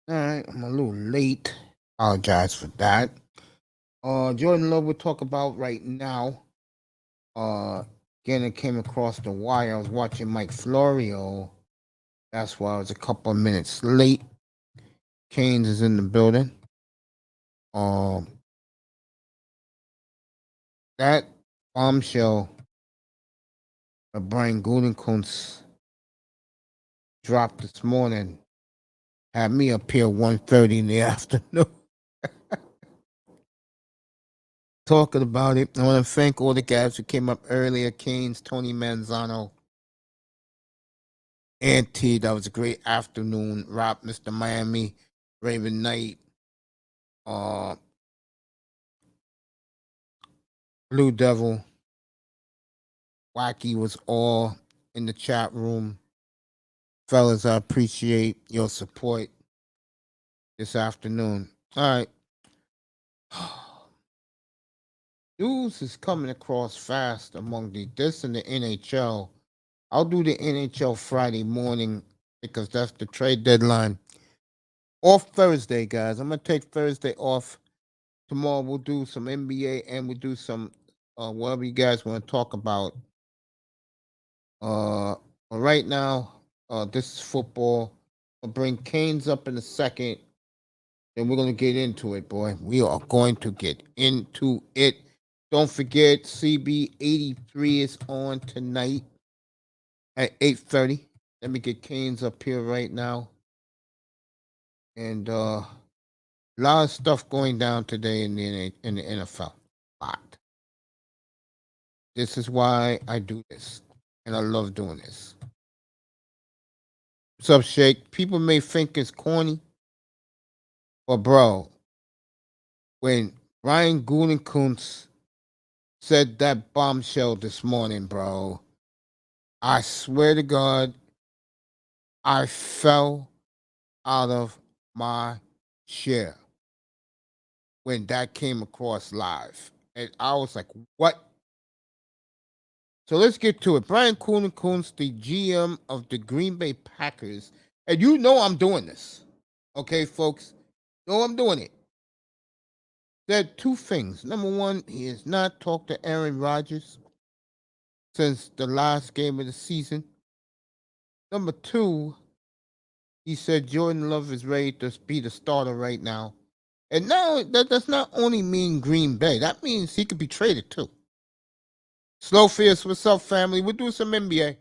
All right, I'm a little late. Apologize for that. Jordan Love will talk about right now. Uh, Again, it came across the wire. I was watching Mike Florio. That's why I was a couple of minutes late. Canes is in the building. Um, that bombshell of Brian Gutekunst dropped this morning had me up here 1:30 in the afternoon talking about it. I want to thank all the guys who came up earlier. Canes, Tony Manzano, Auntie, that was a great afternoon. Rob, Mr. Miami, Raven Knight, uh, Blue Devil, Wacky was all in the chat room. Fellas, I appreciate your support this afternoon. All right. News is coming across fast among this and the NHL. I'll do the NHL Friday morning because that's the trade deadline. Off Thursday, guys. I'm going to take Thursday off. Tomorrow we'll do some NBA and we'll do some whatever you guys want to talk about. But right now, this is football. I'll bring Canes up in a second. Then we're gonna get into it, boy. We are going to get into it. Don't forget, CB83 is on tonight at 8:30. Let me get Canes up here right now. And a lot of stuff going down today in the NFL. A lot. This is why I do this, and I love doing this. What's up, Shake? People may think it's corny, but bro, when Ryan Gutekunst said that bombshell this morning, bro, I swear to God, I fell out of my chair when that came across live. And I was like, what? So let's get to it. Brian Gutekunst, the GM of the Green Bay Packers, and you know I'm doing this. Okay, folks? No, I'm doing it. Said two things. Number one, he has not talked to Aaron Rodgers since the last game of the season. Number two, he said Jordan Love is ready to be the starter right now. And now that does not only mean Green Bay, that means he could be traded too. Slow Fierce, what's up, family? We'll do some NBA.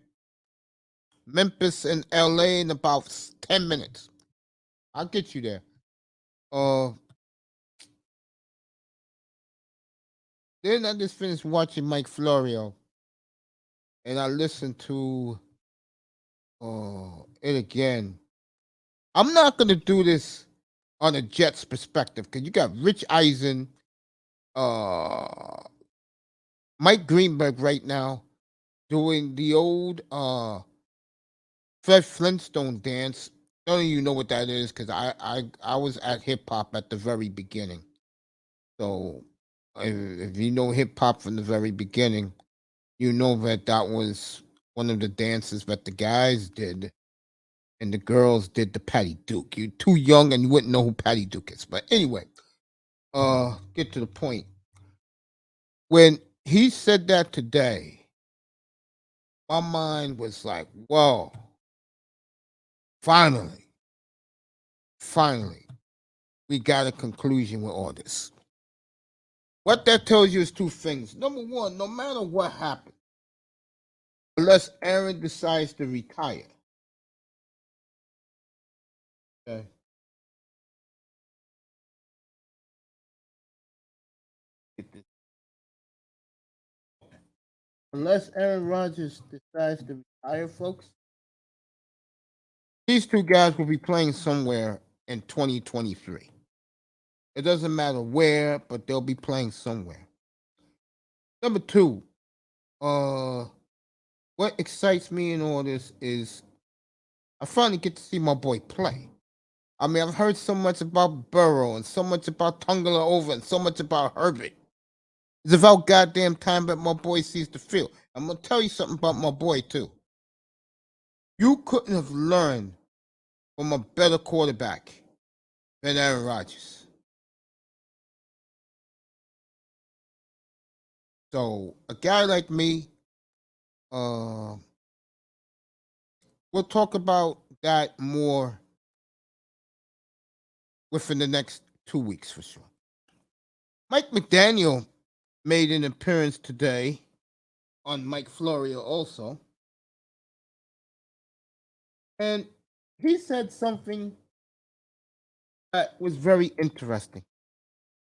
Memphis and LA in about 10 minutes. I'll get you there. Then I just finished watching Mike Florio. And I listened to it again. I'm not gonna do this on a Jets perspective because you got Rich Eisen, Mike Greenberg right now doing the old Fred Flintstone dance. None of you know what that is because I was at hip hop at the very beginning. So if you know hip hop from the very beginning, you know that was one of the dances that the guys did and the girls did the Patty Duke. You're too young and you wouldn't know who Patty Duke is. But anyway, get to the point. When he said that today, my mind was like, whoa, finally, we got a conclusion with all this. What that tells you is two things. Number one, no matter what happens, unless Aaron decides to retire, okay, unless Aaron Rodgers decides to retire, folks, these two guys will be playing somewhere in 2023. It doesn't matter where, but they'll be playing somewhere. Number two, what excites me in all this is I finally get to see my boy play. I mean, I've heard so much about Burrow and so much about Tungala and so much about Herbert. It's about goddamn time that my boy sees the field. I'm gonna tell you something about my boy too. You couldn't have learned from a better quarterback than Aaron Rodgers. So a guy like me, uh, we'll talk about that more within the next 2 weeks for sure. Mike McDaniel made an appearance today on Mike Florio also. And he said something that was very interesting.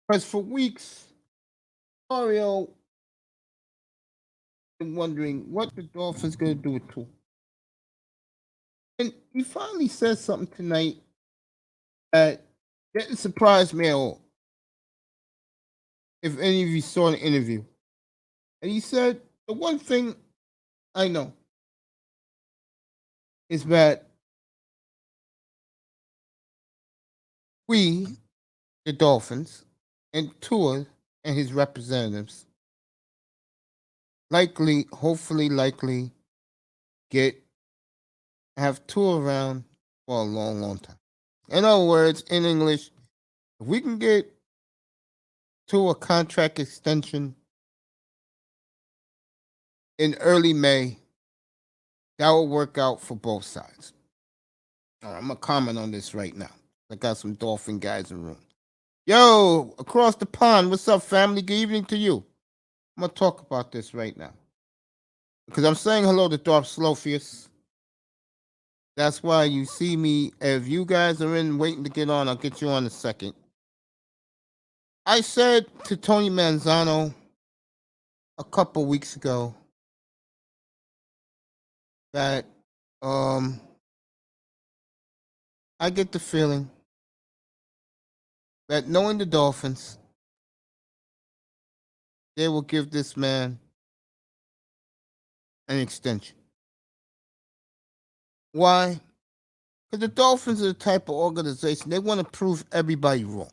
Because for weeks, Florio been wondering what the Dolphins going to do with Tua. And he finally said something tonight that didn't surprise me at all. If any of you saw the interview. And he said, the one thing I know is that we, the Dolphins, and Tua and his representatives hopefully, have Tua around for a long, long time. In other words, in English, if we can get to a contract extension in early May, that will work out for both sides. All right, I'm going to comment on this right now. I got some Dolphin guys in the room. Yo, across the pond, what's up, family? Good evening to you. I'm going to talk about this right now. Because I'm saying hello to Darth Slowfius. That's why you see me. If you guys are in waiting to get on, I'll get you on in a second. I said to Tony Manzano a couple weeks ago that I get the feeling that knowing the Dolphins, they will give this man an extension. Why? Because the Dolphins are the type of organization, they want to prove everybody wrong.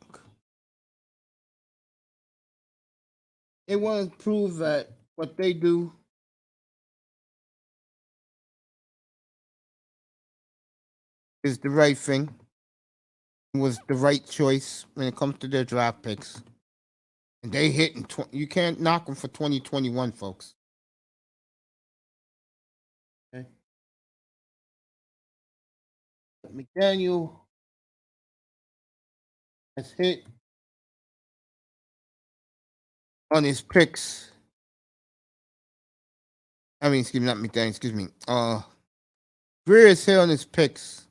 They want to prove that what they do is the right thing, was the right choice when it comes to their draft picks. And they hit in you can't knock them for 2021, folks. Okay. McDaniel has hit on his picks. I mean, excuse me, not McDaniel, excuse me. Greer is hit on his picks.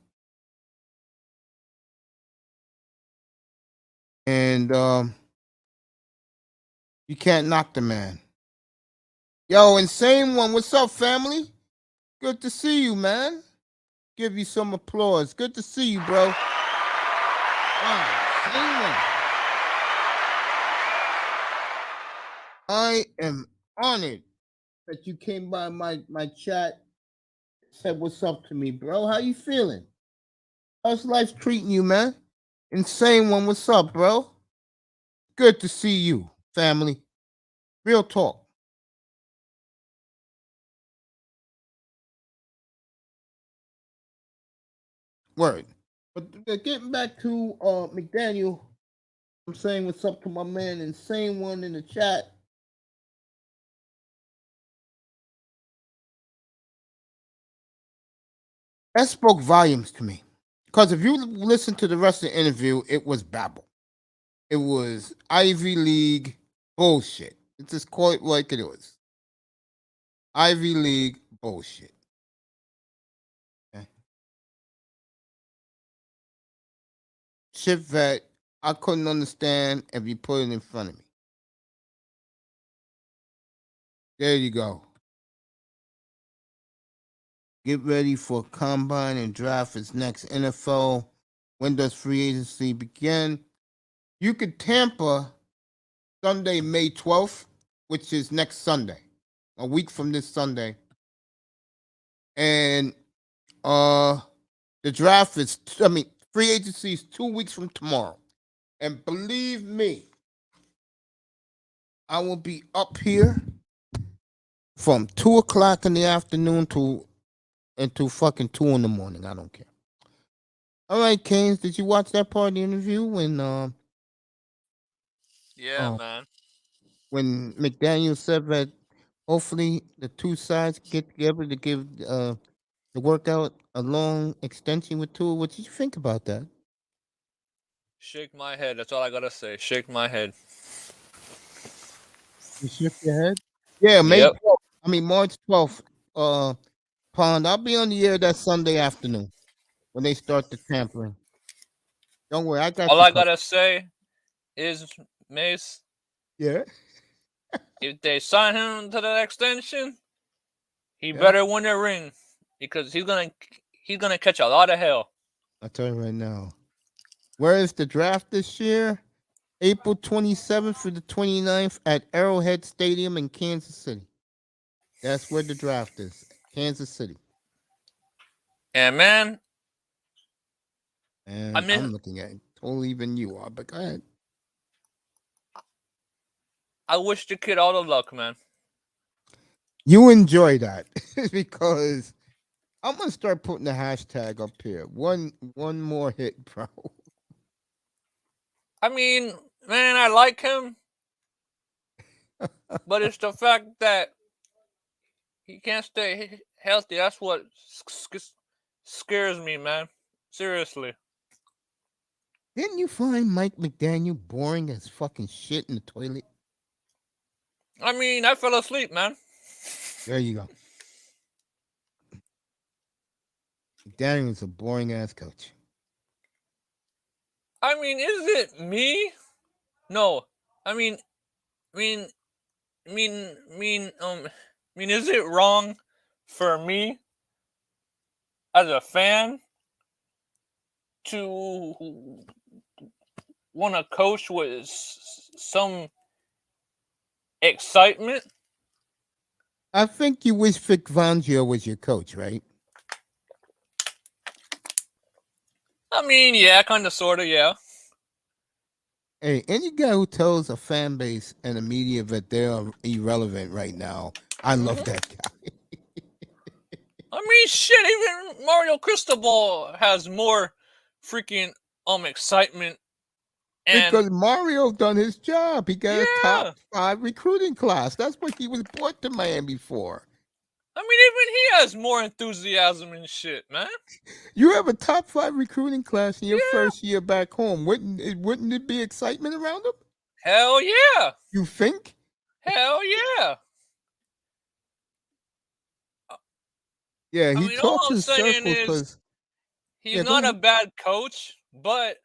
And you can't knock the man. Yo, Insane One, what's up, family? Good to see you, man. Give you some applause. Good to see you, bro. Wow, Insane One. I am honored that you came by my chat, said what's up to me, bro. How you feeling? How's life treating you, man? Insane One, what's up, bro? Good to see you, family. Real talk. Word. But getting back to McDaniel, I'm saying what's up to my man Insane One in the chat. That spoke volumes to me. Because if you listen to the rest of the interview, it was babble. It was Ivy League bullshit. It's just quite like it was. Ivy League bullshit. Okay. Shit that I couldn't understand if you put it in front of me. There you go. Get ready for combine and draft its next NFL. When does free agency begin? You could Tampa Sunday, May 12th, which is next Sunday, a week from this Sunday. And the draft is, free agency is 2 weeks from tomorrow. And believe me, I will be up here from 2 o'clock in the afternoon until fucking 2 in the morning. I don't care. All right, Keynes, did you watch that part of the interview Yeah, uh man. when McDaniel said that hopefully the two sides get together to give the workout a long extension with Tua? What did you think about that? Shake my head. That's all I gotta say. Shake my head. You shook your head? Yeah, May Yep. 12th. I mean March 12th. Pond, I'll be on the air that Sunday afternoon when they start the tampering. Don't worry, I got All you I covered. gotta say is, Mace, Yeah, if they sign him to that extension, he yeah. better win a ring because he's gonna catch a lot of hell. I'll tell you right now. Where is the draft this year? April 27th through the 29th at Arrowhead Stadium in Kansas City. That's where the draft is. Kansas City. And man, I And mean, I'm looking at it. Totally even you are, but go ahead. I wish the kid all the luck, man. You enjoy that because I'm gonna start putting the hashtag up here. One more hit, bro. I mean, man, I like him, but it's the fact that he can't stay healthy. That's what scares me, man. Seriously. Didn't you find Mike McDaniel boring as fucking shit in the toilet? I mean, I fell asleep, man. There you go. McDaniel's a boring ass coach. I mean, is it me? No. I mean, I mean, is it wrong for me as a fan to want to coach with some excitement? I think you wish Vic Fangio was your coach, right? I mean, yeah, kind of, sort of, yeah. Hey, any guy who tells a fan base and the media that they're irrelevant right now, I love Hmm. that guy. I mean, shit, even Mario Cristobal has more freaking excitement and Because Mario done his job. He got a top yeah. 5 recruiting class. That's what he was brought to Miami for. I mean, even he has more enthusiasm and shit, man. You have a top 5 recruiting class in your Yeah. first year back home. Wouldn't it be excitement around him? Hell yeah. You think? Hell yeah. Yeah, I he mean, all talks I'm in saying circles is because he's yeah, go not a ahead. bad coach, but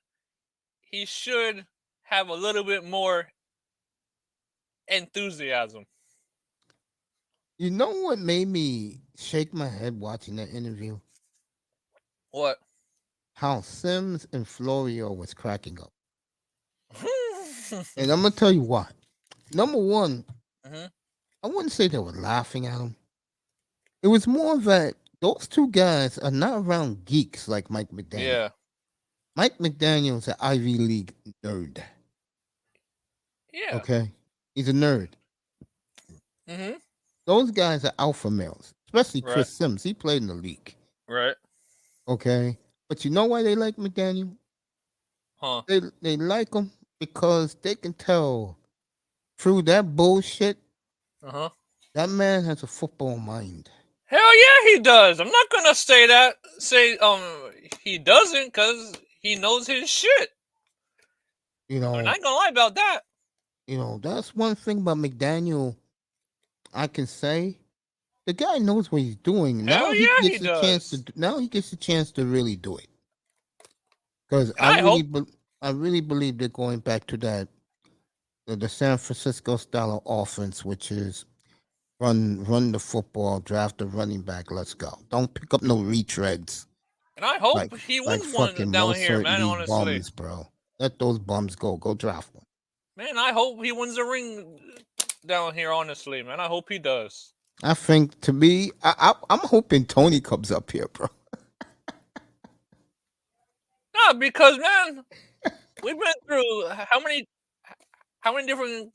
he should have a little bit more enthusiasm. You know what made me shake my head watching that interview? What? How Sims and Florio was cracking up. Hmm. And I'm gonna tell you why. Number one, I wouldn't say they were laughing at him. It was more that those two guys are not around geeks like Mike McDaniel. Yeah. Mike McDaniel's an Ivy League nerd. Yeah. Okay, he's a nerd. Mm-hmm. Those guys are alpha males, especially Right. Chris Sims. He played in the league. Right. Okay, but you know why they like McDaniel? Huh. They like him because they can tell through that bullshit Uh-huh. that man has a football mind. Hell yeah, he does. I'm not gonna say he doesn't, because he knows his shit. You I mean, I know, ain't gonna lie about that. that's one thing about McDaniel I can say. The guy knows what he's doing. Hell yeah, he does. Now he gets a chance to really do it. Because And I hope. I really believe they're going back to that the San Francisco style of offense, which is run the football, draft a running back, let's go. Don't pick up no retreads And I like hope he like wins one fucking down here, Mozart man, League honestly. bums, bro. Let those bums go. Go draft one. Man, I hope he wins a ring down here, honestly, man. I hope he does. I think to me, I'm hoping Tony comes up here, bro. Nah, because, man, we've been through how many different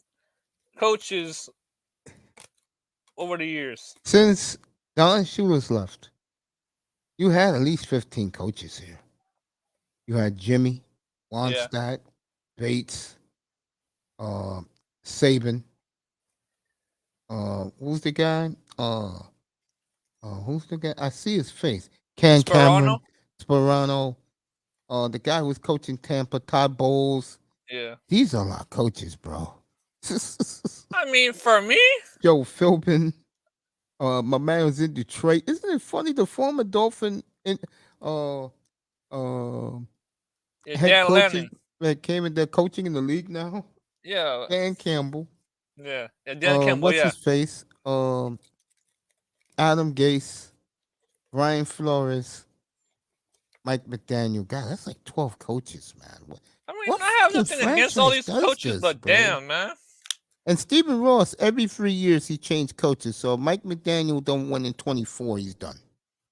coaches over the years? Since Don Shula's left, you had at least 15 coaches here. You had Jimmy, Yeah. Wonstadt, Bates, Saban. Who's the guy? Who's the guy? I see his face. Ken Sperano? Cameron, Sperano. The guy who was coaching Tampa, Todd Bowles. Yeah. These are a lot of coaches, bro. I mean, for me, Joe Philbin. My man was in Detroit. Isn't it funny? The former Dolphin uh uh yeah, head Dan coaches Lanning. that came in there coaching in the league now. Yeah. Dan Campbell. Yeah. Yeah, Dan Campbell, What's yeah. his face? Adam Gase, Brian Flores, Mike McDaniel. God, that's like 12 coaches, man. I mean, What I have fucking nothing against all franchise these does coaches, this, but bro? damn, man. And Stephen Ross, every 3 years he changed coaches. So Mike McDaniel don't win in 24. He's done.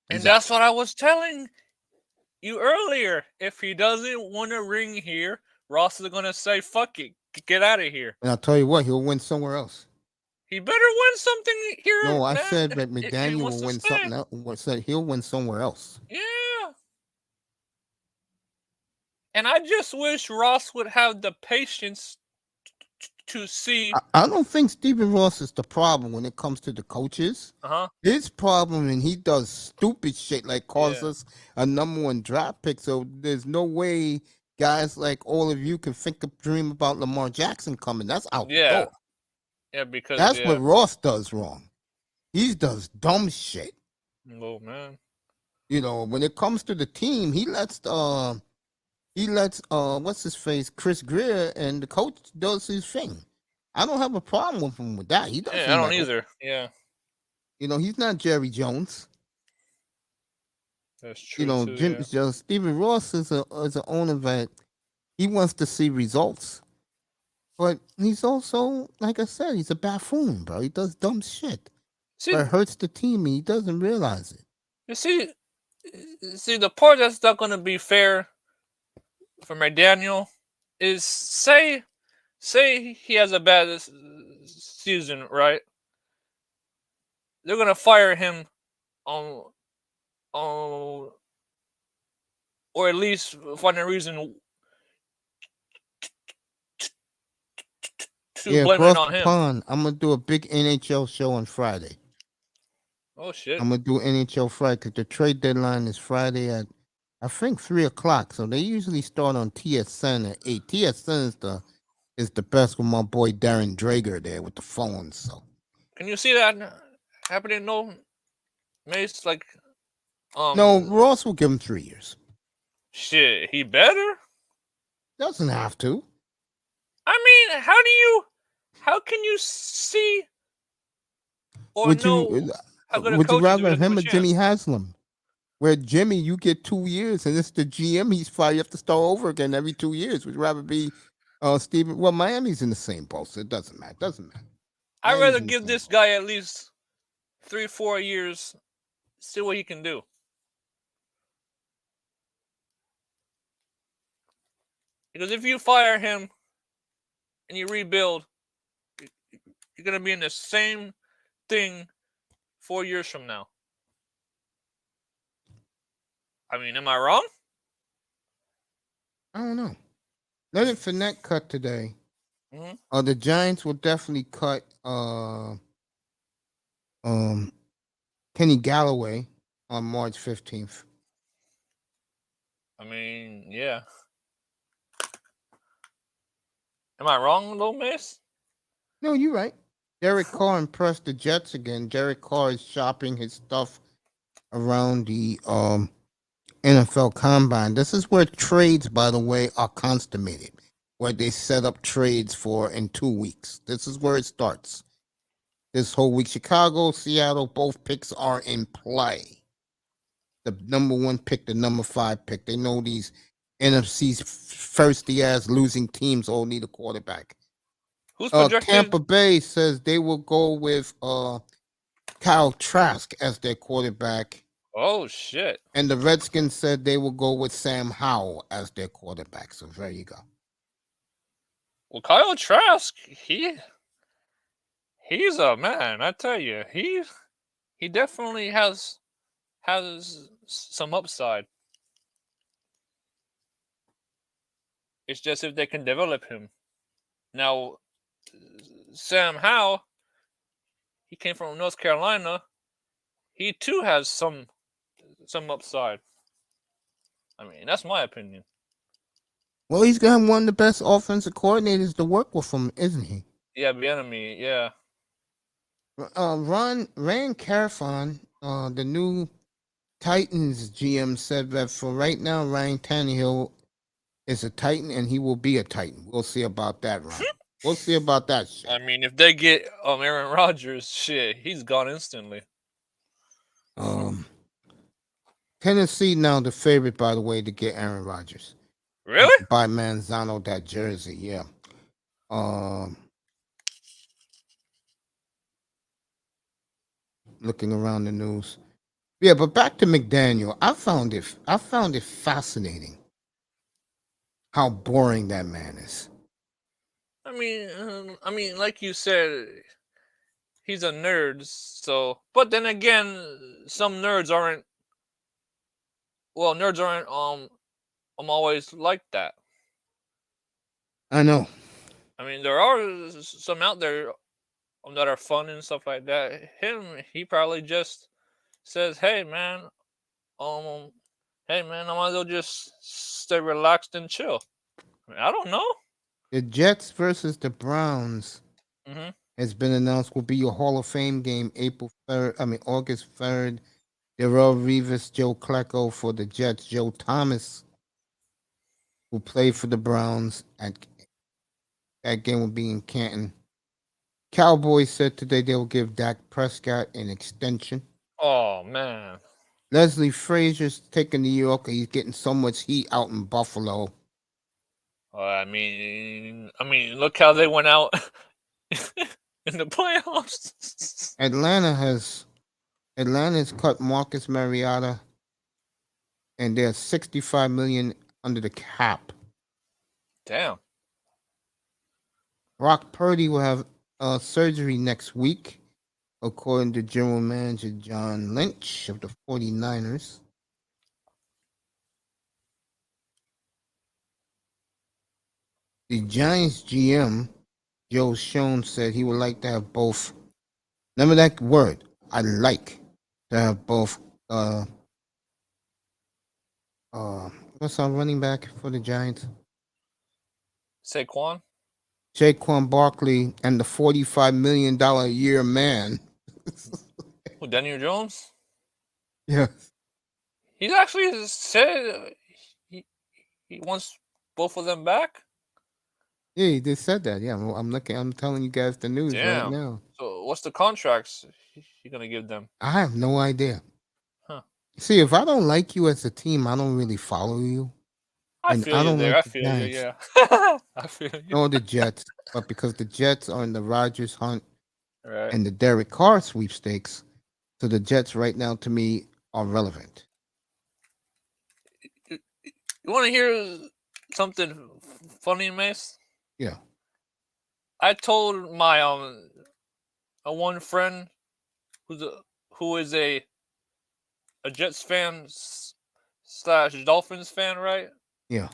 And He's out. that's what I was telling you earlier. If he doesn't win a ring here, Ross is gonna say, "Fuck it, get out of here." And I'll tell you what, he'll win somewhere else. He better win something here, No, I man. said that If he McDaniel wants will to win stay. something else. I said he'll win somewhere else. Yeah. And I just wish Ross would have the patience to see. I don't think Stephen Ross is the problem when it comes to the coaches. Uh huh. His problem, and he does stupid shit like calls Yeah. us a #1 draft pick. So there's no way guys like all of you can think of dream about Lamar Jackson coming. That's out the Yeah. door. Yeah. Because That's what Ross does wrong. He does dumb shit. Oh man. You know, when it comes to the team, he lets what's his face, Chris Greer, and the coach does his thing. I don't have a problem with him with that. He Yeah, I doesn't don't like, either. Yeah. you know, he's not Jerry Jones. That's You true know, too. Yeah. Stephen Ross is an owner that he wants to see results, but he's also, like I said, he's a buffoon, bro. He does dumb shit, but See, it hurts the team, and he doesn't realize it. you see, the part that's not going to be fair for McDaniel is say he has a bad season, right? They're going to fire him on on or at least find a reason to Yeah, blame it across on the him. pond, I'm gonna do a big NHL show on Friday. Oh shit. I'm gonna do NHL Friday because the trade deadline is Friday at I think 3 o'clock. So they usually start on TSN at 8. TSN is the best with my boy Darren Drager there with the phones. So Can you see that happening? No, Mace. Like, no, Ross will give him 3 years. shit. He better. Doesn't have to. I mean, how can you see or Would know you how good a would you coach is if he rather doesn't give him a or Jimmy chance? Haslam? Where Jimmy, you get 2 years, and it's the GM he's fired. You have to start over again every 2 years. Would you rather be Steven? Well, Miami's in the same boat, so it doesn't matter. Doesn't matter. I'd Miami's rather in the give same this boat. guy at least 3-4 years, see what he can do. Because if you fire him and you rebuild, you're gonna be in the same thing 4 years from now. I mean, am I wrong? I don't know. Leonard Fournette cut today. Mm-hmm. The Giants will definitely cut Kenny Galloway on March 15th. I mean, yeah. Am I wrong, though, Mace? No, you're right. Derek Carr impressed the Jets again. Derek Carr is shopping his stuff around the NFL Combine. This is where trades, by the way, are consummated, where they set up trades for in 2 weeks. This is where it starts. This whole week, Chicago, Seattle, both picks are in play. The #1 pick, the #5 pick. They know these NFC's thirsty ass losing teams all need a quarterback. Who's projected? Tampa Bay says they will go with Kyle Trask as their quarterback. Oh shit! And the Redskins said they will go with Sam Howell as their quarterback. So there you go. Well, Kyle Trask, he's a man. I tell you, he definitely has some upside. It's just if they can develop him. Now, Sam Howell, he came from North Carolina. He too has some upside. I mean, that's my opinion. Well, he's gonna have one of the best offensive coordinators to work with him, isn't he? Yeah, Bieniemy. Yeah. Rand Carfon, the new Titans GM, said that for right now, Ryan Tannehill is a Titan and he will be a Titan. We'll see about that, Ron. We'll see about that shit. I mean, if they get Aaron Rodgers, shit, he's gone instantly. Tennessee now the favorite, by the way, to get Aaron Rodgers. Really? By Manzano, that jersey, yeah. Looking around the news. Yeah, but back to McDaniel. I found it fascinating how boring that man is. I mean, like you said, he's a nerd. So, but then again, some nerds aren't. Well, nerds aren't. I'm always like that. I know. I mean, there are some out there that are fun and stuff like that. He probably just says, "Hey, man, hey, man, I might as well just stay relaxed and chill." I don't know. The Jets versus the Browns has been announced will be your Hall of Fame game August 3rd. Darrell Revis, Joe Klecko for the Jets, Joe Thomas, who played for the Browns. That game will be in Canton. Cowboys said today they will give Dak Prescott an extension. Oh, man. Leslie Frazier's taking New York. He's getting so much heat out in Buffalo. I mean, look how they went out in the playoffs. Atlanta has cut Marcus Mariota, and they're $65 million under the cap. Damn. Brock Purdy will have surgery next week, according to General Manager John Lynch of the 49ers. The Giants GM, Joe Schoen, said he would like to have both. Remember that word. I like to have both. What's our running back for the Giants? Saquon Barkley and the $45 million a year man. Who, Daniel Jones? Yeah. He's actually said he wants both of them back. Yeah, he just said that. Yeah, I'm telling you guys the news right now. So what's the contracts you're gonna give them? I have no idea. Huh. See, if I don't like you as a team, I don't really follow you. I feel you there. I feel you. Yeah. I feel you. Or the Jets, but because the Jets are in the Rodgers hunt Right. and the Derek Carr sweepstakes, so the Jets right now to me are relevant. You want to hear something funny, Mace? Yeah. I told my a one friend who is a Jets fan / Dolphins fan, right? Yeah.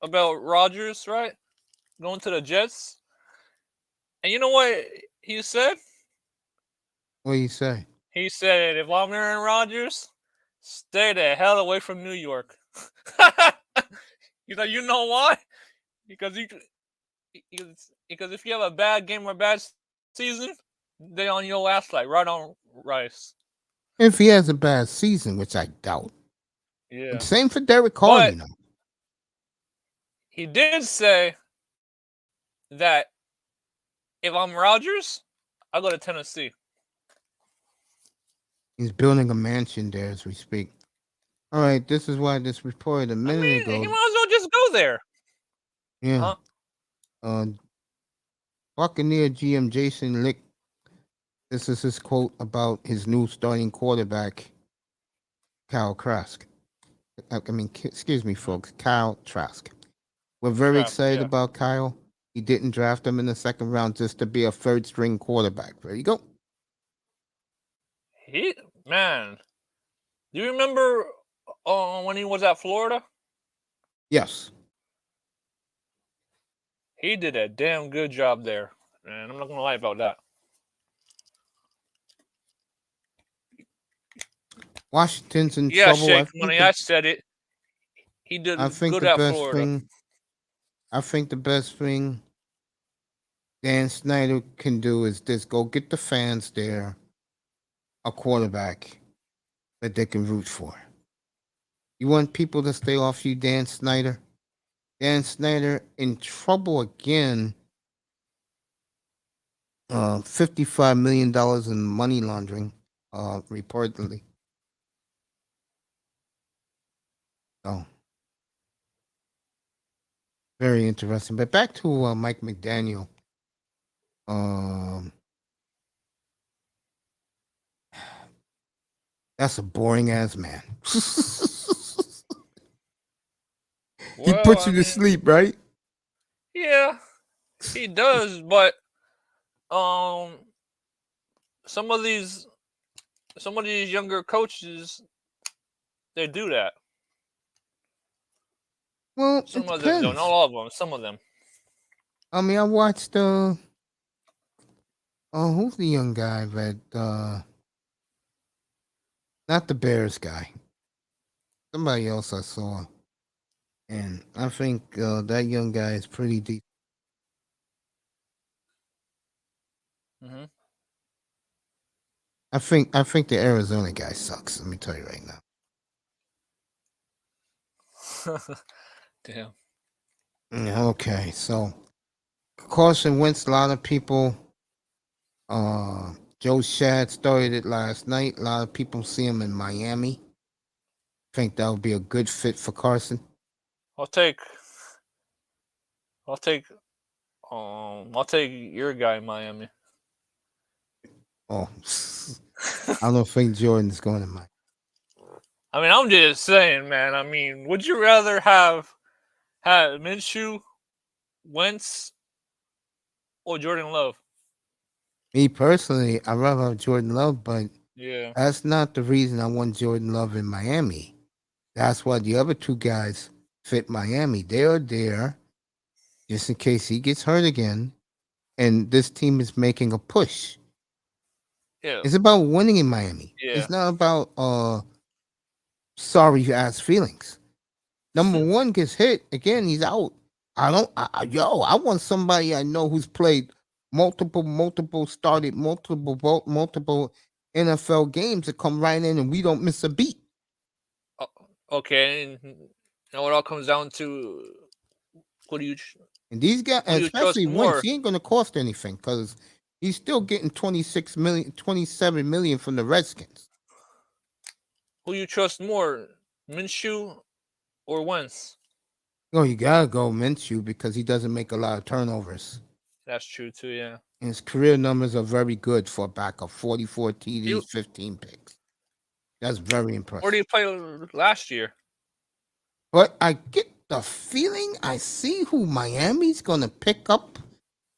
About Rodgers, right? Going to the Jets. And you know what he said? What do you say? He said, if I'm Aaron Rodgers, stay the hell away from New York. He's like, you know why? Because if you have a bad game or bad season, they on your ass like right on rice. If he has a bad season, which I doubt. Yeah. But same for Derek Carr, But he did say that if I'm Rodgers, I'll go to Tennessee. He's building a mansion there as we speak. All right, this is why this reported a minute ago. He might as well just go there. Yeah. Huh? Buccaneer GM Jason Lick. This is his quote about his new starting quarterback, Kyle Trask. Excuse me, folks, Kyle Trask. We're very excited about Kyle. He didn't draft him in the second round just to be a third string quarterback. There you go. Man, do you remember when he was at Florida? Yes. He did a damn good job there, and I'm not gonna lie about that. Washington's in Yeah, trouble. Shake Money. I said it. He I did think good the at best Florida. thing I think the best thing Dan Snyder can do is this: go get the fans there a quarterback that they can root for. You want people to stay off you, Dan Snyder? Dan Snyder in trouble again. $55 million in money laundering, reportedly. So very interesting. But back to Mike McDaniel. Um, that's a boring ass man. He Well, puts I you to mean, sleep, right? yeah, he does, but um, some of these younger coaches, they do that. Well, it Some of them don't. Not depends. all of them. Some of them. I mean, I watched who's the young guy that not the Bears guy, somebody else I saw, and I think that young guy is pretty deep. Hmm. I think the Arizona guy sucks. Let me tell you right now. Damn. Okay, so Carson Wentz, a lot of people. Joe Shad started it last night. A lot of people see him in Miami. Think that would be a good fit for Carson. I'll take. I'll take. I'll take your guy in Miami. Oh, I don't think Jordan's going to Miami. I mean, I'm just saying, man. I mean, would you rather have Minshew, Wentz, or Jordan Love? Me personally, I rather have Jordan Love, but Yeah. that's not the reason I want Jordan Love in Miami. That's why the other two guys fit Miami. They are there just in case he gets hurt again, and this team is making a push. Yeah. It's about winning in Miami. Yeah. It's not about sorry ass feelings. Number one gets hit again, he's out. I don't. I want somebody I know who's played multiple started multiple NFL games to come right in and we don't miss a beat. Okay. And now it all comes down to who do you And these guys, who do you trust especially Wentz, more? he ain't gonna cost anything because he's still getting 26 million, 27 million from the Redskins. Who you trust more, Minshew or Wentz? Oh, you gotta go Minshew because he doesn't make a lot of turnovers. That's true too. Yeah. And his career numbers are very good for a backup. 44 He TDs, 15 picks. That's very Where did impressive. he play last year? But I get the feeling I see who Miami's going to pick up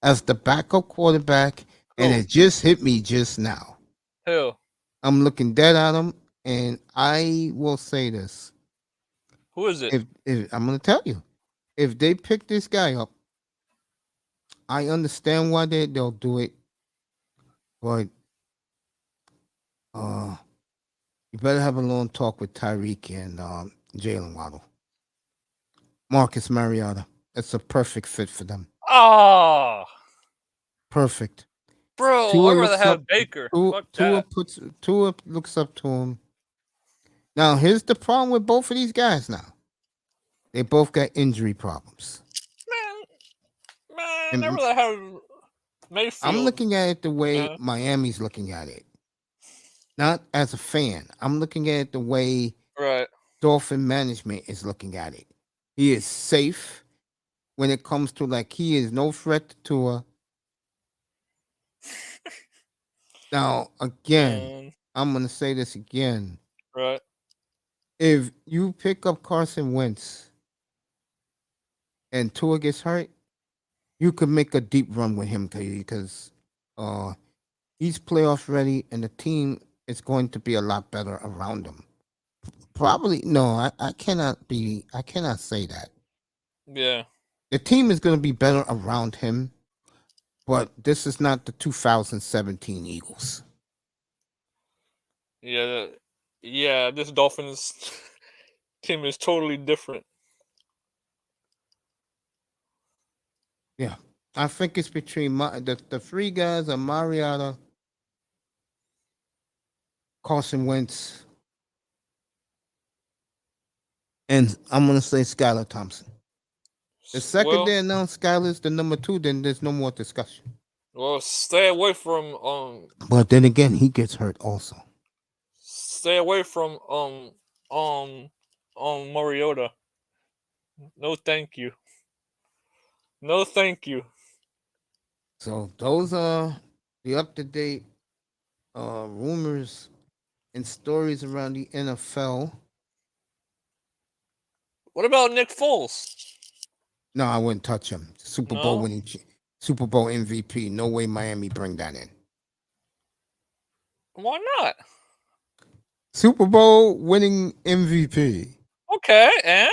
as the backup quarterback, and Who? it just hit me just now. Who? I'm looking dead at him, and I will say this. Who is it? If I'm going to tell you, if they pick this guy up, I understand why they'll do it, but uh, you better have a long talk with Tyreek and Jalen Waddle. Marcus Mariota. It's a perfect fit for them. Ah, Perfect. bro, Tua I'd rather looks up. have Baker. Fuck Tua that. puts. Tua looks up to him. Now here's the problem with both of these guys. Now they both got injury problems, Man, I'd and rather have I'm Mayfield. looking at it the way Man. Miami's looking at it. Not as a fan. I'm looking at it the way Right. Dolphin management is looking at it. He is safe when it comes to like he is no threat to Tua. Now again, Man. I'm gonna say this again. Right. If you pick up Carson Wentz and Tua gets hurt, you could make a deep run with him because uh, he's playoff ready and the team is going to be a lot better around him. Probably no, I cannot say that. Yeah. The team is going to be better around him, but this is not the 2017 Eagles. Yeah, this Dolphins team is totally different. Yeah, I think it's between the three guys are Mariota, Carson Wentz, and I'm going to say Skylar Thompson. The second they announce Skylar's the number 2, then there's no more discussion. Well, stay away from But then again, he gets hurt also. Stay away from Mariota. No, thank you. No, thank you. So those are the up-to-date rumors and stories around the NFL. What about Nick Foles? No, I wouldn't touch him. Super Bowl winning, Super Bowl MVP. No way Miami bring that in. Why not? Super Bowl winning MVP. Okay, and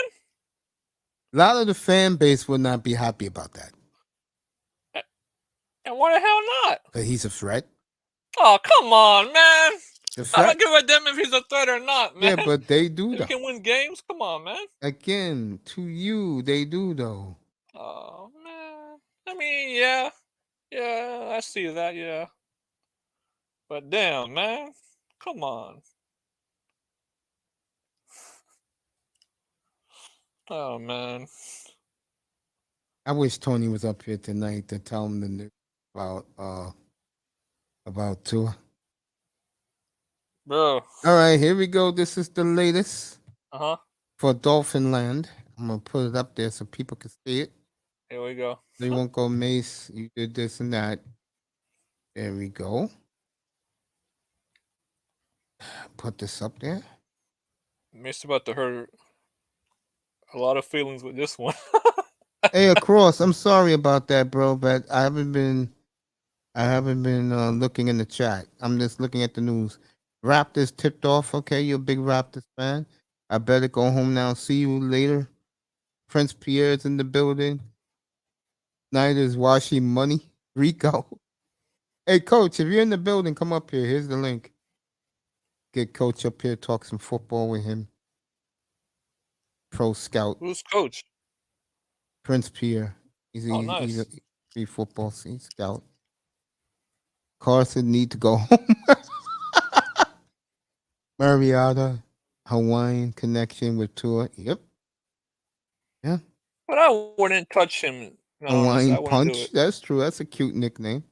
a lot of the fan base would not be happy about that. And why the hell not? But he's a threat. Oh, come on, man. I don't give a damn if he's a threat or not, man. Yeah, but they do. If he can win games, come on, man. Again, to you, they do though. Oh man. I mean, yeah, I see that, yeah. But damn, man, come on. Oh man. I wish Tony was up here tonight to tell him the news about Tua. Bro. All right, here we go. This is the latest. For Dolphin Land. I'm gonna put it up there so people can see it. Here we go. They won't go, Mace, you did this and that. There we go. Put this up there. Mace about to hurt a lot of feelings with this one. Hey, Across, I'm sorry about that, bro, but I haven't been looking in the chat. I'm just looking at the news. Raptors tipped off. Okay, you're a big Raptors fan. I better go home now. See you later. Prince Pierre's in the building. Snyder's washing money. Rico. Hey, Coach, if you're in the building, come up here. Here's the link. Get Coach up here, talk some football with him. Pro scout. Who's Coach? Prince Pierre. Nice. He's a football scout. Carson need to go home. Mariota, Hawaiian connection with Tua. Yep. Yeah. But I wouldn't touch him. No, Hawaiian Punch. That's true. That's a cute nickname.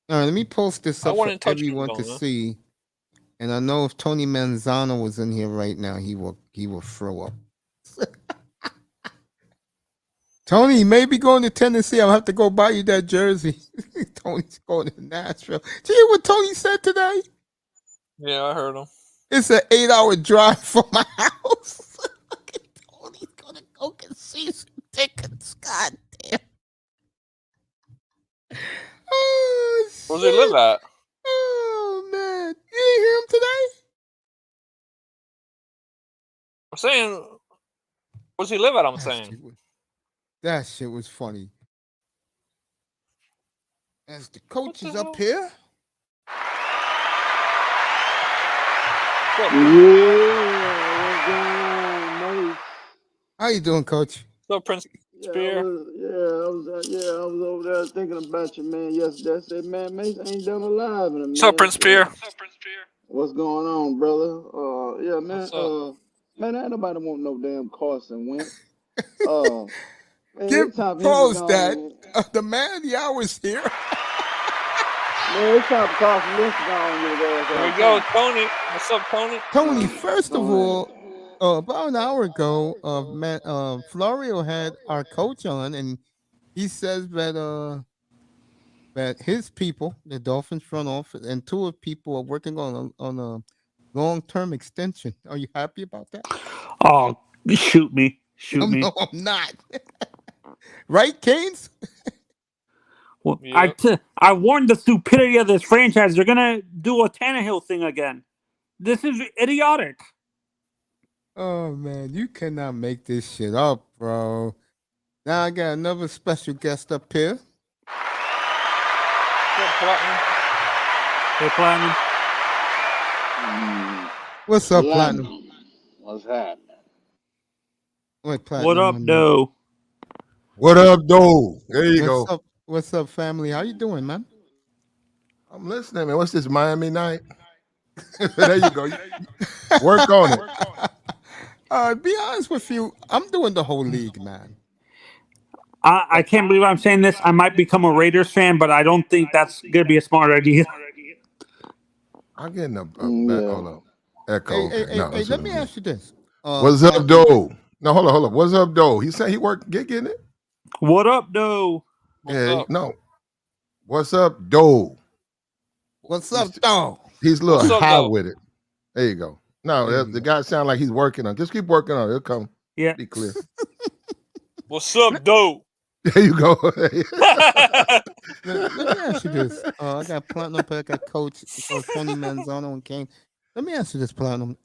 All right, let me post this up for everyone to see. And I know if Tony Manzano was in here right now, he will throw up. Tony, you may be going to Tennessee. I'll have to go buy you that jersey. Tony's going to Nashville. Did you hear what Tony said today? Yeah, I heard him. It's an 8-hour drive from my house. Tony's going to go and see some tickets. God damn. Oh, shit. Where does he live at? Oh, man. You didn't hear him today? I'm saying, where does he live at? I'm saying. That shit was funny. As the coach is up here. Yeah, how you doing, Coach? So, Prince Pierre. I was over there thinking about you, man. Yesterday, I said, man, Mason ain't done alive in a minute. So, Prince Pierre. What's going on, brother? Yeah, man. Man, ain't nobody want no damn Carson Wentz. Give Pose that. The man of the hour is here. Man, it's time for Carson Wentz to go on your ass. Here we go, Tony. What's up, Tony? Tony, first of all, about an hour ago, Florio had our coach on, and he says that his people, the Dolphins front office, and 2 of people are working on a long-term extension. Are you happy about that? Oh, shoot me. No, I'm not. Right, Canes? Well, yeah. I warned the stupidity of this franchise. They're going to do a Tannehill thing again. This is idiotic. Oh, man. You cannot make this shit up, bro. Now I got another special guest up here. Hey, Platinum. What's up, Platinum? What's happening? Wait, Platinum. What up, though? What up, though? There you go. What's up, family? How you doing, man? I'm listening, man. What's this, Miami night? There you go. Work on it. Be honest with you, I'm doing the whole league, man. I can't believe I'm saying this. I might become a Raiders fan, but I don't think that's going to be a smart idea. I'm getting a hold up. Echo. Hey, let me ask you this. What's up, though? No, hold on. What's up, though? He said he worked getting it? What up, though? No. What's up, though? What's up, though? He's a little high with it. There you go. No, the guy sounds like he's working on it. Just keep working on it. It'll come. Yeah. Be clear. What's up, though? There you go. Let me ask you this. I got Platinum, I got Coach Tony Manzano and Kane. Let me ask you this, Platinum.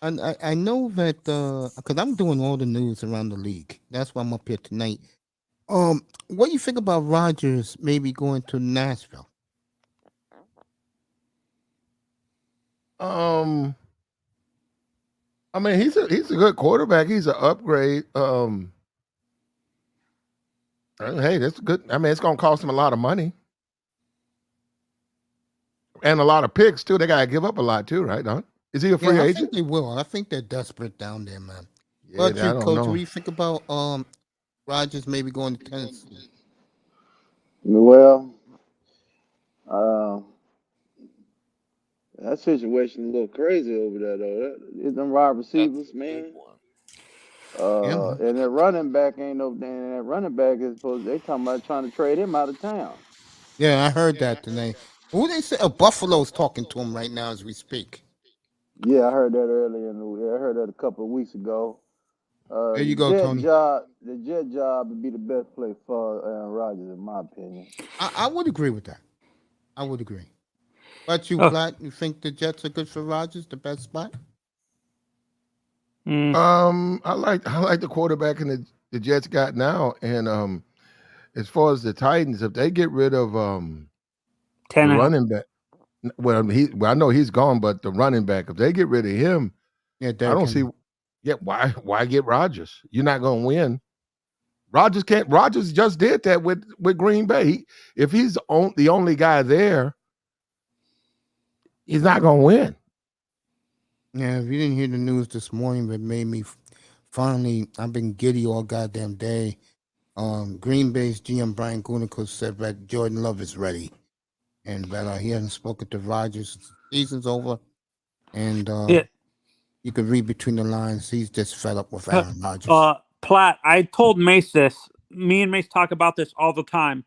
I know that because I'm doing all the news around the league. That's why I'm up here tonight. What do you think about Rodgers maybe going to Nashville? I mean, he's a good quarterback. He's an upgrade. Hey, that's good. I mean, it's gonna cost him a lot of money. And a lot of picks too. They gotta give up a lot too, right, Don? Is he a free agent? I think they will. I think they're desperate down there, man. Yeah, But I don't Coach, know. what do you think about Rodgers maybe going to Tennessee? Well, that situation a little crazy over there, though. Them wide receivers, man. And that running back ain't no damn. That running back is supposed. They talking about trying to trade him out of town. Yeah, I heard that today. Who they say? Buffalo's talking to him right now as we speak. Yeah, I heard that earlier in the week. I heard that a couple of weeks ago. There you go, Tony. The Jet job would be the best place for Aaron Rodgers, in my opinion. I would agree with that. I would agree. But you, Platt, you think the Jets are good for Rodgers, the best spot? I like the quarterback and the Jets got now, and as far as the Titans, if they get rid of the running back, well, I know he's gone, but the running back, if they get rid of him, I don't see. Yeah, why get Rodgers? You're not going to win. Rodgers can't. Rodgers just did that with Green Bay. If he's the only guy there, he's not going to win. Yeah, if you didn't hear the news this morning, that made me finally. I've been giddy all goddamn day. Green Bay's GM Brian Gutekunst said that Jordan Love is ready, and that he hasn't spoken to Rodgers. Season's over, and you could read between the lines. He's just fed up with Aaron Rodgers. Platt, I told Mace this. Me and Mace talk about this all the time.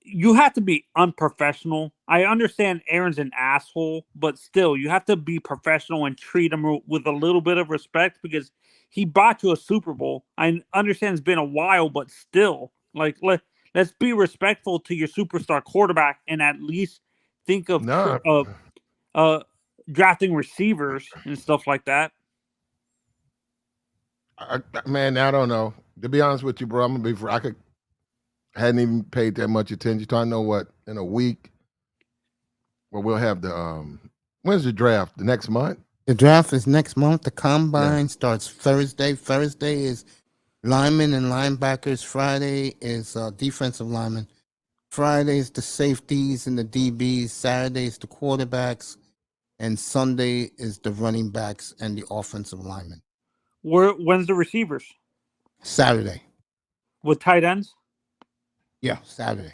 You have to be unprofessional. I understand Aaron's an asshole, but still, you have to be professional and treat him with a little bit of respect because he brought you a Super Bowl. I understand it's been a while, but still, let's be respectful to your superstar quarterback and at least think of drafting receivers and stuff like that. Man, I don't know. To be honest with you, bro, I'm gonna be. Hadn't even paid that much attention to. I know what in a week. Well, we'll have the. When's the draft? The next month. The draft is next month. The combine starts Thursday. Thursday is linemen and linebackers. Friday is defensive linemen. Friday is the safeties and the DBs. Saturday is the quarterbacks. And Sunday is the running backs and the offensive linemen. When's the receivers? Saturday. With tight ends? Yeah, Saturday.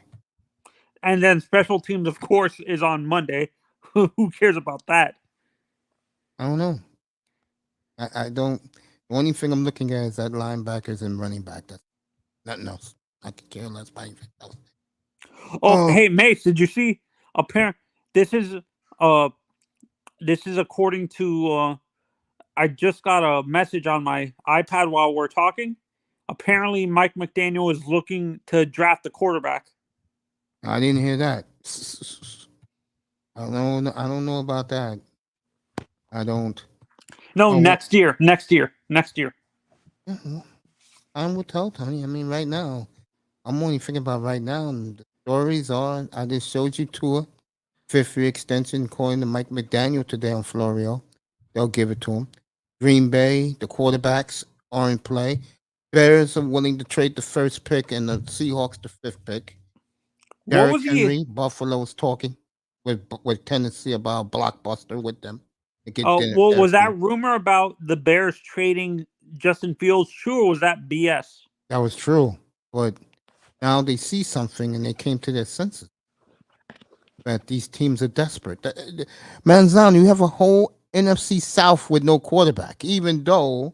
And then special teams, of course, is on Monday. Who cares about that? I don't know. I don't. The only thing I'm looking at is that linebackers and running back. That's nothing else. I could care less about anything else. Hey, Mace, did you see? This is according to. I just got a message on my iPad while we're talking. Apparently, Mike McDaniel is looking to draft the quarterback. I didn't hear that. I don't know about that. I don't. No, next year. Mm-hmm. Time will tell, Tony. I mean, right now, I'm only thinking about right now. And the stories are, I just showed you Tua, 5th-year extension, according to Mike McDaniel today on Florio. They'll give it to him. Green Bay, the quarterbacks are in play. Bears are willing to trade the 1st pick and the Seahawks the 5th pick. What Derrick was he? Henry, Buffalo's talking with Tennessee about a blockbuster with them. Well, was that rumor about the Bears trading Justin Fields true, or was that BS? That was true, but now they see something and they came to their senses that these teams are desperate. Manzano, you have a whole NFC South with no quarterback, even though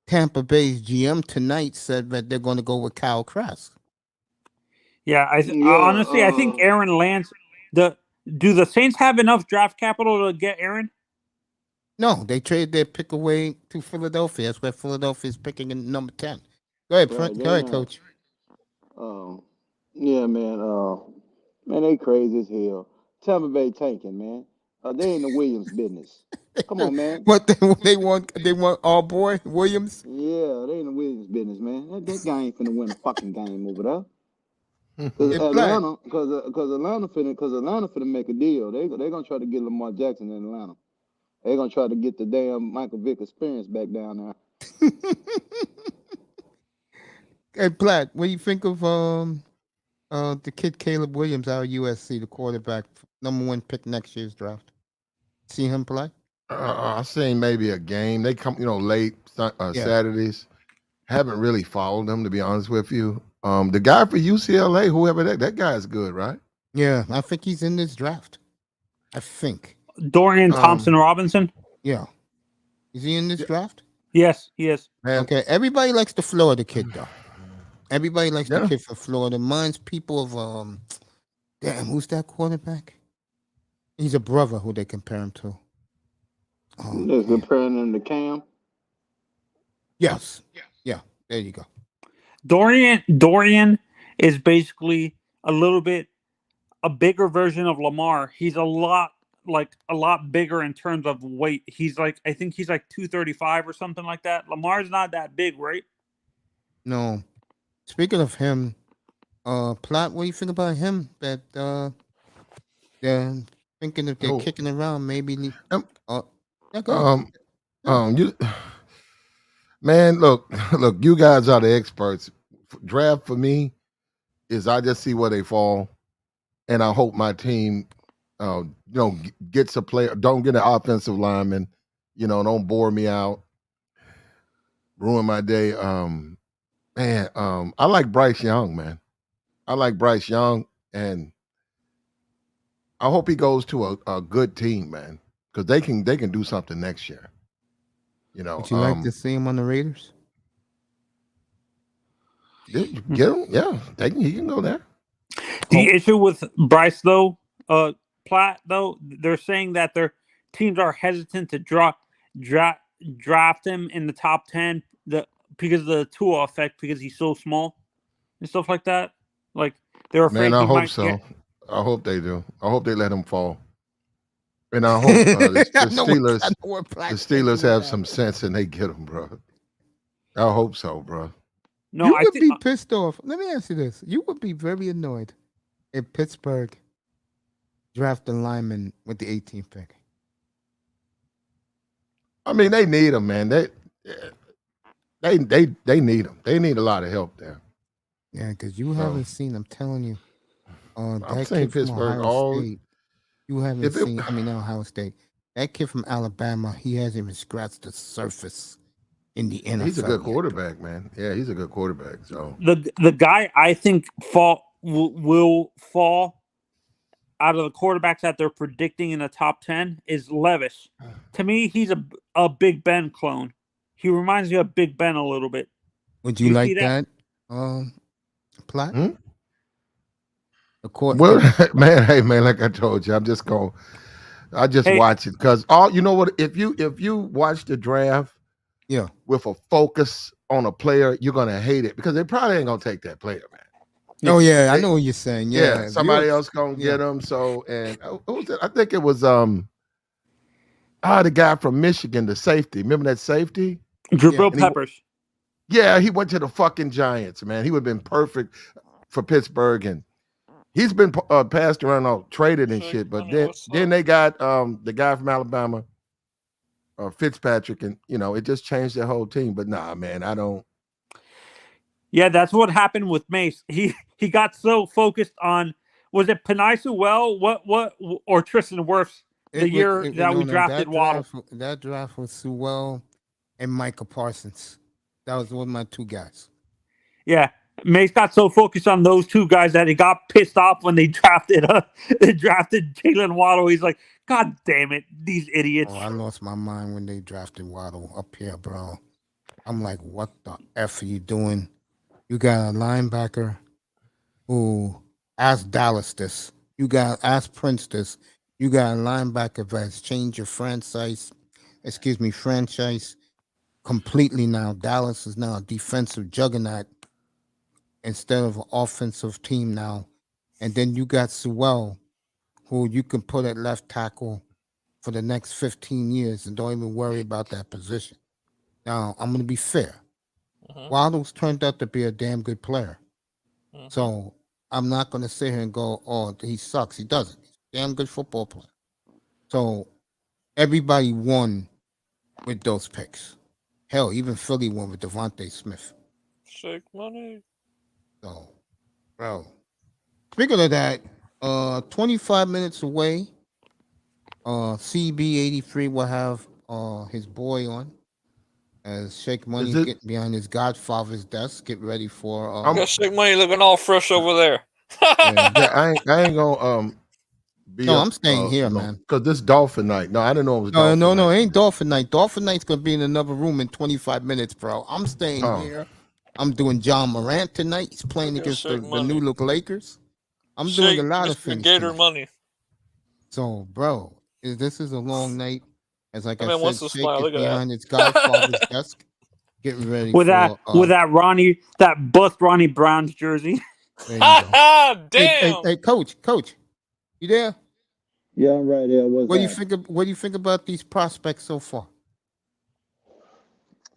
Tampa Bay's GM tonight said that they're going to go with Kyle Trask. Yeah, honestly, I think Aaron Lance. Do the Saints have enough draft capital to get Aaron? No, they traded their pick away to Philadelphia. That's where Philadelphia is picking in number 10. Go ahead, Go ahead, Coach. Yeah, man. Man, they crazy as hell. Tampa Bay tanking, man. They in the Williams business. Come on, man. What they want? They want our boy Williams. Yeah, they in the Williams business, man. That guy ain't finna win a fucking game over there. Because Atlanta finna make a deal. They gonna try to get Lamar Jackson in Atlanta. They gonna try to get the damn Michael Vick experience back down there. Hey, Platt, what do you think of the kid Caleb Williams out of USC, the quarterback, #1 pick next year's draft? See him play? I seen maybe a game. They come, late Saturdays. Haven't really followed them, to be honest with you. The guy for UCLA, whoever that guy is good, right? Yeah, I think he's in this draft. I think. Dorian Thompson-Robinson? Yeah. Is he in this draft? Yes, he is. Okay, everybody likes the Florida kid, though. Everybody likes the kid from Florida. Mine's people of, damn, who's that quarterback? He's a brother who they compare him to. They're comparing him to Cam? Yes. Yeah, there you go. Dorian is basically a bigger version of Lamar. He's a lot bigger in terms of weight. I think he's like 235 or something like that. Lamar's not that big, right? No. Speaking of him, Platt, what do you think about him? That they're thinking if they're kicking around, maybe. Man, look, you guys are the experts. Draft for me is I just see where they fall, and I hope my team, gets a player. Don't get an offensive lineman, don't bore me out, ruin my day. I like Bryce Young, man. I like Bryce Young, and I hope he goes to a good team, man, because they can do something next year. Would you like to see him on the Raiders? Get him, yeah. He can go there. The issue with Bryce, though, Platt, though, they're saying that their teams are hesitant to draft him in the top 10 because of the Tua effect, because he's so small and stuff like that. Like, they're afraid. Man, I hope so. I hope they do. I hope they let him fall. And I hope the Steelers have some sense and they get him, bro. I hope so, bro. No, you would be pissed off. Let me ask you this: you would be very annoyed if Pittsburgh drafted a lineman with the 18th pick. I mean, they need him, man. They need him. They need a lot of help there. Yeah, because you haven't seen. I'm telling you, I've seen Pittsburgh all. State, you haven't seen. Ohio State. That kid from Alabama, he hasn't even scratched the surface in the NFL. He's a good quarterback, man. Yeah, he's a good quarterback. So the guy I think will fall out of the quarterbacks that they're predicting in the top 10 is Levis. To me, he's a Big Ben clone. He reminds me of Big Ben a little bit. Would you like that? Plot? Well, man, like I told you, I just watch it because you know what? If you watch the draft, with a focus on a player, you're gonna hate it because they probably ain't gonna take that player, man. Oh yeah, I know what you're saying. Yeah, somebody else gonna get him. So, and who was it? I think it was the guy from Michigan, the safety. Remember that safety? Jabril Peppers. Yeah, he went to the fucking Giants, man. He would have been perfect for Pittsburgh, and he's been passed around, traded and shit. But then they got the guy from Alabama, Fitzpatrick, and it just changed their whole team. But nah, man, I don't. Yeah, that's what happened with Mace. He got so focused on, was it Penei Sewell, or Tristan Wirfs the year that we drafted Waddle? That draft was Sewell and Micah Parsons. That was one of my two guys. Yeah, Mace got so focused on those two guys that he got pissed off when they drafted Jalen Waddle. He's like, God damn it, these idiots. Oh, I lost my mind when they drafted Waddle up here, bro. I'm like, what the F are you doing? You got a linebacker who asked Dallas this. You got asked Prince this. You got a linebacker that has changed your franchise completely now. Dallas is now a defensive juggernaut instead of an offensive team now. And then you got Sewell, who you can put at left tackle for the next 15 years and don't even worry about that position. Now, I'm going to be fair. Waddle's turned out to be a damn good player. So I'm not going to sit here and go, oh, he sucks. He doesn't. He's a damn good football player. So everybody won with those picks. Hell, even Philly won with Devontae Smith. Shake money. So, bro. Speaking of that, 25 minutes away, CB83 will have his boy on. As Shake Money getting behind his godfather's desk, get ready for. Shake Money looking all fresh over there. I ain't gonna be. No, I'm staying here, man. Because this Dolphin Night. No, I didn't know it was. Dolphin Night. It ain't Dolphin Night. Dolphin Night's gonna be in another room in 25 minutes, bro. I'm staying here. I'm doing John Morant tonight. He's playing against the New Look Lakers. I'm doing a lot of things. Gator Money. So, bro, this is a long night. As like I said, Shake is behind his godfather's desk, getting ready with that bust Ronnie Brown's jersey. Damn! Hey, coach, you there? Yeah, I'm right there. What do you think about these prospects so far?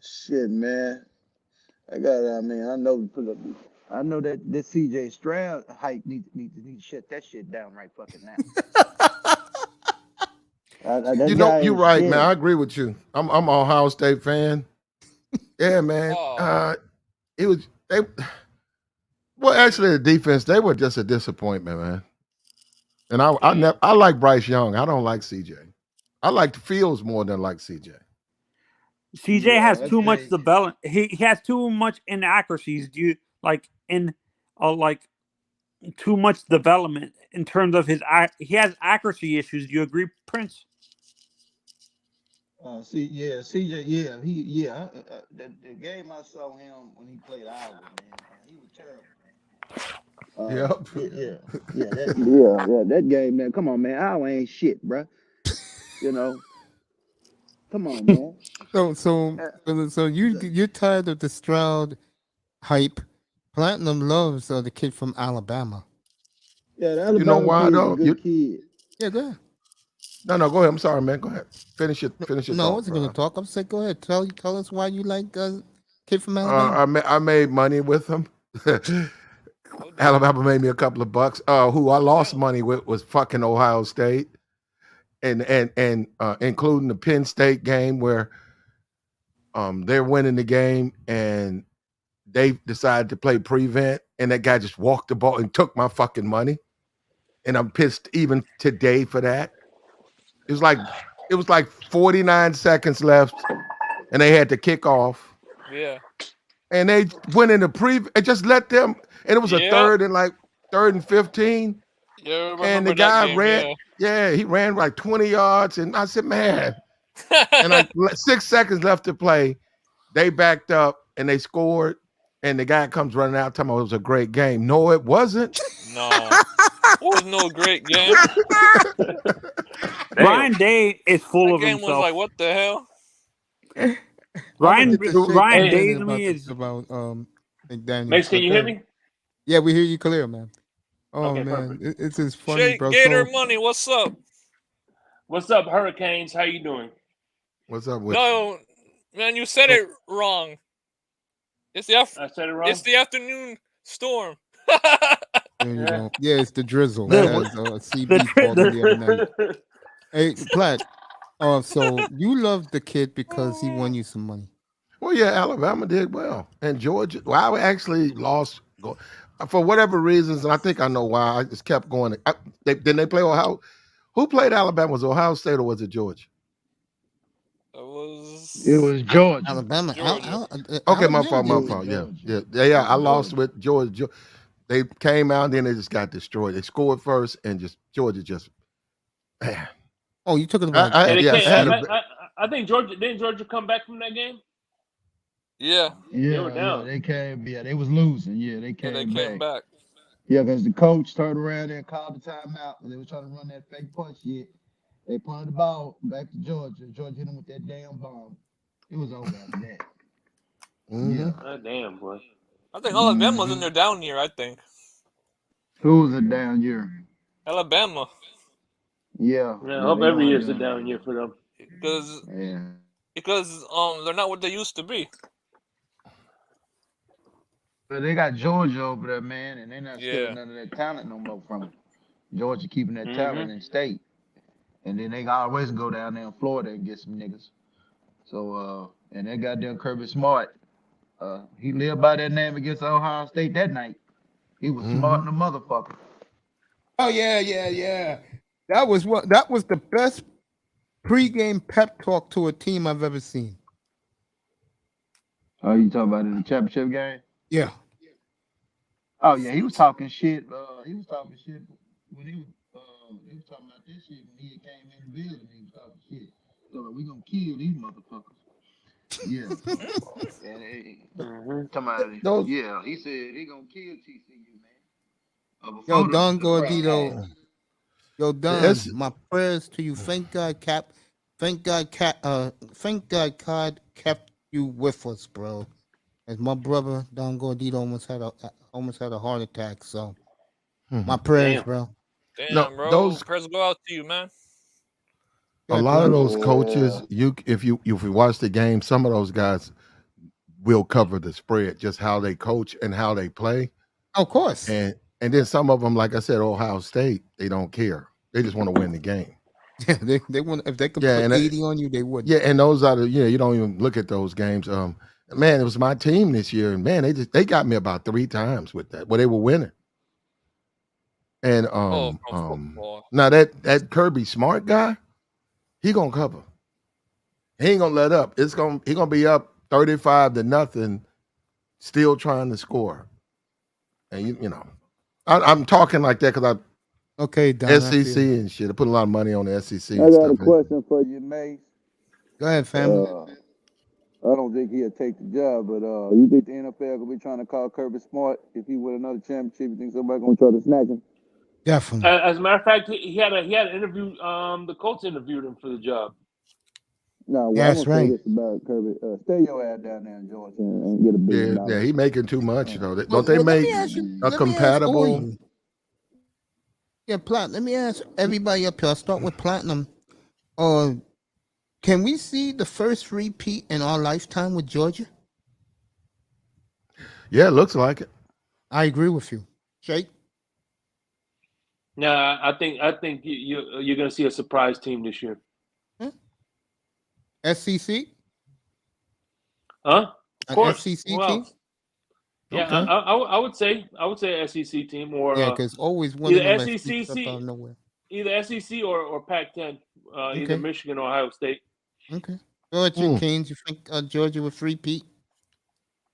Shit, man. I know that this CJ Stroud hype need to shut that shit down right fucking now. You're right, man. I agree with you. I'm an Ohio State fan. Yeah, man. Actually, the defense, they were just a disappointment, man. And I like Bryce Young. I don't like CJ. I like the Fields more than I like CJ. CJ has too much development. He has too much inaccuracies. Do you too much development in terms of he has accuracy issues. Do you agree, Prince? CJ, the game I saw him when he played Iowa, man, he was terrible, man. That game, man. Come on, man. Iowa ain't shit, bro. Come on, man. So you're tired of the Stroud hype. Platinum loves the kid from Alabama. Yeah, the Alabama why though? Good kid. Yeah, go ahead. No, go ahead. I'm sorry, man. Go ahead. Finish it. No, I wasn't going to talk. I'm saying, go ahead. Tell us why you like kid from Alabama. I made money with him. Alabama made me a couple of bucks. Who I lost money with was fucking Ohio State, and including the Penn State game where they're winning the game and they decided to play prevent, and that guy just walked the ball and took my fucking money, and I'm pissed even today for that. It was like 49 seconds left, and they had to kick off. Yeah. And they went in the prevent and just let them. And it was a third and 15. Yeah, and the guy ran. Yeah, he ran like 20 yards, and I said, man. And like 6 seconds left to play, they backed up and they scored. And the guy comes running out, telling me it was a great game. No, it wasn't. No, it was no great game. Ryan Day is full of himself. That game was like, what the hell? Ryan Day to me is about Mace, can you hear me? Yeah, we hear you clear, man. Oh okay, man, it's just funny, bro. Gator Money, what's up? What's up, Hurricanes? How you doing? What's up with man, you said it wrong. I said it wrong. It's the afternoon storm. There you go. Yeah, it's the drizzle. As CB called it the other night. Hey, Platt. So you love the kid because he won you some money. Well, yeah, Alabama did well, and Georgia. Well, I actually lost for whatever reasons, and I think I know why. I just kept going. Didn't they play Ohio? Who played Alabama? Was it Ohio State or was it Georgia? It was Georgia. Alabama. Okay, my fault. Yeah. I lost with Georgia. They came out, and then they just got destroyed. They scored first, and Georgia just. Man. Oh, you took it about. I think Georgia didn't Georgia come back from that game. Yeah, they were down. They came. Yeah, they was losing. Yeah, they came back. Yeah, because the coach turned around there and called the timeout. They were trying to run that fake punch shit. They punted the ball back to Georgia. Georgia hit them with that damn bomb. It was over after that. Yeah. Damn, boy. I think Alabama was in their down year, I think. Who was a down year? Alabama. Yeah. I hope every year's a down year for them. Because they're not what they used to be. But they got Georgia over there, man, and they're not stealing none of that talent no more from them. Georgia keeping that talent in state. And then they always go down there in Florida and get some niggas. So, and that goddamn Kirby Smart, he lived by that name against Ohio State that night. He was smart than a motherfucker. Oh, yeah. That was the best pregame pep talk to a team I've ever seen. Oh, you talking about in the championship game? Yeah. Oh, yeah, he was talking shit. He was talking shit when he was talking about this shit when he came in the building. He was talking shit. So we gonna kill these motherfuckers. Yeah. And he said he gonna kill TCU, man. Yo, Don Gordito. Yo, Don, my prayers to you. Thank God, Cap. Thank God, God kept you with us, bro. As my brother Don Gordito almost had a heart attack. So, my prayers, bro. Damn, bro. Those prayers go out to you, man. A lot of those coaches, if you watch the game, some of those guys will cover the spread, just how they coach and how they play. Of course. And then some of them, like I said, Ohio State, they don't care. They just want to win the game. Yeah, they want. If they could put 80 on you, they would. Yeah, and those are you don't even look at those games. Man, it was my team this year, and man, they got me about 3 times with that. Well, they were winning. And now that Kirby Smart guy, he gonna cover. He ain't gonna let up. He gonna be up 35-0, still trying to score. And you know, I'm talking like that because Don, SEC and shit. I put a lot of money on the SEC. I got a question for you, Mace. Go ahead, family. I don't think he'll take the job, but you think the NFL gonna be trying to call Kirby Smart if he win another championship? You think somebody gonna try to snatch him? Definitely. As a matter of fact, he had an interview. The Colts interviewed him for the job. No, that's right. Say this about Kirby. Stay your ass down there in Georgia and get a $1 billion. Yeah, he making too much though. Don't they make a compatible? Yeah, Platinum. Let me ask everybody up here. I'll start with Platinum. Can we see the first repeat in our lifetime with Georgia? Yeah, it looks like it. I agree with you, Jake. No, I think you're going to see a surprise team this year. SEC? Huh? Of course. SEC team? Yeah, okay. I would say a SEC team or because always one either of them SEC out of nowhere. Either SEC or Pac-10, either Michigan or Ohio State. Okay. Georgia Canes, you think Georgia will repeat?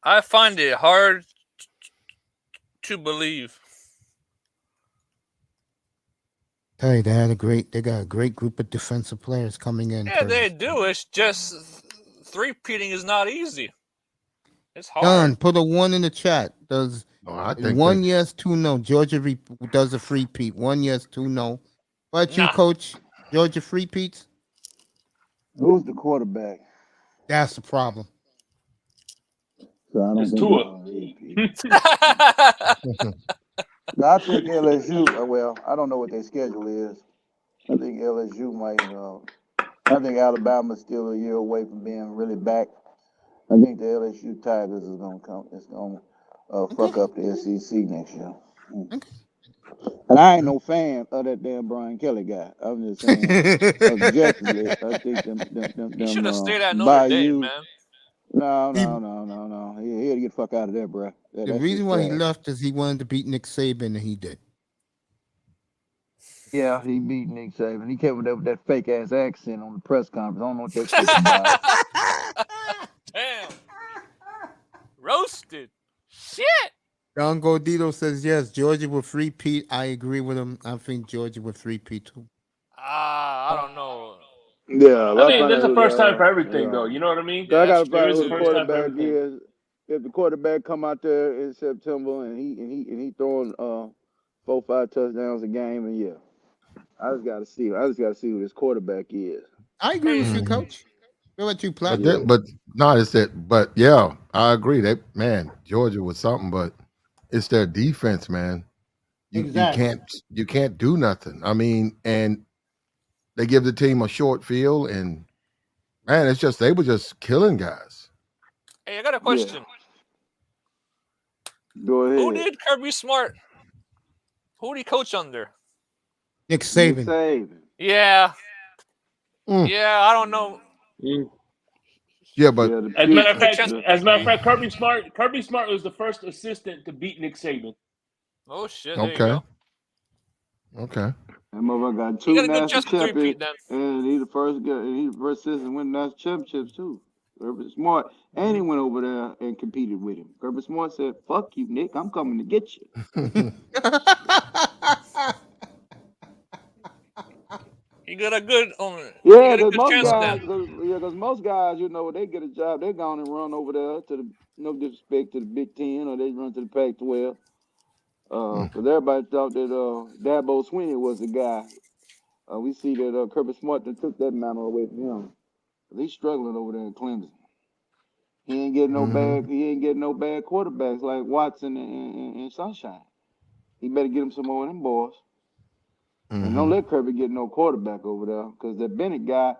I find it hard to believe. Hey, they got a great group of defensive players coming in. Yeah, they do. It's just three-peating is not easy. It's hard. Don, put a 1 in the chat. Does 1 yes, 2 no? Georgia does a free-peat. 1 yes, 2 no. But you, Coach, Georgia free-peats? Who's the quarterback? That's the problem. So I don't it's Tua. I think LSU. Well, I don't know what their schedule is. I think LSU might. I think Alabama's still a year away from being really back. I think the LSU Tigers is gonna come. It's gonna fuck up the SEC next year. Okay. And I ain't no fan of that damn Brian Kelly guy. I'm just saying, objectively, I think He should have stayed at Notre Dame, Bayou. man. No. He had to get the fuck out of there, bro. The That reason shit why he trash. left is he wanted to beat Nick Saban, and he did. Yeah, he beat Nick Saban. He came with that fake ass accent on the press conference. I don't know what that shit about. Damn. Roasted. Shit. Don Gordito says yes. Georgia will 3-peat. I agree with him. I think Georgia will 3-peat too. I don't know. Yeah, I mean, there's a first time for everything, though. You know what I mean? I that's gotta true, find There is who a the too. first time for quarterback everything. is. If the quarterback come out there in September and he throwing 4-5 touchdowns a game, and yeah, I just gotta see who this quarterback is. I agree with you, Mhm. Coach. What about you, Platt? But no, it's that. But yeah, I agree. That man, Georgia was something, but it's their defense, man. You you can't do nothing. I mean, and they give the team a short field, and man, it's just they were just killing guys. Hey, I got a question. Go ahead. Who did Kirby Smart? Who did he coach under? Nick Saban. Yeah. Mm. Yeah, I don't know. Yeah, but As a matter of fact, Kirby Smart was the first assistant to beat Nick Saban. Oh shit! There you go. Okay. That motherfucker got He 2 got a good national chance to three-peat champions, then. and he the first guy. He the first citizen to win national championships too. Kirby Smart, and he went over there and competed with him. Kirby Smart said, "Fuck you, Nick. I'm coming to get you." He got a good. Yeah, he got a because good most chance guys, then. because most guys, when they get a job, they're going and run over there to the, no disrespect to the Big Ten, or they run to the Pac-12. Because everybody thought that Dabo Swinney was the guy. We see that Kirby Smart took that mantle away from him. He's struggling over there in Clemson. He ain't getting no bad. He ain't getting no bad quarterbacks like Watson and Sunshine. He better get him some more of them boys. And don't let Kirby get no quarterback over there, because that Bennett guy,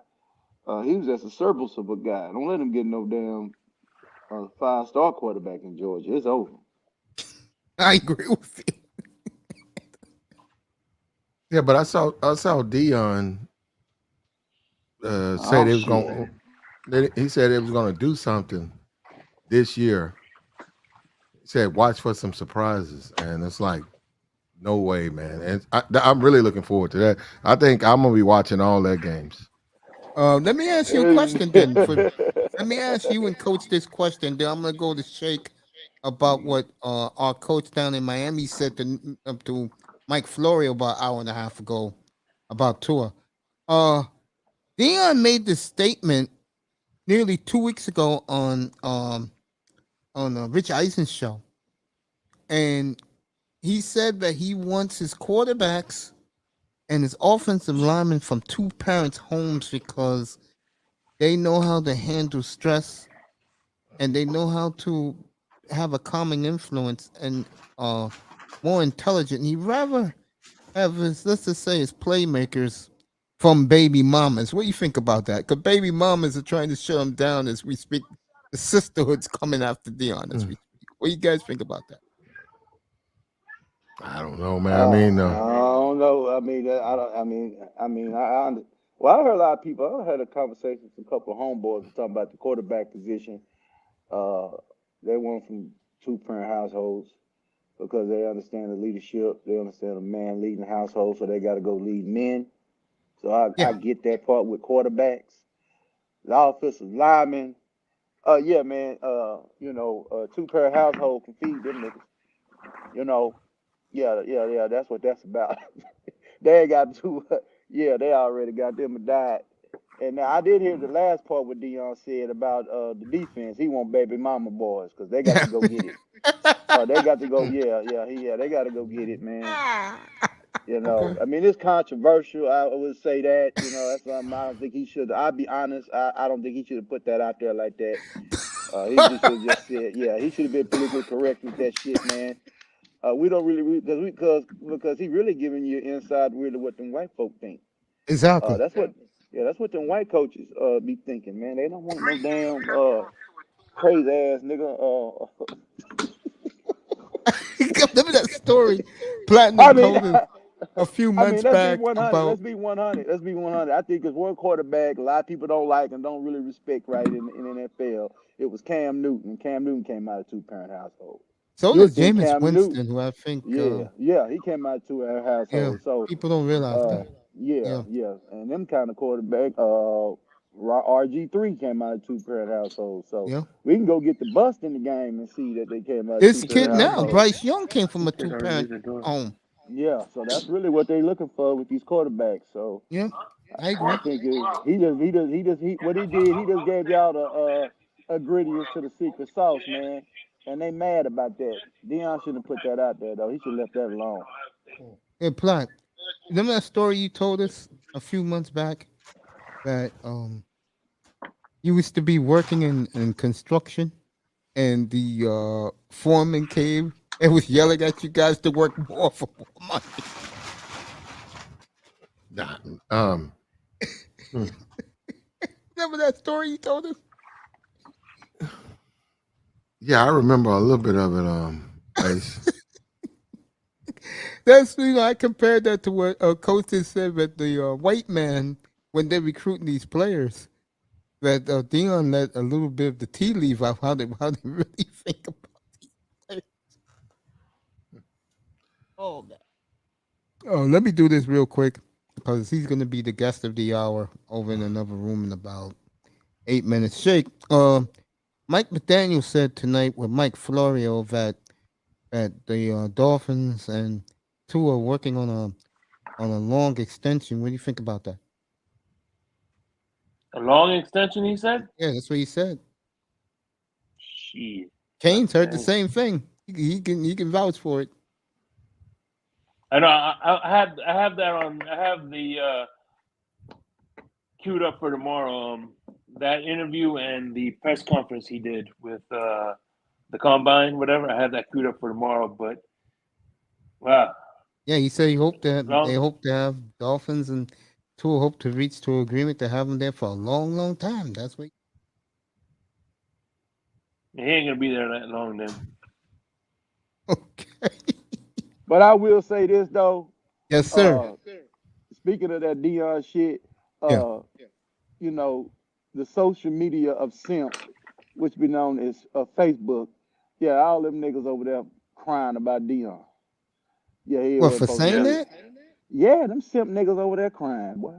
he was just a serviceable guy. Don't let him get no damn 5-star quarterback in Georgia. It's over. I agree with you. Yeah, but I saw Dion say they was going. He said it was going to do something this year. He said, "Watch for some surprises," and it's like, no way, man. And I'm really looking forward to that. I think I'm gonna be watching all their games. Let me ask you a question then. Let me ask you and Coach this question. Then I'm gonna go to Shake about what our coach down in Miami said to Mike Florio about an hour and a half ago about Tua. Dion made this statement nearly 2 weeks ago on Rich Eisen's show, and he said that he wants his quarterbacks and his offensive linemen from 2 parents' homes because they know how to handle stress and they know how to have a calming influence and more intelligent. And he'd rather have his, let's just say, his playmakers from baby mamas. What do you think about that? Because baby mamas are trying to shut him down as we speak. The sisterhood's coming after Dion as we speak. What do you guys think about that? I don't know, man. I mean, I don't know. I mean, I don't. Well, I heard a lot of people. I had a conversation with a couple of homeboys talking about the quarterback position. They want from 2-parent households because they understand the leadership. They understand a man leading the household, so they got to go lead men. So I get that part with quarterbacks. The offensive linemen. Yeah, man. 2-parent household can feed them niggas. Yeah. That's what that's about. They ain't got to. Yeah, they already got them died. And now I did hear the last part what Dion said about the defense. He want baby mama boys because they got to go get it. They got to go. Yeah. They got to go get it, man. I mean, it's controversial. I would say that. That's why I don't think he should. I'll be honest. I don't think he should have put that out there like that. He just should have just said, yeah. He should have been politically correct with that shit, man. We don't really because he really giving you inside really what them white folk think. Exactly. That's what them white coaches be thinking, man. They don't want no damn crazy ass nigga. Remember that story Platinum I mean, told us a few months let's be back 100. about Let's be 100. Let's be 100. I think it's one quarterback a lot of people don't like and don't really respect right in NFL. It was Cam Newton. Cam Newton came out of 2-parent household. so You would does think Jameis Cam Newton. Winston, who I think Yeah, he came out of 2-parent yeah, household. So, people don't realize that. yeah, and them kind of quarterback. RG3 came out of 2-parent household. So Yeah. we can go get the bust in the game and see that they came out of This 2-parent kid now, household. Bryce Young, came from a Kid already 2-parent leaving the door. home. Yeah, so that's really what they're looking for with these quarterbacks. So Yeah, I I agree. think what he did. He just gave y'all the ingredients to the secret sauce, man. And they mad about that. Deion shouldn't have put that out there though. He should have left that alone. Hey, Platt, remember that story you told us a few months back that you used to be working in construction and the foreman came and was yelling at you guys to work more for more money. Nah, Remember that story you told us? yeah, I remember a little bit of it. Ace. That's I compared that to what coaches said that the white man when they're recruiting these players that Dion let a little bit of the tea leaf out how they really think about these players. Oh man. Oh, let me do this real quick because he's going to be the guest of the hour over in another room in about 8 minutes. Shake. Mike McDaniel said tonight with Mike Florio that the Dolphins and Tua are working on a long extension. What do you think about that? A long extension, he said? Yeah, that's what he said. Shit. Kane's heard the Dang. same thing. He can vouch for it. I know. I have that on. I have the queued up for tomorrow. That interview and the press conference he did with the combine, whatever. I have that queued up for tomorrow. But wow. Yeah, he said he hoped that Long- they hope to have Dolphins and Tua hope to reach to an agreement to have him there for a long, long time. That's what. He ain't gonna be there that long then. Okay. But I will say this though. Yes, sir. Speaking of that Dion shit, Yeah. you know, the social media of simps, which be known as Facebook, yeah, all them niggas over there crying about Dion. Yeah, he What was for supposed saying to. that? Yeah, them simp niggas over there crying, boy.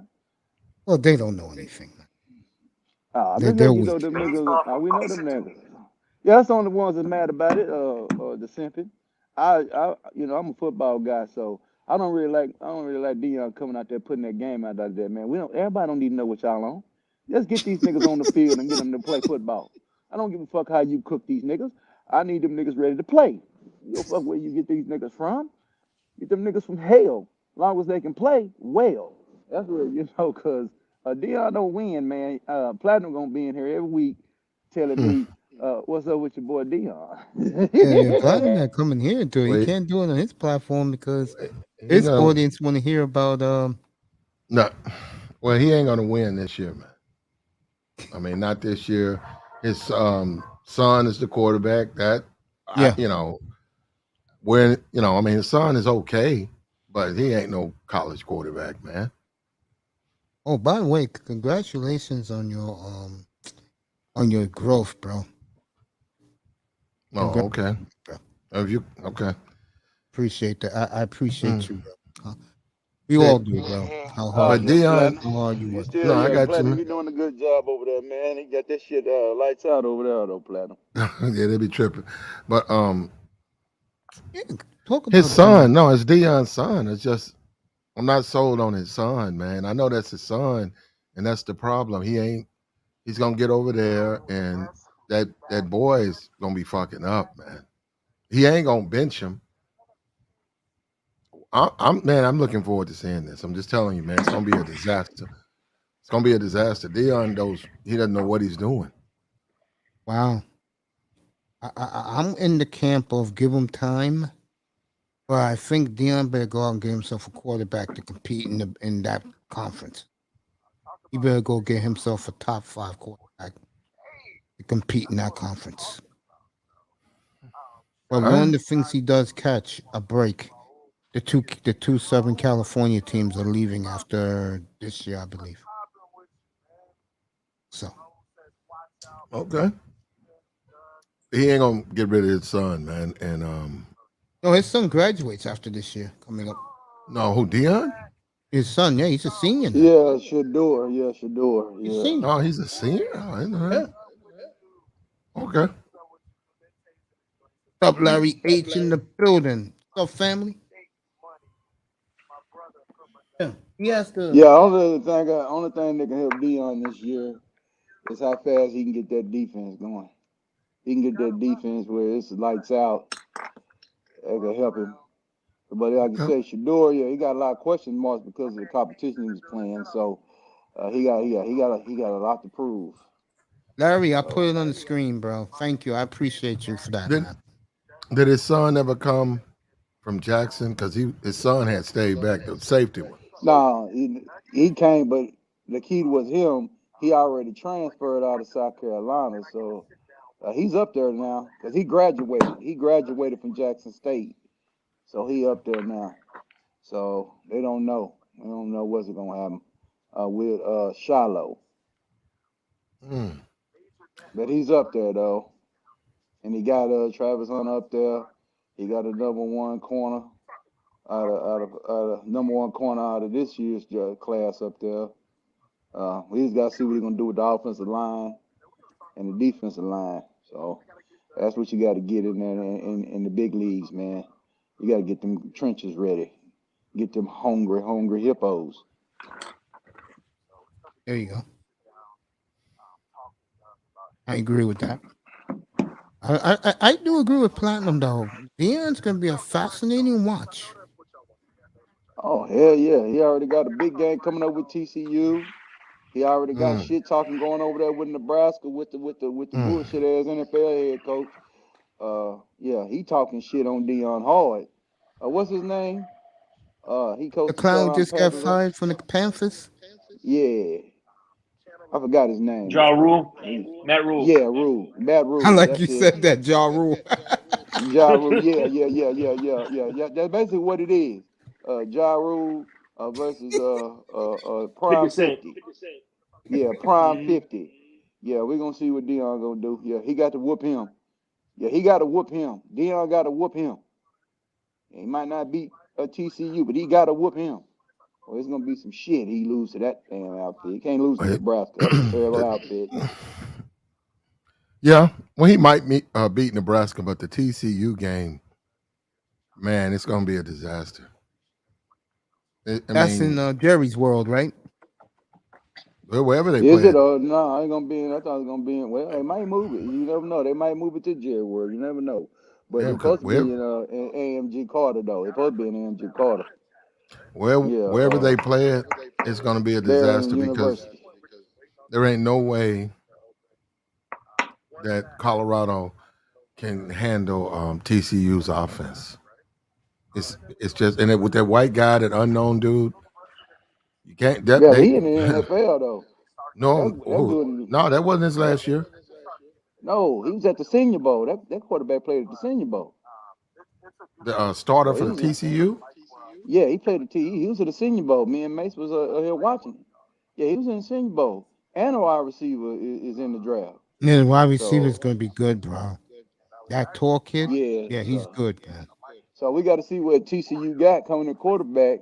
Well, they don't know anything. They're They're you know weak. them niggas. We know them niggas. Yeah, that's the only ones that's mad about it. The simping. I'm a football guy, so I don't really like Dion coming out there putting that game out there, man. Everybody don't need to know what y'all on. Just get these niggas on the field and get them to play football. I don't give a fuck how you cook these niggas. I need them niggas ready to play. You don't fuck where you get these niggas from. Get them niggas from hell. As long as they can play well. That's what cause Dion don't win, man. Platinum gonna be in here every week telling me what's up with your boy Dion. Yeah, Platinum not coming here to it. He Wait. can't do it on his platform because He his gonna- audience want to hear about No, well, he ain't gonna win this year, man. I mean, not this year. His son is the quarterback. His son is okay, but he ain't no college quarterback, man. Oh, by the way, congratulations on your growth, bro. Oh, okay. Okay. Appreciate that. I appreciate you, bro. We all do, bro. How hard But Dion, how hard you work. No, I got you, Platinum, man. you're doing a good job over there, man. He got that shit lights out over there, though, Platinum. Yeah, they be tripping. But Yeah, talk about his son, no, it's Dion's son. It's just I'm not sold on his son, man. I know that's his son, and that's the problem. He's gonna get over there, and that boy is gonna be fucking up, man. He ain't gonna bench him. I'm looking forward to seeing this. I'm just telling you, man, it's gonna be a disaster. It's gonna be a disaster. Dion he doesn't know what he's doing. Wow. I'm in the camp of give him time, but I think Dion better go out and get himself a quarterback to compete in that conference. He better go get himself a top 5 quarterback. to compete in that conference. But one of the things he does catch a break. The two Southern California teams are leaving after this year, I believe. So Okay. He ain't gonna get rid of his son, man. And no, his son graduates after this year coming up. no, who Dion? His son, yeah, he's a senior now. Yeah, Shador. Yeah, Shador. He's a Yeah. senior. Oh, he's a senior. Oh, I didn't know that. Okay. What's up, Larry H in the building? What's up, family? Yeah, he has to. Yeah, only thing that can help Dion this year is how fast he can get that defense going. He can get that defense where it's lights out. That can help him. But like you say, Shador, yeah, he got a lot of question marks because of the competition he was playing. So he got a lot to prove. Larry, I put it on the screen, bro. Thank you. I appreciate you for that, man. Did his son ever come from Jackson? Because his son had stayed back, the safety one. No, he came, but the key was him. He already transferred out of South Carolina, so he's up there now because he graduated. He graduated from Jackson State, so he up there now. So they don't know. They don't know what's going to happen with Shiloh. But he's up there though, and he got Travis Hunter up there. He got a number one corner out of number one corner out of this year's class up there. We just got to see what he's going to do with the offensive line and the defensive line. So that's what you got to get in there in the big leagues, man. You got to get them trenches ready. Get them hungry hippos. There you go. I agree with that. I do agree with Platinum, though. Dion's going to be a fascinating watch. Oh, hell yeah. He already got a big game coming up with TCU. He already got shit talking going over there with Nebraska with the bullshit ass NFL head coach. Yeah, he talking shit on Dion hard. What's his name? He coached the clown Carolina just got Panthers. fired from the Panthers. Yeah, I forgot his name. Ja Rule, Matt Rule. Yeah, Rule, Matt Rule. I like That's you it. said that, Ja Rule. Ja Rule. Yeah. That's basically what it is. Ja Rule versus Prime 50. Yeah, Prime 50. Yeah, we're gonna see what Dion gonna do. Yeah, he got to whoop him. Yeah, he got to whoop him. Dion got to whoop him. He might not beat TCU, but he got to whoop him. Well, it's gonna be some shit. He lose to that damn outfit. He can't lose to Nebraska. That's a terrible outfit. Yeah, well, he might beat Nebraska, but the TCU game, man, it's gonna be a disaster. That's in Jerry's world, right? Wherever they is play. It? No, ain't gonna be in. I thought it was gonna be in. Well, they might move it. You never know. They might move it to Jerry world. You never know. But it's supposed to be in AMG Carter though. It's supposed to be in AMG Carter. Wherever they play it, it's gonna be a disaster because there ain't no way that Colorado can handle TCU's offense. It's just with that white guy, that unknown dude, you can't. He in the NFL though. No, that wasn't his last year. No, he was at the Senior Bowl. That quarterback played at the Senior Bowl. The starter for the TCU. Yeah, he played at TCU. He was at the Senior Bowl. Me and Mace was here watching. Yeah, he was in the Senior Bowl. And a wide receiver is in the draft. Yeah, the wide receiver is going to be good, bro. That tall kid, yeah, he's good, man. So we got to see what TCU got coming to quarterback.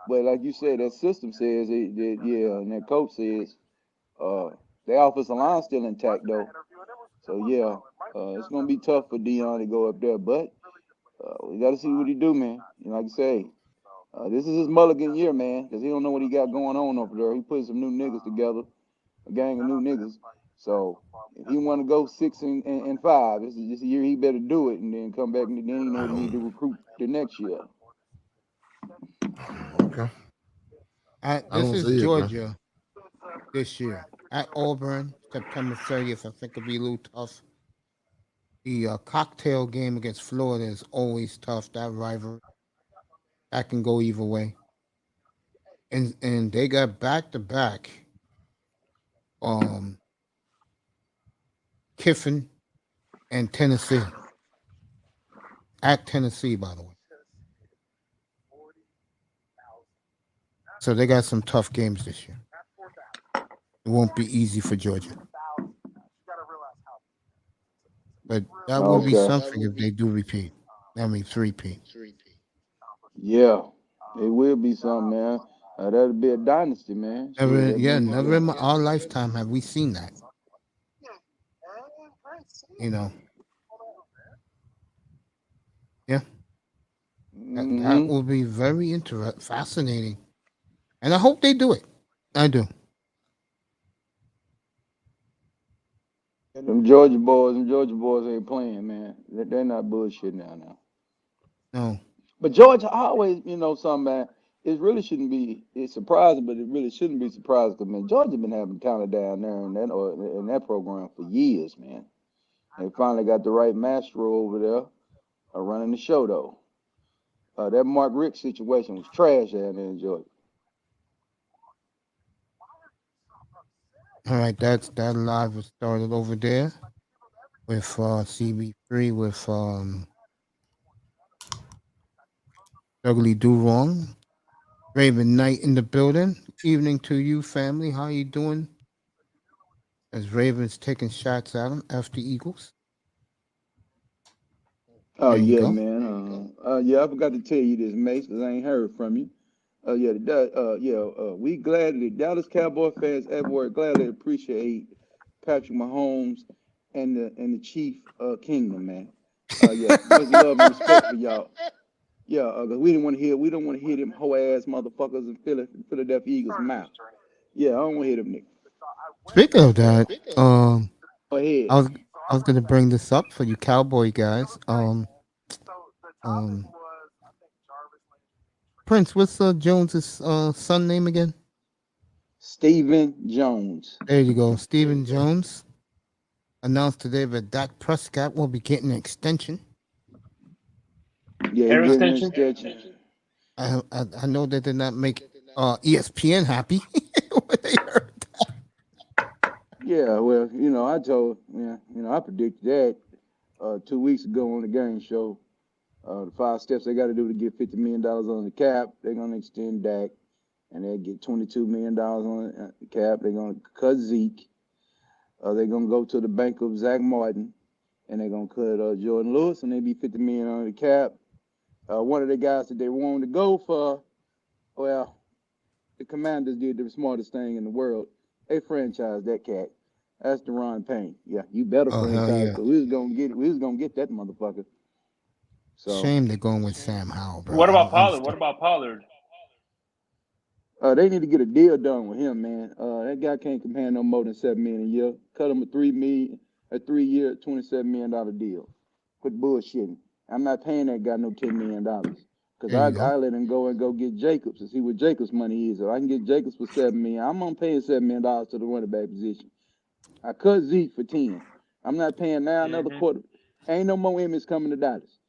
But like you said, that system says, and that coach says, the offensive line still intact though. So yeah, it's gonna be tough for Dion to go up there, but we got to see what he do, man. And like I say, this is his mulligan year, man, because he don't know what he got going on over there. He put some new niggas together, a gang of new niggas. So if he want to go 6 and 5, this is a year he better do it, and then come back and then he know he need to recruit the next year. Okay. This is Georgia this year at Auburn, September 30th. I think it'll be a little tough. The cocktail game against Florida is always tough. That rivalry that can go either way. And they got back to back. Kiffin, and Tennessee. At Tennessee, by the way. So they got some tough games this year. It won't be easy for Georgia. But that will be something if they do repeat. I mean, three-peat. Yeah, it will be something, man. That'll be a dynasty, man. Shit, Never, that'd yeah, be, never in our lifetime have we seen that. You know. Yeah. That will be very fascinating. And I hope they do it. I do. Them Georgia boys ain't playing, man. They're not bullshitting now. No. But Georgia always, something, man. It really shouldn't be. It's surprising, but it really shouldn't be surprising because, man, Georgia been having talent down there in that program for years, man. They finally got the right master over there running the show, though. That Mark Richt situation was trash down there in Georgia. All right, that live was started over there with CB3 with Ugly Do Wrong. Raven Knight in the building. Evening to you, family. How you doing? As Raven's taking shots at him after Eagles. Oh yeah, man. Yeah, I forgot to tell you this, Mace, because I ain't heard from you. We glad the Dallas Cowboy fans everywhere gladly appreciate Patrick Mahomes and the Chief Kingdom, man. Much love and respect for y'all. Yeah, cause we don't want to hear them hoe ass motherfuckers in Philadelphia Eagles mouth. Yeah, I don't want to hear them niggas. Speaking of that, Go ahead. I was gonna bring this up for you Cowboy guys. Prince, what's Jones's son name again? Stephen Jones. There you go. Stephen Jones announced today that Dak Prescott will be getting an extension. Yeah, he's getting an extension. I know that did not make ESPN happy when they heard that. Yeah, well, I predicted that 2 weeks ago on the game show. The 5 steps they got to do to get $50 million on the cap. They're gonna extend Dak, and they get $22 million on the cap. They're gonna cut Zeke. They're gonna go to the bank of Zach Martin, and they're gonna cut Jordan Lewis, and they be $50 million on the cap. One of the guys that they wanted to go for, well, the Commanders did the smartest thing in the world. They franchised that cat. That's Deron Payne. Yeah, you better franchise because we was gonna get that motherfucker. So shame they're going with Sam Howell, bro. What about Pollard? They need to get a deal done with him, man. That guy can't command no more than $7 million a year. Cut him a 3-year, $27 million deal. Quit bullshitting. I'm not paying that guy no $10 million because I let him go get Jacobs and see what Jacobs' money is. If I can get Jacobs for $7 million, I'm gonna pay $7 million to the running back position. I cut Zeke for 10. I'm not paying now another quarter. Ain't no more image coming to Dallas.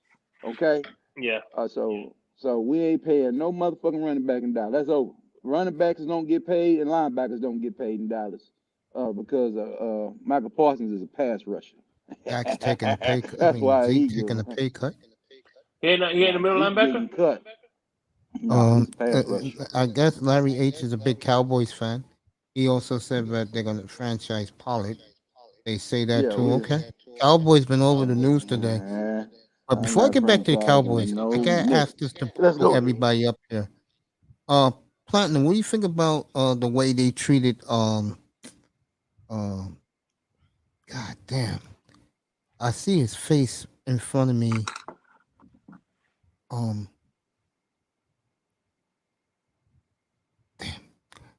Okay? Yeah. So we ain't paying no motherfucking running back in Dallas. That's over. Running backs don't get paid and linebackers don't get paid in Dallas because Michael Parsons is a pass rusher. Dak's taking a pay cut. That's why Zeke taking a pay cut. He ain't a middle linebacker? Cut. No, he's a pass rusher. I guess Larry H is a big Cowboys fan. He also said that they're going to franchise Pollard. They say that too. Okay. Cowboys been over the news today. But before I get back to the Cowboys, I gotta ask this to put everybody up here. Platinum, what do you think about the way they treated God damn. I see his face in front of me.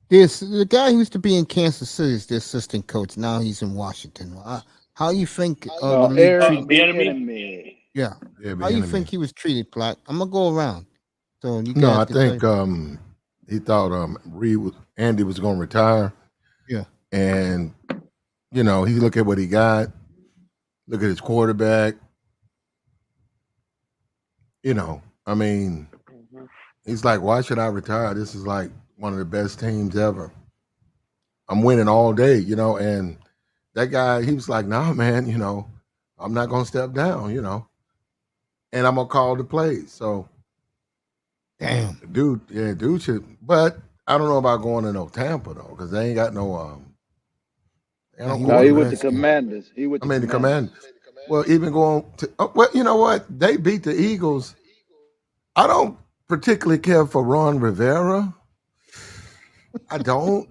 The guy who used to be in Kansas City is the assistant coach. Now he's in Washington. How you think the league treated Bieniemy? Yeah. How you think he was treated, Black? I'm gonna go around. So you No, I think he thought Andy was gonna retire. Yeah. And he look at what he got, look at his quarterback. He's like, why should I retire? This is like one of the best teams ever. I'm winning all day, and that guy, he was like, "Nah, man, I'm not gonna step down, and I'm gonna call the plays." So, Damn. dude should. But I don't know about going to no Tampa though, because they ain't got no Nah, he No, with he the with the quarterback. Redskins. Commanders. He with I the mean, the Commanders. command. Well, even going to, well, you know what? They beat the Eagles. I don't particularly care for Ron Rivera. I don't.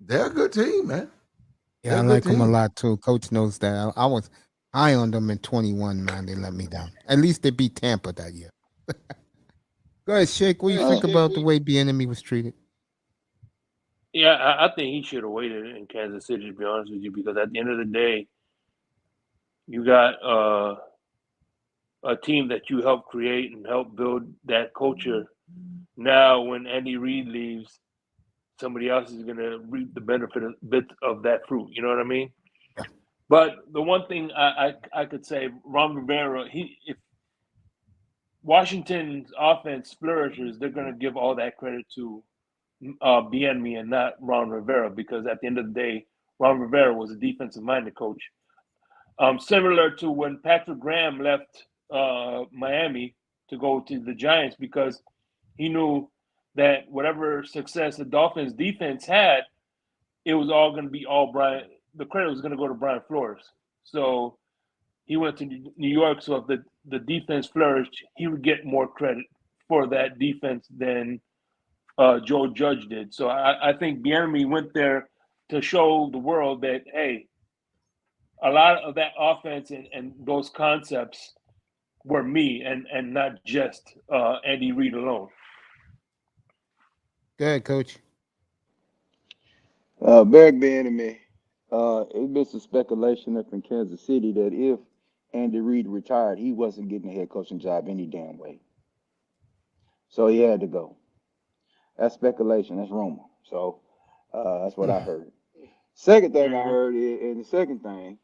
They're a good team, man. Yeah, They're I a good like him a team. lot too. Coach knows that. I was high on them in 21, man. They let me down. At least they beat Tampa that year. Go ahead, Shake. What do you think about the way Bieniemy was treated? Yeah, I think he should have waited in Kansas City, to be honest with you, because at the end of the day, you got a team that you helped create and help build that culture. Now, when Andy Reid leaves, somebody else is going to reap the bit of that fruit. You know what I mean? Yeah. But the one thing I could say, Ron Rivera, if Washington's offense flourishes, they're going to give all that credit to Bieniemy and not Ron Rivera, because at the end of the day, Ron Rivera was a defensive-minded coach. Similar to when Patrick Graham left Miami to go to the Giants, because he knew that whatever success the Dolphins defense had, it was all going to be all Brian. The credit was going to go to Brian Flores. So he went to New York. So if the defense flourished, he would get more credit for that defense than Joe Judge did. So I think Bieniemy went there to show the world that, hey, a lot of that offense and those concepts were me and not just Andy Reid alone. Go ahead, Coach. Berg Bieniemy. It's been some speculation up in Kansas City that if Andy Reid retired, he wasn't getting a head coaching job any damn way. So he had to go. That's speculation. That's rumor. So that's what I heard. Second thing I heard is, and the second thing,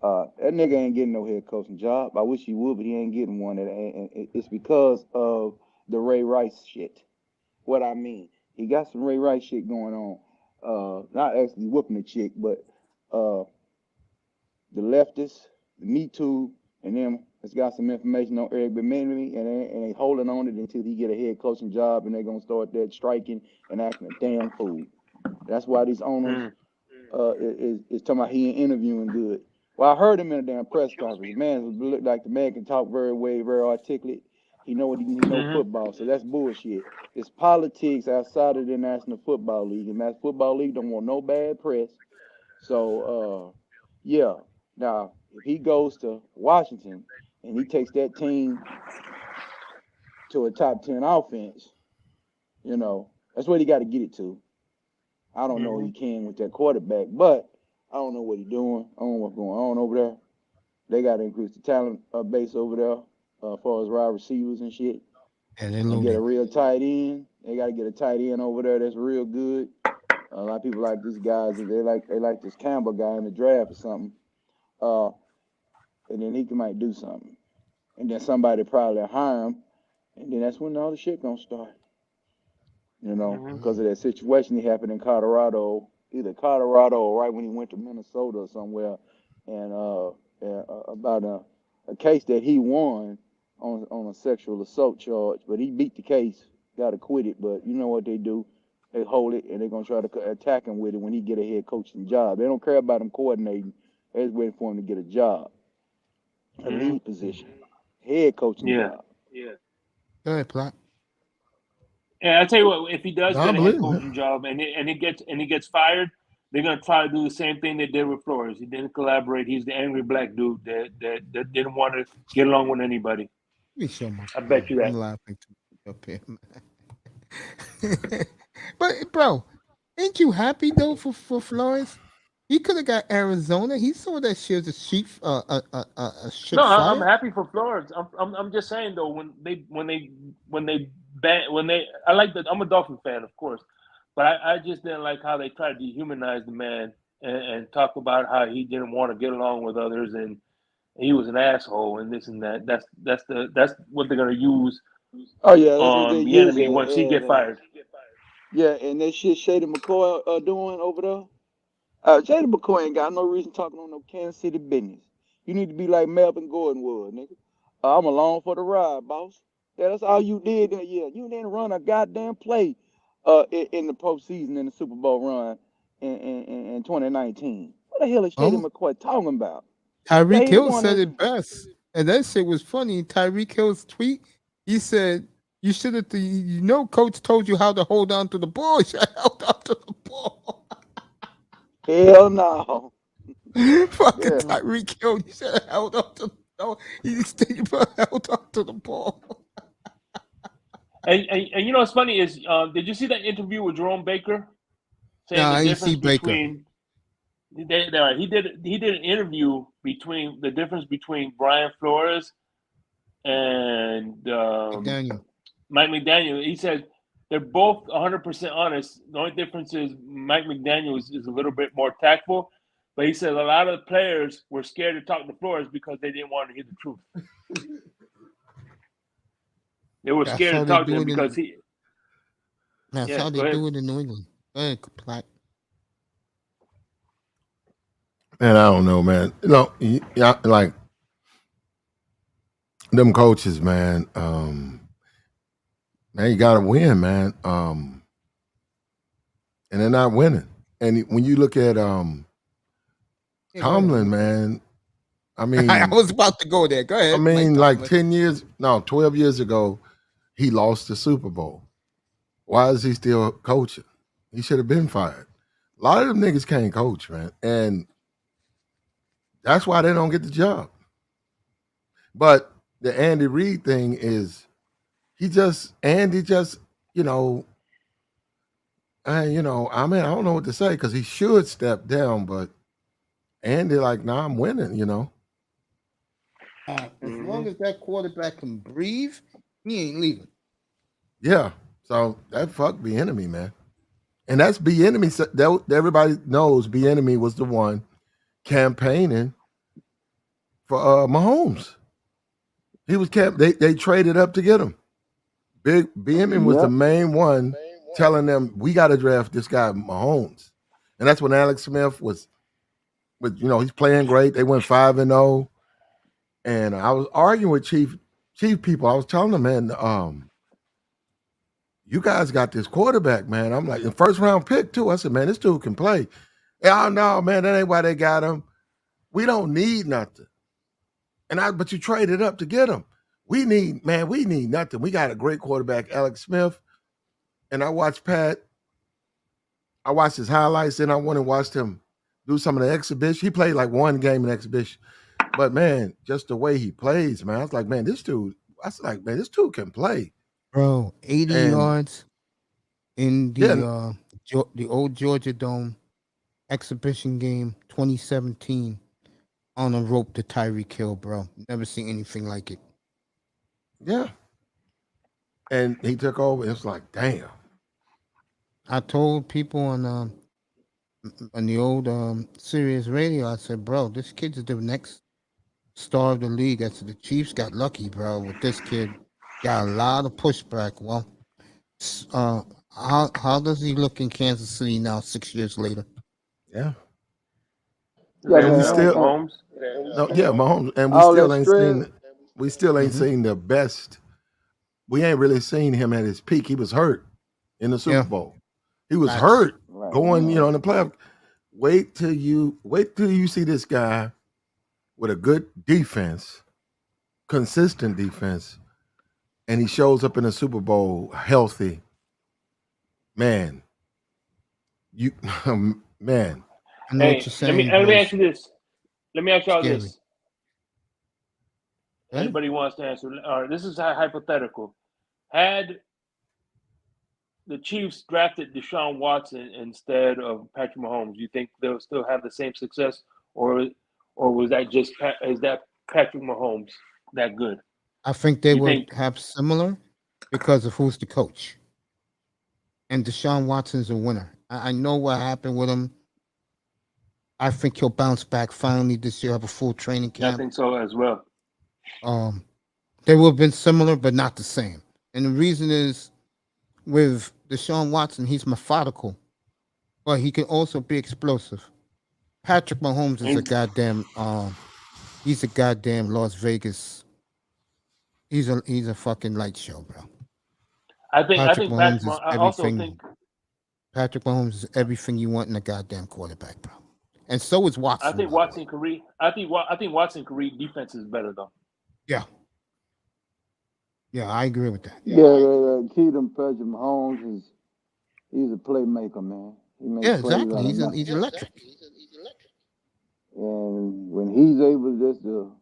that nigga ain't getting no head coaching job. I wish he would, but he ain't getting one. And it's because of the Ray Rice shit. What I mean, he got some Ray Rice shit going on. Not actually whooping the chick, but the leftists, the Me Too, and them has got some information on Eric Bieniemy, and they holding on it until he get a head coaching job, and they're gonna start that striking and acting a damn fool. That's why these owners is talking about he ain't interviewing good. Well, I heard him in a damn press conference. Man, looked like the man can talk very articulate. He know football, so that's bullshit. It's politics outside of the National Football League, and that Football League don't want no bad press. So, yeah. Now, if he goes to Washington and he takes that team to a top 10 offense, that's what he got to get it to. I don't know if he can with that quarterback, but I don't know what he's doing. I don't know what's going on over there. They got to increase the talent base over there as far as wide receivers and shit. And get a real tight end. They got to get a tight end over there that's real good. A lot of people like these guys. They like this Campbell guy in the draft or something. And then he might do something. And then somebody probably hire him. And then that's when all the shit gonna start. Because of that situation that happened in Colorado, either Colorado or right when he went to Minnesota or somewhere, and about a case that he won on a sexual assault charge, but he beat the case, got acquitted. But you know what they do? They hold it and they're gonna try to attack him with it when he get a head coaching job. They don't care about him coordinating. They're just waiting for him to get a job, a lead position, head coaching job. Yeah. Go ahead, Plot. And I tell you what, if he does No, I get a head believe coaching job and he gets fired, they're gonna try to do the same thing they did with Flores. He didn't collaborate. He's the angry black dude that didn't want to get along with anybody. Let me show my. I bet you that. I'm laughing too up here, man. But bro, ain't you happy though for Flores? He could have got Arizona. He saw that shit as a sheep, a ship No, I'm fire. happy for Flores. I'm just saying though, I like that. I'm a Dolphin fan, of course, but I just didn't like how they tried to dehumanize the man and talk about how he didn't want to get along with others and he was an asshole and this and that. That's what they're gonna use Oh yeah, that's what they on the use enemy it. once he get fired. Yeah, and that shit Shady McCoy doing over there. Shady McCoy ain't got no reason talking on no Kansas City business. You need to be like Melvin Gordon was, nigga. I'm along for the ride, boss. Yeah, that's all you did that year. You didn't run a goddamn play in the postseason in the Super Bowl run in 2019. What the hell is Shady Oh, McCoy talking about? Yeah, Tyreek he the Hill one said that. it best, and that shit was funny. Tyreek Hill's tweet, he said, "You should have. Coach told you how to hold on to the ball. You should have held on to the ball." Hell no. Fucking Yeah. Tyreek Hill, you should have held on to the ball. He stayed held on to the ball. And you know what's funny is, did you see that interview with Jerome Baker saying Nah, the I didn't see difference Baker. between he did an interview between the difference between Brian Flores and McDaniel. Mike McDaniel. He said they're both 100% honest. The only difference is Mike McDaniel is a little bit more tactful, but he said a lot of the players were scared to talk to Flores because they didn't want to hear the truth. They were That's scared how to they talk to do him it because in. he. That's Yeah, how go they ahead. do it in New England. Go ahead, Platt. Man, I don't know, man. Yeah, like them coaches, man. Man, you gotta win, man. And they're not winning. And when you look at Yeah, go ahead. Tomlin, man, I mean, I was about to go there. Go ahead. like Tomlin. 12 years ago, he lost the Super Bowl. Why is he still coaching? He should have been fired. A lot of them niggas can't coach, man. And that's why they don't get the job. But the Andy Reid thing is Andy just, I don't know what to say because he should step down, but Andy, like, nah, I'm winning, As long as that quarterback can breathe, he ain't leaving. Yeah. So that fucked the enemy, man. And that's B enemy. Everybody knows B enemy was the one campaigning for Mahomes. He was they traded up to get him. Big B enemy was the main one telling them we got to draft this guy Mahomes. And that's when Alex Smith was he's playing great. They went 5-0. And I was arguing with chief people. I was telling them, man, you guys got this quarterback, man. I'm like, the first round pick too. I said, man, this dude can play. Oh no, man, that ain't why they got him. We don't need nothing. But you traded up to get him. We need nothing. We got a great quarterback, Alex Smith. And I watched his highlights, and I went and watched him do some of the exhibition. He played like one game in exhibition. But man, just the way he plays, man, I was like, man, this dude can play. Bro, 80 yards in the old Georgia Dome exhibition game 2017 on a rope to Tyreek Hill, bro. Never seen anything like it. Yeah. And he took over. It's like, damn. I told people on the old Sirius radio, I said, bro, this kid's the next star of the league. I said, the Chiefs got lucky, bro, with this kid. Got a lot of pushback. Well, how does he look in Kansas City now, 6 years later? Yeah. And we still Mahomes. Mahomes. And we still ain't seen the best. We ain't really seen him at his peak. He was hurt in the Super Bowl. He was hurt going, in the playoff. Wait till you see this guy with a good defense, consistent defense, and he shows up in the Super Bowl healthy. Man, man. I know what you're saying. Let me ask you this. Let me ask y'all Scary. this. Anybody wants to answer? All right, this is hypothetical. Had the Chiefs drafted Deshaun Watson instead of Patrick Mahomes, you think they'll still have the same success, or was that is that Patrick Mahomes that good? I think they would have similar because of who's the coach. And Deshaun Watson's a winner. I know what happened with him. I think he'll bounce back finally this year, have a full training camp. I think so as well. They would have been similar, but not the same. And the reason is with Deshaun Watson, he's methodical, but he can also be explosive. Patrick Mahomes is a goddamn he's a goddamn Las Vegas. He's a fucking light show, bro. Patrick Mahomes is everything you want in a goddamn quarterback, bro. And so is Watson. I think Watson can read. I think Watson can read defenses better though. Yeah. Yeah, I agree with that. Yeah. Key to Patrick Mahomes is he's a playmaker, man. He makes exactly. He's electric. And when he's able just to,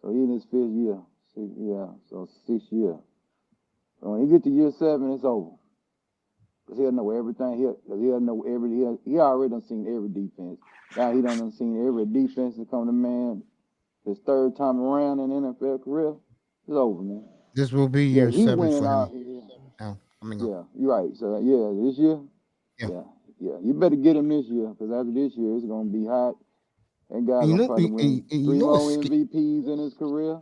so he in his 5th year, 6th year. So when he get to year 7, it's over. Cause he'll know everything. He'll know he already done seen every defense. Now he done seen every defense that come to man. His 3rd time around in NFL career, it's over, man. This will be year 7 for him. You're right. So this year, yeah. You better get him this year, because after this year, it's gonna be hot. And guys gonna probably win 3 more MVPs in his career.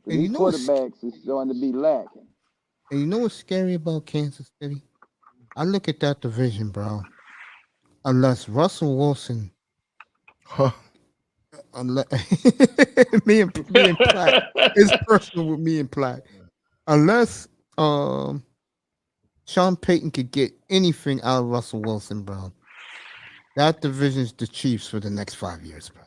These quarterbacks is starting to be lacking. And you know what's scary about Kansas City? I look at that division, bro. Unless Russell Wilson, unless me and Platt, it's personal with me and Platt. Unless Sean Payton could get anything out of Russell Wilson, bro, that division's the Chiefs for the next 5 years, bro.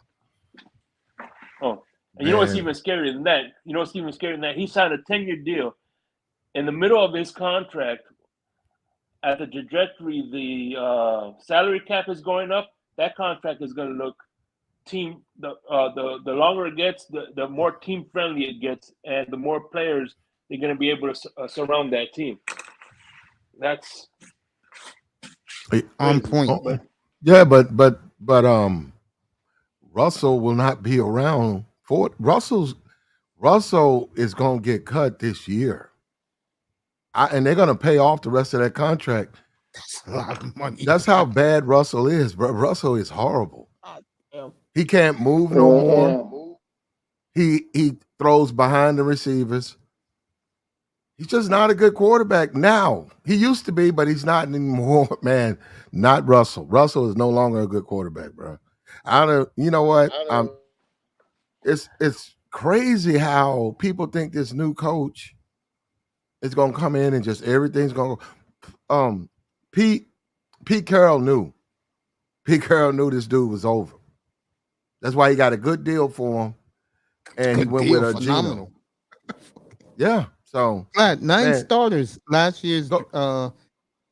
Oh, and you know what's even scarier than that? He signed a 10-year deal. In the middle of his contract, at the trajectory the salary cap is going up, that contract is going to look the longer it gets, the more team friendly it gets, and the more players they're going to be able to surround that team. That's on point. Yeah, but Russell will not be around for it. Russell is going to get cut this year. And they're going to pay off the rest of that contract. That's a lot of money. That's how bad Russell is, bro. Russell is horrible. He can't move no more. He throws behind the receivers. He's just not a good quarterback now. He used to be, but he's not anymore, man. Not Russell. Russell is no longer a good quarterback, bro. You know what? It's crazy how people think this new coach is gonna come in and just everything's gonna go. Pete Carroll knew. Pete Carroll knew this dude was over. That's why he got a good deal for him, and he went with a Geno. Yeah. So 9 starters last year's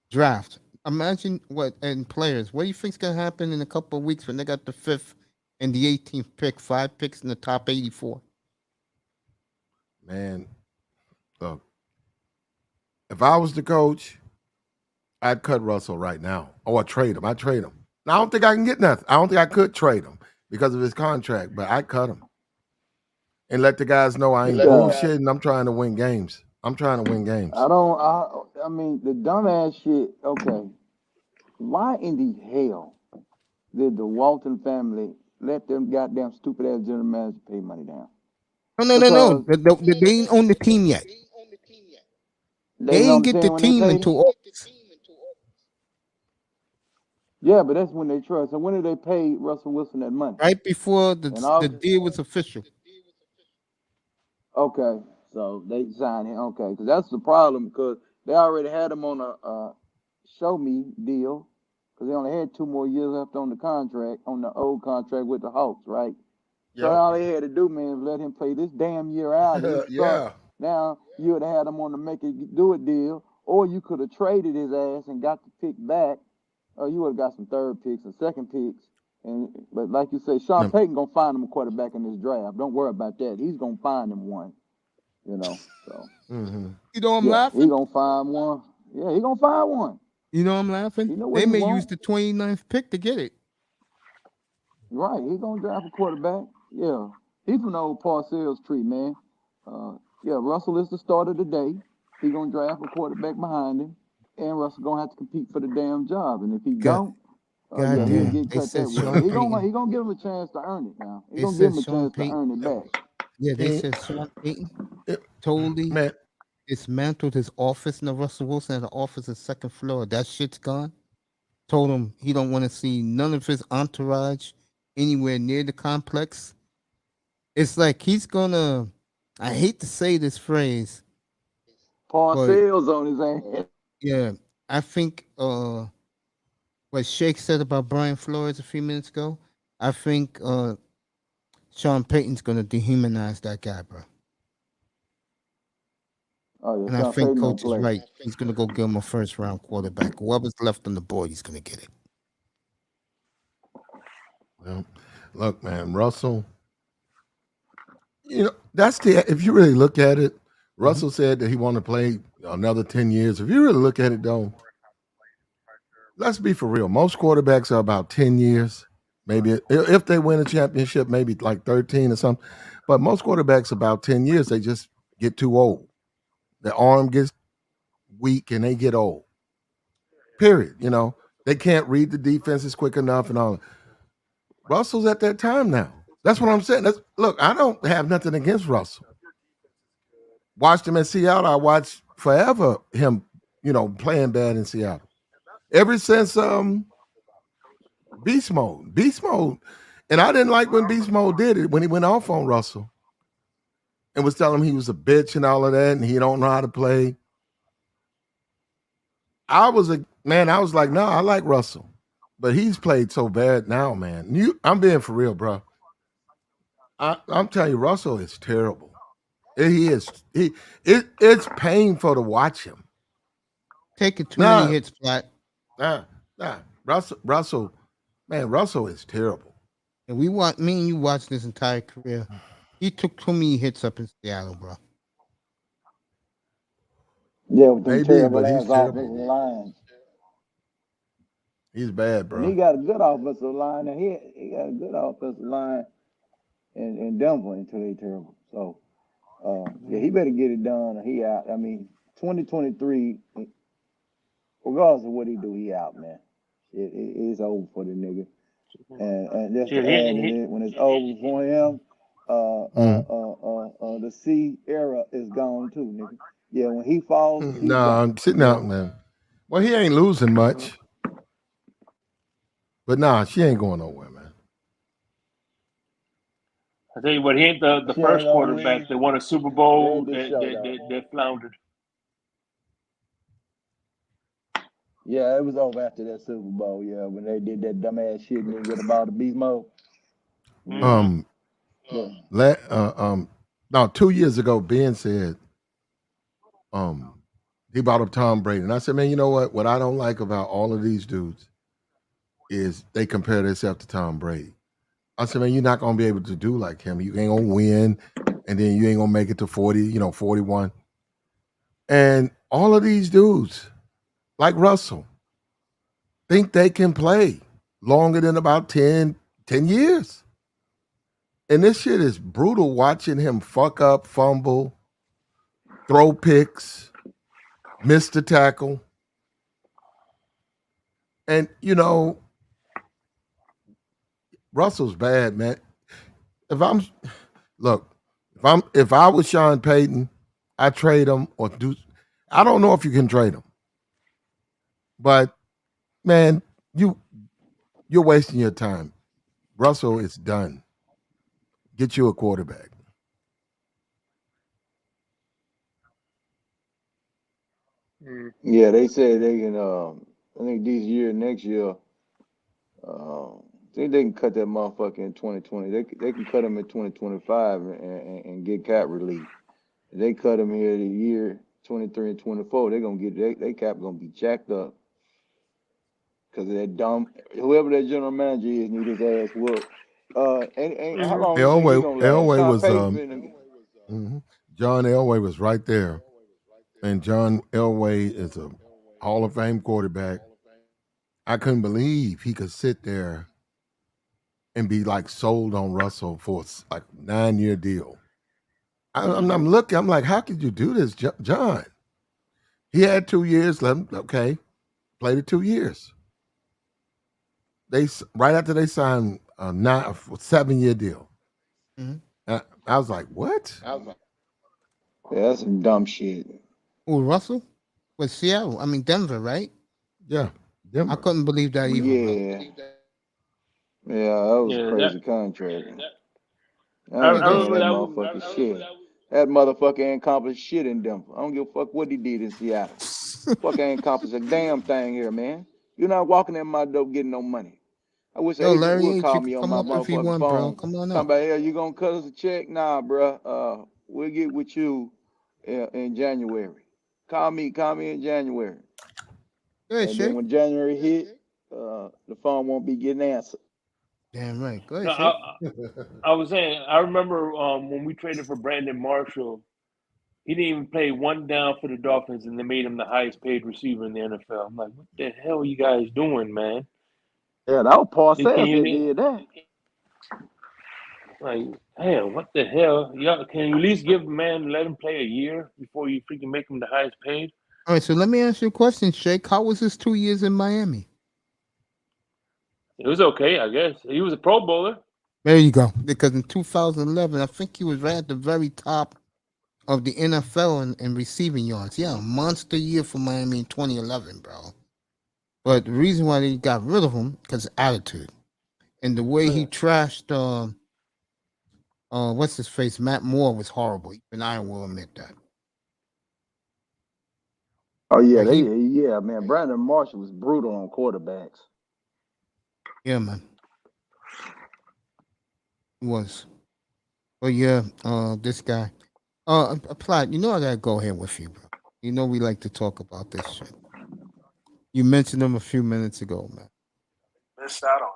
draft. Imagine and players. What do you think's gonna happen in a couple of weeks when they got the 5th and the 18th pick, 5 picks in the top 84? Man, look. If I was the coach, I'd cut Russell right now. Or I'd trade him. Now, I don't think I can get nothing. I don't think I could trade him because of his contract, but I'd cut him. And let the guys know I ain't bullshitting. I'm trying to win games. I mean, the dumbass shit, okay. Why in the hell did the Walton family let them goddamn stupid ass general manager pay money down? No. They ain't on the team yet. They ain't get the team until August. Yeah, but that's when they trust. So when did they pay Russell Wilson that money? Right before the deal was official. Okay, so they signed him. Okay, because that's the problem, because they already had him on a show me deal, because they only had 2 more years left on the contract, on the old contract with the Hawks, right? Yep. So all they had to do, man, was let him play this damn year out. Yeah. Now you would have had him on the make it do it deal, or you could have traded his ass and got the pick back, or you would have got some 3rd picks and 2nd picks. But like you say, Sean Payton gonna find him a quarterback in this draft. Don't worry about that. He's gonna find him one. You know. So you know I'm laughing. He gonna find one. Yeah, he gonna find one. You know I'm laughing. You know they may use the 29th pick to get it. Right. He gonna draft a quarterback. Yeah. He's from the old Parcells tree, man. Russell is the starter today. He's gonna draft a quarterback behind him, and Russell gonna have to compete for the damn job. And if he don't, he'll get cut that way. He gonna give him a chance to earn it now. He's gonna give him a chance to earn it back. Yeah, they said Sean Payton totally dismantled his office. Now Russell Wilson had an office on the second floor. That shit's gone. Told him he don't want to see none of his entourage anywhere near the complex. It's like he's gonna. I hate to say this phrase, Paul but Sales on his ass. yeah, I think what Shake said about Brian Flores a few minutes ago. I think Sean Payton's gonna dehumanize that guy, bro. Oh yeah, And I Sean think Payton don't Coach is play. right. He's gonna go give him a first round quarterback. Whoever's left on the board, he's gonna get it. Well, look, man, Russell. That's if you really look at it, Russell said that he wanted to play another 10 years. If you really look at it, though, let's be for real. Most quarterbacks are about 10 years. Maybe if they win a championship, maybe like 13 or something. But most quarterbacks about 10 years, they just get too old. Their arm gets weak and they get old. Period. They can't read the defenses quick enough and all. Russell's at that time now. That's what I'm saying. Look, I don't have nothing against Russell. Watched him in Seattle. I watched forever him, playing bad in Seattle. Ever since Beast Mode. And I didn't like when Beast Mode did it, when he went off on Russell and was telling him he was a bitch and all of that and he don't know how to play. I was like, no, I like Russell. But he's played so bad now, man. I'm being for real, bro. I'm telling you, Russell is terrible. He is. It's painful to watch him. Taking too many hits, Flat. Russell, man, Russell is terrible. And me and you watched his entire career. He took too many hits up in Seattle, bro. Yeah, with them Maybe, terrible but he's ass terrible. offensive lines. He's bad, bro. And he got a good offensive line, and he got a good offensive line in Denver until they terrible. So, yeah, he better get it done or he out. I mean, 2023, regardless of what he do, he out, man. It is over for the nigga. And just to add to it, when it's over for him, the C era is gone too, nigga. Yeah, when he falls, he's gone. I'm sitting out, man. Well, he ain't losing much. But she ain't going nowhere, man. I tell you what, he ain't the first quarterback that won a Super Bowl that floundered. Yeah, it was over after that Super Bowl. Yeah, when they did that dumbass shit and get about the beast mode. Now 2 years ago, Ben said, he brought up Tom Brady, and I said, man, you know what? What I don't like about all of these dudes is they compare themselves to Tom Brady. I said, man, you're not gonna be able to do like him. You ain't gonna win, and then you ain't gonna make it to 40, 41. And all of these dudes, like Russell, think they can play longer than about 10 years. And this shit is brutal watching him fuck up, fumble, throw picks, miss the tackle. And, Russell's bad, man. If I was Sean Payton, I'd trade him I don't know if you can trade him. But man, you're wasting your time. Russell is done. Get you a quarterback. Yeah, they said they can. I think next year, I think they can cut that motherfucker in 2020. They can cut him in 2025 and get cap relief. If they cut him here the year 23 and 24, they're gonna get they cap gonna be jacked up. Cause of that dumb whoever that general manager is need his ass whooped. And how long you think he gonna last? Elway was John Elway was right there. And John Elway is a Hall of Fame quarterback. I couldn't believe he could sit there and be like sold on Russell for like 9-year deal. I'm looking, I'm like, how could you do this, John? He had 2 years left. Okay, played it 2 years. Right after they signed a 7-year deal. Mm-hmm. I was like, what? Yeah, that's some dumb shit. Who, Russell? With Seattle. I mean Denver, right? Yeah, I Denver. couldn't believe that either. Yeah. Yeah, that was a Yeah, crazy contract. I I ain't paying remember that that was. motherfucker shit. That motherfucker ain't accomplished shit in Denver. I don't give a fuck what he did in Seattle. Fuck ain't accomplished a damn thing here, man. You're not walking in my door getting no money. I wish an Yo, agent Larry would H, call you can me on come my up if you motherfucking want, bro. phone. Come on Talking up. about, hell, you gonna cut us a check? Nah, bruh. We'll get with you in January. Call me in January. Go ahead, And then Shay. when January hit, the phone won't be getting answered. Damn right. Go No, ahead, Shay. I was saying. I remember when we traded for Brandon Marshall. He didn't even play one down for the Dolphins, and they made him the highest paid receiver in the NFL. I'm like, what the hell are you guys doing, man? Yeah, that was Paul Can Sayers that you did that. like, hell, what the hell? Yeah, can you at least give a man let him play a year before you freaking make him the highest paid? All right, so let me ask you a question, Shake. How was his 2 years in Miami? It was okay, I guess. He was a Pro Bowler. There you go. Because in 2011, I think he was right at the very top of the NFL in receiving yards. Yeah, a monster year for Miami in 2011, bro. But the reason why they got rid of him because attitude and the way he trashed what's his face, Matt Moore was horrible. Even I will admit that. Oh yeah, Like man. Brandon Marshall was brutal on quarterbacks. yeah, man, he was. But yeah, this guy, Platt, you know I gotta go here with you, bro. You know we like to talk about this shit. You mentioned him a few minutes ago, man. Missed out on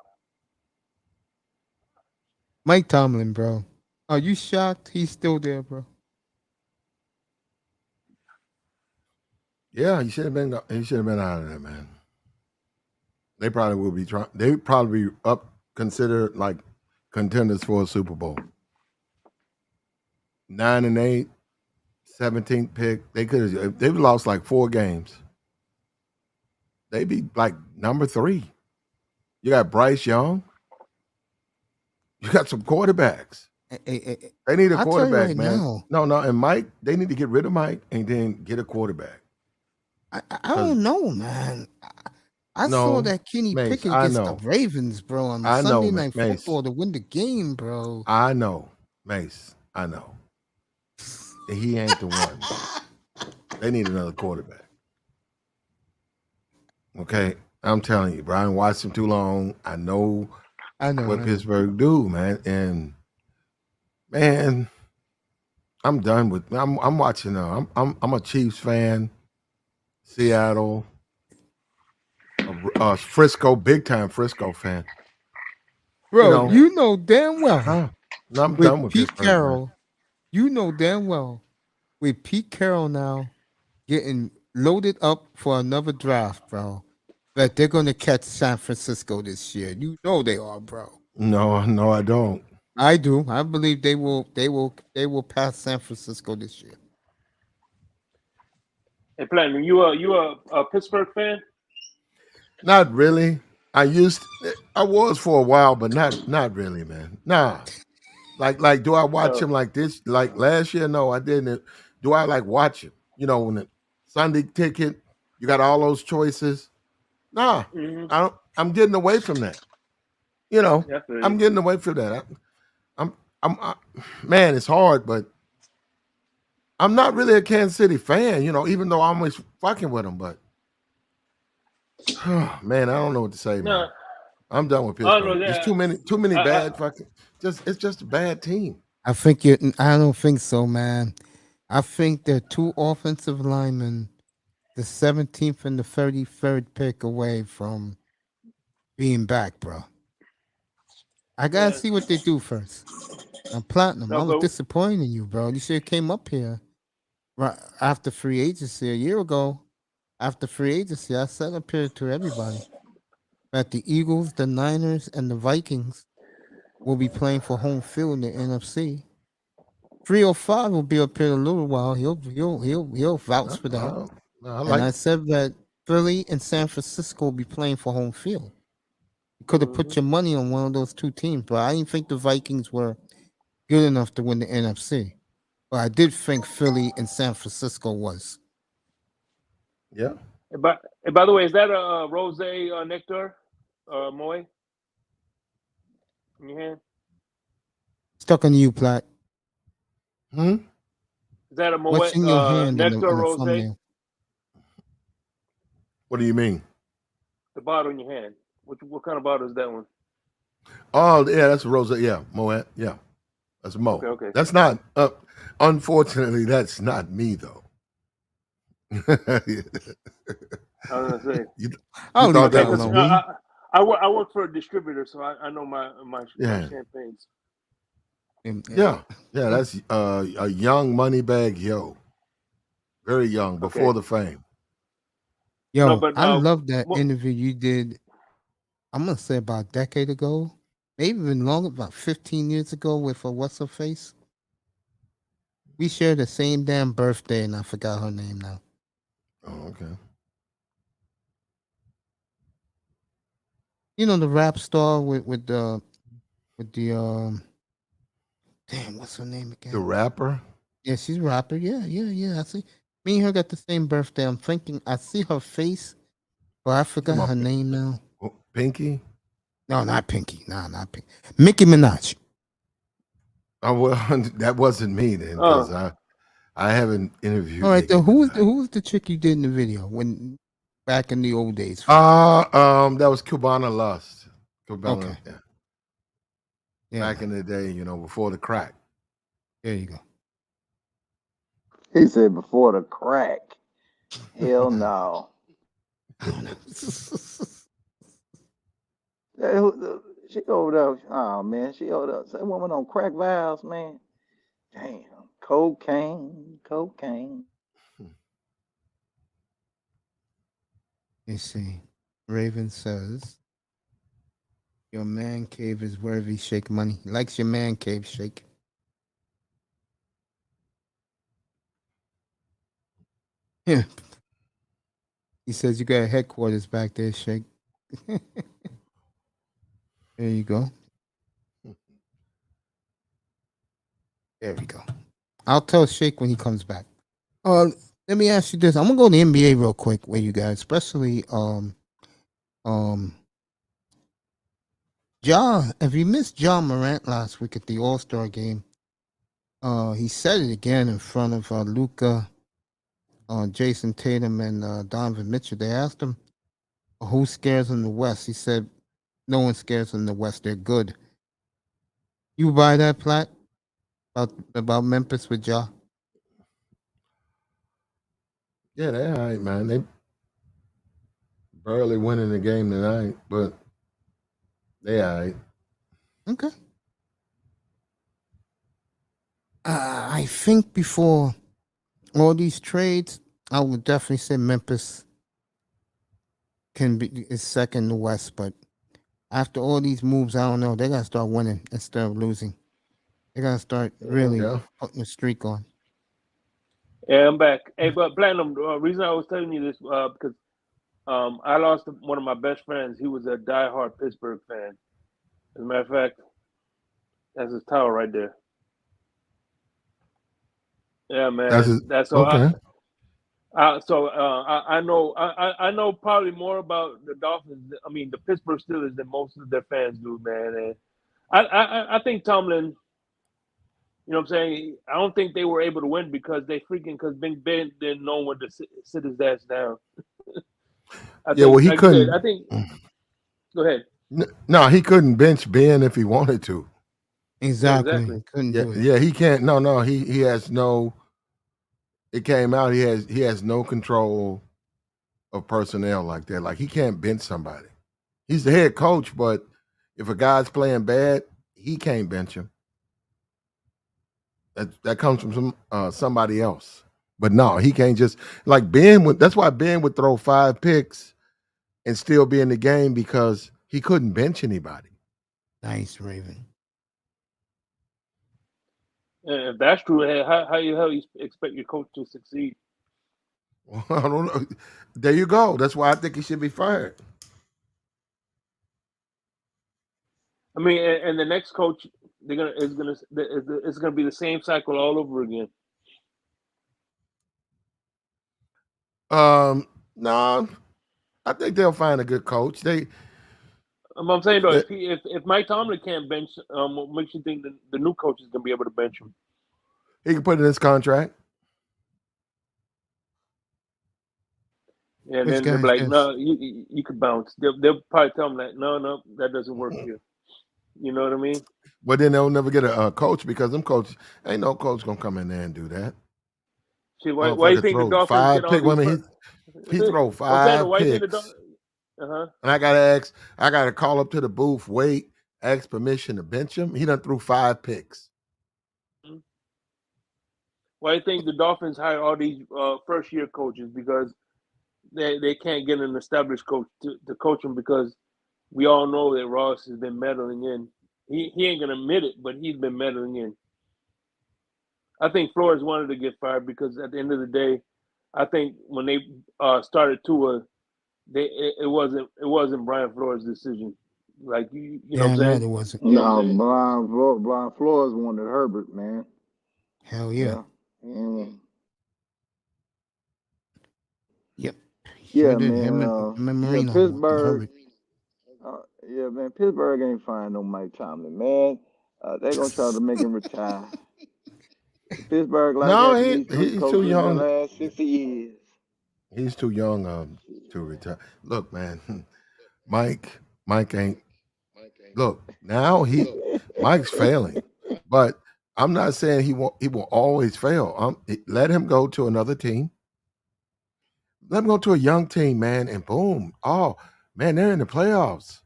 Mike Tomlin, bro. Are you shocked he's still there, bro? Yeah, he should have been. He should have been out of there, man. They probably will be trying. They probably be up, considered like contenders for a Super Bowl. 9-8, 17th pick. They could have. They've lost like 4 games. They'd be like number 3. You got Bryce Young. You got some quarterbacks. They need a I'll tell you quarterback, right man. now. No, and Mike. They need to get rid of Mike and then get a quarterback. I don't know, man. I No, saw that Kenny Mace, Pickett I against the know. Ravens, bro, on I know, Sunday Night Mace. Football to win the game, bro. I know, Mace. I know. He ain't the one. They need another quarterback. Okay, I'm telling you, Brian watched him too long. I know what Pittsburgh do, man. And man, I'm done with. I'm watching now. I'm a Chiefs fan. Seattle, Frisco, big time Frisco fan. Bro, you know damn well. I'm done with Pete Pittsburgh, Carroll. Man. You know damn well with Pete Carroll now getting loaded up for another draft, bro, that they're gonna catch San Francisco this year. You know they are, bro. No, I don't. I do. I believe they will pass San Francisco this year. Hey, Platinum, you a Pittsburgh fan? Not really. I was for a while, but not really, man. Nah. Like, do I watch him like this? Like last year? No, I didn't. Do I like watch him? You know, when the Sunday ticket, you got all those choices. Nah, I don't. I'm getting away from that. You know, I'm getting away from that. Man, it's hard, but I'm not really a Kansas City fan. You know, even though I'm always fucking with them, but man, I don't know what to say, man. I'm done with Pittsburgh. There's too many bad fucking. It's just a bad team. I don't think so, man. I think they're 2 offensive linemen, the 17th and the 33rd pick away from being back, bro. I gotta see what they do first. Now, Platinum, I was disappointed in you, bro. You should have came up here right after free agency a year ago. After free agency, I said up here to everybody that the Eagles, the Niners, and the Vikings will be playing for home field in the NFC. 305 will be up here in a little while. He'll vouch for that. I said that Philly and San Francisco will be playing for home field. You could have put your money on one of those 2 teams, but I didn't think the Vikings were good enough to win the NFC. But I did think Philly and San Francisco was. Yeah. And by the way, is that a rose nectar, Moe, in your hand? Stuck on you, Platt. Hmm. Is that a What's Moet in your hand nectar in the rose? thumbnail? What do you mean? The bottle in your hand. What kind of bottle is that one? Oh, yeah, that's Rosa. Yeah, Moet. Yeah, that's Mo. Okay. That's not. Unfortunately, that's not me though. I was gonna say. you I'll thought leave that that was alone. me? I work for a distributor, so I know my Yeah. champagnes. Yeah, that's a young money bag, yo, very young, before the fame. Yo, No, but I love that Mo- interview you did. I'm gonna say about a decade ago, maybe even longer, about 15 years ago, with what's her face. We share the same damn birthday, and I forgot her name now. Oh, okay. You know the rap star with the damn, what's her name again? The rapper. Yeah, she's a rapper. Yeah. I see. Me and her got the same birthday. I'm thinking I see her face, but I forgot her name now. Pinky. No, not Pinky. No, not Pinky. Nicki Minaj. Oh well, that wasn't me then, because I haven't interviewed. All right, Nicki Minaj. who's the chick you did in the video when back in the old days? That was Cubana Lust. Cubana, Okay. Yeah. Back in the day, before the crack. There you go. He said before the crack. Hell no. She over there. Oh man, she over there. That woman on crack vials, man. Damn, cocaine. You see, Raven says your man cave is worthy. Shake money. He likes your man cave. Shake. Yeah. He says you got headquarters back there. Shake. There you go. There we go. I'll tell Shake when he comes back. Let me ask you this. I'm gonna go to the NBA real quick with you guys, especially if you missed John Morant last week at the All-Star game, he said it again in front of Luka, Jason Tatum, and Donovan Mitchell. They asked him who scares in the West. He said no one scares in the West. They're good. You buy that, Platt? About Memphis with Ja? Yeah, they're all right, man. They barely winning the game tonight, but they all right. Okay. I think before all these trades, I would definitely say Memphis is second in the West, but after all these moves, I don't know. They gotta start winning instead of losing. They gotta start really putting a streak on. Yeah, I'm back. Hey, but Platinum, the reason I was telling you this because I lost one of my best friends. He was a diehard Pittsburgh fan. As a matter of fact, that's his towel right there. Yeah, man. That's all. Okay. I know. I know probably more about the Dolphins. I mean, the Pittsburgh Steelers than most of their fans do, man. And I think Tomlin. You know what I'm saying? I don't think they were able to win because Big Ben didn't know when to sit his ass down. He couldn't. I think. Go ahead. No, he couldn't bench Ben if he wanted to. Exactly. Yeah, exactly. Couldn't do it. Yeah, he can't. No, he has no. It came out. He has no control of personnel like that. Like he can't bench somebody. He's the head coach, but if a guy's playing bad, he can't bench him. That comes from somebody else. But no, he can't just like Ben would. That's why Ben would throw 5 picks and still be in the game because he couldn't bench anybody. Nice, Raven. And if that's true, how you expect your coach to succeed? Well, I don't know. There you go. That's why I think he should be fired. I mean, and the next coach, it's gonna be the same cycle all over again. No, I think they'll find a good coach. I'm saying though, if Mike Tomlin can't bench, what makes you think the new coach is gonna be able to bench him? He can put it in his contract. Yeah, and then they'll be like, no, you could bounce. They'll probably tell him that, no, that doesn't work here. You know what I mean? Well, then they'll never get a coach because them coaches ain't no coach gonna come in there and do that. See, why do you think the Dolphins get all these? He throw 5 why picks. And I gotta call up to the booth, wait, ask permission to bench him. He done threw 5 picks. Why do you think the Dolphins hire all these first year coaches? Because they can't get an established coach to coach them, because we all know that Ross has been meddling in. He ain't gonna admit it, but he's been meddling in. I think Flores wanted to get fired because at the end of the day, I think when they started Tua, it wasn't Brian Flores' decision. Like you know what I'm saying? Right, it wasn't. No, Brian Flores wanted Herbert, man. Hell yeah. Yep. Sure Yeah, did. man. Pittsburgh. Yeah, man. Pittsburgh ain't find no Mike Tomlin, man. They gonna try to make him retire. Pittsburgh he's too young. In the last 60 years. He's too young to retire. Look, man, Mike ain't. Look, now Mike's failing, but I'm not saying he will always fail. Let him go to another team. Let him go to a young team, man, and boom. Oh, man, they're in the playoffs.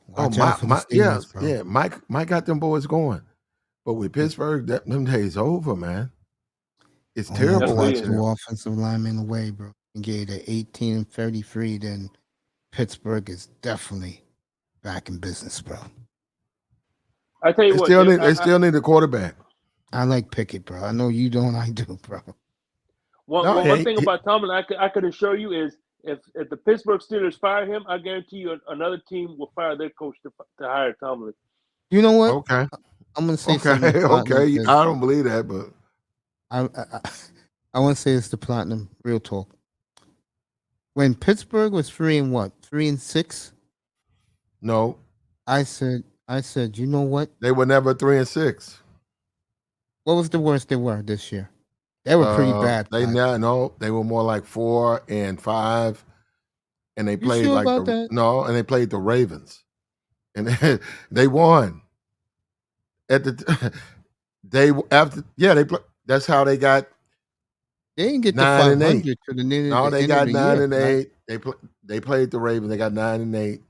Watch out for the Steelers, bro. Yeah, Mike got them boys going. But with Pittsburgh, them days over, man. It's terrible watching two offensive linemen away, bro. And get it 18 and 33, then Pittsburgh is definitely back in business, bro. I tell you they still need a quarterback. I like Pickett, bro. I know you don't. I do, bro. One thing about Tomlin, I could assure you is if the Pittsburgh Steelers fire him, I guarantee you another team will fire their coach to hire Tomlin. You know what? Okay. I'm gonna say something. Okay. I don't believe that, but I want to say it's the Platinum. Real talk. When Pittsburgh was 3-6? No. I said, you know what? They were never 3-6. What was the worst they were this year? They were pretty bad. They were more like 4-5, and they played and they played the Ravens, and they won. That's how they got. They didn't get 9-8 to the end. No, they got 9-8. They played the Ravens. They got 9-8.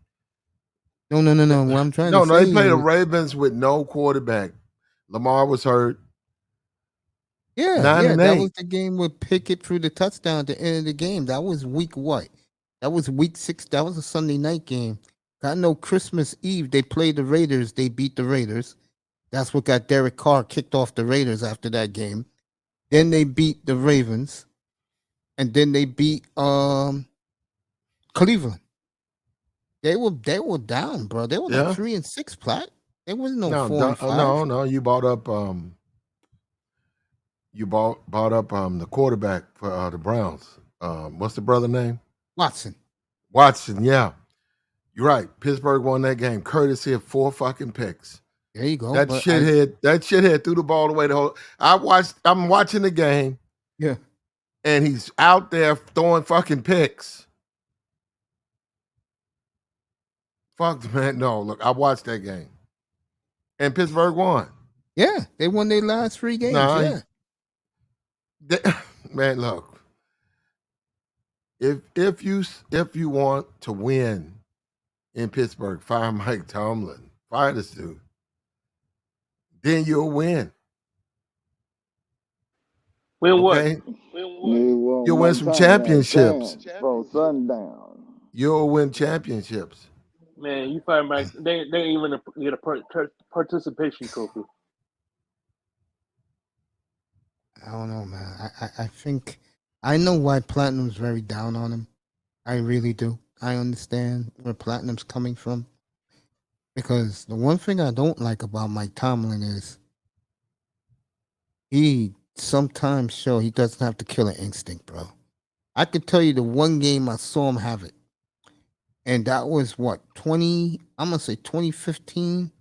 No. What I'm trying to say. No, they played the Ravens with no quarterback. Lamar was hurt. Yeah, that was the game with Pickett threw the touchdown at the end of the game. That was week what? That was week 6. That was a Sunday night game. I know Christmas Eve they played the Raiders. They beat the Raiders. That's what got Derek Carr kicked off the Raiders after that game. Then they beat the Ravens, and then they beat Cleveland. They were down, bro. They were like 3-6, Platt. There was no 4-5. No. You bought up the quarterback for the Browns. What's the brother name? Watson, yeah. You're right. Pittsburgh won that game courtesy of 4 fucking picks. There you go. That shithead threw the ball away the whole. I'm watching the game. Yeah. And he's out there throwing fucking picks. Fuck, man. No, look, I watched that game. And Pittsburgh won. Yeah, they won their last 3 games. Man, look. If you want to win in Pittsburgh, fire Mike Tomlin. Fire this dude. Then you'll win. Win what? Okay? You'll win some championships. From sundown. You'll win championships. Man, you find Mike. They even get a participation trophy. I don't know, man. I think I know why Platinum's very down on him. I really do. I understand where Platinum's coming from. Because the one thing I don't like about Mike Tomlin is he sometimes he doesn't have the killer instinct, bro. I could tell you the one game I saw him have it. And that was what, I'm gonna say 2015,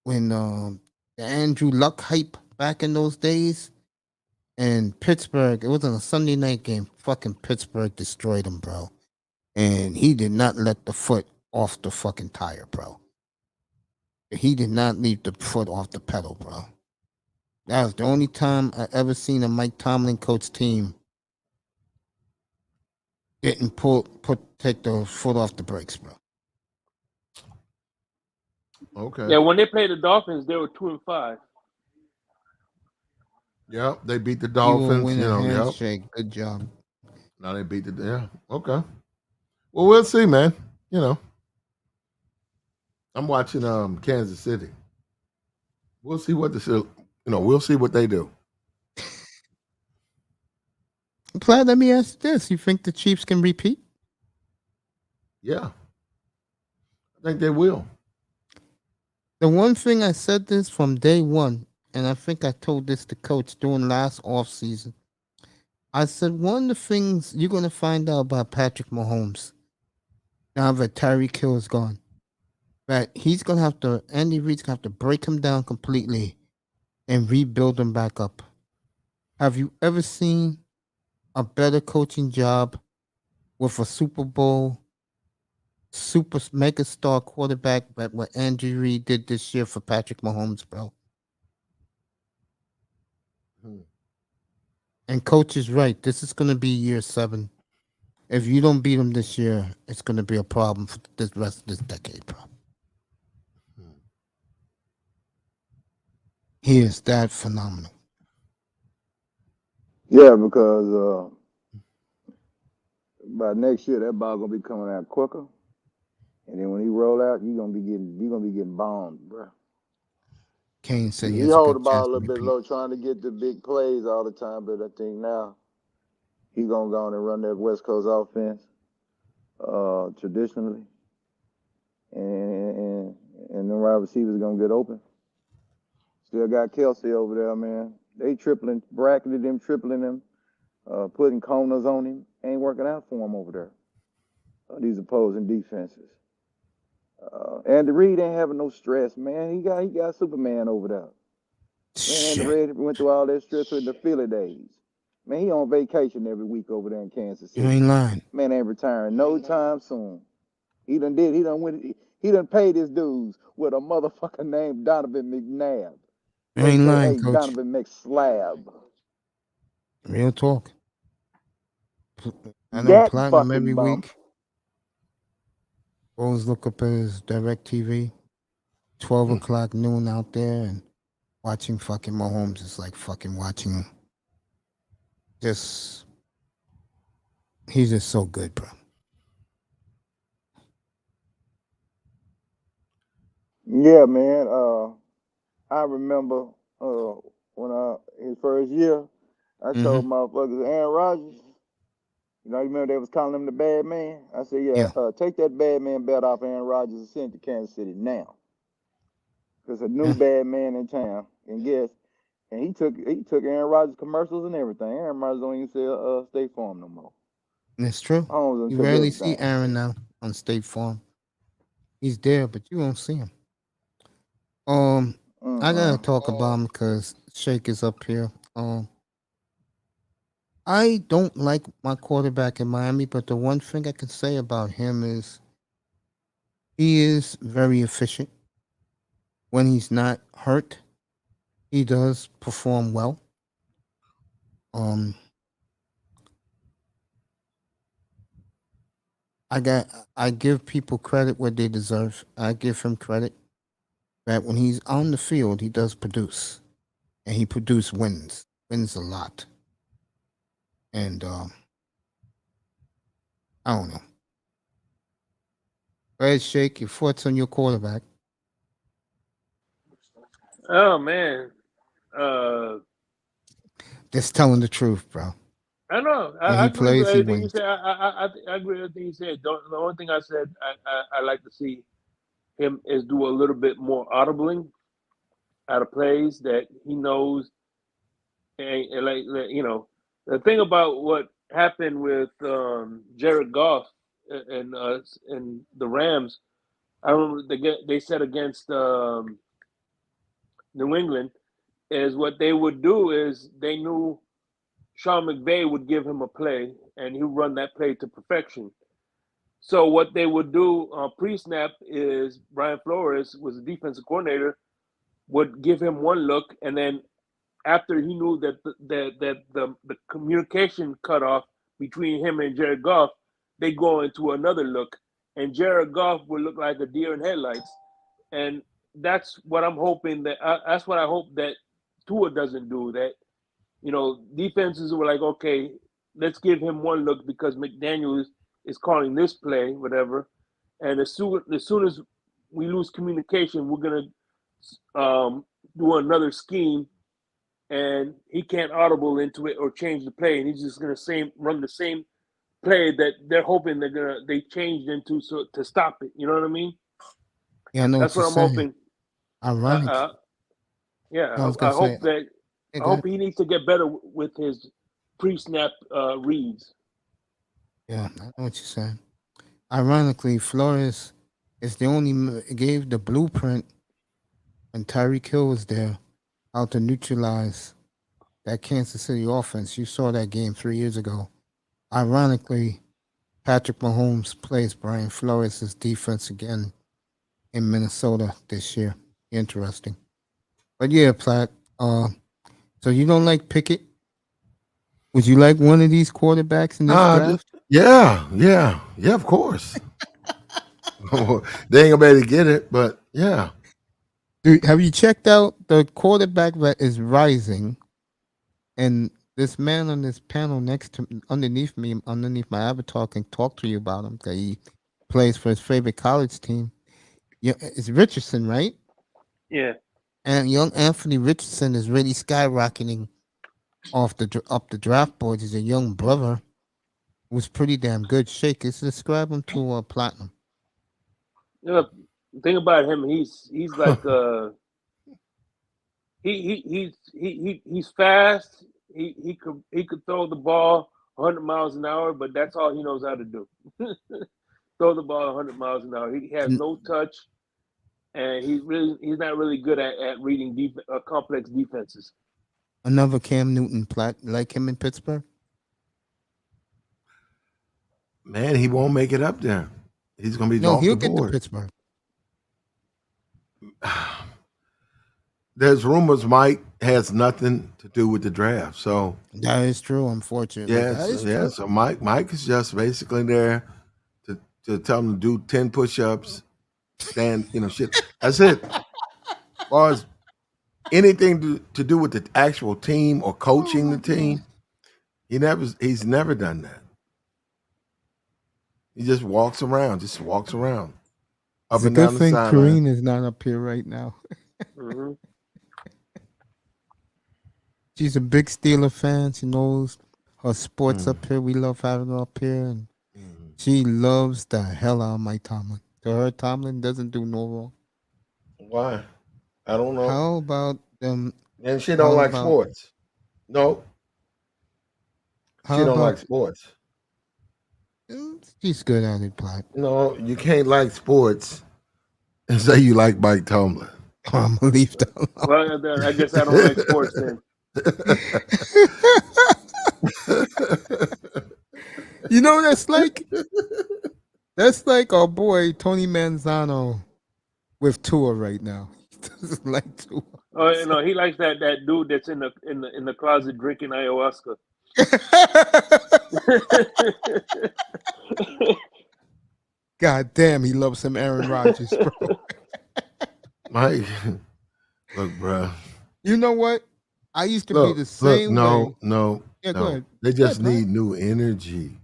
when the Andrew Luck hype back in those days. And Pittsburgh, it was on a Sunday night game. Fucking Pittsburgh destroyed him, bro. And he did not let the foot off the fucking tire, bro. He did not leave the foot off the pedal, bro. That was the only time I ever seen a Mike Tomlin coach team didn't take the foot off the brakes, bro. Okay. Yeah, when they played the Dolphins, they were 2-5. Yep, they beat the He will Dolphins. win You a know, yep. handshake. Good job. Now they beat the Okay. Well, we'll see, man. You know, I'm watching Kansas City. We'll see what we'll see what they do. Platt, let me ask this: you think the Chiefs can repeat? Yeah, I think they will. The one thing I said this from day one, and I think I told this to Coach during last offseason. I said one of the things you're gonna find out about Patrick Mahomes now that Tyreek Hill is gone, that Andy Reid's gonna have to break him down completely and rebuild him back up. Have you ever seen a better coaching job with a Super Bowl super mega star quarterback that what Andy Reid did this year for Patrick Mahomes, bro? And coach is right. This is going to be year 7. If you don't beat him this year, it's going to be a problem for the rest of this decade, bro. He is that phenomenal. Yeah, because by next year that ball gonna be coming out quicker, and then when he roll out, you're gonna be getting bombed, bro. Kane said he has a hold good the ball chance a to little bit repeat. low, trying to get the big plays all the time, but I think now he gonna go on and run that West Coast offense traditionally, and the wide receivers gonna get open. Still got Kelsey over there, man. They bracketed him, tripling him, putting corners on him. Ain't working out for him over there. These opposing defenses. Andy Reid ain't having no stress, man. He got Superman over there. Man, Andy Reid went through all that stress with the Philly days. Man, he on vacation every week over there in Kansas City. You ain't lying. Man ain't retiring no time soon. He done paid his dues with a motherfucker named Donovan McNabb. You ain't lying, AKA Coach. Donovan McSlab. Real talk. I know Platinum every bum. week. Always look up at his DirecTV, 12 o'clock noon out there, and watching fucking Mahomes is like fucking watching he's just so good, bro. Yeah, man. I remember when his first year, I told motherfuckers, Aaron Rodgers, you remember they was calling him the bad man? I said, take that bad man belt off Aaron Rodgers and send it to Kansas City now. There's a new bad man in town. And he took Aaron Rodgers commercials and everything. Aaron Rodgers don't even sell State Farm no more. It's true. You rarely see Aaron now on State Farm. He's there, but you won't see him. I gotta talk about him because Shake is up here. I don't like my quarterback in Miami, but the one thing I can say about him is he is very efficient. When he's not hurt, he does perform well. I give people credit where they deserve. I give him credit that when he's on the field, he does produce, and he wins a lot. And I don't know. Go ahead, Shake, your thoughts on your quarterback. Oh man, Just telling the truth, bro. I know. When he plays, he wins. I agree with everything you said. The only thing I said I like to see him is do a little bit more audibling out of plays that he knows, and like the thing about what happened with Jared Goff and the Rams. I remember they said against New England is what they would do is they knew Sean McVay would give him a play and he would run that play to perfection. So what they would do pre-snap is Brian Flores was the defensive coordinator, would give him one look, and then after he knew that the communication cut off between him and Jared Goff, they go into another look, and Jared Goff would look like a deer in headlights, and that's what I'm hoping that's what I hope that Tua doesn't do. That defenses were like, okay, let's give him one look because McDaniel is calling this play, whatever, and as soon as we lose communication, we're gonna do another scheme, and he can't audible into it or change the play, and he's just gonna run the same play that they're hoping they changed into to stop it. You know what I mean? Yeah, I know That's what what you're I'm saying. hoping. Ironic. Yeah, I was I gonna hope say, that I hope he needs to get better with his pre-snap reads. Yeah, I know what you're saying. Ironically, Flores is the only gave the blueprint when Tyreek Hill was there, how to neutralize that Kansas City offense. You saw that game 3 years ago. Ironically, Patrick Mahomes plays Brian Flores' defense again in Minnesota this year. Interesting. But yeah, Platt, so you don't like Pickett? Would you like one of these quarterbacks in this draft? Yeah, of course. They ain't gonna be able to get it, but yeah. Dude, have you checked out the quarterback that is rising? And this man on this panel underneath my avatar, can talk to you about him. That he plays for his favorite college team. Yeah, it's Richardson, right? Yeah. And young Anthony Richardson is really skyrocketing up the draft boards. He's a young brother who's pretty damn good. Shake, let's describe him to Platinum. The thing about him, he's like he's fast. He could throw the ball 100 miles an hour, but that's all he knows how to do. Throw the ball 100 miles an hour. He has no touch, and he's not really good at reading complex defenses. Another Cam Newton, Platt, like him in Pittsburgh? Man, he won't make it up there. He's gonna be off he'll the get to board. Pittsburgh. There's rumors Mike has nothing to do with the draft. So that is true, unfortunately. Yes. So Mike is just basically there to tell him to do 10 push-ups, stand, shit. That's it. As far as anything to do with the actual team or coaching the team, he's never done that. He just walks around. It's a good thing Karine is not up here right now. Mm-hmm. She's a big Steeler fan. She knows her sports up here. We love having her up here. And she loves the hell out of Mike Tomlin. To her, Tomlin doesn't do no wrong. Why? I don't know. How about them? And she don't like sports. No. She don't like sports. She's good at it, Platt. No, you can't like sports and say you like Mike Tomlin. I'm gonna leave that alone. Well, I guess I don't like sports then. You know what that's like? That's like our boy Tony Manzano with Tua right now. He doesn't like Tua. Oh no, he likes that dude that's in the closet drinking ayahuasca. God damn, he loves some Aaron Rodgers, bro. Mike, look, bro. You know what? I used to be the same way. No. Yeah, go ahead. They just need new energy.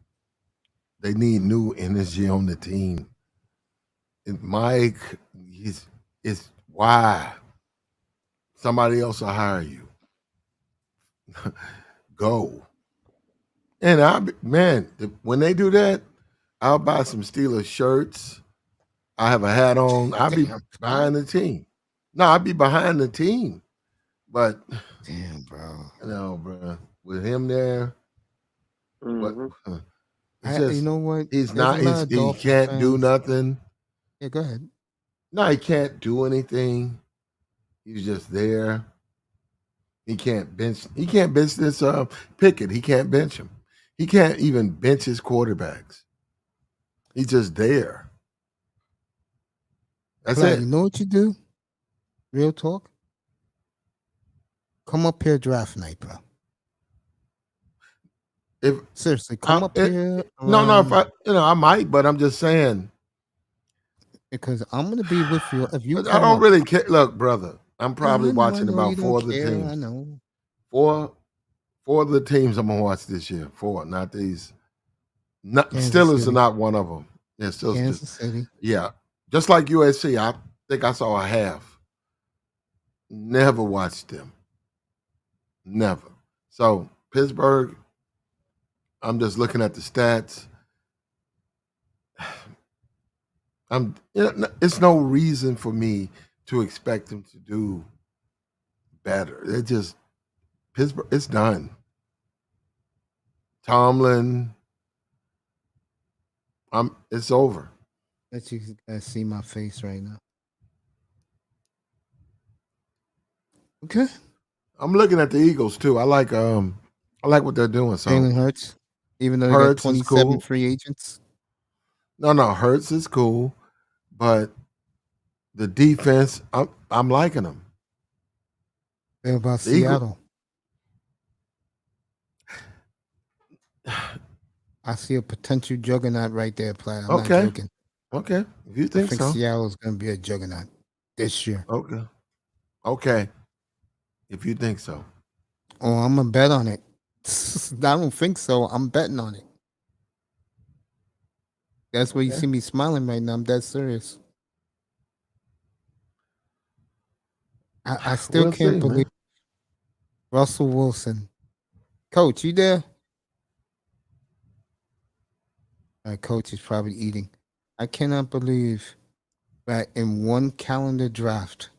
They need new energy on the team. And Mike, it's why somebody else will hire you. Go. And when they do that, I'll buy some Steelers shirts. I have a hat on. I'll be behind the team. No, I'll be behind the team. But damn, bro. No, bro. With him there, Mm-hmm. You know what? He's There's not. a lot of He Dolphins can't do fans. nothing. Yeah, go ahead. No, he can't do anything. He's just there. He can't bench. He can't bench this Pickett. He can't bench him. He can't even bench his quarterbacks. He's just there. That's Vlad, it. you know what you do? Real talk. Come up here draft night, bro. If Seriously, come up here. No. If I might, but I'm just saying because I'm gonna be with you if you. I don't really care. Look, brother, I'm probably watching I know about 4 of the teams. I know. Four of the teams I'm gonna watch this year. 4, not these. Steelers City. are not one of them. Yeah, still Kansas City. Yeah, just like USC. I think I saw a half. Never watched them. Never. So Pittsburgh. I'm just looking at the stats. It's no reason for me to expect them to do better. It just Pittsburgh. It's done. Tomlin. It's over. Let you guys see my face right now. Okay. I'm looking at the Eagles too. I like what they're doing. So Jalen Hurts, even though they got 27 free agents. No, Hurts is cool, but the defense, I'm liking them. What about Seattle? I see a potential juggernaut right there, Platt. I'm not joking. Okay. If you think so. I think Seattle is going to be a juggernaut this year. Okay. If you think so. Oh, I'm going to bet on it. I don't think so. I'm betting on it. That's why you see me smiling right now. I'm dead serious. I still can't believe Russell Wilson. Coach, you there? Coach is probably eating. I cannot believe that in one calendar draft,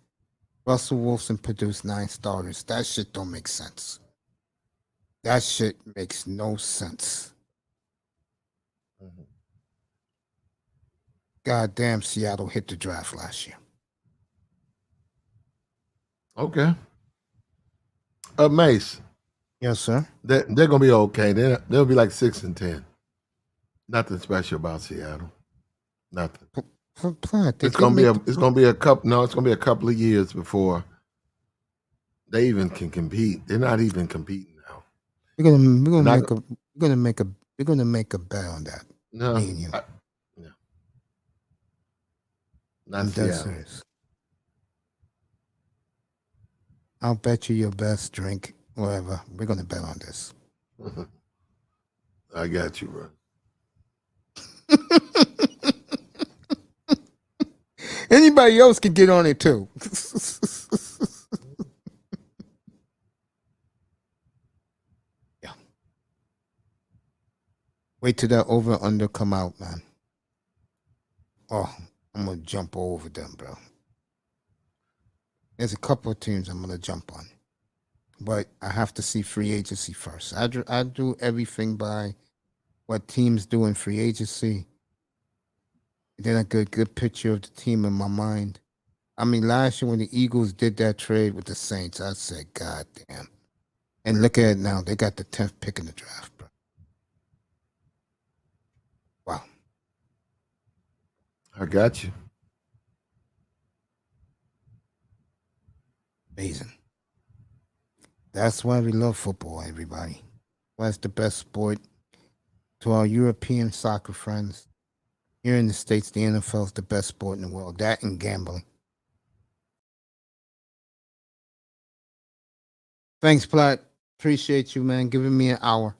Russell Wilson produced 9 starters. That shit don't make sense. That shit makes no sense. Mm-hmm. God damn, Seattle hit the draft last year. Okay. Mace. Yes, sir. They're gonna be okay. They'll be like 6-10. Nothing special about Seattle. Nothing. It's gonna be a couple. No, it's gonna be a couple of years before they even can compete. They're not even competing now. We're gonna make a bet on that. No, me and you. Not Seattle. I'll bet you your best drink, whatever. We're gonna bet on this. I got you, bro. Anybody else can get on it too. Yeah. Wait till that over under come out, man. Oh, I'm gonna jump over them, bro. There's a couple of teams I'm gonna jump on, but I have to see free agency first. I do everything by what teams do in free agency. Then I get a good picture of the team in my mind. I mean, last year when the Eagles did that trade with the Saints, I said, God damn. And look at it now. They got the 10th pick in the draft, bro. Wow. I got you. Amazing. That's why we love football, everybody. Why it's the best sport. To our European soccer friends, here in the States, the NFL is the best sport in the world. That and gambling. Thanks, Platt. Appreciate you, man. Giving me an hour.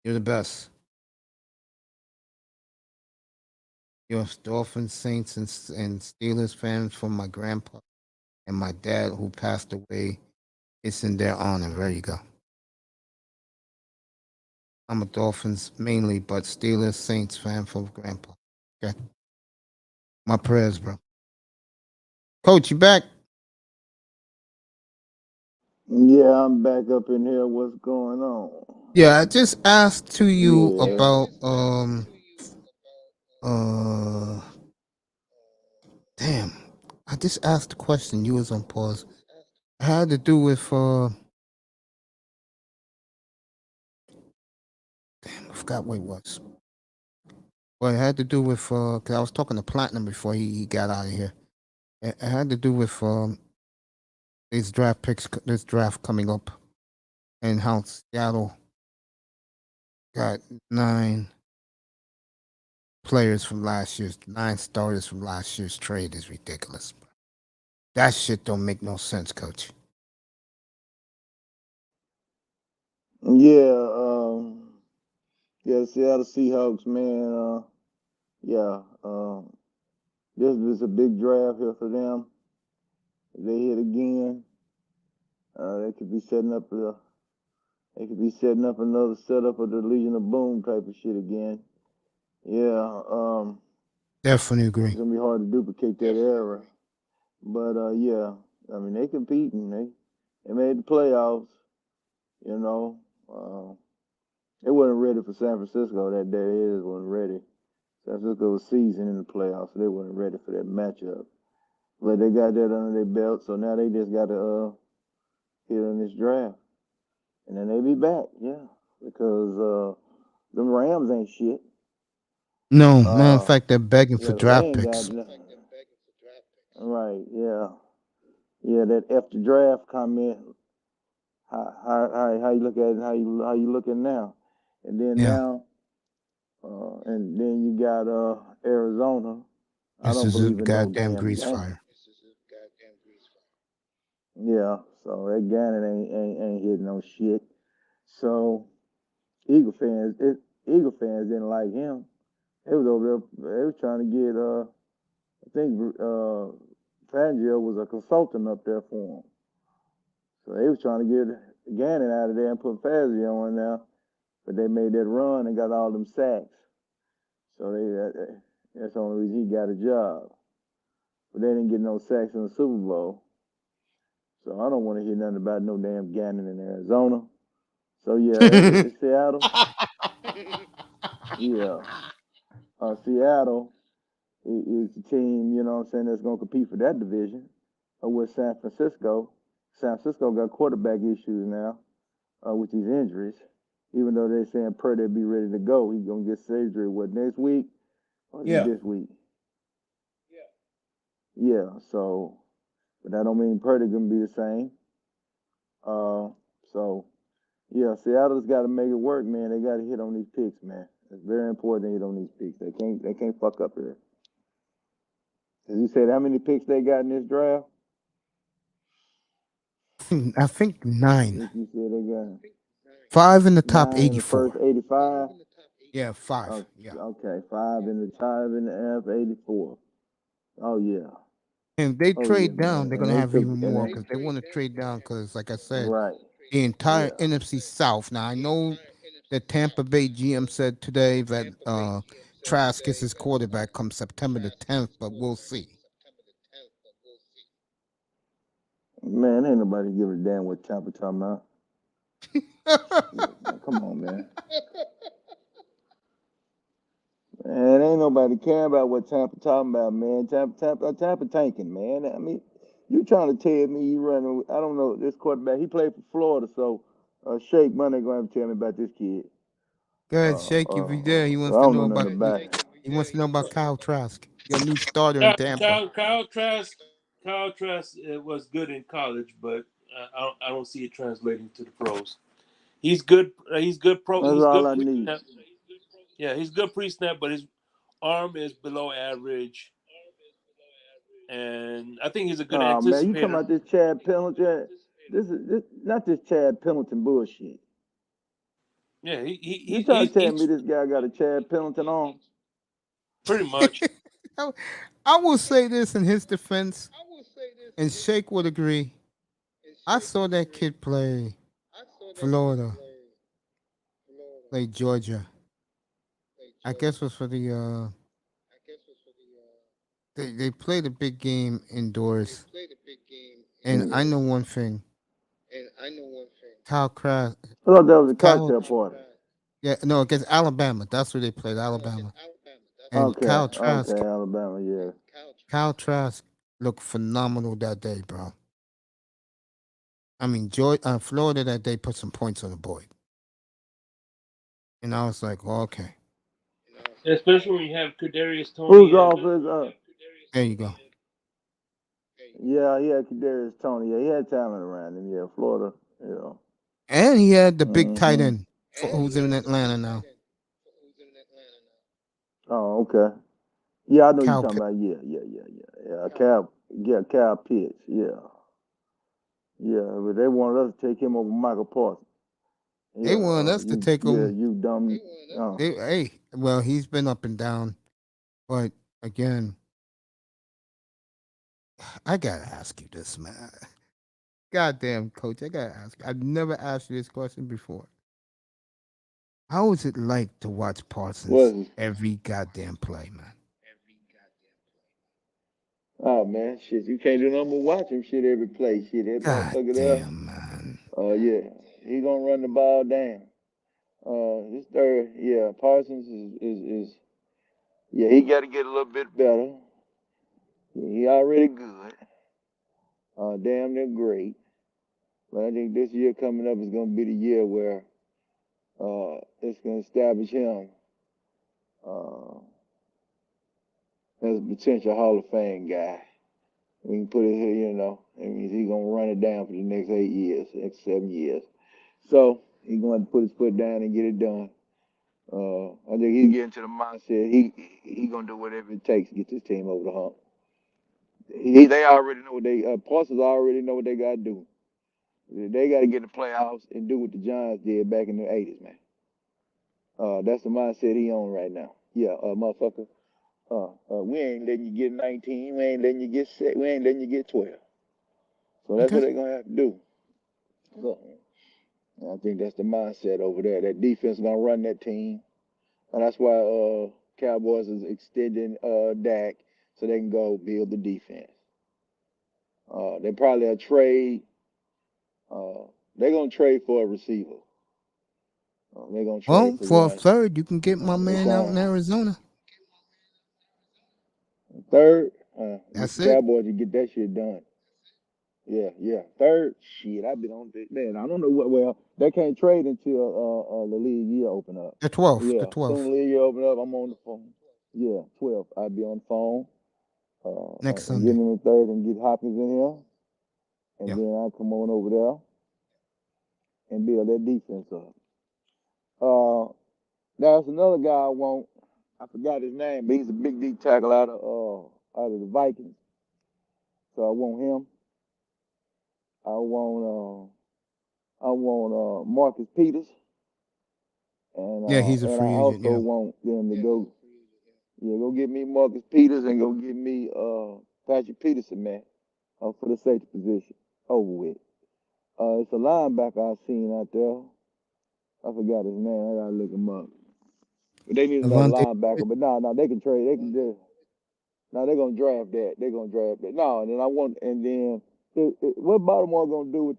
You're the best. You're Dolphins, Saints, and Steelers fans from my grandpa and my dad who passed away. It's in their honor. There you go. I'm a Dolphins mainly, but Steelers, Saints fan from grandpa. Okay. My prayers, bro. Coach, you back? Yeah, I'm back up in here. What's going on? Yeah, I just asked to you Yeah. about damn. I just asked the question. You was on pause. It had to do with damn, I forgot what it was. Well, it had to do with because I was talking to Platinum before he got out of here. It had to do with these draft picks, this draft coming up, and how Seattle got 9 players from last year's 9 starters from last year's trade is ridiculous. That shit don't make no sense, Coach. Yeah, yeah, Seattle Seahawks, man. Yeah, this is a big draft here for them. If they hit again, they could be setting up another setup of the Legion of Boom type of shit again. Yeah, Definitely agree. it's gonna be hard to duplicate that era. But yeah, I mean they competing. They made the playoffs. You know, they wasn't ready for San Francisco that day. They just wasn't ready. San Francisco was seasoned in the playoffs, so they wasn't ready for that matchup. But they got that under their belt, so now they just got to hit on this draft, and then they be back, yeah, because them Rams ain't shit. No, matter of fact, they're begging Yeah, for they draft ain't got picks. nothing. Right, yeah, yeah. That after draft comment, how you look at it, and how you looking now, and then Yeah, now, and then you got Arizona. I this don't is a believe in no goddamn damn grease game. fire. Yeah, so that Gannon ain't hitting no shit. So Eagle fans didn't like him. They was over there. They was trying to get. I think Fangio was a consultant up there for him. So they was trying to get Gannon out of there and put Fangio in there, but they made that run and got all them sacks. So that's the only reason he got a job. But they didn't get no sacks in the Super Bowl. So I don't want to hear nothing about no damn Gannon in Arizona. So yeah, it's Seattle. Yeah, Seattle is the team, you know what I'm saying, that's going to compete for that division with San Francisco. San Francisco got quarterback issues now with these injuries. Even though they're saying Purdy be ready to go, he's going to get surgery, next week? Or is it this week? Yeah, so, but that don't mean Purdy going to be the same. So, yeah, Seattle's got to make it work, man. They got to hit on these picks, man. It's very important to hit on these picks. They can't fuck up here. Did you say how many picks they got in this draft? I think 9. You said they got 5 in the top 9 in the first 84. 85. Yeah, 5. Yeah. Okay, 5 in the 84. Oh yeah. And if they Oh yeah, trade down, man. they're And gonna they have took even and more because they want to trade down. Because, like I said, right. the entire Yeah. NFC South. Now I know the Tampa Bay GM said today that Trask gets his quarterback come September the 10th, but we'll see. Man, ain't nobody give a damn what Tampa talking about. Shit, man, come on, man. Man, ain't nobody care about what Tampa talking about, man. Tampa tanking, man. I mean, you trying to tell me you running? I don't know this quarterback. He played for Florida, so Shake Money gonna have to tell me about this kid. Go ahead, Shake. If he's there, he I wants to don't know know about nothing about it. he wants to know about Kyle Trask, your new starter in Tampa. Kyle Trask was good in college, but I don't see it translating to the pros. He's good. He's good pro. That's He's all good I pre need. snap. Yeah, he's good pre snap, but his arm is below average. And I think he's a good Oh man, you talking anticipator. about this Chad Pendleton? This not this Chad Pendleton bullshit. Yeah, You trying to tell me he's this guy got a Chad Pendleton on? pretty much. I will say this in his defense, and Shake would agree. I saw that kid play Florida, play Georgia. I guess it was for the they played a big game indoors. And I know one thing. I thought that was a Cal, cocktail party. yeah, no, against Alabama. That's where they played, Alabama. And Okay, Cal okay, Trask, Alabama, yeah. Cal Trask looked phenomenal that day, bro. I mean, Florida that day put some points on the board, and I was like, oh, okay, Especially when you have Kadarius Who's Tony and off his there you go. yeah, he had Kadarius Tony. Yeah, he had talent around him. Yeah, Florida. Yeah. And he had the big tight Mm-hmm. end who's in Atlanta now, Oh, okay. Yeah, I know you're Cal talking Pitt. about. Yeah. Cal Pitts. Yeah. But they wanted us to take him over Michael Parsons. They Yeah. wanted us to take him. You dumb. Hey, well, he's been up and down, but again, I gotta ask you this, man. Goddamn, coach, I gotta ask. I've never asked you this question before. How is it like to watch Parsons Was every goddamn play, man? Oh man, shit, you can't do nothing but watch him shit every play. Shit, that God motherfucker there. damn, man. Yeah, he gonna run the ball down. This third, yeah, Parsons is yeah, he got to get a little bit better. He already good. Damn near great. But I think this year coming up is gonna be the year where it's gonna establish him uh, as a potential Hall of Fame guy. We can put it here, that means he's gonna run it down for the next 8 years, next 7 years. So he's going to put his foot down and get it done. I think he's getting to the mindset he gonna do whatever it takes to get this team over the hump. They already know what Parsons already know what they got to do. They got to get in the playoffs and do what the Giants did back in the '80s, man. That's the mindset he on right now. Yeah, motherfucker. We ain't letting you get 19. We ain't letting you get 6. We ain't letting you get 12. So that's Okay. what they're gonna have to do. So, I think that's the mindset over there. That defense gonna run that team, and that's why Cowboys is extending Dak so they can go build the defense. They probably a trade. They're gonna trade for a receiver. They're gonna trade Well, for for a one. third, you can get my It's man out in on Arizona. third. With That's the it. Cowboys, you get that shit done. Yeah. Third, shit. I've been on this man. I don't know what. Well, they can't trade until the league year open up. The 12th. The Yeah, soon 12th. the league year open up, I'm on the phone. Yeah, 12. I'll be on the phone. Next And get Sunday. him in third and get Hopkins in here, and Yeah. then I'll come on over there and build that defense up. Uh, There's another guy I want. I forgot his name, but he's a big D tackle out of the Vikings. So I want him. I want Marcus Peters, Yeah, he's a and I free agent. also Yeah. want them to go get me Marcus Peters and go get me Patrick Peterson, man, for the safety position. Over with. It's a linebacker I seen out there. I forgot his name. I gotta look him up. But they need another Levante. linebacker. But no, they can trade. They can do. No, they're gonna draft that. They're gonna draft that. No, and then I want. And then what Baltimore gonna do with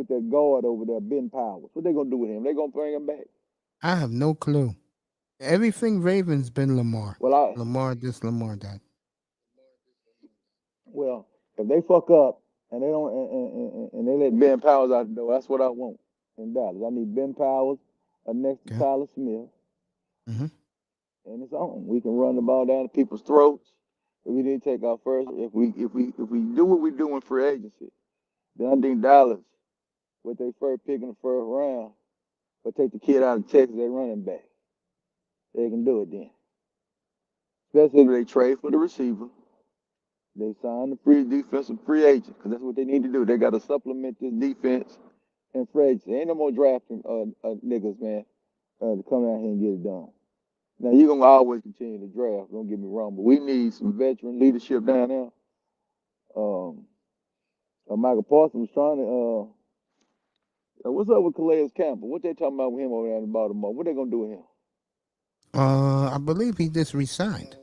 that guard over there, Ben Powers? What they gonna do with him? They gonna bring him back? I have no clue. Everything Ravens been Lamar. Well, Lamar this, Lamar that. if they fuck up and they don't and they let Ben Powers out the door, that's what I want in Dallas. I need Ben Powers next to Okay. Tyler Smith, Mm-hmm. and it's on. We can run the ball down people's throats. If we need to take our first, if we do what we do in free agency, then I think Dallas, with their first pick in the first round, will take the kid out of Texas, their running back. They can do it then. Especially if they trade for the receiver. They sign the defensive free agent, because that's what they need to do. They got to supplement this defense and free agency. Ain't no more drafting niggas, man, to come out here and get it done. Now, you're going to always continue to draft, don't get me wrong, but we need some veteran leadership down there. Michael Parsons was trying to. What's up with Calais Campbell? What they talking about with him over there in Baltimore? What they gonna do with him? I believe he just resigned.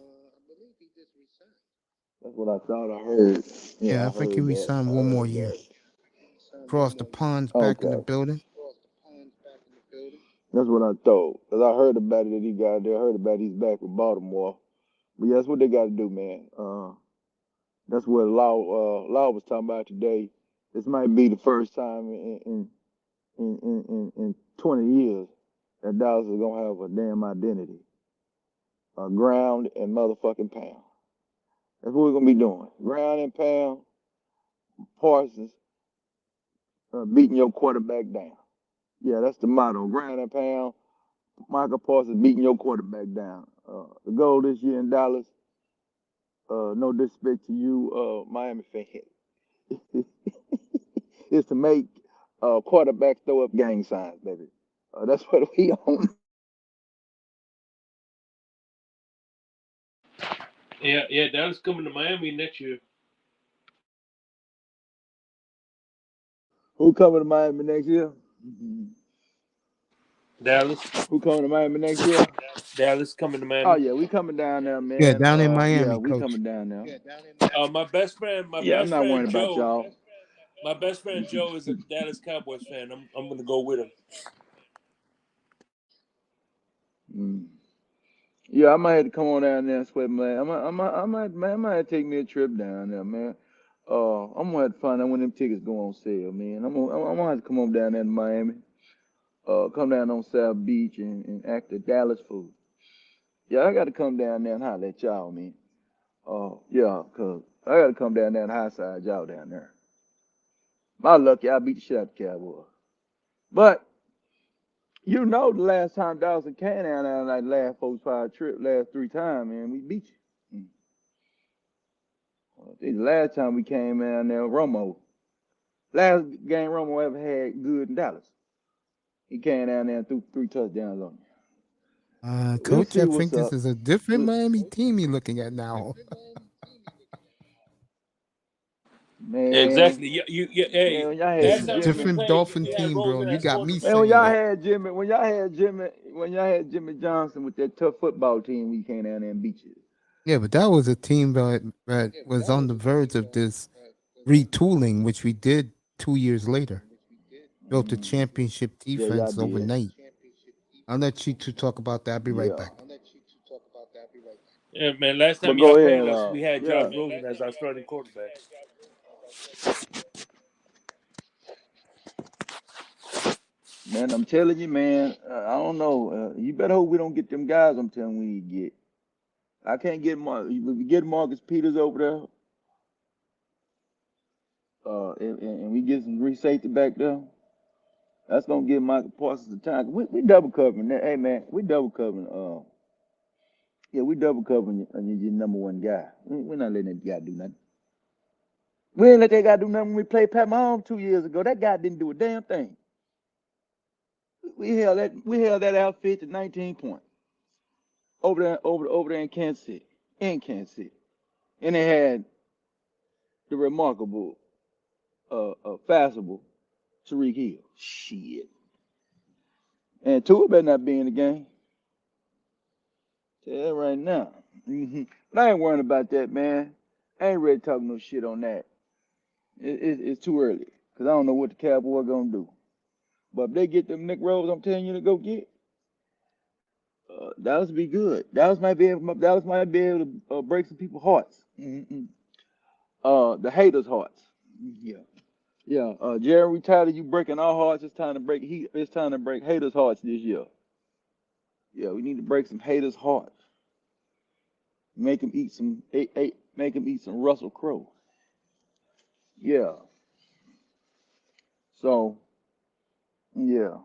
That's what I thought I heard. Yeah, Yeah, I I think he heard that. resigned I one more heard year. that. Across the ponds, back in the Okay. building. That's what I thought. Cause I heard about it that he got there. I heard about he's back with Baltimore. But yeah, that's what they got to do, man. That's what Law was talking about today. This might be the first time in 20 years that Dallas is gonna have a damn identity, ground and motherfucking pound. That's what we're gonna be doing. Ground and pound. Parsons beating your quarterback down. Yeah, that's the motto. Ground and pound. Michael Parsons beating your quarterback down. The goal this year in Dallas, no disrespect to you, Miami fan, is to make quarterbacks throw up gang signs, baby. That's what we on. Yeah, Dallas coming to Miami next year. Who coming to Miami next year? Dallas. Who coming to Miami next year? Dallas coming to Oh Miami. yeah, we coming down there, man. Yeah, down in Yeah, Miami, we coach. coming down there. My best friend I'm not worried about Joe. y'all. My best friend Joe is a Dallas Cowboys fan. I'm gonna go with him. Yeah, I might have to come on down there and sweat, man. I might take me a trip down there, man. I'm gonna have to find out when them tickets go on sale, man. I'm gonna have to come on down there to Miami. Come down on South Beach and act the Dallas fool. Yeah, I got to come down there and holler at y'all, man. Yeah, cause I got to come down there and high side y'all down there. My luck, y'all beat the shit out the Cowboys. But you know, the last time Dawson came down there, like last 4-5 trip, last 3 times, man, we beat you. The last time we came down there, Romo. Last game Romo ever had good in Dallas. He came down there and threw 3 touchdowns on me. We'll Coach, see I what's think this up. is a different Miami team you're looking at now. Man, Exactly. Hey, man, when y'all This had is last a time we Jimmy, different played, Dolphin we had team, bro. Rosen You that got scored me the man, when saying y'all that. had Jimmy, when y'all had Jimmy Johnson with that tough football team, we came down there and beat you. Yeah, but that was a team that was on the verge of this retooling, which we did 2 years later. Built a championship Yeah, y'all defense did. overnight. I'll let you two talk about that. I'll be right Yeah. back. Yeah, man. Last But time go y'all played ahead, us, we had yeah. Josh Rosen as our starting quarterback. Man, I'm telling you, man, I don't know. You better hope we don't get them guys I'm telling we get. I can't get if we get Marcus Peters over there, and we get some safety back there, that's gonna give Michael Parsons the time. We double covering that. Hey man, we double covering. Yeah, we double covering your number one guy. We're not letting that guy do nothing. We didn't let that guy do nothing when we played Pat Mahomes 2 years ago. That guy didn't do a damn thing. We held that outfit to 19 points over there in Kansas City. And they had the remarkable, fashionable Tariq Hill. Shit. And Tua better not be in the game. Tell you that right now. But I ain't worrying about that, man. I ain't ready to talk no shit on that. It's too early. Because I don't know what the Cowboys going to do. But if they get them Nick Rose I'm telling you to go get, Dallas be good. Dallas might be able to break some people's hearts. The haters' hearts. Yeah. Yeah. Jerry, we tired of you breaking our hearts. It's time to break haters' hearts this year. Yeah, we need to break some haters' hearts. Make them eat some Russell Crowe. Yeah. So, yeah.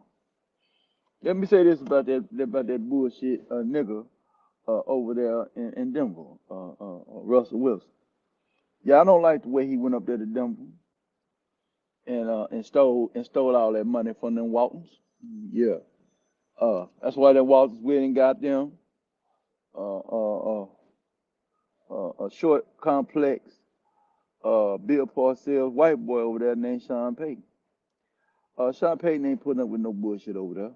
Let me say this about that bullshit nigga over there in Denver, Russell Wilson. Yeah, I don't like the way he went up there to Denver and stole all that money from them Waltons. Yeah. That's why them Waltons went and got them a short complex Bill Parcells white boy over there named Sean Payton. Sean Payton ain't putting up with no bullshit over there.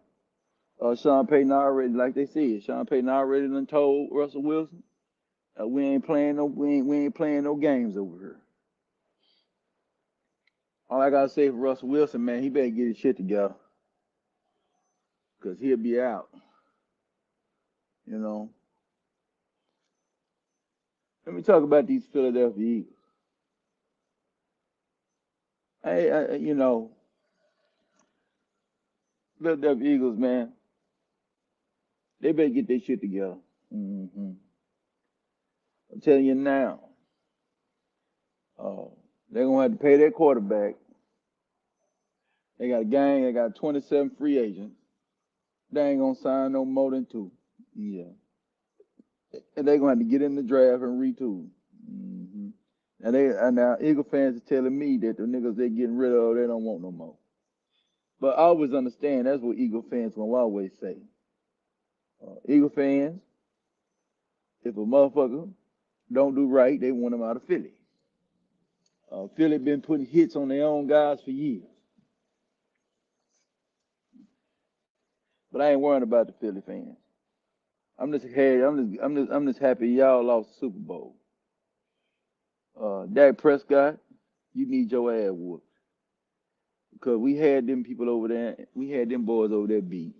Sean Payton already, like they said, Sean Payton already done told Russell Wilson, we ain't playing no games over here. All I gotta say for Russell Wilson, man, he better get his shit together. because he'll be out. You know. Let me talk about these Philadelphia Eagles. You know, Philadelphia Eagles, man, they better get their shit together. I'm telling you now, they're gonna have to pay their quarterback. They got a gang. They got 27 free agents. They ain't gonna sign no more than 2. Yeah, and they're gonna have to get in the draft and retool. And now Eagle fans are telling me that the niggas they getting rid of, they don't want no more. But I always understand that's what Eagle fans gonna always say. Eagle fans, if a motherfucker don't do right, they want him out of Philly. Philly been putting hits on their own guys for years. But I ain't worrying about the Philly fans. I'm just happy y'all lost the Super Bowl. Dak Prescott, you need your ass whooped. Because we had them people over there, we had them boys over there beat.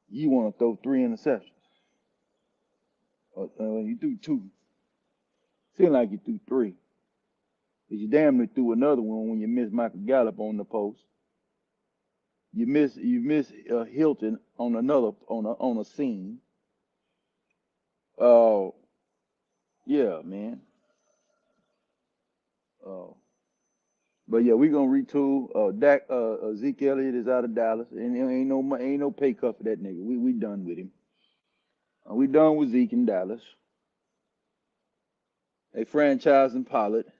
You want to throw 3 interceptions. You threw 2. Seemed like you threw 3. But you damn near threw another one when you missed Michael Gallup on the post. You miss Hilton on a seam. Yeah, man. But yeah, we gonna retool. Zeke Elliott is out of Dallas, and ain't no pay cut for that nigga. We done with him. We done with Zeke in Dallas. They franchising Pollard.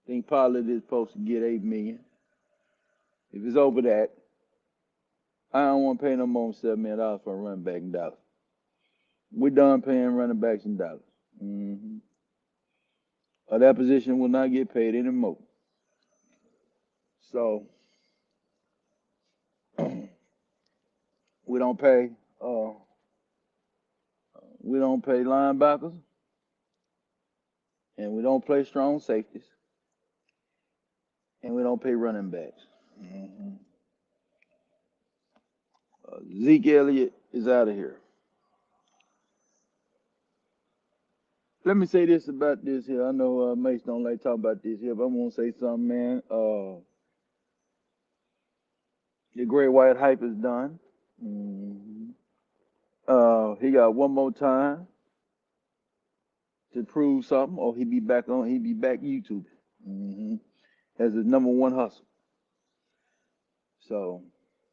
Think Pollard is supposed to get $8 million. If it's over that, I don't want to pay no more than $7 million for a running back in Dallas. We done paying running backs in Dallas. That position will not get paid anymore. So we don't pay linebackers, and we don't play strong safeties, and we don't pay running backs. Zeke Elliott is out of here. Let me say this about this here. I know Mace don't like talking about this here, but I'm gonna say something, man. The Great White hype is done. He got one more time to prove something, or he'd be back YouTube. As his number 1 hustle. So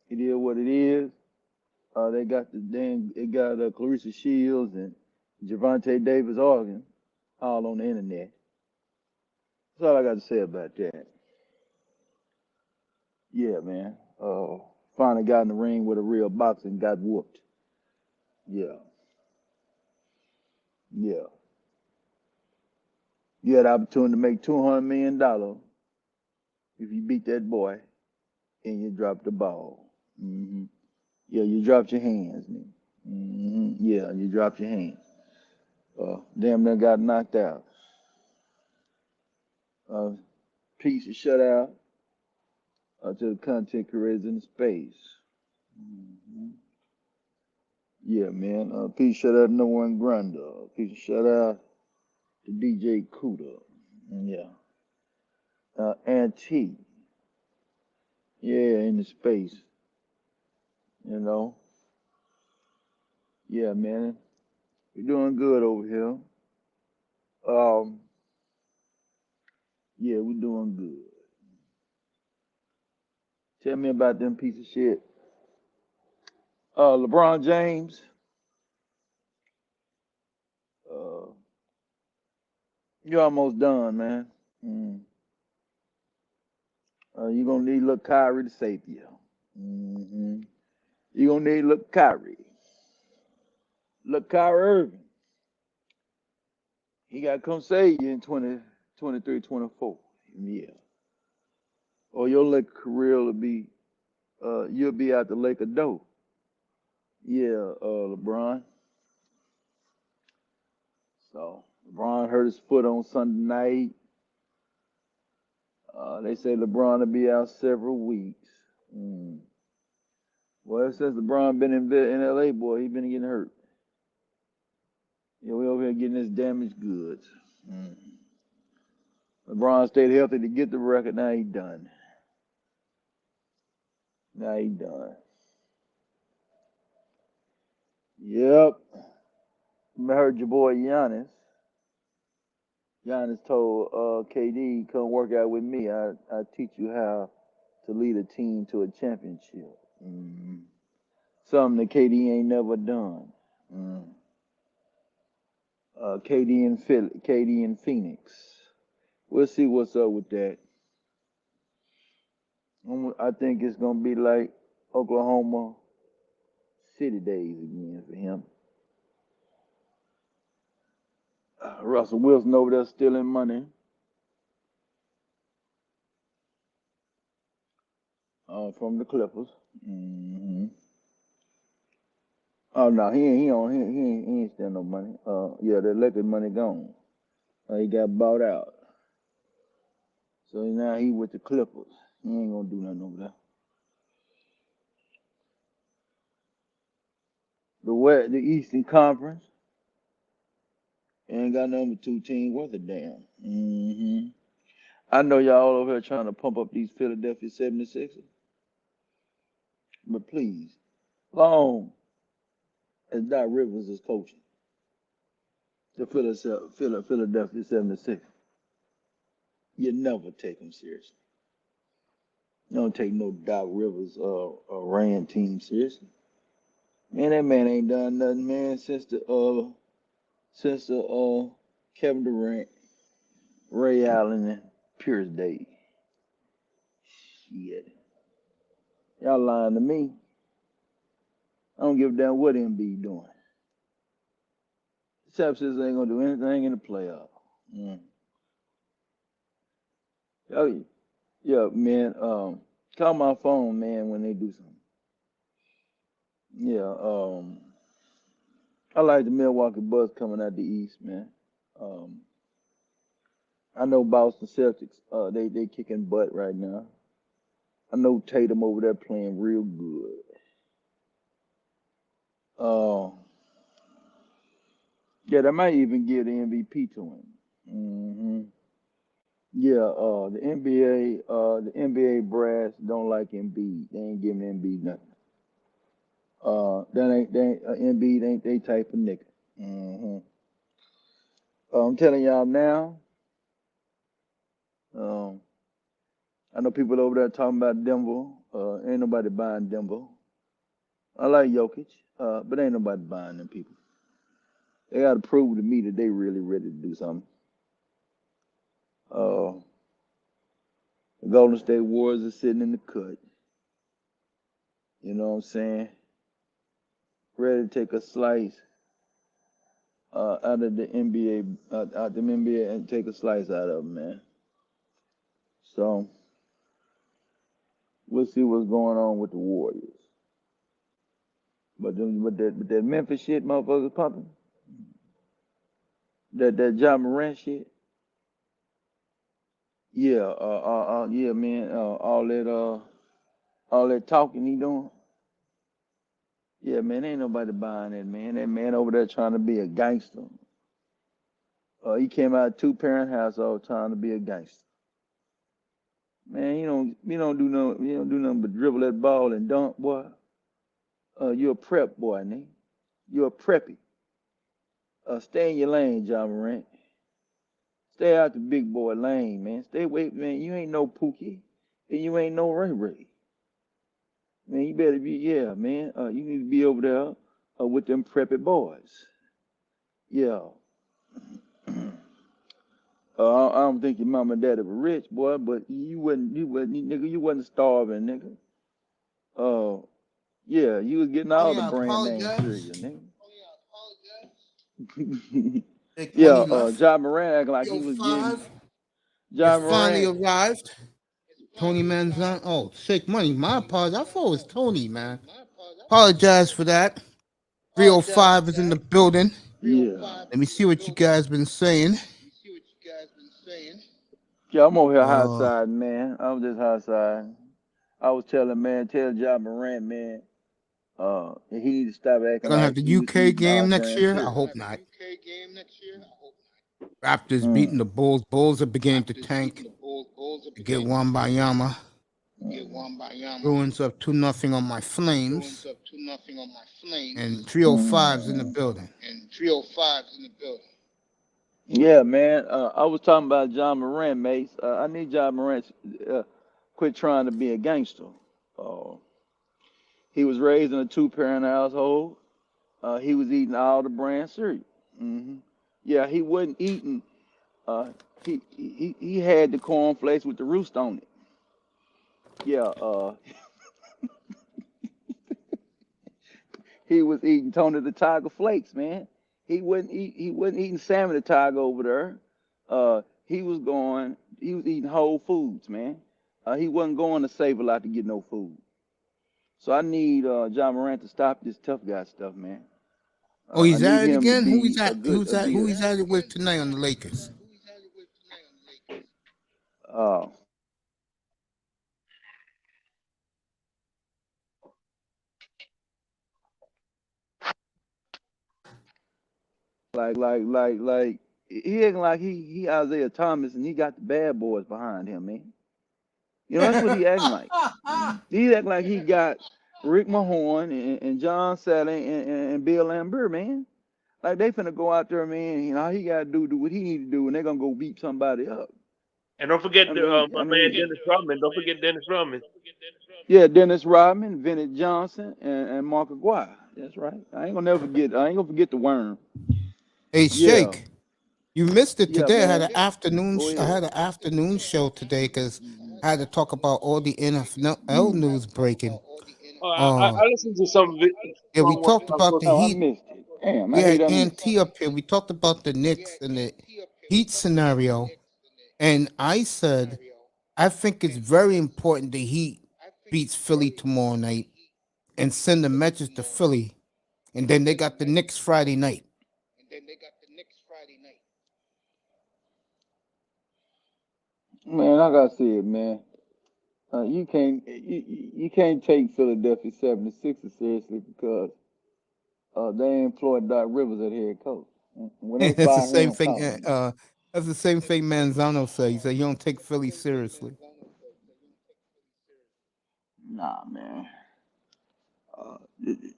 it is what it is. They got Clarissa Shields and Javante Davis Organ all on the internet. That's all I got to say about that. Yeah, man. Finally got in the ring with a real boxer and got whooped. Yeah. You had the opportunity to make $200 million if you beat that boy and you dropped the ball. Yeah, you dropped your hands, man. Yeah, you dropped your hands. Damn near got knocked out. Piece of shutout to the content creators in the space. Yeah, man. Piece of shutout to No One Granda. Piece of shutout to DJ Cuda. Yeah. Auntie. Yeah, in the space. You know. Yeah, man. We're doing good over here. Yeah, we're doing good. Tell me about them piece of shit. LeBron James. You're almost done, man. You're gonna need little Kyrie to save you. You're gonna need little Kyrie. Look, Kyrie Irving. He got to come save you in 2023, 24. Yeah. Or your Laker career will be, you'll be out the Laker door. Yeah, LeBron. So, LeBron hurt his foot on Sunday night. They say LeBron will be out several weeks. Well, since LeBron been in LA, boy, he been getting hurt. Yeah, we over here getting this damaged goods. LeBron stayed healthy to get the record. Now he done. Yep. I heard your boy Giannis. Giannis told KD, come work out with me. I teach you how to lead a team to a championship. Something that KD ain't never done. KD in Phoenix. We'll see what's up with that. I think it's gonna be like Oklahoma City days again for him. Russell Wilson over there stealing money. From the Clippers. Oh no, he ain't stealing no money. Yeah, the Lakers money gone. He got bought out. So now he with the Clippers. He ain't gonna do nothing over there. The Eastern Conference ain't got number 2 team worth a damn. I know y'all over here trying to pump up these Philadelphia 76ers, but please, long as Doc Rivers is coaching the Philadelphia 76ers, you never take them seriously. You don't take no Doc Rivers ran team seriously. Man, that man ain't done nothing, man, since the Kevin Durant, Ray Allen, and Pierce days. Shit. Y'all lying to me. I don't give a damn what Embiid doing. The Celtics ain't gonna do anything in the playoff. Oh, yeah, man. Call my phone, man, when they do something. Yeah. I like the Milwaukee Bucks coming out the East, man. I know Boston Celtics. They kicking butt right now. I know Tatum over there playing real good. Yeah, they might even give the MVP to him. Yeah, the NBA brass don't like Embiid. They ain't giving Embiid nothing. Embiid ain't they type of nigga. I'm telling y'all now. I know people over there talking about Denver. Ain't nobody buying Denver. I like Jokic, but ain't nobody buying them people. They got to prove to me that they really ready to do something. The Golden State Warriors are sitting in the cut. You know what I'm saying? Ready to take a slice out of the NBA, out the NBA, and take a slice out of them, man. So we'll see what's going on with the Warriors. But that Memphis shit, motherfuckers popping. That Ja Morant shit. Yeah, yeah, man. All that talking he doing. Yeah, man, ain't nobody buying that, man. That man over there trying to be a gangster. He came out of 2-parent household trying to be a gangster. Man, you don't do nothing but dribble that ball and dunk, boy. You're a prep boy, nigga. You're a preppy. Stay in your lane, Ja Morant. Stay out the big boy lane, man. Stay away, man. You ain't no Pookie, and you ain't no Ray Ray. Man, you better be, yeah, man. You need to be over there with them preppy boys. Yeah. I don't think your mama and daddy were rich, boy, but you wasn't starving, nigga. Yeah, you was getting all the brand name cereal, nigga. Yeah, Ja Morant acting like he was getting. Ja finally Morant. arrived. Tony Manzan. Oh, sick money. My apologies. I thought it was Tony, man. Apologize for that. 305 is in the building. Yeah. Let me see what you guys been saying. Yeah, I'm over here hot side, man. I'm just hot side. I was telling, man, tell Ja Morant, man, He need to stop acting Gonna have like the he was UK eating game all next brand year? I cereal. hope not. Raptors beating the Bulls. Bulls are beginning to tank. Get Wambayama. Bruins up 2-0 on my Flames. And 305's in the building. Yeah, man. I was talking about John Morant, Mace. I need John Morant to quit trying to be a gangster. He was raised in a two-parent household. He was eating all the brand cereal. Yeah, he wasn't eating. He had the cornflakes with the roost on it. Yeah. He was eating Tony the Tiger flakes, man. He wasn't eating Sammy the Tiger over there. He was eating Whole Foods, man. He wasn't going to Save a Lot to get no food. So I need John Morant to stop this tough guy stuff, man. Oh, he's I need at it him to again? Who be he's a at? good Who he's leader. at it with tonight on the Lakers? Like he acting like he Isaiah Thomas and he got the bad boys behind him, man. You know, that's what he acting like. He act like he got Rick Mahorn and John Sally and Bill Lambert, man. Like they finna go out there, man. You know, all he gotta do what he need to do, and they're gonna go beat somebody up. And don't forget I mean, my man Dennis Rodman. Don't forget Dennis Rodman. Yeah, Dennis Rodman, Bennett Johnson, and Mark Aguirre. That's right. I ain't gonna forget the worm. Hey, Yeah. Shake, you missed it Yeah, today. I had man. an afternoon. Go I ahead. had an afternoon show today because I had to talk about all the NFL news breaking. I listened to some of it. Yeah, we talked about the Oh, I Heat. missed it. Damn, We I hate had I missed Ant up here. We talked about the Knicks and the Heat scenario, and I said I think it's very important the Heat beats Philly tomorrow night and send a message to Philly, and then they got the Knicks Friday night. Man, I gotta see it, man. You can't take Philadelphia 76ers seriously because they employed Doc Rivers at head coach. When they That's the fire same him, thing. fire him. That's the same thing Manzano said. He said you don't take Philly seriously. Nah, man.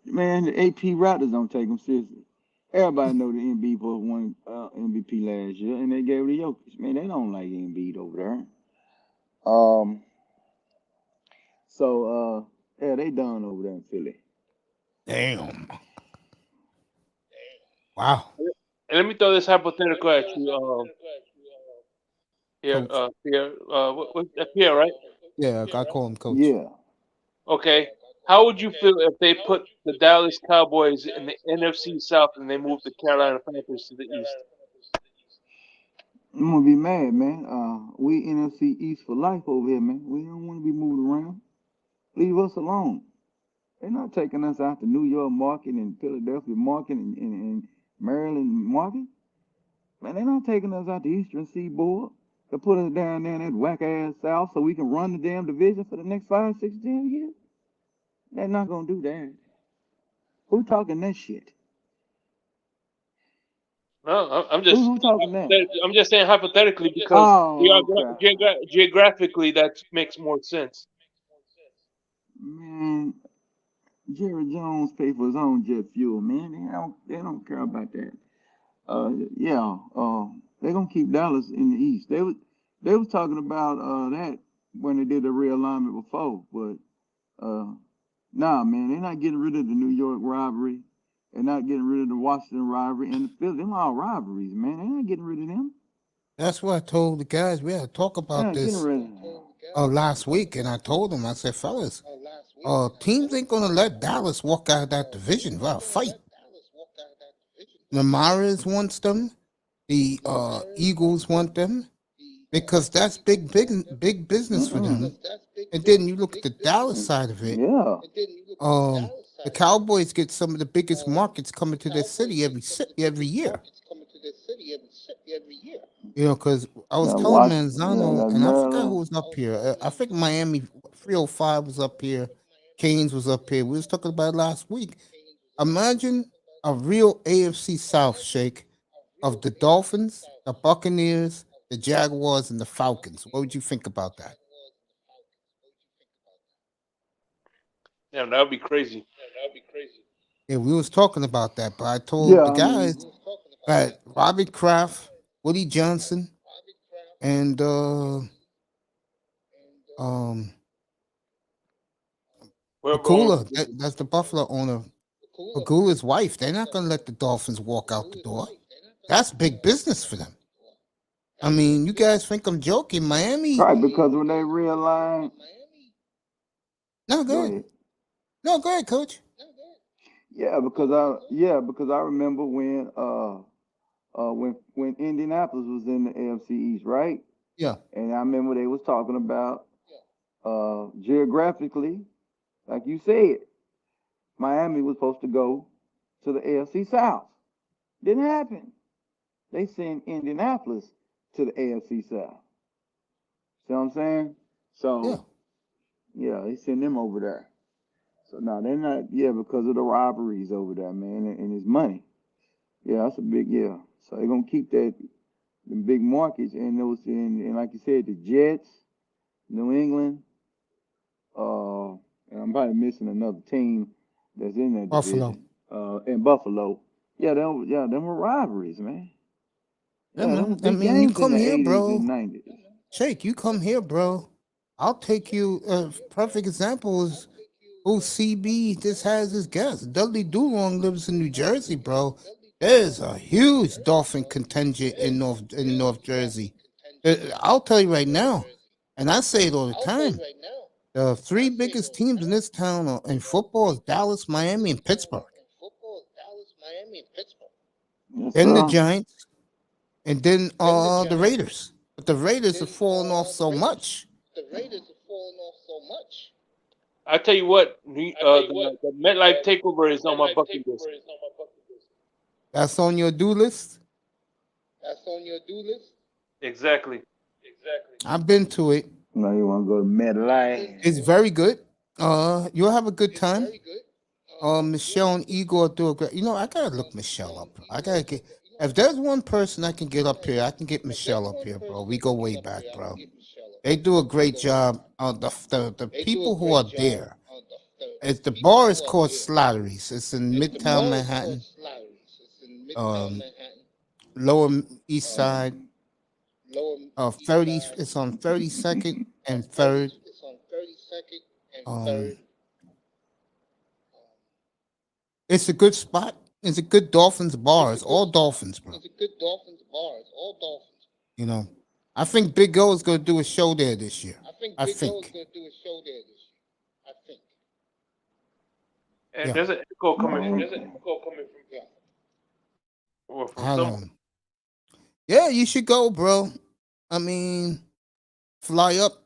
Man, the AP Raptors don't take them seriously. Everybody know the Embiid boys won MVP last year, and they gave it to Jokic. Man, they don't like Embiid over there. So yeah, they done over there in Philly. Damn. Wow. And let me throw this hypothetical at you. Here, Coach. Pierre. Pierre, right? Yeah, I call him Coach. Yeah. Okay. How would you feel if they put the Dallas Cowboys in the NFC South and they moved the Carolina Panthers to the East? I'm gonna be mad, man. We NFC East for life over here, man. We don't want to be moved around. Leave us alone. They're not taking us out to New York market and Philadelphia market and Maryland market. Man, they're not taking us out the Eastern Seaboard to put us down there in that whack ass South so we can run the damn division for the next 5, 6, 10 years. They're not gonna do that. Who talking that shit? No, I'm Who talking that? I'm just saying hypothetically because okay. geographically that makes more sense. Man, Jerry Jones pay for his own jet fuel, man. They don't care about that. They're gonna keep Dallas in the East. They was talking about that when they did the realignment before, but nah, man, they're not getting rid of the New York rivalry. They're not getting rid of the Washington rivalry and the Philly. Them all rivalries, man. They're not getting rid of them. That's what I told the guys. We had to talk about this last week, and I told them, I said, fellas, teams ain't gonna let Dallas walk out of that division without a fight. The Maras wants them. The Eagles want them because that's big business for them. And then you look at the Dallas side of it. Yeah. The Cowboys get some of the biggest markets coming to their city every year. You know, because I was telling Manzano, and I forgot who was up here. I think Miami 305 was up here, Canes was up here. We was talking about it last week. Imagine a real AFC South shake of the Dolphins, the Buccaneers, the Jaguars, and the Falcons. What would you think about that? Yeah, that would be crazy. Yeah, we was talking about that, but I told the guys that Robert Kraft, Woody Johnson, and Pakula, that's the Buffalo owner. Pagula's wife. They're not gonna let the Dolphins walk out the door. That's big business for them. I mean, you guys think I'm joking? Miami. Right, because when they realize. No, go ahead. No, go ahead, Coach. Yeah, because I remember when Indianapolis was in the AFC East, right? Yeah. And I remember they was talking about geographically, like you said, Miami was supposed to go to the AFC South. Didn't happen. They sent Indianapolis to the AFC South. See what I'm saying? So yeah, they send them over there. So no, they're not. Yeah, because of the robberies over there, man, and his money. Yeah, that's a big So they're gonna keep the big markets and those and like you said, the Jets, New England, and I'm probably missing another team that's in that Buffalo. division. And Buffalo. Yeah, them were rivalries, man. Yeah, man. I mean, you come here, bro. 90s. Shake, you come here, bro. I'll take you. Perfect example is who CB just has his guest. Dudley Dulong lives in New Jersey, bro. There's a huge Dolphin contingent in North Jersey. I'll tell you right now, and I say it all the time. The three biggest teams in this town in football is Dallas, Miami, and Pittsburgh. Then the Giants, and then the Raiders. But the Raiders have fallen off so much. I tell you what, the MetLife takeover is on my bucket list. That's on your do list? Exactly. I've been to it. No, you want to go to MetLife? It's very good. You'll have a good time. Michelle and Igor do a great. I gotta look Michelle up. I gotta get. If there's one person I can get up here, I can get Michelle up here, bro. We go way back, bro. They do a great job. The people who are there. The bar is called Slattery's. It's in Midtown Manhattan. Lower East Side. 30. It's on 32nd and 3rd. It's a good spot. It's a good Dolphins bar. It's all Dolphins, bro. I think Big O is going to do a show there this year. I think. And there's an echo coming from Yeah, you should go, bro. I mean, fly up.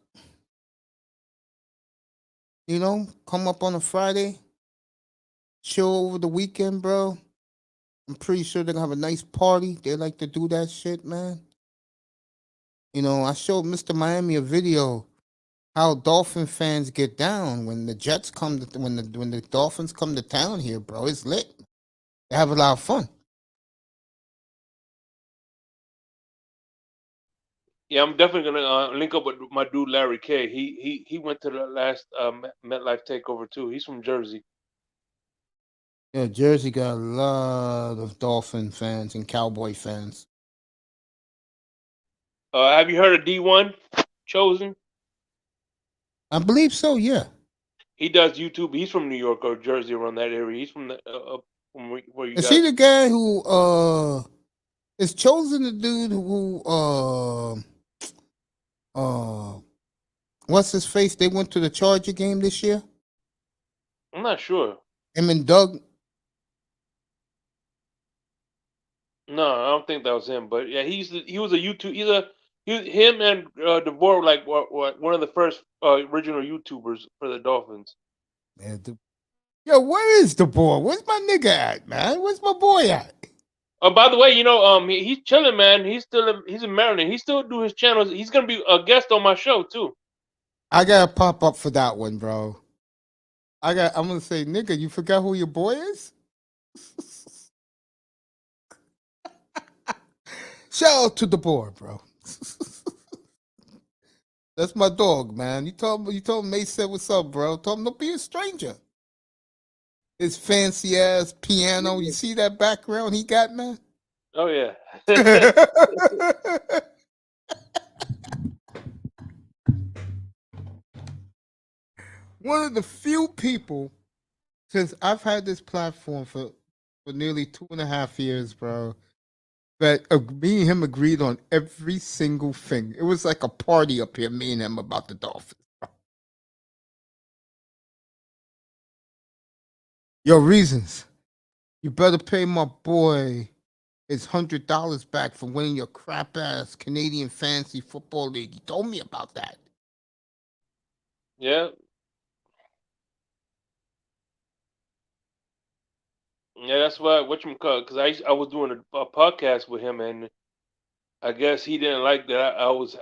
Come up on a Friday. Chill over the weekend, bro. I'm pretty sure they're gonna have a nice party. They like to do that shit, man. I showed Mr. Miami a video how Dolphin fans get down when the Jets come to when the Dolphins come to town here, bro. It's lit. They have a lot of fun. Yeah, I'm definitely gonna link up with my dude Larry K. He went to the last MetLife takeover too. He's from Jersey. Yeah, Jersey got a lot of Dolphin fans and Cowboy fans. Have you heard of D1 Chosen? I believe so. Yeah. He does YouTube. He's from New York or Jersey, around that area. He's from from where you. Is he the guy who is Chosen the dude who what's his face? They went to the Charger game this year. I'm not sure. Him and Doug. No, I don't think that was him. But yeah, he was a YouTube. Him and DeVore like one of the first original YouTubers for the Dolphins. Man, yo, where is the boy? Where's my nigga at, man? Where's my boy at? Oh, by the way, he's chilling, man. He's in Maryland. He still do his channels. He's gonna be a guest on my show too. I gotta pop up for that one, bro. I'm gonna say, nigga, you forgot who your boy is? Shout out to the boy, bro. That's my dog, man. You told him Mace said what's up, bro. Told him don't be a stranger. His fancy ass piano. You see that background he got, man? Oh yeah. One of the few people, since I've had this platform for nearly 2.5 years, bro, that me and him agreed on every single thing. It was like a party up here, me and him, about the Dolphins. Yo, Reasons, you better pay my boy his $100 back for winning your crap ass Canadian Fantasy Football League. He told me about that. Yeah. Yeah, that's what you call, because I was doing a podcast with him, and I guess he didn't like that I was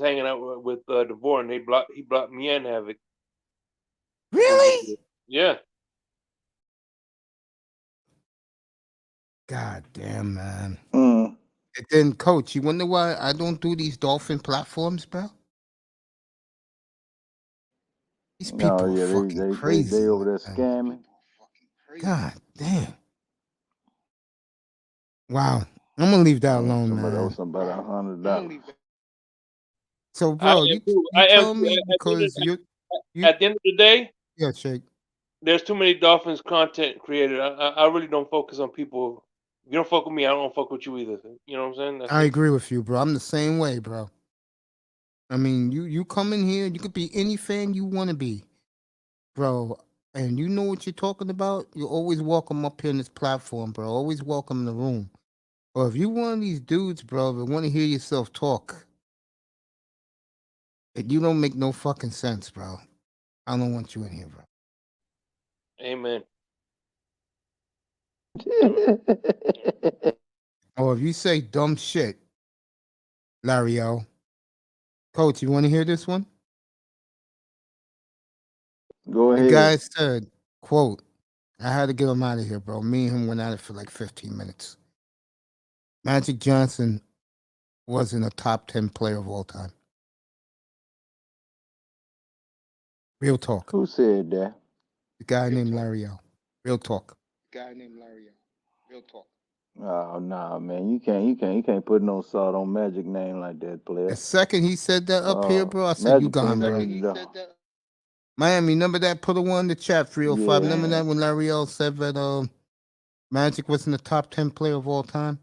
hanging out with Devore, and he blocked me and Havoc. Really? Yeah. God damn, man. Mm. And then, Coach, you wonder why I don't do these Dolphin platforms, bro? These people are fucking crazy. They over there man. scamming. God damn. Wow. I'm gonna leave that alone, man. Somebody $100. So, bro, you tell me because you at the end of the day, yeah, Shake. There's too many Dolphins content created. I really don't focus on people. If you don't fuck with me, I don't fuck with you either. You know what I'm saying? I agree with you, bro. I'm the same way, bro. I mean, you come in here, you could be any fan you want to be, bro, and you know what you're talking about. You're always welcome up here in this platform, bro. Always welcome in the room. Or if you one of these dudes, bro, that want to hear yourself talk, and you don't make no fucking sense, bro, I don't want you in here, bro. Amen. Or if you say dumb shit, Larry O. Coach, you want to hear this one? Go ahead. The guy said, quote, I had to get him out of here, bro. Me and him went at it for like 15 minutes. Magic Johnson wasn't a top 10 player of all time. Real talk. Who said that? The guy named Larry O. Real talk. Real talk. Oh nah, man, you can't put no salt on Magic name like that, player. The second he said that up here, bro, I said, you gone, bro. Miami, remember that? Put a one in the chat, 305. Yeah. Remember that when Larry O said that Magic wasn't the top 10 player of all time?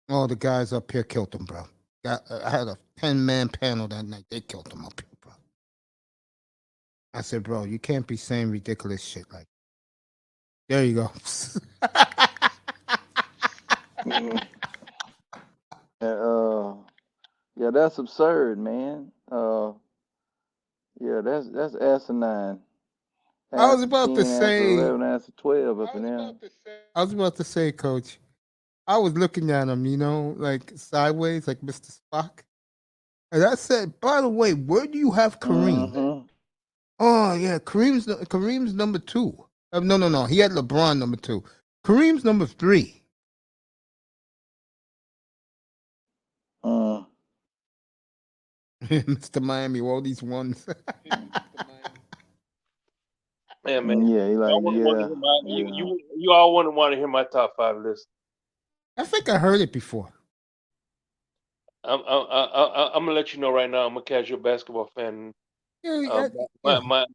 Oh, the guys up here killed him, bro. I had a 10-man panel that night. They killed him up here, bro. I said, bro, you can't be saying ridiculous shit like that. There you go. Yeah, that's absurd, man. Yeah, that's asinine. I was about to say 11, answer 12 up in there. I was about to say, Coach, I was looking at him, you know, like sideways, like Mr. Spock. And I said, by the way, where do you have Kareem? Mm-hmm. Oh, yeah, Kareem's number 2. No. He had LeBron number 2. Kareem's number 3. Mr. Miami, all these ones. Yeah, man. Yeah, he like, you all want to hear my top 5 list. I think I heard it before. I'm gonna let you know right now. I'm a casual basketball fan. Yeah, My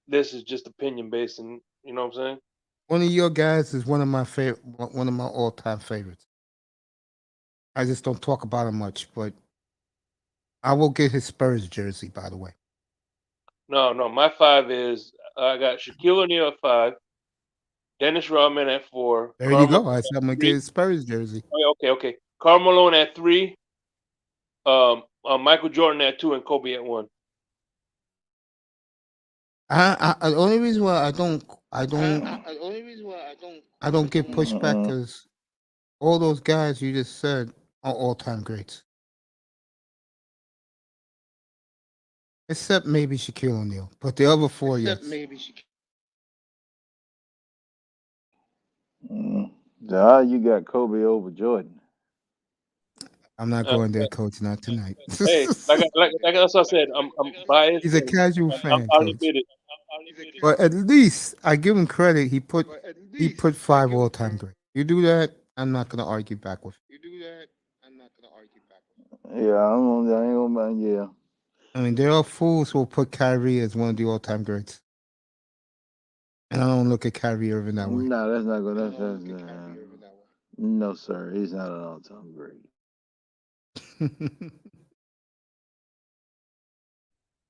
list is just opinion based, and you know what I'm saying. One of your guys is one of my all-time favorites. I just don't talk about him much, but I will get his Spurs jersey, by the way. No, my 5 is I got Shaquille O'Neal at 5, Dennis Rodman at 4. There you go. I said I'm gonna get his Spurs jersey. Okay. Karl Malone at 3. Michael Jordan at 2, and Kobe at 1. The only reason why I don't get pushback because all those guys you just said are all-time greats. Except maybe Shaquille O'Neal. But the other four, yes. You got Kobe over Jordan. I'm not going there, Coach. Not tonight. Hey, like that's what I said. I'm biased. He's a casual fan, I'll Coach. admit it. But at least I give him credit. He put 5 all-time greats. You do that, I'm not gonna argue back with you. Yeah, I ain't gonna mind. Yeah. I mean, there are fools who will put Kyrie as one of the all-time greats, and I don't look at Kyrie Irving that way. No, that's not good. No, sir. He's not an all-time great.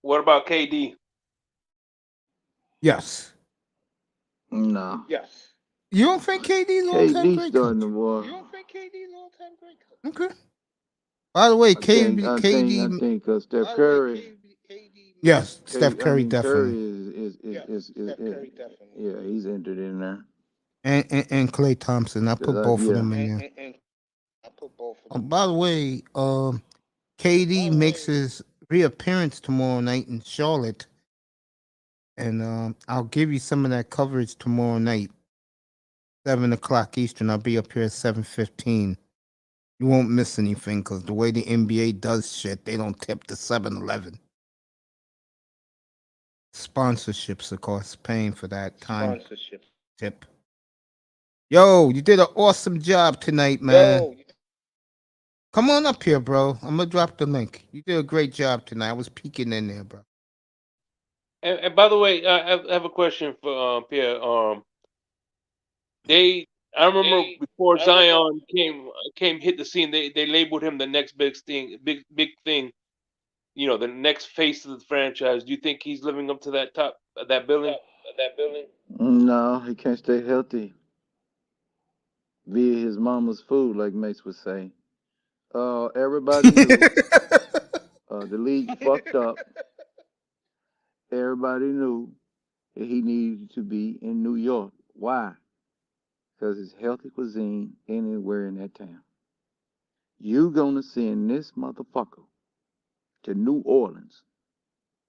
What about KD? Yes. No. You don't think KD's all-time KD great? starting the war. Okay. By the way, I think Steph Curry. Yes, Steph Curry definitely. Curry is he's entered in there. And Klay Thompson. I put both of them in there. By the way, KD makes his reappearance tomorrow night in Charlotte, and I'll give you some of that coverage tomorrow night, 7:00 Eastern. I'll be up here at 7:15. You won't miss anything because the way the NBA does shit, they don't tip the 7-Eleven. Sponsorships, of course, paying for that time tip. Yo, you did an awesome job tonight, man. Come on up here, bro. I'm gonna drop the link. You did a great job tonight. I was peeking in there, bro. And by the way, I have a question for Pierre. I remember before Zion came hit the scene, they labeled him the next big thing. You know, the next face of the franchise. Do you think he's living up to that billing? No, he can't stay healthy via his mama's food, like Mace would say. Everybody knew the league fucked up. Everybody knew that he needed to be in New York. Why? Because it's healthy cuisine anywhere in that town. You gonna send this motherfucker to New Orleans,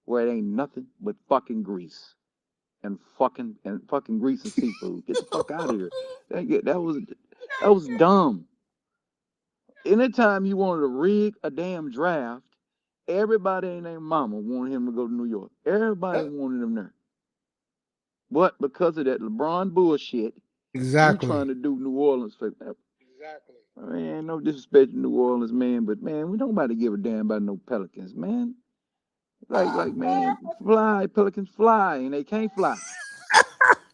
where it ain't nothing but fucking grease and fucking grease and seafood. Get the fuck out of here. That was dumb. Anytime you wanted to rig a damn draft, everybody and their mama wanted him to go to New York. Everybody wanted him there. But because of that LeBron bullshit, Exactly. you trying to do New Orleans for exactly. I mean, ain't no disrespect to New Orleans, man, but man, we don't nobody give a damn about no Pelicans, man. Like man, fly, Pelicans fly, and they can't fly.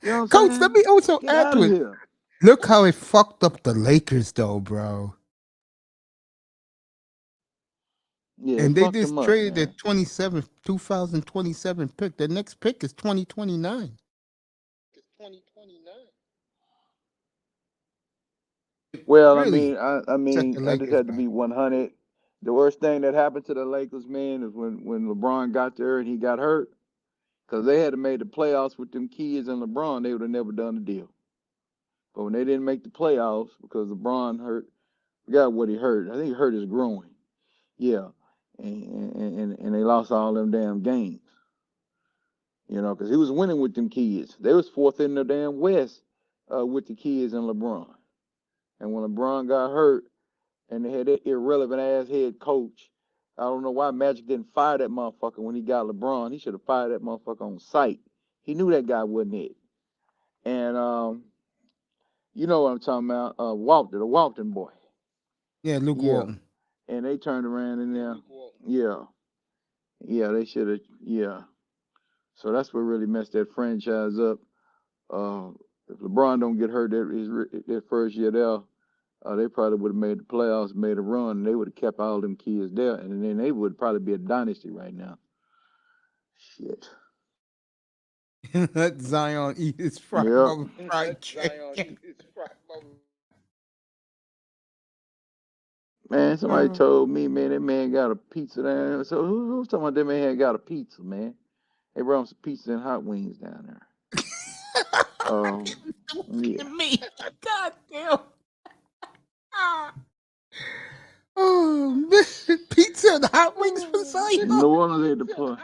You know what I'm Coach, saying? let me also Get add out to of it. here. Look how it fucked up the Lakers, though, bro. Yeah, And they fucked just them up, traded man. their 2027 pick. The next pick is 2029. Well, Really? I just had to be 100. The worst thing that happened to the Lakers, man, is when LeBron got there and he got hurt. Because they had to make the playoffs with them kids and LeBron, they would have never done the deal. But when they didn't make the playoffs because LeBron hurt, I forgot what he hurt. I think he hurt his groin. Yeah. And they lost all them damn games. You know, because he was winning with them kids. They was fourth in the damn West with the kids and LeBron. And when LeBron got hurt and they had that irrelevant ass head coach, I don't know why Magic didn't fire that motherfucker when he got LeBron. He should have fired that motherfucker on sight. He knew that guy wasn't it. And you know what I'm talking about? The Walton boy. Yeah, Luke Walton. And they turned around in there. Yeah, they should have. Yeah. So that's what really messed that franchise up. If LeBron don't get hurt that first year there, they probably would have made the playoffs, made a run, and they would have kept all them kids there, and then they would probably be a dynasty right now. Shit. Let Zion eat his fried chicken. Man, somebody told me, man, that man got a pizza down there. So who's talking about that man had got a pizza, man? They brought him some pizza and hot wings down there. Yeah. Me. God damn. Oh, man. Pizza and hot wings for Zion. New Orleans had to play.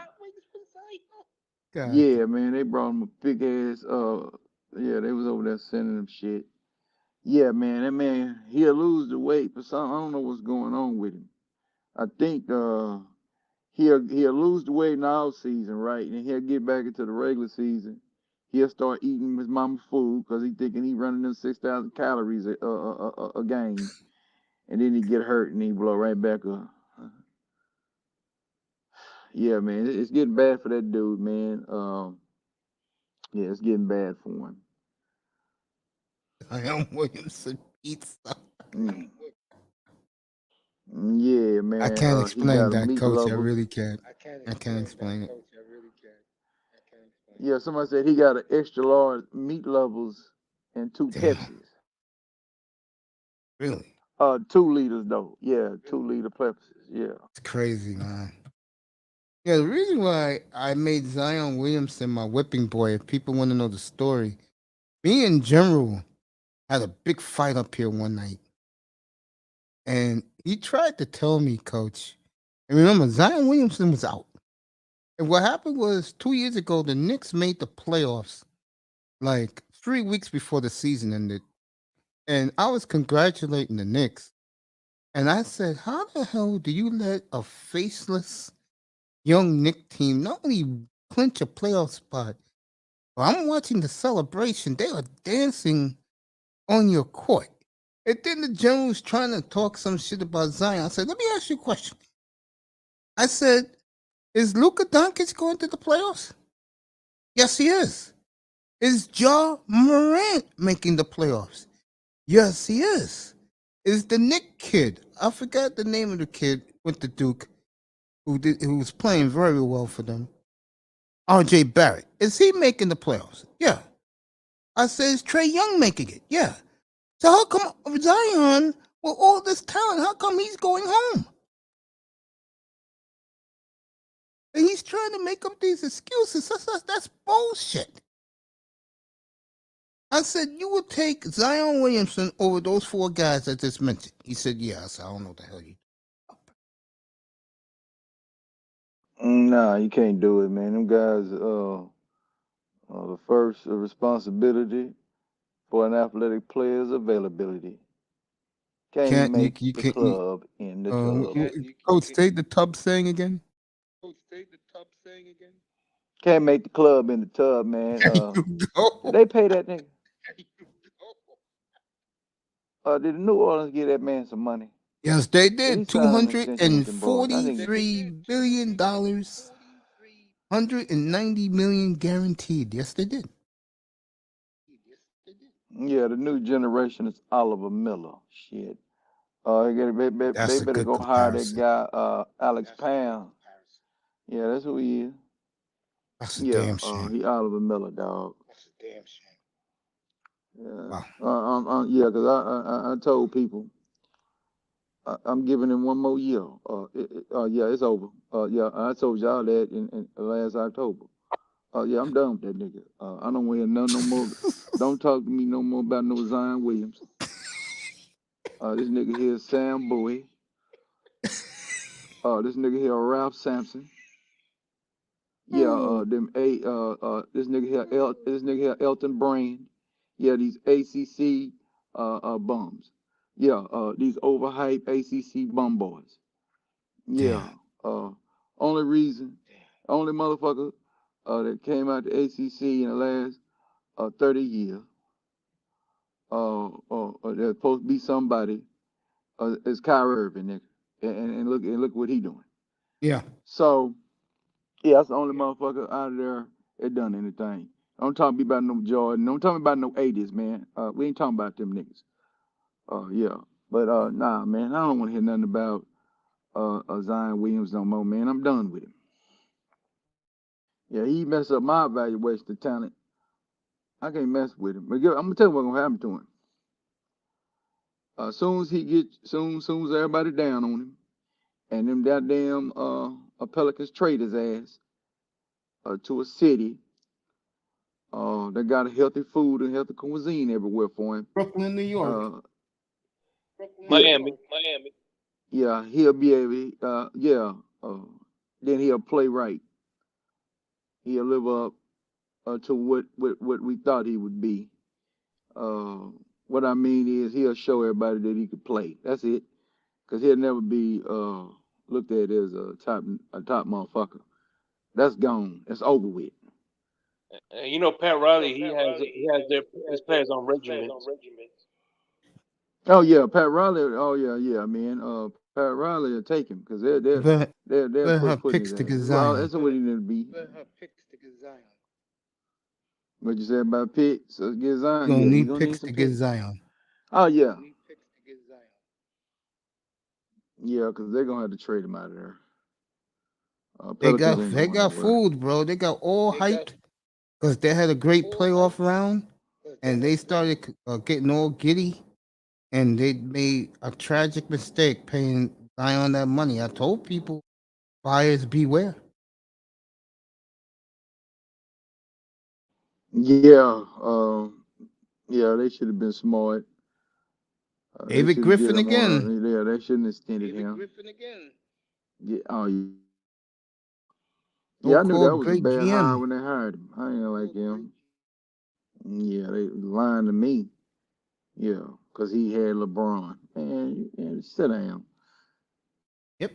God. Yeah, man, they brought him a big ass. Yeah, they was over there sending him shit. Yeah, man, that man he'll lose the weight, but some I don't know what's going on with him. I think he'll lose the weight in the off season, right? And he'll get back into the regular season. He'll start eating his mama's food because he thinking he running them 6,000 calories a game, and then he get hurt and he blow right back up. Yeah, man, it's getting bad for that dude, man. Yeah, it's getting bad for him. Zion Williamson pizza. Mm. Yeah, man. I can't He explain got a that, meat Coach. I lover. really can't. I can't explain it. Yeah, somebody said he got an extra large meat lovers and 2 Damn. Pepsis. Really? 2 liters though. Yeah, 2 liter Pepsis. Yeah. It's crazy, man. Yeah, the reason why I made Zion Williamson my whipping boy, if people want to know the story, me and General had a big fight up here one night. And he tried to tell me, Coach, and remember, Zion Williamson was out. And what happened was 2 years ago, the Knicks made the playoffs like 3 weeks before the season ended. And I was congratulating the Knicks. And I said, how the hell do you let a faceless young Knick team not only clinch a playoff spot, but I'm watching the celebration. They are dancing on your court. And then the general's trying to talk some shit about Zion. I said, let me ask you a question. I said, is Luka Doncic going to the playoffs? Yes, he is. Is Ja Morant making the playoffs? Yes, he is. Is the Nick kid, I forgot the name of the kid with the Duke, who was playing very well for them, RJ Barrett, is he making the playoffs? Yeah. I said, is Trae Young making it? Yeah. So how come Zion, with all this talent, how come he's going home? And he's trying to make up these excuses. That's bullshit. I said, you would take Zion Williamson over those 4 guys I just mentioned. He said, yeah. I said, I don't know what the hell you. Nah, you can't do it, man. Them guys, the first responsibility for an athletic player's availability. Can he make You the can't. club in the tub? Coach, say the tub saying again. Can't make the club in the tub, man. There you go. Did they pay that nigga? Did the New Orleans give that man some money? Yes, they Did he did. sign an extension with them boys? I think $243 billion, $190 million guaranteed. Yes, they did. Yeah, the new generation is Oliver Miller. Shit. They That's a better good go hire that comparison. guy, Alex Pound. Yeah, that's who he is. That's a Yeah, damn shame. he Oliver Miller, dog. Yeah, Wow. yeah, because I told people I'm giving him one more year. Yeah, it's over. Yeah, I told y'all that in last October. Yeah, I'm done with that nigga. I don't want to hear nothing no more. Don't talk to me no more about no Zion Williams. This nigga here is Sam Bowie. This nigga here Ralph Sampson. Yeah, this nigga here Elton Brand. Yeah, these ACC bums. Yeah, these overhyped ACC bum boys. Yeah. Only motherfucker that came out the ACC in the last 30 years. That's supposed to be somebody. Is Kyrie Irving, nigga, and look what he doing. Yeah. So yeah, that's the only motherfucker out of there that done anything. Don't talk to me about no Jordan. Don't talk me about no 80s, man. We ain't talking about them niggas. Yeah. But nah, man, I don't want to hear nothing about Zion Williams no more, man. I'm done with him. Yeah, he messed up my evaluation of talent. I can't mess with him. But I'm gonna tell you what's gonna happen to him. Soon as everybody down on him, and them goddamn Pelicans trade his ass to a city that got a healthy food and healthy cuisine everywhere for him. Brooklyn, New York. Miami. Yeah, he'll be able. Then he'll play right. he'll live up to what we thought he would be. What I mean is he'll show everybody that he could play. That's it. Because he'll never be looked at as a top motherfucker. That's gone. That's over with. You know, Pat Riley, his players on regiments. Oh yeah, Pat Riley. Oh yeah, man. Pat Riley will take him because But they'll her put foot in picks his to ass. get Well, Zion. that's what he need to be. What you said about Pitt? So get You're Zion. gonna Yeah, you need gonna picks need some to get picks. Zion. Oh yeah, yeah, because they're gonna have to trade him out of there. Pelicans ain't They going got nowhere. fooled, bro. They got all hyped because they had a great playoff round, and they started getting all giddy, and they made a tragic mistake paying Zion that money. I told people, buyers beware. Yeah, yeah, they should have been smart. They David should have get Griffin him on. again. Yeah, they shouldn't have extended him. Yeah, oh yeah, I knew that So-called was a great bad hire GM. when they hired him. I ain't like him. Yeah, they lying to me. Yeah, because he had LeBron. Man, sit down. Yep.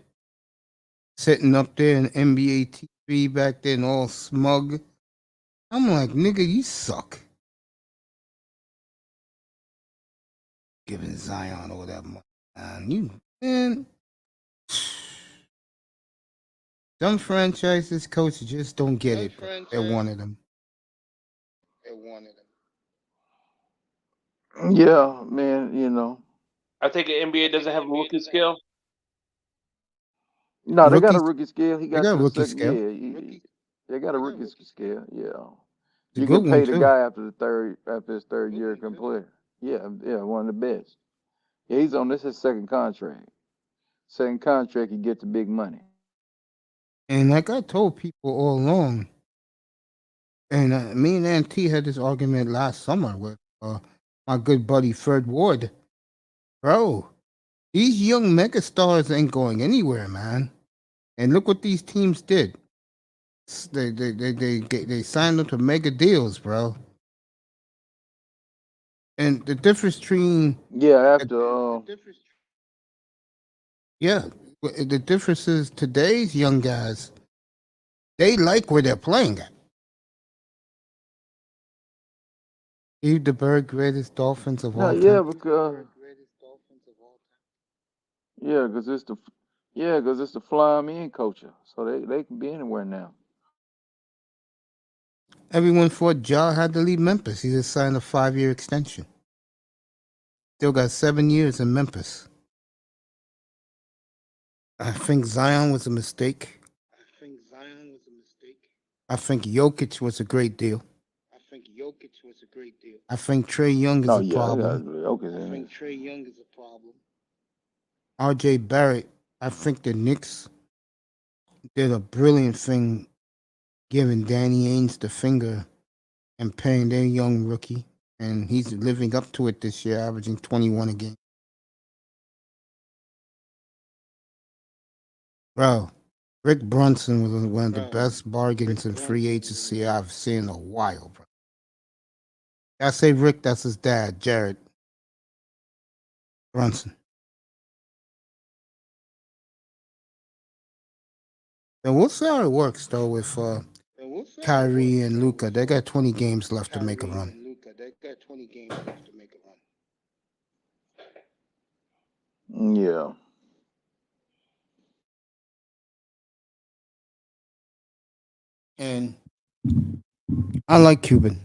Sitting up there in NBA TV back then, all smug. I'm like, nigga, you suck. Giving Zion all that money. Man. Some franchises coaches just don't get it. They wanted them. Yeah, man, you know. I think the NBA doesn't have a rookie scale. No, they got a Rookies, rookie scale. He they got got to a the rookie second. scale. Yeah, they got a rookie scale. Yeah, It's a you good can one pay the too. guy after his third year can play. Yeah, one of the best. Yeah, he's on his second contract. Second contract, he get the big money. And like I told people all along, and me and Auntie had this argument last summer with my good buddy Fred Ward. Bro, these young megastars ain't going anywhere, man. And look what these teams did. They signed them to mega deals, bro. And the difference between Yeah, after yeah, the difference is today's young guys, they like where they're playing at. Steve DeBerg, greatest Dolphins of no, all time. because it's the fly me in culture, so they can be anywhere now. Everyone thought Ja had to leave Memphis. He just signed a 5-year extension. Still got 7 years in Memphis. I think Zion was a mistake. I think Jokic was a great deal. I think Trey Young is Oh a yeah, they got problem. okay. RJ Barrett, I think the Knicks did a brilliant thing giving Danny Ainge the finger and paying their young rookie. And he's living up to it this year, averaging 21 a game. Bro, Rick Brunson was one of the best bargains in free agency I've seen in a while, bro. I say Rick, that's his dad, Jared Brunson. And we'll see how it works, though, with Kyrie and Luca. They got 20 games left to make a run. Yeah. And I like Cuban.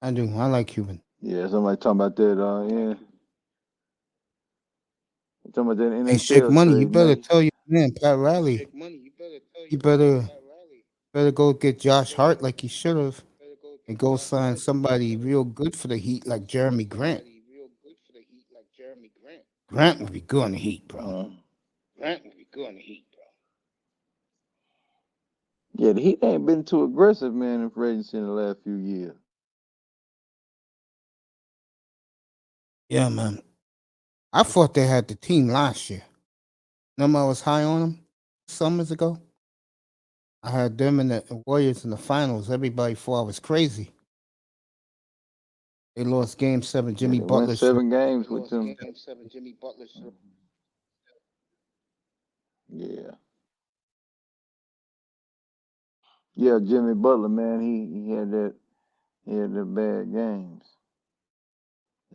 I do. I like Cuban. Yeah, somebody talking about that. Yeah, talking about that Hey, Shake NHL Money, you trade, better man. tell your man, Pat Riley. You better go get Josh Hart like you should have and go sign somebody real good for the Heat like Jeremy Grant. Grant would be good on the Heat, bro. Yeah, the Heat ain't been too aggressive, man, in free agency in the last few years. Yeah, man. I thought they had the team last year. Remember I was high on them summers ago? I had them and the Warriors in the finals. Everybody thought I was crazy. They lost Game 7. Jimmy They won Butler. 7 games with them. Yeah. Yeah, Jimmy Butler, man, he had the bad games.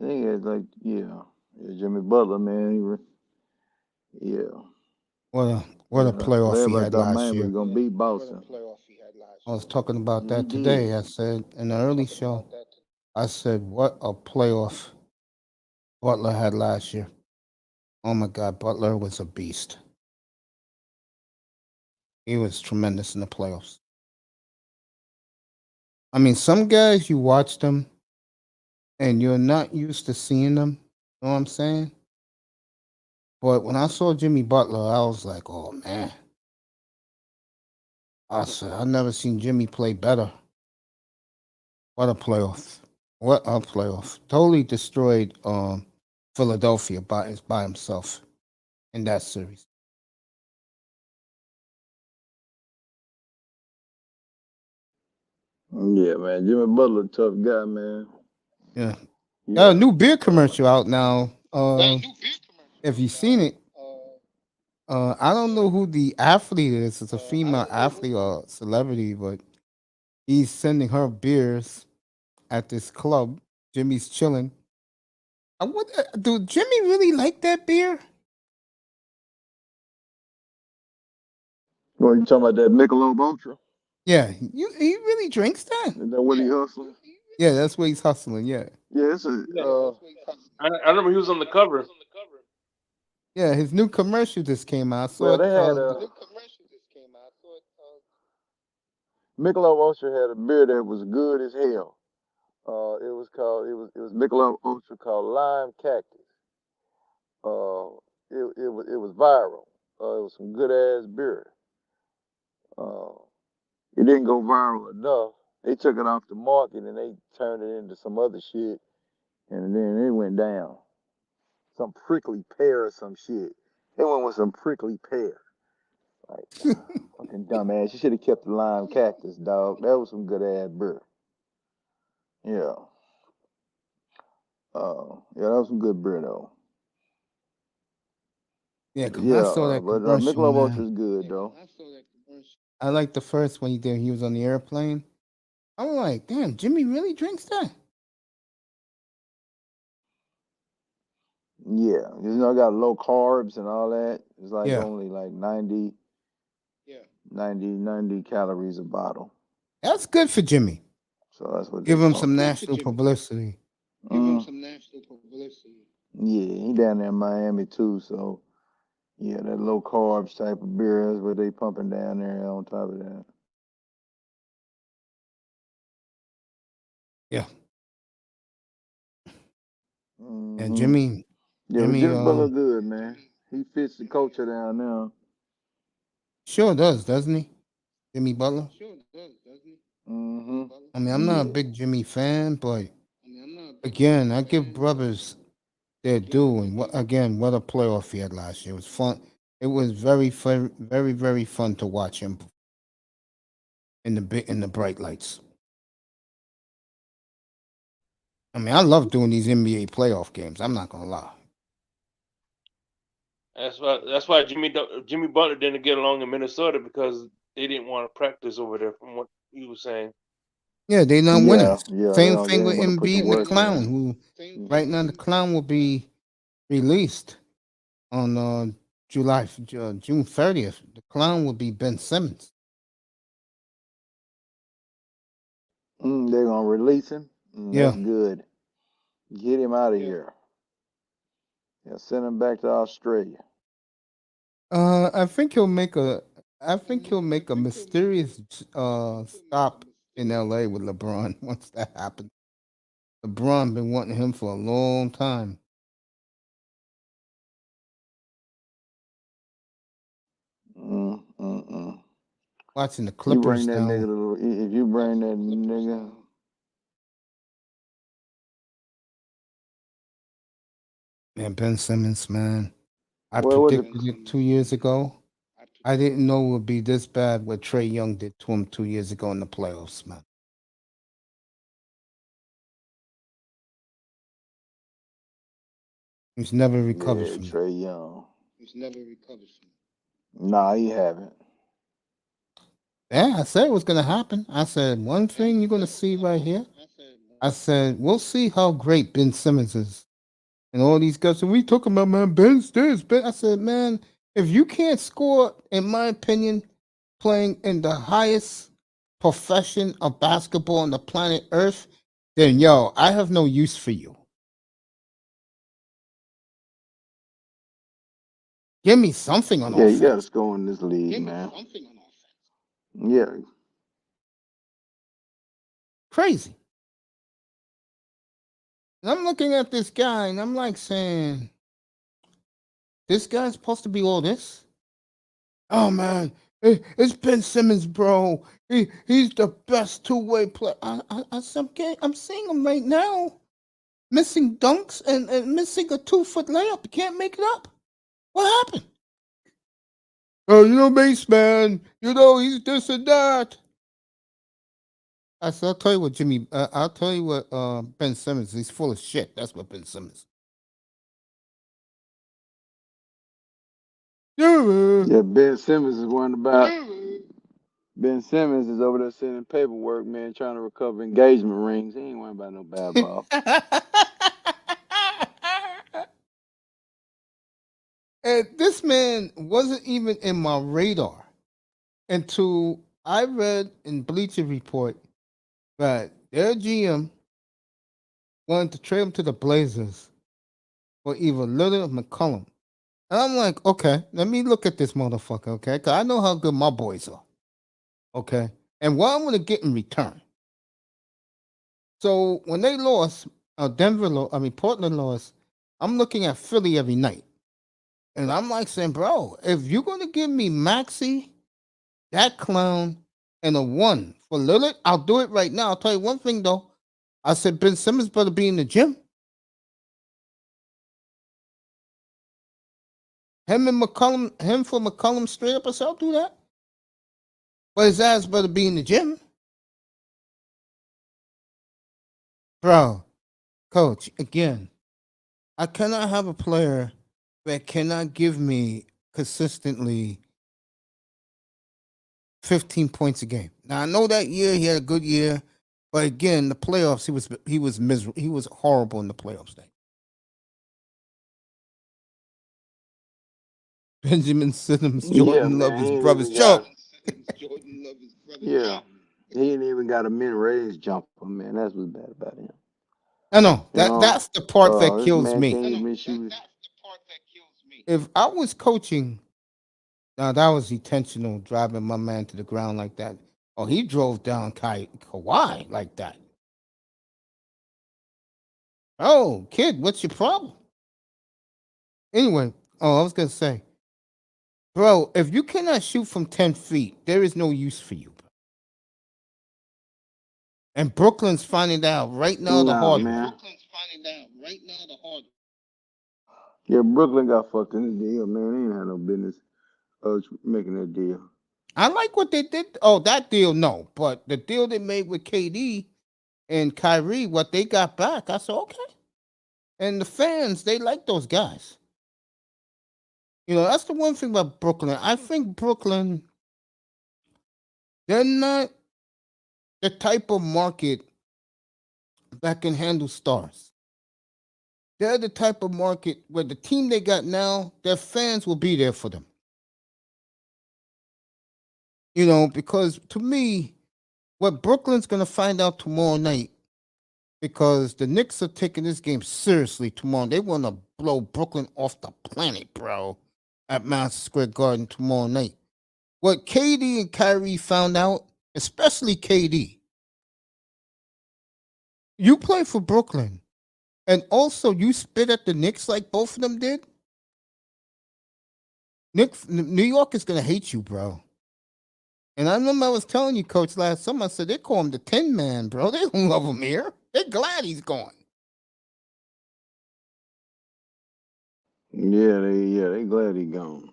I think he had Jimmy Butler, man, yeah. What a playoff he Everybody had thought last Miami year. was gonna beat Boston. I was talking about that He today. did. I said in the early show, I said, what a playoff Butler had last year. Oh my God, Butler was a beast. He was tremendous in the playoffs. I mean, some guys, you watch them and you're not used to seeing them. You know what I'm saying? But when I saw Jimmy Butler, I was like, oh man. I said, I've never seen Jimmy play better. What a playoff. What a playoff. Totally destroyed Philadelphia by himself in that series. Yeah, man. Jimmy Butler, tough guy, man. Yeah. Yeah. Got a new beer commercial out now. If you've seen it, I don't know who the athlete is. It's a female athlete or celebrity, but he's sending her beers at this club. Jimmy's chilling. I wonder, do Jimmy really like that beer? Well, you talking about that Michelob Ultra? Yeah, he really drinks that. Is that what he hustling? Yeah, that's what he's hustling. Yeah. Yeah, it's a. I remember he was on the cover. Yeah, his new commercial just came out. So Well, they had a Michelob Ultra had a beer that was good as hell. It was Michelob Ultra called Lime Cactus. It was viral. It was some good ass beer. It didn't go viral enough. They took it off the market and they turned it into some other shit, and then it went down. Some prickly pear or some shit. They went with some prickly pear. Like, fucking dumbass. You should have kept the lime cactus, dog. That was some good ass beer. Yeah. Yeah, that was some good beer though. yeah, cause I saw that but commercial. Michelob Man. Ultra is good though. I like the first one he did. He was on the airplane. I'm like, damn, Jimmy really drinks that? Yeah, I got low carbs and all that. It's like Yeah. only like 90 calories a bottle. That's good for Jimmy. So that's what. Give him some national publicity. Yeah, he down there in Miami too. So yeah, that low carbs type of beer is what they pumping down there on top of that. Yeah. Mm-hmm. And Jimmy. Yeah, Jimmy Butler good, man. He fits the culture down there. Sure does, doesn't he? Jimmy Butler? Mm-hmm. I mean, I'm not a big Jimmy fan, but again, I give brothers their due. And what a playoff he had last year. It was fun. It was very fun, very, very fun to watch him in the bright lights. I mean, I love doing these NBA playoff games. I'm not gonna lie. That's why Jimmy Butler didn't get along in Minnesota, because they didn't want to practice over there, from what he was saying. Yeah, they're not winning. Yeah, Same thing with Embiid and the Clown, who right now the Clown will be released on June 30th. The Clown will be Ben Simmons. They're gonna release him. That's good. Get him out of here. Yeah, send him back to Australia. I think he'll make a mysterious stop in LA with LeBron once that happens. LeBron been wanting him for a long time. Watching the Clippers now. If you bring that nigga. Man, Ben Simmons, man. I What was predicted it 2 years ago. I didn't know it would be this bad what Trae Young did to him 2 years ago in the playoffs, man. He's never recovered from that. Trae Young. Nah, he haven't. Yeah, I said it was going to happen. I said, one thing you're going to see right here. I said, we'll see how great Ben Simmons is. And all these guys, so we talking about, man, Ben's this, Ben. I said, man, if you can't score, in my opinion, playing in the highest profession of basketball on the planet Earth, then, yo, I have no use for you. Give me something on offense. Yeah, you got to score in this league, man. Yeah. Crazy. And I'm looking at this guy, and I'm like saying, this guy's supposed to be all this? Oh, man, it's Ben Simmons, bro. He's the best two-way player. I'm seeing him right now. Missing dunks and missing a 2-foot layup. You can't make it up. What happened? Oh, Mace, man. He's this and that. I said, I'll tell you what, Jimmy. I'll tell you what, Ben Simmons. He's full of shit. That's what Ben Simmons. Yeah, Ben Simmons is one about. Ben Simmons is over there sending paperwork, man, trying to recover engagement rings. He ain't worrying about no bad ball. And this man wasn't even in my radar until I read in Bleacher Report that their GM wanted to trade him to the Blazers for either Lillard or McCollum. And I'm like, okay, let me look at this motherfucker, okay? Because I know how good my boys are, okay? And what I'm going to get in return. So when they lost, Portland lost, I'm looking at Philly every night. And I'm like saying, bro, if you're going to give me Maxey, that clown, and a 1 for Lillard, I'll do it right now. I'll tell you one thing, though. I said, Ben Simmons better be in the gym. Him for McCollum straight up, I said, I'll do that. But his ass better be in the gym. Bro, coach, again, I cannot have a player that cannot give me consistently 15 points a game. Now I know that year he had a good year, but again, the playoffs he was miserable. He was horrible in the playoffs. Benjamin Simmons, Jordan Love his brother's joke. Yeah, he ain't even got a mid-range jumper, man. That's what's bad about him. I know that's the part that kills me. If I was coaching, now that was intentional, driving my man to the ground like that. Oh, he drove down Kawhi like that. Oh, kid, what's your problem? Anyway, I was gonna say, bro, if you cannot shoot from 10 feet, there is no use for you. And Brooklyn's finding out right now the hard way. Yeah, Brooklyn got fucked in the deal, man. They ain't had no business making that deal. I like what they did. Oh, that deal, no. But the deal they made with KD and Kyrie, what they got back, I said, okay. And the fans, they like those guys. That's the one thing about Brooklyn. I think Brooklyn, they're not the type of market that can handle stars. They're the type of market where the team they got now, their fans will be there for them. Because to me, what Brooklyn's going to find out tomorrow night, because the Knicks are taking this game seriously tomorrow. They want to blow Brooklyn off the planet, bro, at Madison Square Garden tomorrow night. What KD and Kyrie found out, especially KD, you play for Brooklyn, and also you spit at the Knicks like both of them did. New York is going to hate you, bro. And I remember I was telling you, Coach, last summer, I said they call him the Tin Man, bro. They don't love him here. They're glad he's gone. They glad he gone.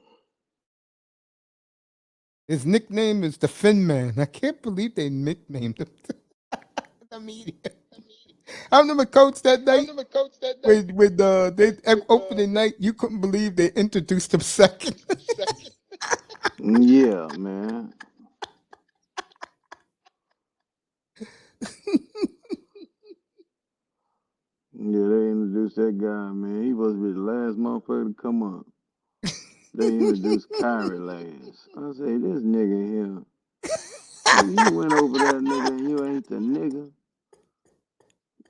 His nickname is the Fin Man. I can't believe they nicknamed him the media. I remember Coach that night when they opening night. You couldn't believe they introduced him second. Yeah, man. Yeah, they introduced that guy, man. He supposed to be the last motherfucker to come up. They introduced Kyrie last. I say, this nigga here. Nigga, you went over there, nigga, and you ain't the nigga.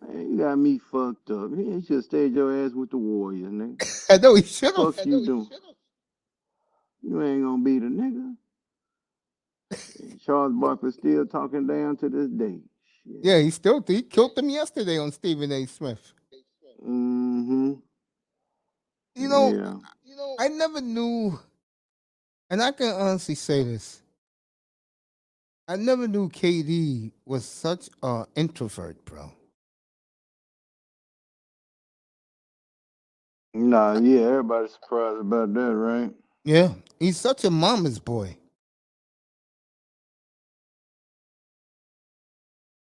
Man, you got me fucked up. You should have stayed your ass with the Warriors, nigga. I know he should have. Fuck you doing? You ain't gonna be the nigga. Charles Barkley still talking down to this day. Shit. Yeah, he killed them yesterday on Stephen A. Smith. Mm-hmm. You know, I never knew, and I can honestly say this. I never knew KD was such an introvert, bro. Nah, yeah, everybody's surprised about that, right? Yeah, he's such a mama's boy.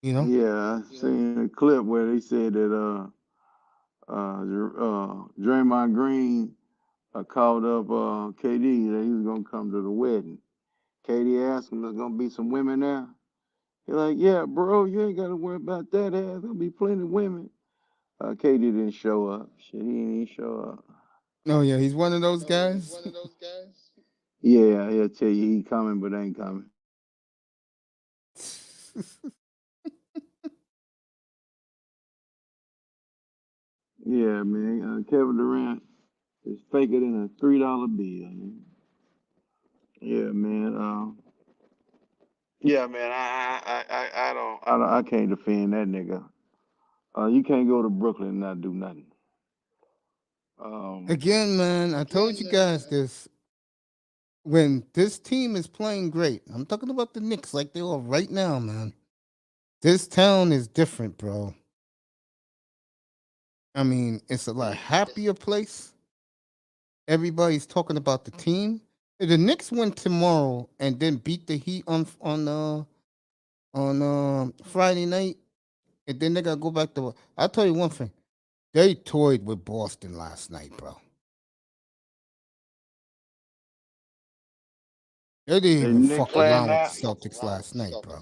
You know? Yeah, I seen a clip where they said that Draymond Green called up KD that he was gonna come to the wedding. KD asked him, "There's gonna be some women there." He's like, "Yeah, bro, you ain't gotta worry about that. There's gonna be plenty of women." KD didn't show up. Shit, he didn't even show up. Oh yeah, he's one of those guys. Yeah, he'll tell you he coming, but ain't coming. Yeah, man. Kevin Durant is faker than a $3 bill. Man. Yeah, man. Yeah, man. I can't defend that nigga. You can't go to Brooklyn and not do nothing. Again, man, I told you guys this. When this team is playing great, I'm talking about the Knicks like they are right now, man. This town is different, bro. I mean, it's a lot happier place. Everybody's talking about the team. If the Knicks win tomorrow and then beat the Heat on Friday night, and then they gotta go back to. I'll tell you one thing: they toyed with Boston last night, bro. They didn't even fuck around with the Celtics last night, bro.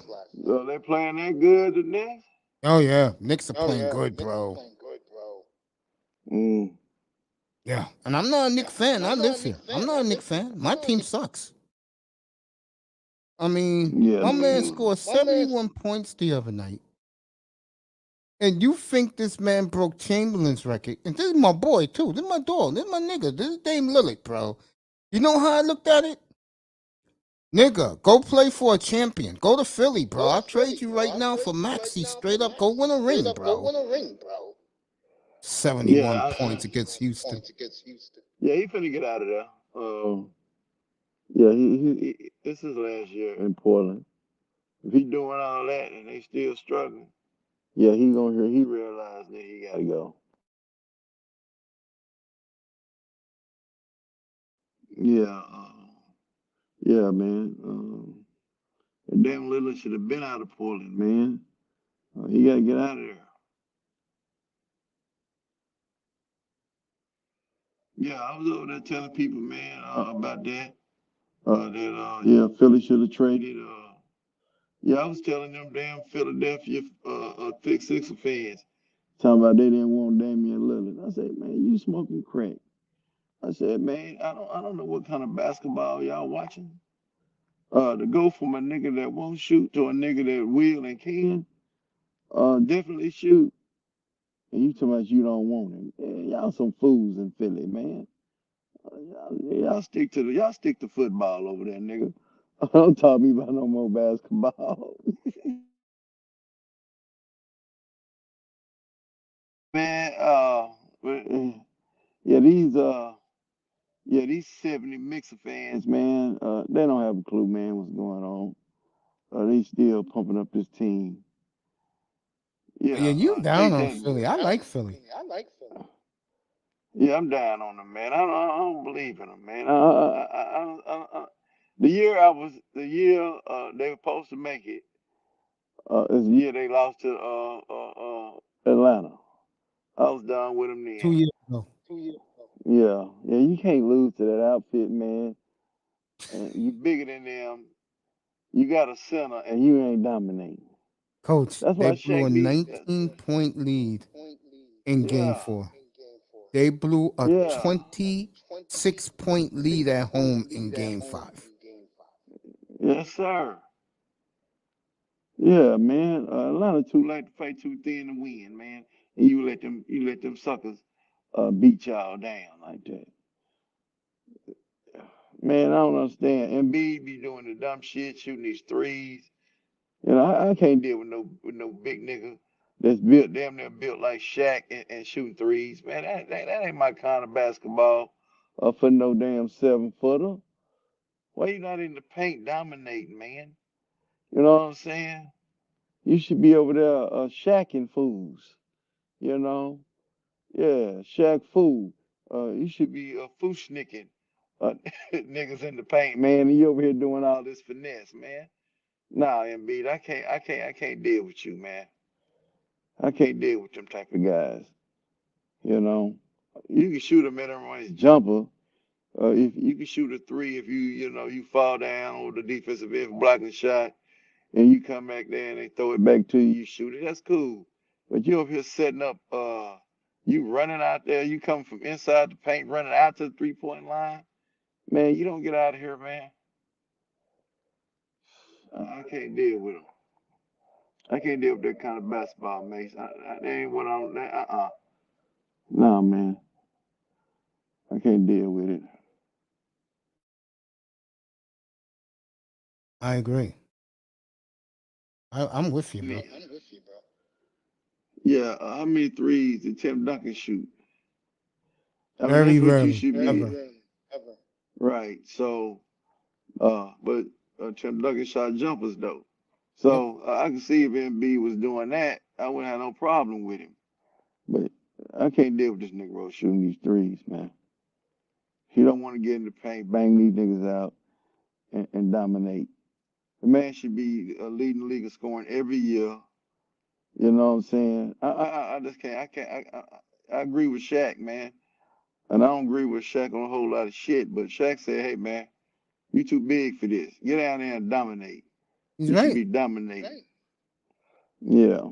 So they playing that good, the Knicks? Oh yeah, Knicks are playing good, bro. Mm. Yeah, and I'm not a Knicks fan. I live here. I'm not a Knicks fan. My team sucks. I mean, Yeah, my man scored 71 points the other night. And you think this man broke Chamberlain's record? And this is my boy, too. This is my dog. This is my nigga. This is Dame Lillard, bro. You know how I looked at it? Nigga, go play for a champion. Go to Philly, bro. I'll trade you right now for Maxey. Straight up, go win a ring, bro. 71 points against Houston. Yeah, he finna get out of there. Yeah, he this is last year in Portland. If he doing all that and they still struggling, yeah, he realized that he gotta go. Yeah, yeah, man. And damn Lillard should have been out of Portland, man. He gotta get out of there. Yeah, I was over there telling people, man, about that. Yeah, Philly should have traded. Yeah, I was telling them damn Philadelphia thick Sixer fans, talking about they didn't want Damian Lillard. I said, man, you smoking crack. I said, man, I don't know what kind of basketball y'all watching. To go from a nigga that won't shoot to a nigga that will and can, definitely shoot. And you talking about you don't want him. Man, y'all some fools in Philly, man. Y'all stick to football over there, nigga. Don't talk me about no more basketball. Man, yeah, these 70 Mixer fans, man, they don't have a clue, man, what's going on. They still pumping up this team. Yeah, you down on Philly. I like Philly. Yeah, I'm down on them, man. I don't believe in them, man. The year they were supposed to make it. Is the year they lost to Atlanta. I was done with them 2 then. years ago. Yeah, you can't lose to that outfit, man. And you bigger than them. You got a center, and you ain't dominating. Coach, That's they why blew a Shaq need. 19-point lead in game Yeah, 4. They blew a yeah, 26-point lead at home in game 5. yes, sir. Yeah, man. Atlanta too late to play too thin to win, man. And you let them suckers beat y'all down like that. Man, I don't understand. Embiid be doing the dumb shit, shooting these threes. You know, I can't deal with no big nigga that's built damn near built like Shaq and shooting threes. Man, that ain't my kind of basketball. For no damn 7-footer. Why you not in the paint dominating, man? You know what I'm saying? You should be over there shacking fools. You know? Yeah, shack fool. You should be fooshnicking niggas in the paint, man. And you over here doing all this finesse, man. Nah, Embiid, I can't deal with you, man. I can't deal with them type of guys. You know, you can shoot him at everyone's jumper. If you can shoot a three, if you fall down or the defensive end blocking shot, and you come back there and they throw it back to you, you shoot it. That's cool. But you over here setting up. You running out there. You come from inside the paint, running out to the 3-point line. Man, you don't get out of here, man. I can't deal with them. I can't deal with that kind of basketball, Mace. That ain't what I'm. Nah, man. I can't deal with it. I agree. I'm with you, bro. Yeah, how many threes did Tim Duncan shoot? I mean, Very that's what you rarely, should be. ever. Right. So, but Tim Duncan shot jumpers though. Yep. So I can see if Embiid was doing that, I wouldn't have no problem with him. But I can't deal with this nigga shooting these threes, man. He don't want to get in the paint, bang these niggas out, and dominate. The man should be leading the league in scoring every year. You know what I'm saying? I just can't. I agree with Shaq, man. And I don't agree with Shaq on a whole lot of shit. But Shaq said, hey, man, you too big for this. Get out there and dominate. He's You should right. be dominating. Yeah.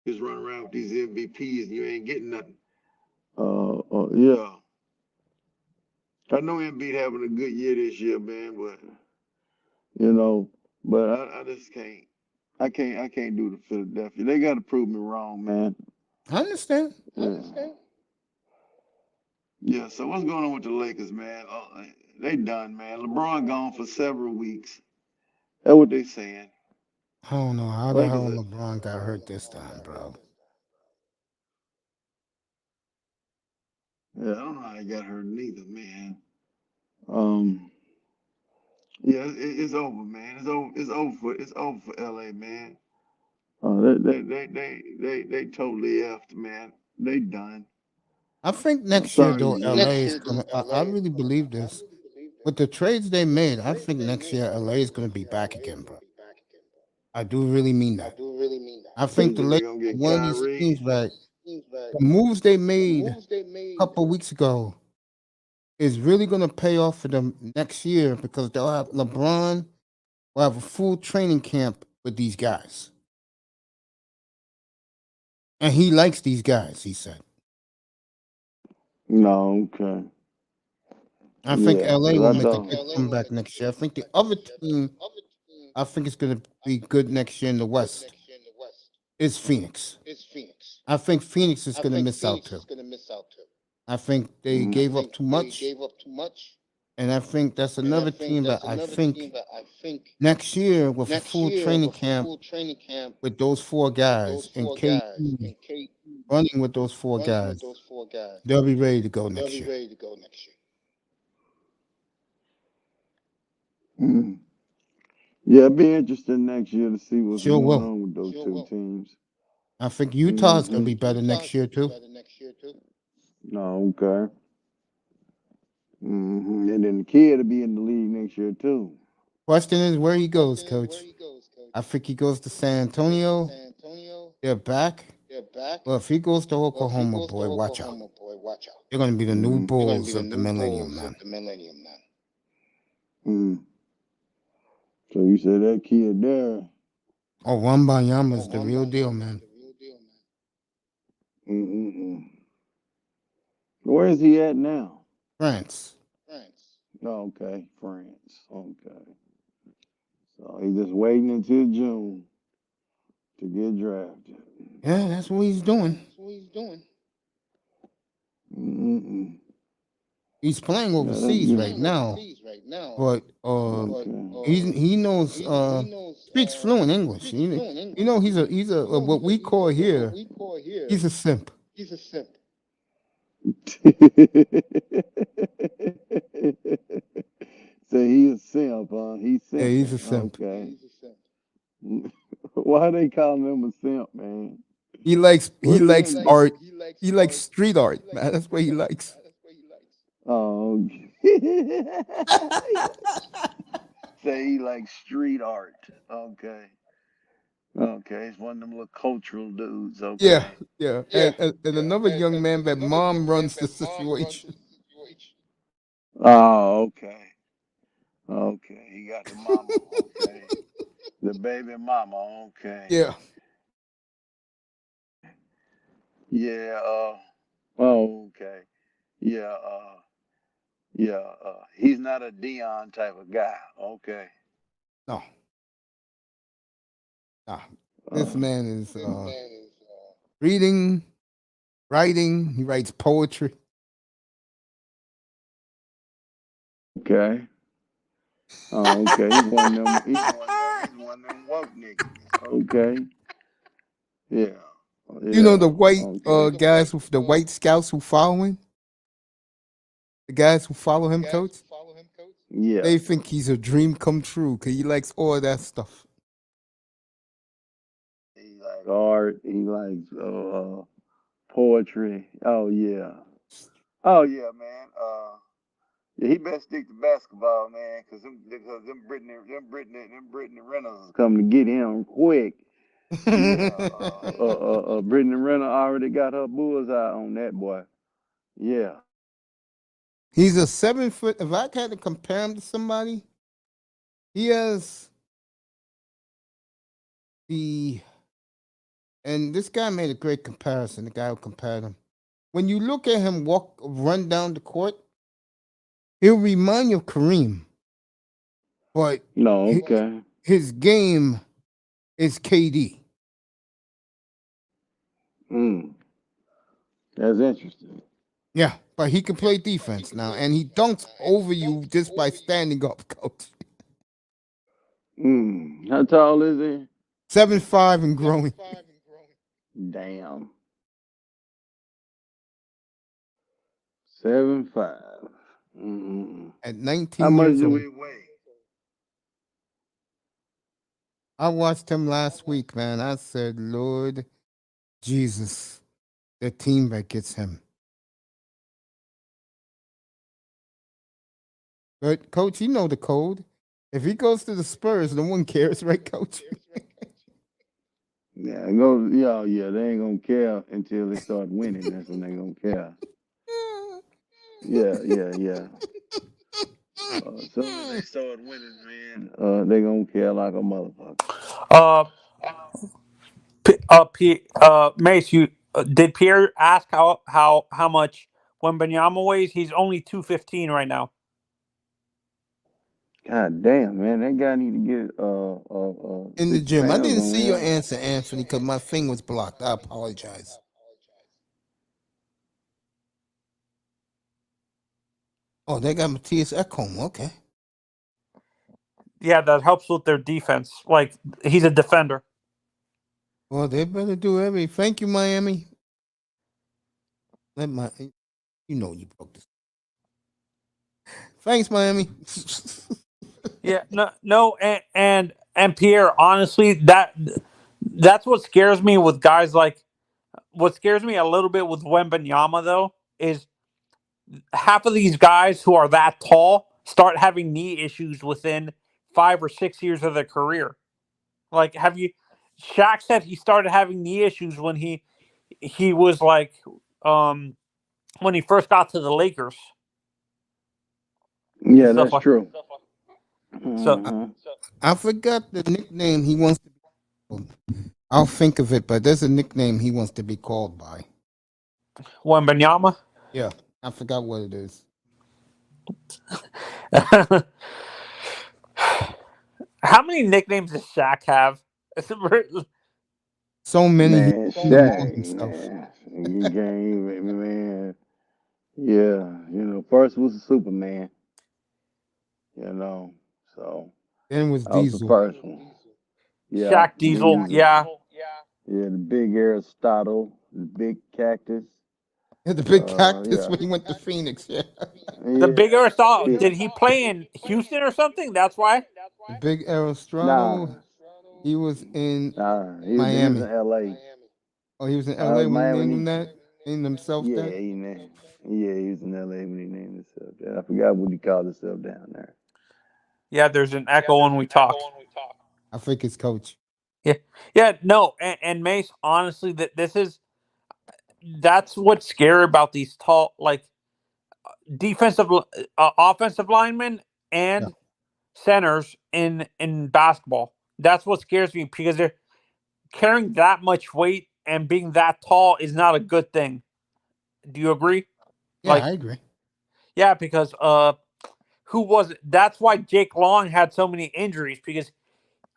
Just run around with these MVPs and you ain't getting nothing. Yeah. I know Embiid having a good year this year, man, but I just can't. I can't do the Philadelphia. They got to prove me wrong, man. I understand. Yeah. So what's going on with the Lakers, man? They done, man. LeBron gone for several weeks. That's what they saying. I don't know how the hell LeBron got hurt this time, bro. Yeah, I don't know how he got hurt neither, man. Yeah, it's over, man. It's over for LA, man. They totally effed, man. They done. I think next year, Sorry, though, man. LA is going to, I really believe this. With the trades they made, I think next year LA is going to be back again, bro. I do really mean that. I think the They're Lakers gonna get won these Kyrie. teams back. The moves they made a couple of weeks ago is really going to pay off for them next year because they'll have LeBron will have a full training camp with these guys. And he likes these guys, he said. No, okay. I think Yeah, LA 'cause will I make a thought. good comeback next year. I think the other team, I think it's going to be good next year in the West, is Phoenix. I think Phoenix is going to miss out too. I think they gave up too much. And I think that's another team that I think next year with a full training camp with those 4 guys and KD running with those 4 guys, they'll be ready to go next year. Mm. Yeah, it'd be interesting next year to see what's Sure going will. on with those two teams. I think Utah's gonna be better next year too. No, okay. And then the kid will be in the league next year too. Question is where he goes, Coach. I think he goes to San Antonio. They're back. Well, if he goes to Oklahoma, boy, watch out. They're gonna be the new Bulls of the millennium, man. So you said that kid there. Oh, Wembanyama's the real deal, man. Where is he at now? France. Oh, okay, France. Okay. So he's just waiting until June to get drafted. Yeah, that's what he's doing. He's playing overseas right now, but he knows speaks fluent English. You know he's a what we call here. He's a simp. So he's a simp, huh? He's simp. Yeah, he's a simp. Okay. Why they calling him a simp, man? He likes art. He likes street art, man. That's what he likes. Oh, okay. Say he likes street art. Okay. Okay, he's one of them little cultural dudes. Okay. Yeah. And another young man that mom runs the situation. Oh, okay. Okay, he got the mama. Okay. The baby mama. Okay. Yeah. Yeah. Oh, okay. Yeah. He's not a Dion type of guy. Okay. No. This man is reading, writing. He writes poetry. Okay. Oh, okay. He's one of them woke niggas. Okay. Yeah. You know the white guys with the white scouts who follow him? The guys who follow him, Coach? Yeah. They think he's a dream come true because he likes all of that stuff. He likes art. He likes poetry. Oh yeah. Oh yeah, man. Yeah, he better stick to basketball, man, because them Brittany Reynolds is coming to get him quick. Yeah. Brittany Reynolds already got her bullseye on that boy. Yeah. He's a 7 foot. If I had to compare him to somebody, he has and this guy made a great comparison. The guy who compared him. When you look at him run down the court, he'll remind you of Kareem. But no, okay. His game is KD. That's interesting. Yeah, but he can play defense now, and he dunks over you just by standing up, Coach. How tall is he? 7'5" and growing. Damn. 7'5". At 19 How much years do old. we weigh? I watched him last week, man. I said, Lord Jesus, the team that gets him. But, Coach, you know the code. If he goes to the Spurs, no one cares, right, Coach? Yeah, they ain't gonna care until they start winning. That's when they gonna care. Yeah. So when they start winning, man, they gonna care like a motherfucker. Mace, did Pierre ask how much Wembanyama weighs? He's only 215 right now. God damn, man, that guy need to get in the gym. I didn't see your answer, Anthony, because my thing was blocked. I apologize. Oh, they got Matthias Ekholm. Okay. Yeah, that helps with their defense. Like, he's a defender. Well, they better do everything. Thank you, Miami. You broke this. Thanks, Miami. Yeah, no, and Pierre, honestly, That's what scares me with guys like. What scares me a little bit with Wembanyama though is half of these guys who are that tall start having knee issues within 5 or 6 years of their career. Like, have you? Shaq said he started having knee issues when he was like when he first got to the Lakers. Yeah, that's true. So I forgot the nickname he wants to be called. I'll think of it, but there's a nickname he wants to be called by. Wembanyama. Yeah, I forgot what it is. How many nicknames does Shaq have? So many. Man, he called Shaq, himself. man. You can't even, man. Yeah, first was Superman. So Then was that was the Diesel. first one. Yeah, Shaq Diesel. Yeah. Yeah, the big Aristotle, the big cactus. The big cactus Yeah. when he went to Phoenix. Yeah. The big Aristotle. Yeah. Did he play in Houston or something? That's why. The big Aristotle. Nah, He was in he was Miami. in L.A. Oh, he was in LA when Miami. he named him that? Named himself Yeah, that? he was in L.A. when he named himself that. I forgot what he called himself down there. Yeah, there's an echo when we talk. I think it's coach. Yeah, no, and Mace, honestly, that's what's scary about these tall, like offensive linemen and centers in basketball. That's what scares me because they're carrying that much weight and being that tall is not a good thing. Do you agree? Yeah, I agree. Yeah, because who was it? That's why Jake Long had so many injuries because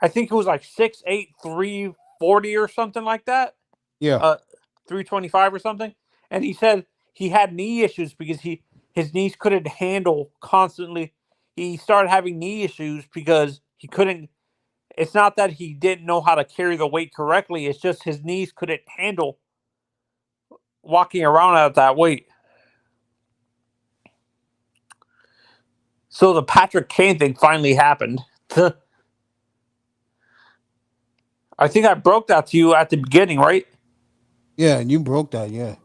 I think it was like 6'8", 340 or something like that. Yeah. 325 or something. And he said he had knee issues because his knees couldn't handle constantly. He started having knee issues because he couldn't. It's not that he didn't know how to carry the weight correctly. It's just his knees couldn't handle walking around at that weight. So the Patrick Kane thing finally happened. I think I broke that to you at the beginning, right? Yeah, you broke that, yeah.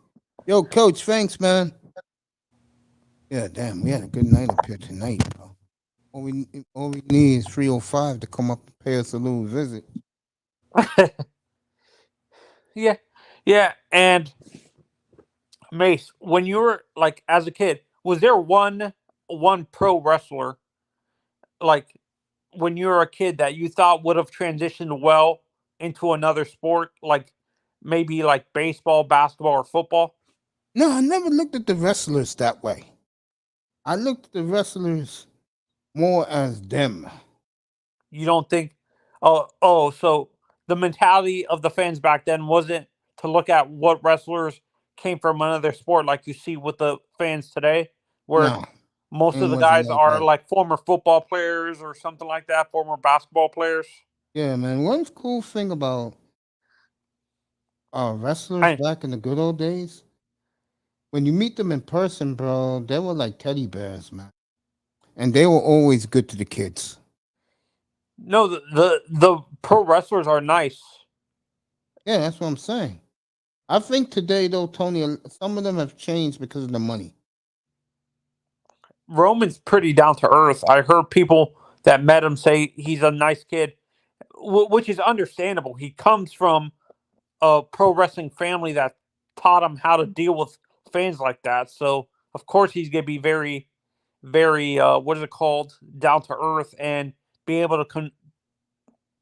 Yo, coach, thanks, man. Yeah, damn, we had a good night up here tonight, bro. All we need is 305 to come up and pay us a little visit. Yeah. And Mace, when you were like as a kid, was there one pro wrestler like when you were a kid that you thought would have transitioned well into another sport, like maybe like baseball, basketball, or football? No, I never looked at the wrestlers that way. I looked at the wrestlers more as them. You don't think? So the mentality of the fans back then wasn't to look at what wrestlers came from another sport, like you see with the fans today, where No, most it of the wasn't guys like are that. like former football players or something like that, former basketball players. Yeah, man. One cool thing about wrestlers back in the good old days, when you meet them in person, bro, they were like teddy bears, man. And they were always good to the kids. No, the pro wrestlers are nice. Yeah, that's what I'm saying. I think today, though, Tony, some of them have changed because of the money. Roman's pretty down to earth. I heard people that met him say he's a nice kid, which is understandable. He comes from a pro wrestling family that taught him how to deal with fans like that. So, of course, he's going to be very, very, what is it called? Down to earth and be able to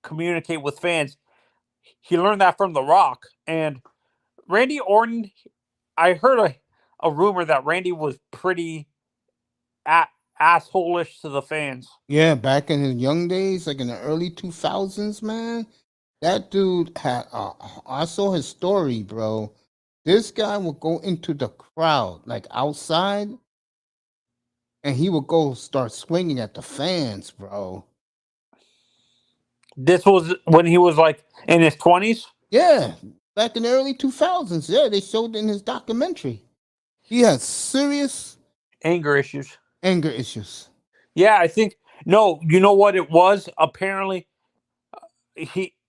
communicate with fans. He learned that from The Rock. And Randy Orton, I heard a rumor that Randy was pretty asshole-ish to the fans. Yeah, back in his young days, like in the early 2000s, man, that dude had, I saw his story, bro. This guy would go into the crowd, like outside, and he would go start swinging at the fans, bro. This was when he was like in his 20s? Yeah, back in the early 2000s. Yeah, they showed in his documentary. He had serious anger issues. Yeah, I think, no, you know what it was? Apparently,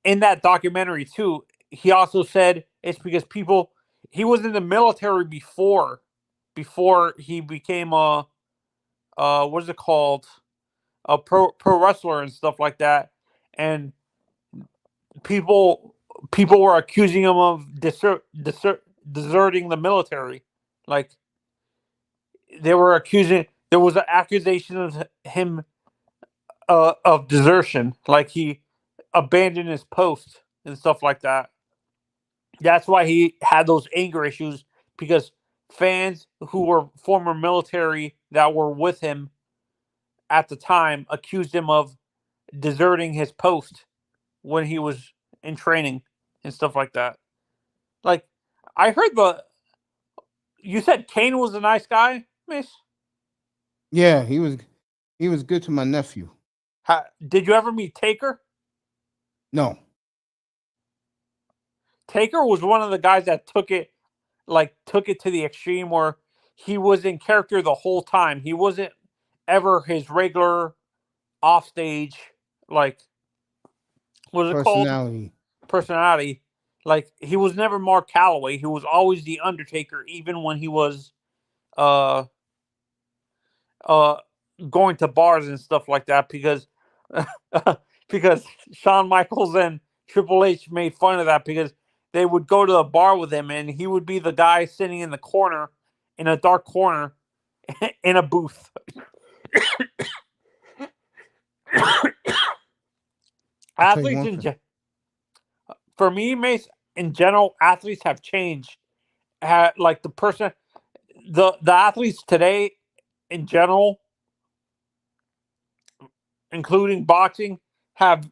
in that documentary too, he also said it's because he was in the military before he became what is it called, a pro wrestler and stuff like that, and people were accusing him of deserting the military. Like there was an accusation of him of desertion, like he abandoned his post and stuff like that. That's why he had those anger issues, because fans who were former military that were with him at the time accused him of deserting his post when he was in training and stuff like that. Like, I heard you said Kane was a nice guy, Miss? Yeah, he was good to my nephew. Did you ever meet Taker? No. Taker was one of the guys that took it to the extreme where he was in character the whole time. He wasn't ever his regular offstage, like, what is it called? Personality. Like, he was never Mark Calloway. He was always the Undertaker, even when he was going to bars and stuff like that, because Shawn Michaels and Triple H made fun of that, because they would go to a bar with him and he would be the guy sitting in the corner, in a dark corner, in a booth. Athletes for me, Mace, in general, athletes have changed. Like the athletes today, in general, including boxing, have.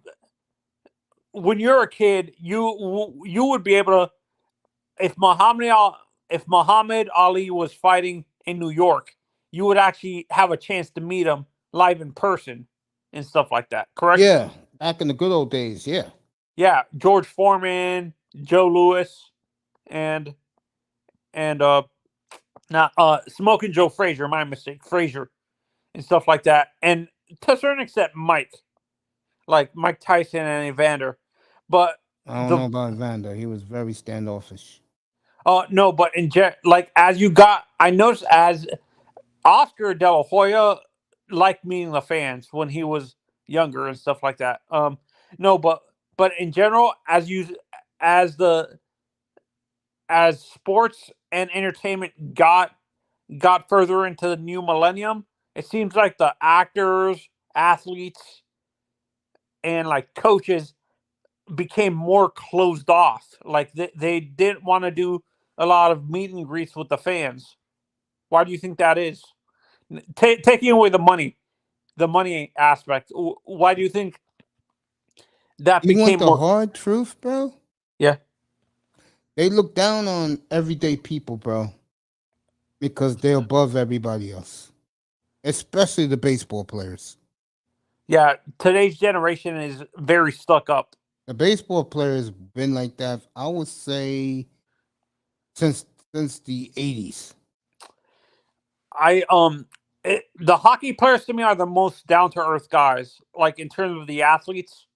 When you're a kid, you would be able to, if Muhammad Ali was fighting in New York, you would actually have a chance to meet him live in person and stuff like that. Correct? Yeah, back in the good old days. Yeah. Yeah, George Foreman, Joe Louis, and Smoking Joe Frazier. My mistake, Frazier, and stuff like that. And to a certain extent, Mike Tyson and Evander. But I don't know about Evander. He was very standoffish. No, but I noticed as Oscar De La Hoya liked meeting the fans when he was younger and stuff like that. No, but in general, as sports and entertainment got further into the new millennium, it seems like the actors, athletes, and like coaches became more closed off. Like they didn't want to do a lot of meet and greets with the fans. Why do you think that is? Taking away the money aspect. Why do you think that became want the more hard truth, bro? Yeah. They look down on everyday people, bro, because they're above everybody else, especially the baseball players. Yeah, today's generation is very stuck up. The baseball players been like that, I would say, since the 80s. The hockey players to me are the most down to earth guys, like in terms of the athletes,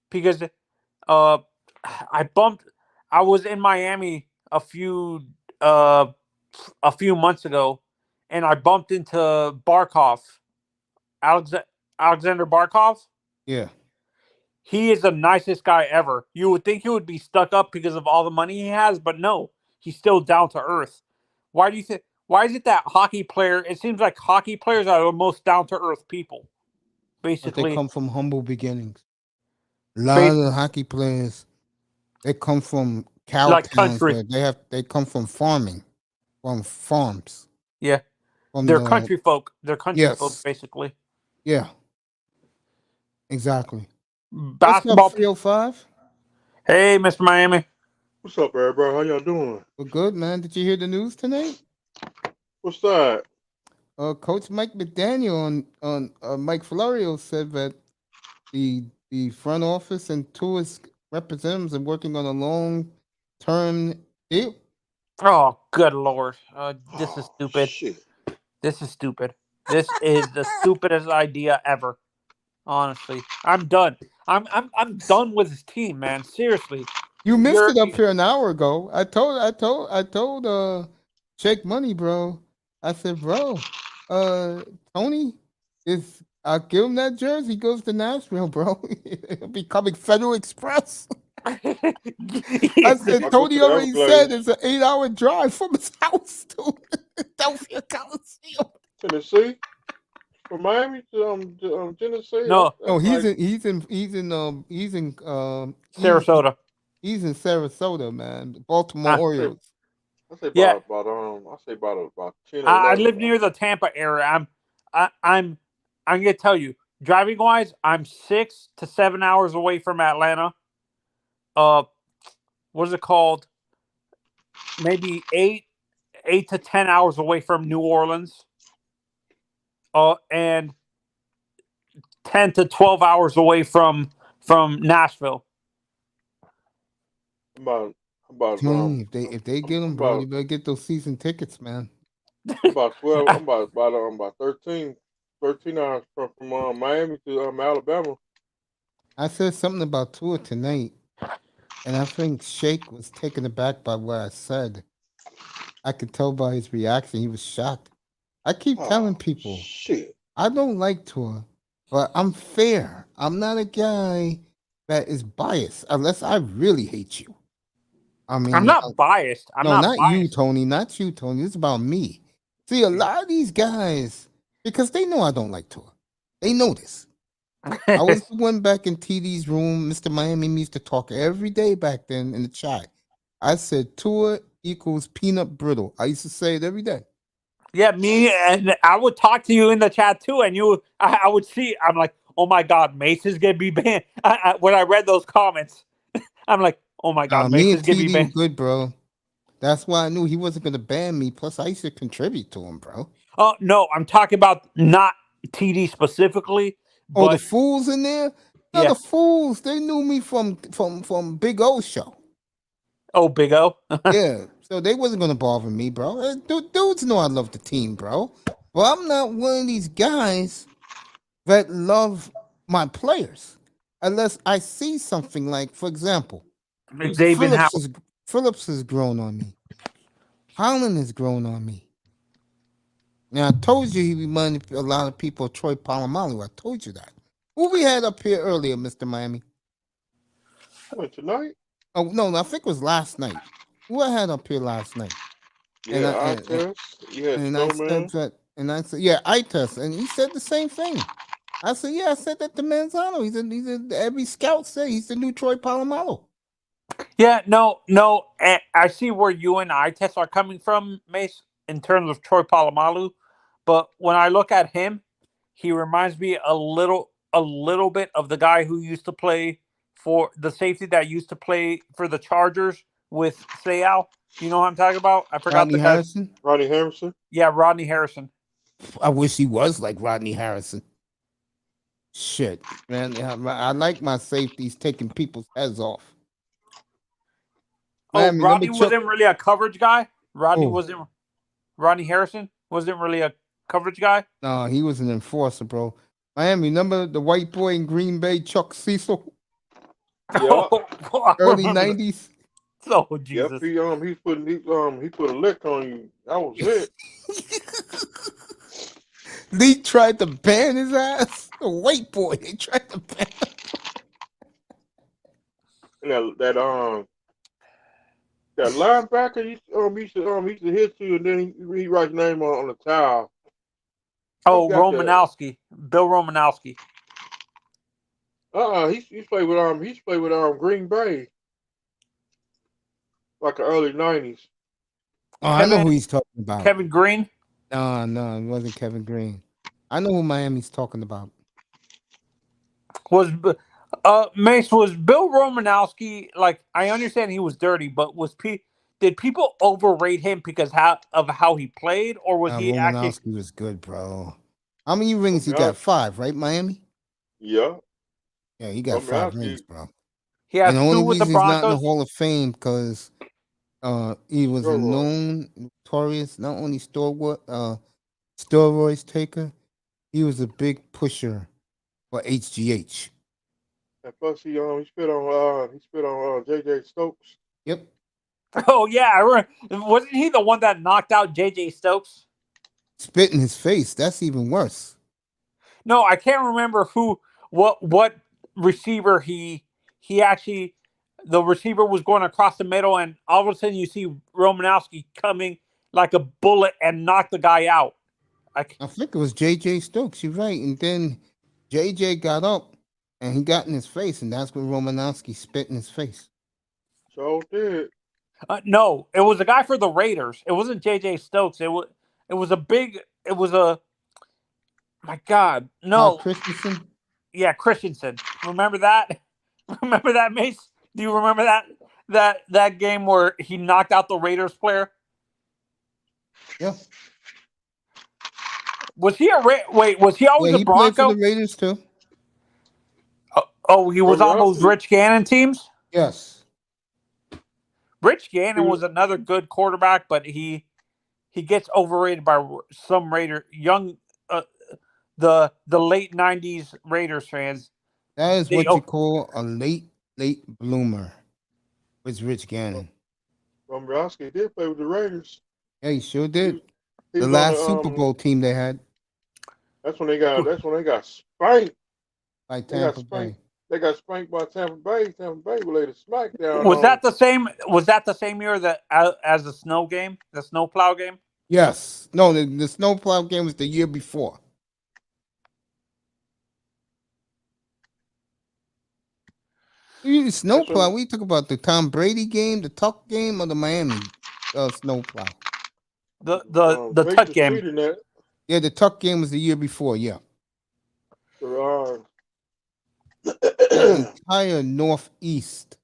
because I was in Miami a few months ago, and I bumped into Barkov, Alexander Barkov. Yeah. He is the nicest guy ever. You would think he would be stuck up because of all the money he has, but no, he's still down to earth. Why do you think? Why is it that hockey player? It seems like hockey players are the most down to earth people. Basically, but they come from humble beginnings. A lot of the hockey players, they come from cow towns where they come from farming, from farms. Yeah, they're country folk. They're country folk, basically. Yeah, exactly. Basketball. 305. Hey, Mr. Miami. What's up, bro? How y'all doing? We're good, man. Did you hear the news tonight? What's that? Coach Mike McDaniel on Mike Florio said that the front office and two of his representatives are working on a long-term deal. Oh, good Lord. This is stupid. Shit. This is stupid. This is the stupidest idea ever. Honestly, I'm done. I'm done with his team, man. Seriously. You missed it up here an hour ago. I told Shake Money, bro. I said, bro, Tony I'll give him that jersey. He goes to Nashville, bro. He'll be coming Federal Express. I said, Tony already said it's an 8-hour drive from his house to Philadelphia Coliseum. Tennessee? From Miami to Tennessee? No, he's in Sarasota. He's in Sarasota, man. Baltimore Orioles. I say about 10 or 11. I live near the Tampa area. I'm gonna tell you, driving wise, I'm 6 to 7 hours away from Atlanta. What is it called? Maybe 8 to 10 hours away from New Orleans. And 10 to 12 hours away from Nashville. If they get them, bro, you better get those season tickets, man. About 12. I'm about 13 hours from Miami to Alabama. I said something about Tua tonight, and I think Shake was taken aback by what I said. I could tell by his reaction; he was shocked. I keep telling people, I don't like Tua, but I'm fair. I'm not a guy that is biased unless I really hate you. I mean, I'm not biased. Not you, Tony. Not you, Tony. It's about me. See, a lot of these guys, because they know I don't like Tua. They know this. I was the one back in TD's room. Mr. Miami used to talk every day back then in the chat. I said Tua equals peanut brittle. I used to say it every day. Yeah, me, and I would talk to you in the chat too, and I would see. I'm like, oh my God, Mace is gonna be banned. When I read those comments, I'm like, oh my God, Mace is gonna be banned. Good, bro. That's why I knew he wasn't gonna ban me. Plus, I used to contribute to him, bro. Oh no, I'm talking about not TD specifically. But the fools in there. No, the fools. They knew me from Big O show. Oh, Big O. Yeah. So they wasn't gonna bother me, bro. Dudes know I love the team, bro. But I'm not one of these guys that love my players unless I see something like, for example, Phillips has grown on me. Holland has grown on me. Now I told you he reminded a lot of people of Troy Polamalu. I told you that. Who we had up here earlier, Mr. Miami? Tonight? Oh no, I think it was last night. Who I had up here last night? Yeah, I said, yeah, Ites, and he said the same thing. I said, yeah, I said that to Manzano. Every scout said he's the new Troy Polamalu. Yeah, no, I see where you and Ites are coming from, Mace, in terms of Troy Polamalu, but when I look at him, he reminds me a little bit of the guy who used to play for the safety that used to play for the Chargers with Sayal. You know what I'm talking about? I forgot the guy. Rodney Harrison? Yeah, Rodney Harrison. I wish he was like Rodney Harrison. Shit, man. I like my safeties taking people's heads off. Man, Rodney wasn't really a coverage guy? Rodney Harrison wasn't really a coverage guy? No, he was an enforcer, bro. Miami, remember the white boy in Green Bay, Chuck Cecil? Yeah. Early 90s. Oh Jesus! Yep, he put a lick on you. That was it. Lee tried to ban his ass. The white boy, they tried to ban him. That linebacker used to hit you, and then he writes his name on the towel. Oh, Romanowski, Bill Romanowski. He's played with Green Bay. Like the early 90s. Oh, I know who he's talking about. Kevin Green? No, it wasn't Kevin Green. I know who Miami's talking about. Mace, was Bill Romanowski, like, I understand he was dirty, but did people overrate him because of how he played, or was he Romanowski was good, bro. How many rings he got? 5, right, Miami? Yeah. Yeah, he got 5 rings, bro. He has 2 with the Broncos. He's not in the Hall of Fame because he was a known, notorious, not only steroids taker, he was a big pusher for HGH. And plus, he spit on J.J. Stokes. Yep. Oh yeah, I remember. Wasn't he the one that knocked out J.J. Stokes? Spit in his face. That's even worse. No, I can't remember what receiver he actually. The receiver was going across the middle, and all of a sudden you see Romanowski coming like a bullet and knock the guy out. I think it was J.J. Stokes. You're right. And then J.J. got up and he got in his face, and that's when Romanowski spit in his face. So did. No, it was a guy for the Raiders. It wasn't J.J. Stokes. It was a. My God, no. Christensen? Yeah, Christensen. Remember that? Remember that, Mace? Do you remember that game where he knocked out the Raiders player? Yeah. Was he was he always a Bronco? Played for the Raiders too. Oh, he was on those Rich Gannon teams? Yes. Rich Gannon was another good quarterback, but he gets overrated by some the late 90s Raiders fans. That is what you call a late bloomer. Was Rich Gannon. Dombrowski did play with the Raiders. Yeah, he sure did. The last Super Bowl team they had. That's when they got spanked by Tampa Bay. They got spanked by Tampa Bay. Tampa Bay laid a smackdown. Was that the same year that as the snow game, the snowplow game? Yes. No, the snowplow game was the year before. Snowplow. We talk about the Tom Brady game, the Tuck game, or the Miami snowplow. The Tuck game. Yeah, the Tuck game was the year before. Yeah. The entire Northeast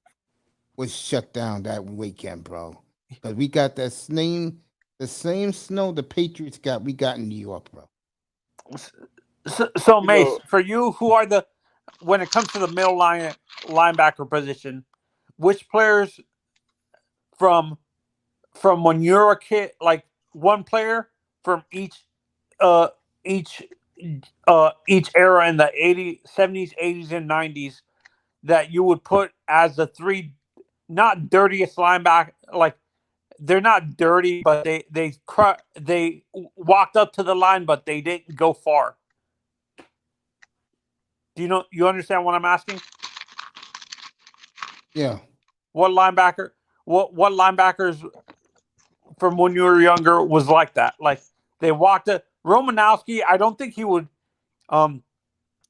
was shut down that weekend, bro. Because we got the same snow the Patriots got. We got in New York, bro. So Mace, for you, who are when it comes to the middle linebacker position, which players from when you're a kid, like one player from each era in the 80s, 70s, 80s, and 90s that you would put as the three not dirtiest linebacker, like they're not dirty, but they walked up to the line, but they didn't go far. Do you understand what I'm asking? Yeah. What linebackers from when you were younger was like that? Like they walked to Romanowski. I don't think he would.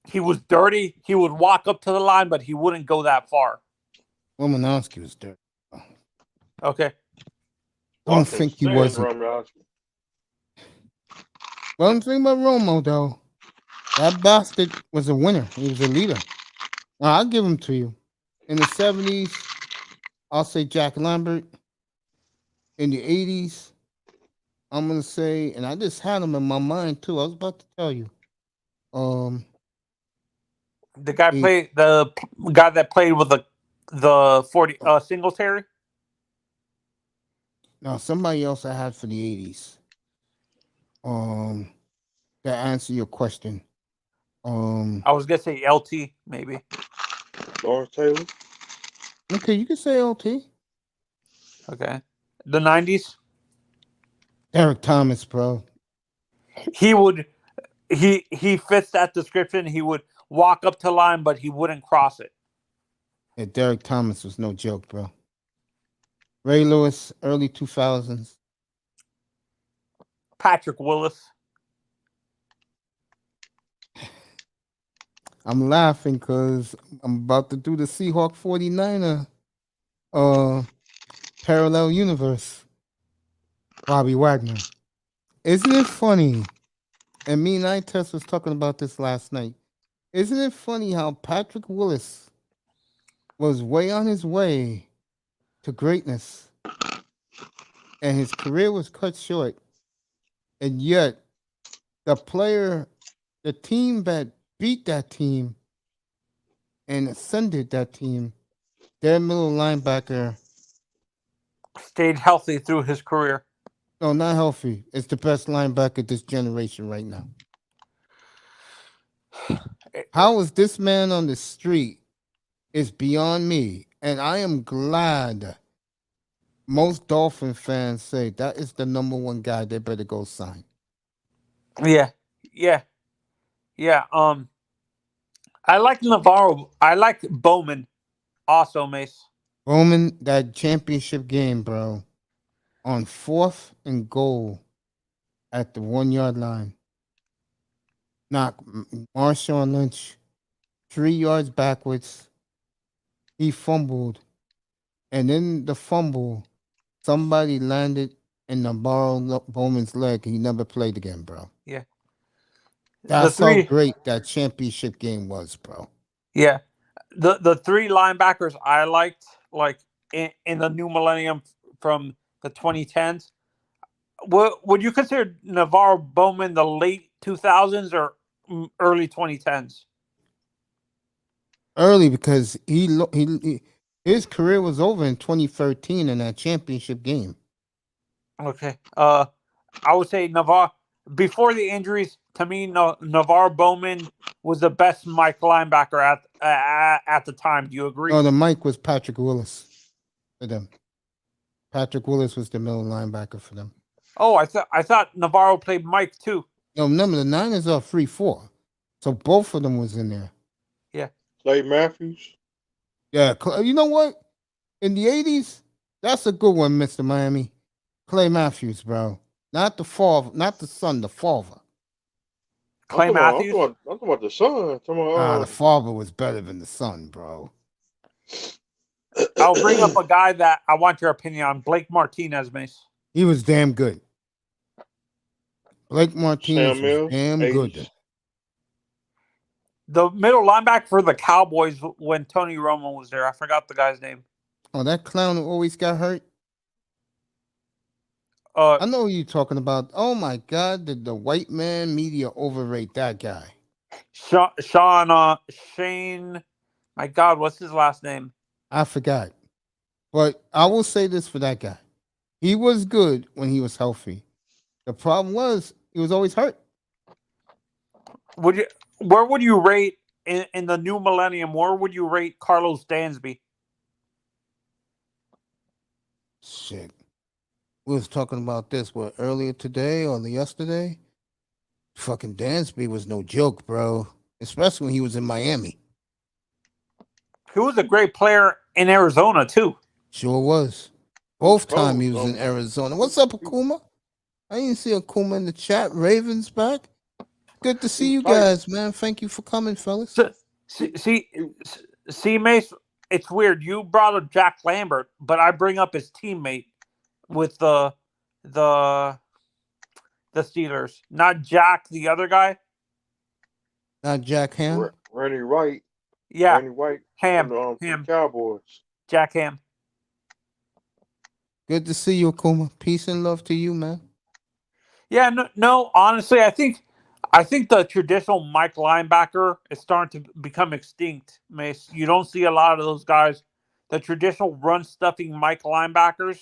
He was dirty. He would walk up to the line, but he wouldn't go that far. Romanowski was dirty. Okay. I don't think he wasn't. One thing about Romo, though, that bastard was a winner. He was a leader. I'll give him to you. In the 70s, I'll say Jack Lambert. In the 80s, I'm going to say, and I just had him in my mind, too. I was about to tell you. The guy that played with the 40 Singletary? No, somebody else I had for the 80s. To answer your question. I was gonna say LT, maybe. Lawrence Taylor. Okay, you can say LT. Okay. The 90s? Derek Thomas, bro. He fits that description. He would walk up to line, but he wouldn't cross it. Yeah, Derek Thomas was no joke, bro. Ray Lewis, early 2000s. Patrick Willis. I'm laughing because I'm about to do the Seahawk 49er parallel universe. Bobby Wagner. Isn't it funny? And me and Itess was talking about this last night. Isn't it funny how Patrick Willis was way on his way to greatness and his career was cut short, and yet the team that beat that team and ascended that team, their middle linebacker stayed healthy through his career. No, not healthy. It's the best linebacker this generation right now. How is this man on the street is beyond me. And I am glad most Dolphin fans say that is the number one guy they better go sign. Yeah. I like Navarro. I like Bowman also, Mace. Bowman, that championship game, bro, on 4th and goal at the 1 yard line. Knock Marshawn Lynch 3 yards backwards. He fumbled. And in the fumble, somebody landed in Navarro Bowman's leg. He never played again, bro. Yeah. That's how great that championship game was, bro. Yeah. The three linebackers I liked, like in the new millennium from the 2010s, would you consider Navarro Bowman the late 2000s or early 2010s? Early, because his career was over in 2013 in that championship game. Okay. I would say Navarro, before the injuries, to me, Navarro Bowman was the best Mike linebacker at the time. Do you agree? No, the Mike was Patrick Willis for them. Patrick Willis was the middle linebacker for them. Oh, I thought Navarro played Mike too. No, remember the Niners are 3-4, so both of them was in there. Yeah. Clay Matthews. Yeah, you know what? In the 80s, that's a good one, Mr. Miami. Clay Matthews, bro. Not the father, not the son, the father. Clay Matthews? I'm talking about the son. The father was better than the son, bro. I'll bring up a guy that I want your opinion on. Blake Martinez, Mace. He was damn good. Blake Martinez was damn good. The middle linebacker for the Cowboys when Tony Romo was there. I forgot the guy's name. Oh, that clown who always got hurt? I know who you're talking about. Oh, my God. Did the white man media overrate that guy? Shane. My God, what's his last name? I forgot. But I will say this for that guy. He was good when he was healthy. The problem was he was always hurt. Where would you rate in the new millennium? Where would you rate Carlos Dansby? Shit. We was talking about this, earlier today or yesterday? Fucking Dansby was no joke, bro. Especially when he was in Miami. He was a great player in Arizona, too. Sure was. Both times he was in Arizona. What's up, Akuma? I didn't see Akuma in the chat. Ravens back. Good to see you guys, man. Thank you for coming, fellas. See, Mace, it's weird. You brought up Jack Lambert, but I bring up his teammate with the Steelers. Not Jack, the other guy. Not Jack Ham? Randy Wright. Yeah. Randy White. Ham. Cowboys. Jack Ham. Good to see you, Akuma. Peace and love to you, man. Yeah, no. Honestly, I think the traditional Mike linebacker is starting to become extinct, Mace. You don't see a lot of those guys. The traditional run-stuffing Mike linebackers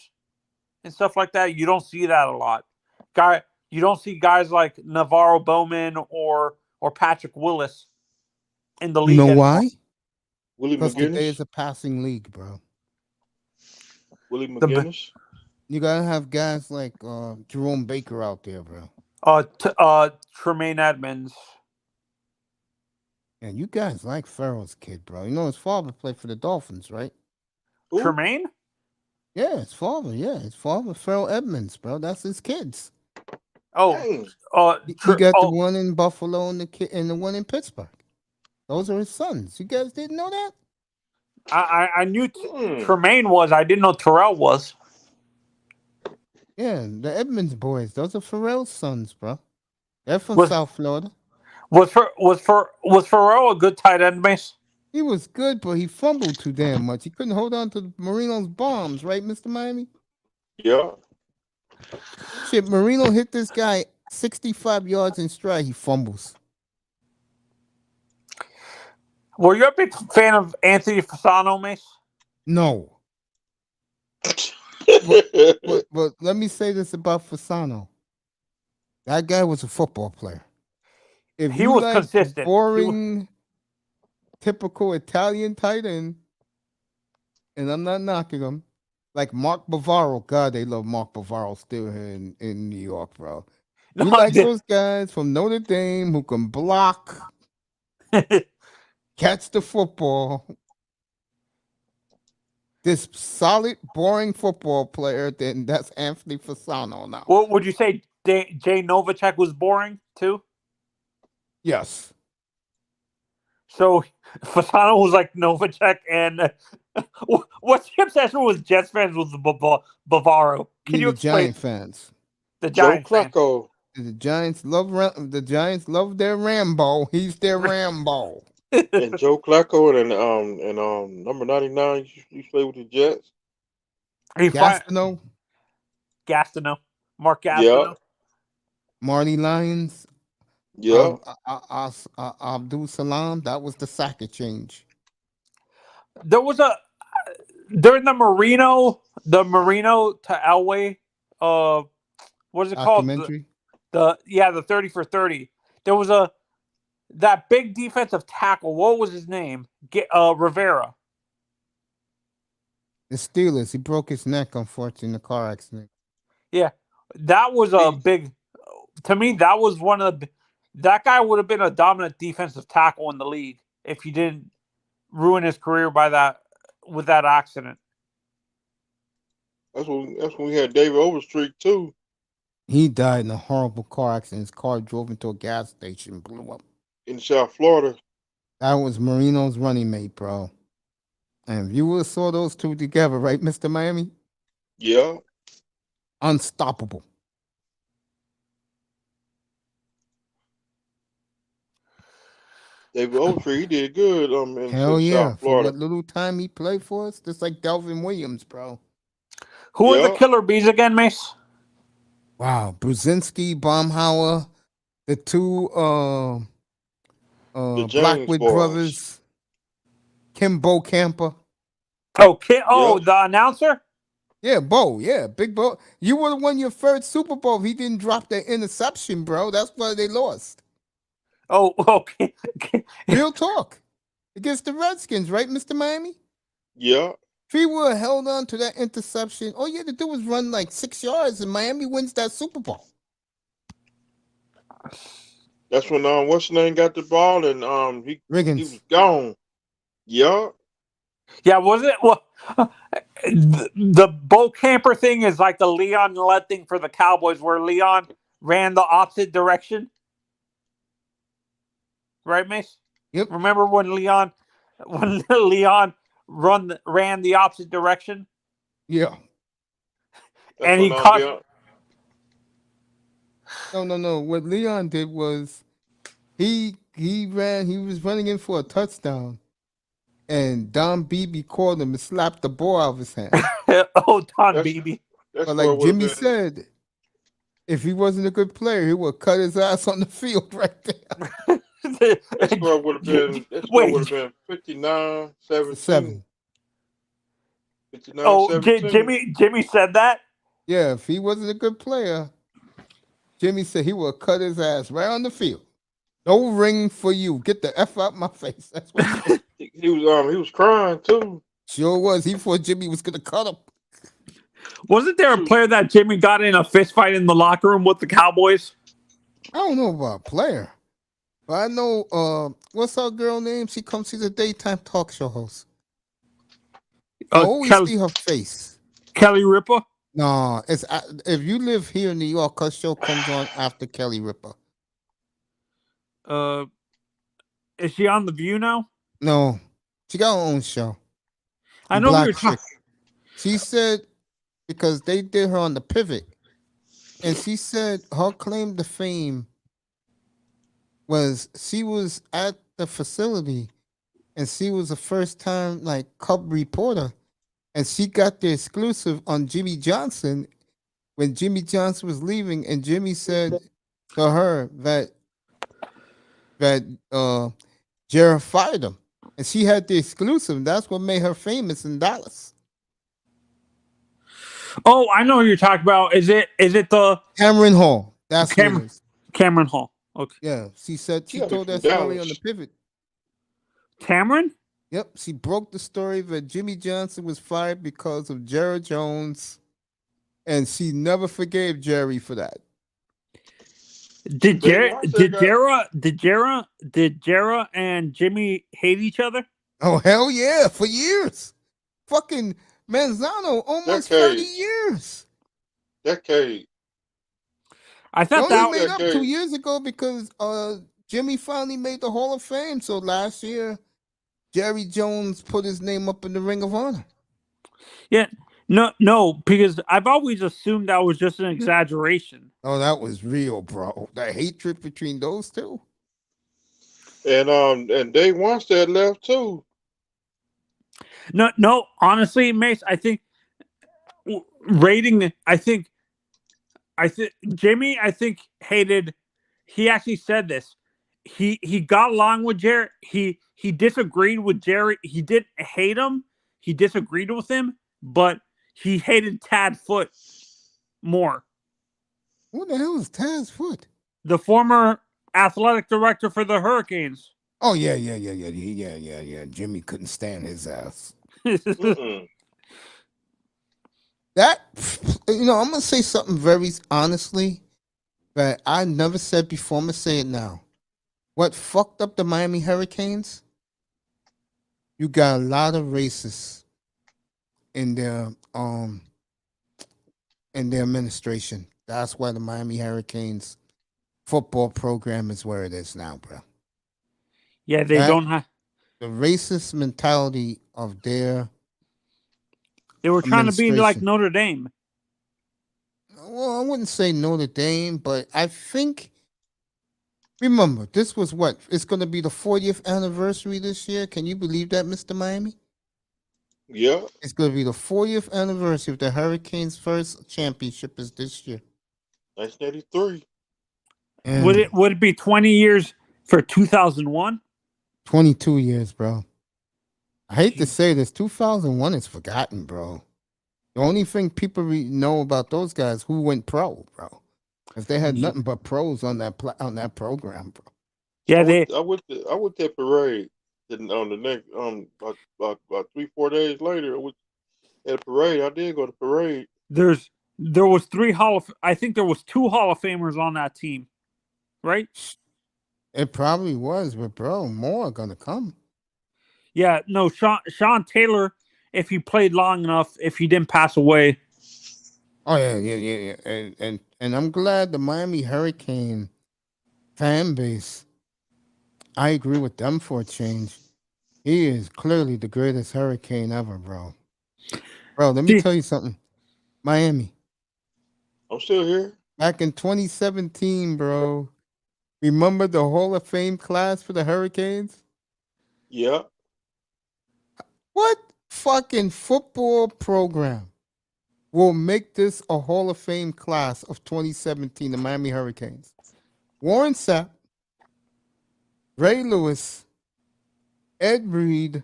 and stuff like that, you don't see that a lot. You don't see guys like Navarro Bowman or Patrick Willis in the league. You know why? Because today is a passing league, bro. Willie McGinnis. You gotta have guys like Jerome Baker out there, bro. Tremaine Edmonds. And you guys like Farrell's kid, bro. You know his father played for the Dolphins, right? Ooh. Tremaine? Yeah, his father. Yeah, his father, Farrell Edmonds, bro. That's his kids. Oh, he got the one in Buffalo and the one in Pittsburgh. Those are his sons. You guys didn't know that? I knew Tremaine was. I didn't know Terrell was. Yeah, the Edmonds boys. Those are Farrell's sons, bro. They're from South Florida. Was Farrell a good tight end, Mace? He was good, but he fumbled too damn much. He couldn't hold on to Marino's bombs, right, Mr. Miami? Yeah. Shit, Marino hit this guy 65 yards in stride. He fumbles. Were you a big fan of Anthony Fasano, Mace? No. but let me say this about Fasano. That guy was a football player. If he was consistent. Boring typical Italian tight end, and I'm not knocking him. Like Mark Bavaro. God, they love Mark Bavaro still here in New York, bro. We like those guys from Notre Dame who can block, catch the football. This solid, boring football player, then that's Anthony Fasano now. What would you say? Jay Novacek was boring too. Yes. So Fasano was like Novacek, and what's your obsession with Jets fans with Bavaro? Can you explain? Giant fans. The Giants. Joe Flacco. The Giants love their Rambo. He's their Rambo. And Joe Flacco and number 99 you play with the Jets. Gastineau. Mark Gastineau. Yeah. Marty Lyons. Yeah. Abdul Salam. That was the Sackett change. There was during the Marino to Elway. What is it called? The 30 for 30. There was that big defensive tackle. What was his name? Rivera. The Steelers. He broke his neck, unfortunately, in a car accident. Yeah, that was a big. To me, that was one of the. That guy would have been a dominant defensive tackle in the league if he didn't ruin his career with that accident. That's when we had David Overstreet too. He died in a horrible car accident. His car drove into a gas station, blew up. In South Florida. That was Marino's running mate, bro. And if you would have saw those two together, right, Mr. Miami? Yeah. Unstoppable. David Overstreet, he did good in Hell yeah. South Florida. For what little time he played for us, just like Delvin Williams, bro. Who are the killer bees again, Mace? Wow. Brzezinski, Baumhauer, the two the Blackwood boys. brothers, Kimbo Camper. The announcer? Yeah, Bo. Yeah, Big Bo. You would have won your first Super Bowl if he didn't drop that interception, bro. That's why they lost. Oh, okay. Real talk. Against the Redskins, right, Mr. Miami? Yeah. If he would have held on to that interception, all you had to do was run like 6 yards and Miami wins that Super Bowl. That's when what's his name got the ball and he was gone. Yeah. Yeah, was it? Well, the Bo Camper thing is like the Leon Lett thing for the Cowboys, where Leon ran the opposite direction. Right, Mace? Yep. Remember when Leon ran the opposite direction? Yeah. And he caught. No. What Leon did was he was running in for a touchdown. And Don Beebe called him and slapped the ball out of his hand. Don Beebe. But like Jimmy said, if he wasn't a good player, he would cut his ass on the field right there. That score would have been 59-17. 59-17. Jimmy said that? Yeah, if he wasn't a good player, Jimmy said he would cut his ass right on the field. No ring for you. Get the F out my face. That's what he was crying too. Sure was. He thought Jimmy was gonna cut him. Wasn't there a player that Jimmy got in a fist fight in the locker room with the Cowboys? I don't know about a player. But I know what's her girl name? She's a daytime talk show host. I always see her face. Kelly Ripa? No, it's if you live here in New York, her show comes on after Kelly Ripa. Is she on The View now? No, she got her own show. I know you're talking. She said because they did her on The Pivot, and she said her claim to fame was she was at the facility, and she was a first time like Cub reporter, and she got the exclusive on Jimmy Johnson when Jimmy Johnson was leaving, and Jimmy said to her that Jared fired him. And she had the exclusive. That's what made her famous in Dallas. Oh, I know who you're talking about. Is it the Cameron Hall? That's Cameron Hall. Okay. Yeah, she told that story on The Pivot. Cameron? Yep, she broke the story that Jimmy Johnson was fired because of Jerry Jones, and she never forgave Jerry for that. Did Jera and Jimmy hate each other? Oh hell yeah, for years. Fucking Manzano, almost 30 years. Decade. I thought They that only made up 2 years ago because Jimmy finally made the Hall of Fame. So last year, Jerry Jones put his name up in the Ring of Honor. Yeah, no, because I've always assumed that was just an exaggeration. Oh, that was real, bro. That hatred between those two. And Dave Wanstead left too. No, honestly, Mace, I think rating. I think Jimmy. I think hated. He actually said this. He got along with Jerry. He disagreed with Jerry. He didn't hate him. He disagreed with him, but he hated Tad Foote more. What the hell is Tad Foote? The former athletic director for the Hurricanes. Oh yeah. Jimmy couldn't stand his ass. That, I'm gonna say something very honestly that I never said before. I'm gonna say it now. What fucked up the Miami Hurricanes? You got a lot of racists in their administration. That's why the Miami Hurricanes football program is where it is now, bro. Yeah, they don't have the racist mentality of their. They were trying to be like Notre Dame. Well, I wouldn't say Notre Dame, but I think. Remember, this was what? It's going to be the 40th anniversary this year. Can you believe that, Mr. Miami? Yeah. It's going to be the 40th anniversary of the Hurricanes' first championship is this year. 1983. Would it be 20 years for 2001? 22 years, bro. I hate to say this. 2001 is forgotten, bro. The only thing people know about those guys who went pro, bro. If they had nothing but pros on that program, bro. Yeah, I went to that parade. On the next about 3-4 days later, I was at a parade. I did go to the parade. There was I think there was 2 Hall of Famers on that team, right? It probably was, but bro, more are gonna come. Yeah, no, Sean Taylor, if he played long enough, if he didn't pass away. Oh yeah. And I'm glad the Miami Hurricane fan base. I agree with them for a change. He is clearly the greatest Hurricane ever, bro. Bro, let me tell you something. Miami. I'm still here. Back in 2017, bro. Remember the Hall of Fame class for the Hurricanes? Yeah. What fucking football program will make this a Hall of Fame class of 2017, the Miami Hurricanes? Warren Sapp, Ray Lewis, Ed Reed.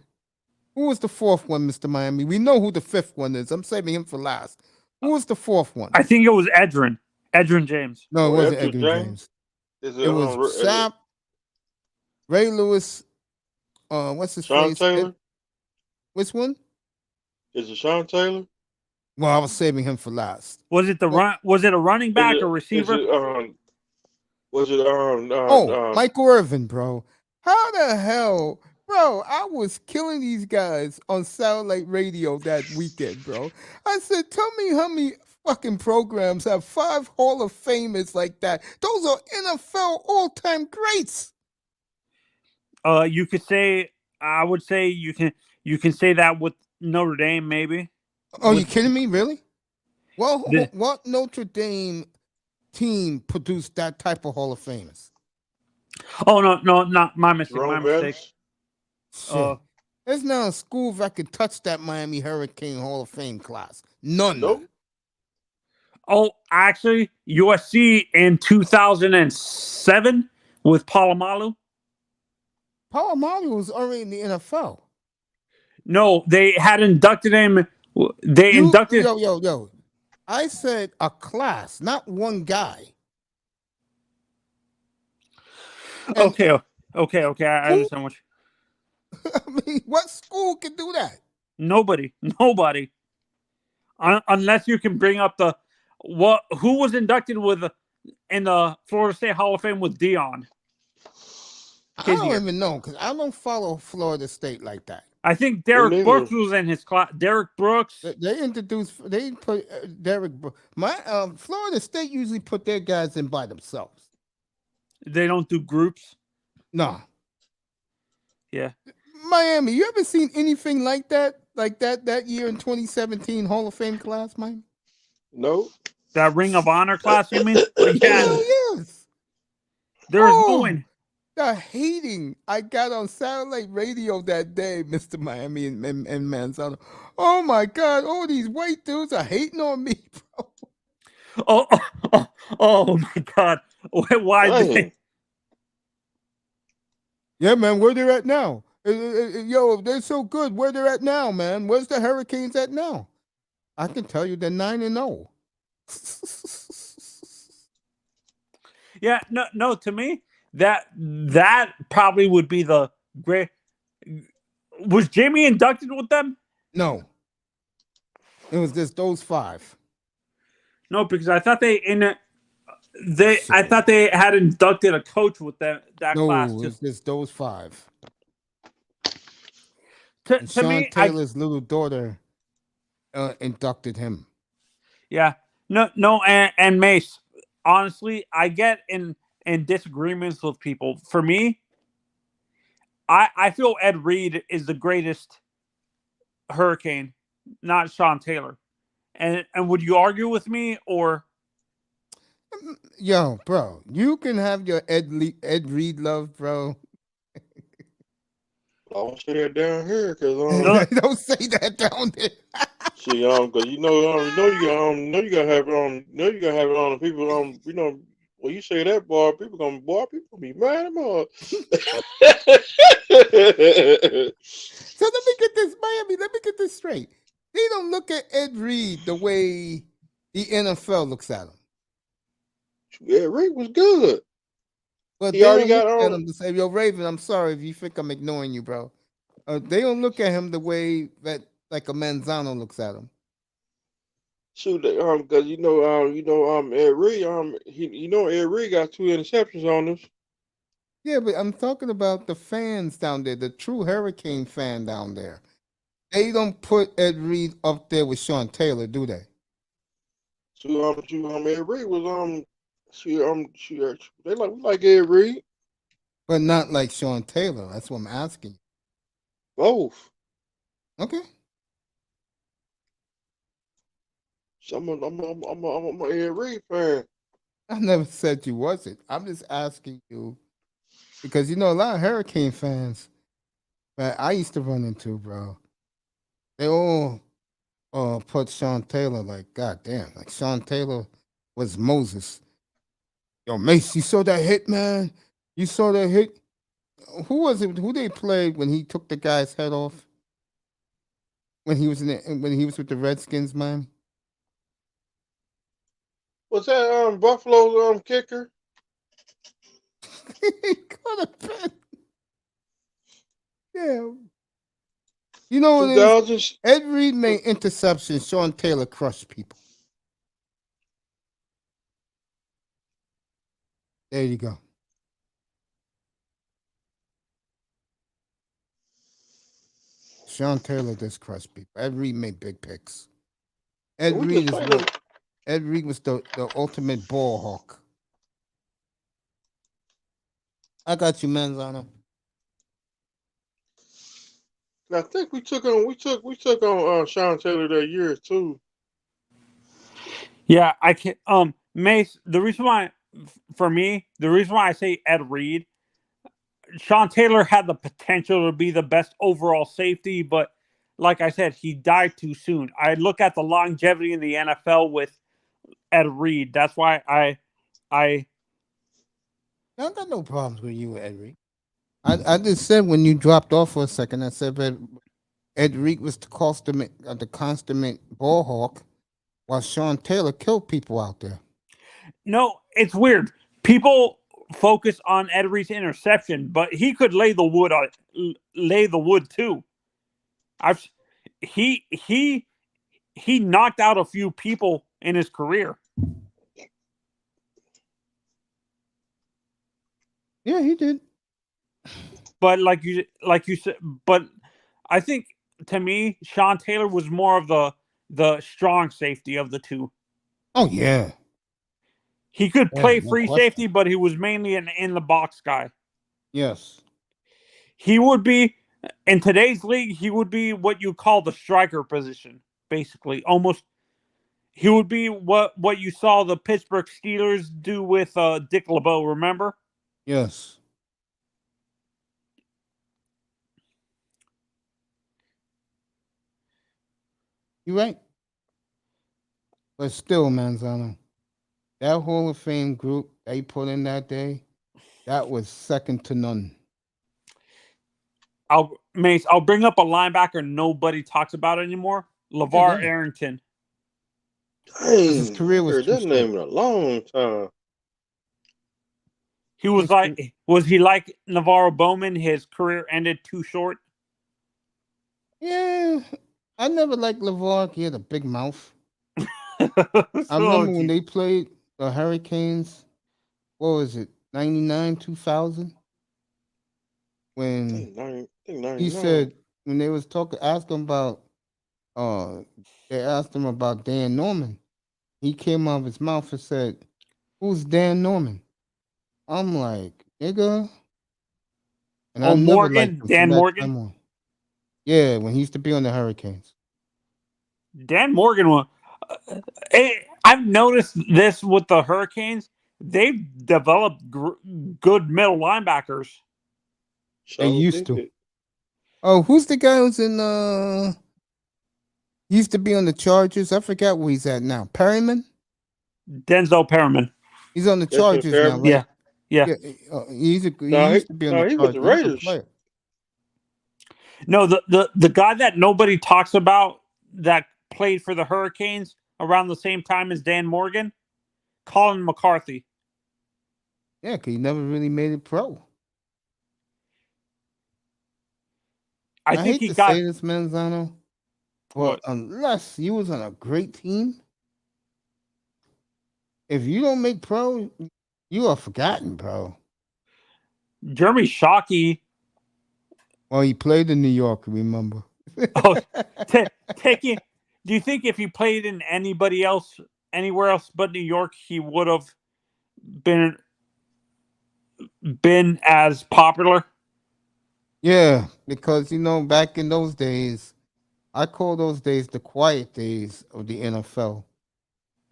Who was the 4th one, Mr. Miami? We know who the 5th one is. I'm saving him for last. Who was the 4th one? I think it was Edrin James. No, it wasn't Edrin James. It was Sapp, Ray Lewis. What's his Sean face? Taylor. Which one? Is it Sean Taylor? Well, I was saving him for last. Was it Was it a running back or receiver? Michael Irvin, bro. How the hell, bro? I was killing these guys on Satellite Radio that weekend, bro. I said, tell me how many fucking programs have 5 Hall of Famers like that. Those are NFL all-time greats. You could say. I would say you can say that with Notre Dame, maybe. Oh, you kidding me? Really? Well, what Notre Dame team produced that type of Hall of Famers? Oh no, not my mistake. My mistake. There's not a school that could touch that Miami Hurricane Hall of Fame class. None. Nope. Oh, actually, USC in 2007 with Polamalu. Polamalu was already in the NFL. No, they had inducted him. Yo. I said a class, not one guy. Okay. I understand what I mean, what school can do that? Nobody. Unless you can bring up who was inducted in the Florida State Hall of Fame with Dion. I don't even know because I don't follow Florida State like that. I think Derek Brooks was in his class. Derek Brooks. They put Derek Brooks. Florida State usually put their guys in by themselves. They don't do groups. No. Yeah. Miami, you ever seen anything like that? Like that year in 2017 Hall of Fame class, Miami? No. That Ring of Honor class, you mean? Yeah. Hell yes. There's no one. The hating I got on satellite radio that day, Mr. Miami and Manzano. Oh my God, all these white dudes are hating on me, bro. Oh my God. Why did they? Yeah, man, where they're at now. Yo, they're so good. Where they're at now, man. Where's the Hurricanes at now? I can tell you they're 9-0. Yeah, no. To me, that probably would be the great. Was Jamie inducted with them? No. It was just those 5. No, because I thought I thought they had inducted a coach with that class. No, it's just those 5. To Sean me, Taylor's little daughter inducted him. Yeah. No, and Mace, honestly, I get in disagreements with people. For me, I feel Ed Reed is the greatest Hurricane, not Sean Taylor. And would you argue with me or? Yo, bro, you can have your Ed Reed love, bro. I don't say that down here because don't say that down there. See, because you gotta have it on. You gotta have it on the people. When you say that, people gonna be mad at them. So let me get this, Miami. Let me get this straight. They don't look at Ed Reed the way the NFL looks at him. Yeah, Reed was good. But he they already don't got look on at him to say, "Yo, Raven, I'm sorry if you think I'm ignoring you, bro." They don't look at him the way that like a Manzano looks at him. Shoot, because Ed Reed, Ed Reed got 2 interceptions on us. Yeah, but I'm talking about the fans down there, the true Hurricane fan down there. They don't put Ed Reed up there with Sean Taylor, do they? So Ed Reed was they like Ed Reed, but not like Sean Taylor. That's what I'm asking. Both. Okay. So I'm a Ed Reed fan. I never said you wasn't. I'm just asking you because a lot of Hurricane fans that I used to run into, bro. They all put Sean Taylor like, goddamn, like Sean Taylor was Moses. Yo, Mace, you saw that hit, man? You saw that hit? Who was it? Who they played when he took the guy's head off? When he was with the Redskins, man? Was that Buffalo's kicker? It could have been. Yeah. You know what it is? Ed Reed made interceptions. Sean Taylor crushed people. There you go. Sean Taylor just crushed people. Ed Reed made big picks. Ed Reed was the ultimate ball hawk. I got you, Manzano. I think we took on Sean Taylor that year too. Yeah, I can. Mace. The reason why I say Ed Reed, Sean Taylor had the potential to be the best overall safety, but like I said, he died too soon. I look at the longevity in the NFL with Ed Reed. That's why I got no problems with you, Ed Reed. I just said when you dropped off for a second, I said that Ed Reed was the consummate ball hawk, while Sean Taylor killed people out there. No, it's weird. People focus on Ed Reed's interception, but he could lay the wood too. He knocked out a few people in his career. Yeah, he did. But like you said, but I think to me, Sean Taylor was more of the strong safety of the two. Oh yeah. He could play no free question. safety, but he was mainly an in the box guy. Yes. He would be in today's league. He would be what you call the striker position, basically. Almost, he would be what you saw the Pittsburgh Steelers do with Dick LeBeau. Remember? Yes. You're right. But still, Manzano, that Hall of Fame group they put in that day, that was second to none. I'll bring up a linebacker nobody talks about anymore. LeVar Arrington. Dang, His career was heard that name in a long time. He was was he like Navarro Bowman? His career ended too short. Yeah, I never liked LeVar. He had a big mouth. I remember when they played the Hurricanes. What was it? 99, 2000? When he said, when they was asking about, they asked him about Dan Norman. He came out of his mouth and said, "Who's Dan Norman?" I'm like, nigga. And I never liked him Dan from that Morgan. time on. Yeah, when he used to be on the Hurricanes. Dan Morgan. I've noticed this with the Hurricanes. They've developed good middle linebackers. They used to. Oh, who's the guy who's in he used to be on the Chargers? I forgot where he's at now. Perryman? Denzel Perryman. He's on the Chargers now, right? Yeah. He used to be on the Chargers. He was the Raiders. No, the guy that nobody talks about that played for the Hurricanes around the same time as Dan Morgan, Colin McCarthy. Yeah, because he never really made it pro. I think hate to say this, Manzano, but unless you was on a great team, if you don't make pro, you are forgotten, bro. Jeremy Shockey. Well, he played in New York, remember? Do you think if he played in anywhere else but New York, he would have been as popular? Yeah, because back in those days, I call those days the quiet days of the NFL.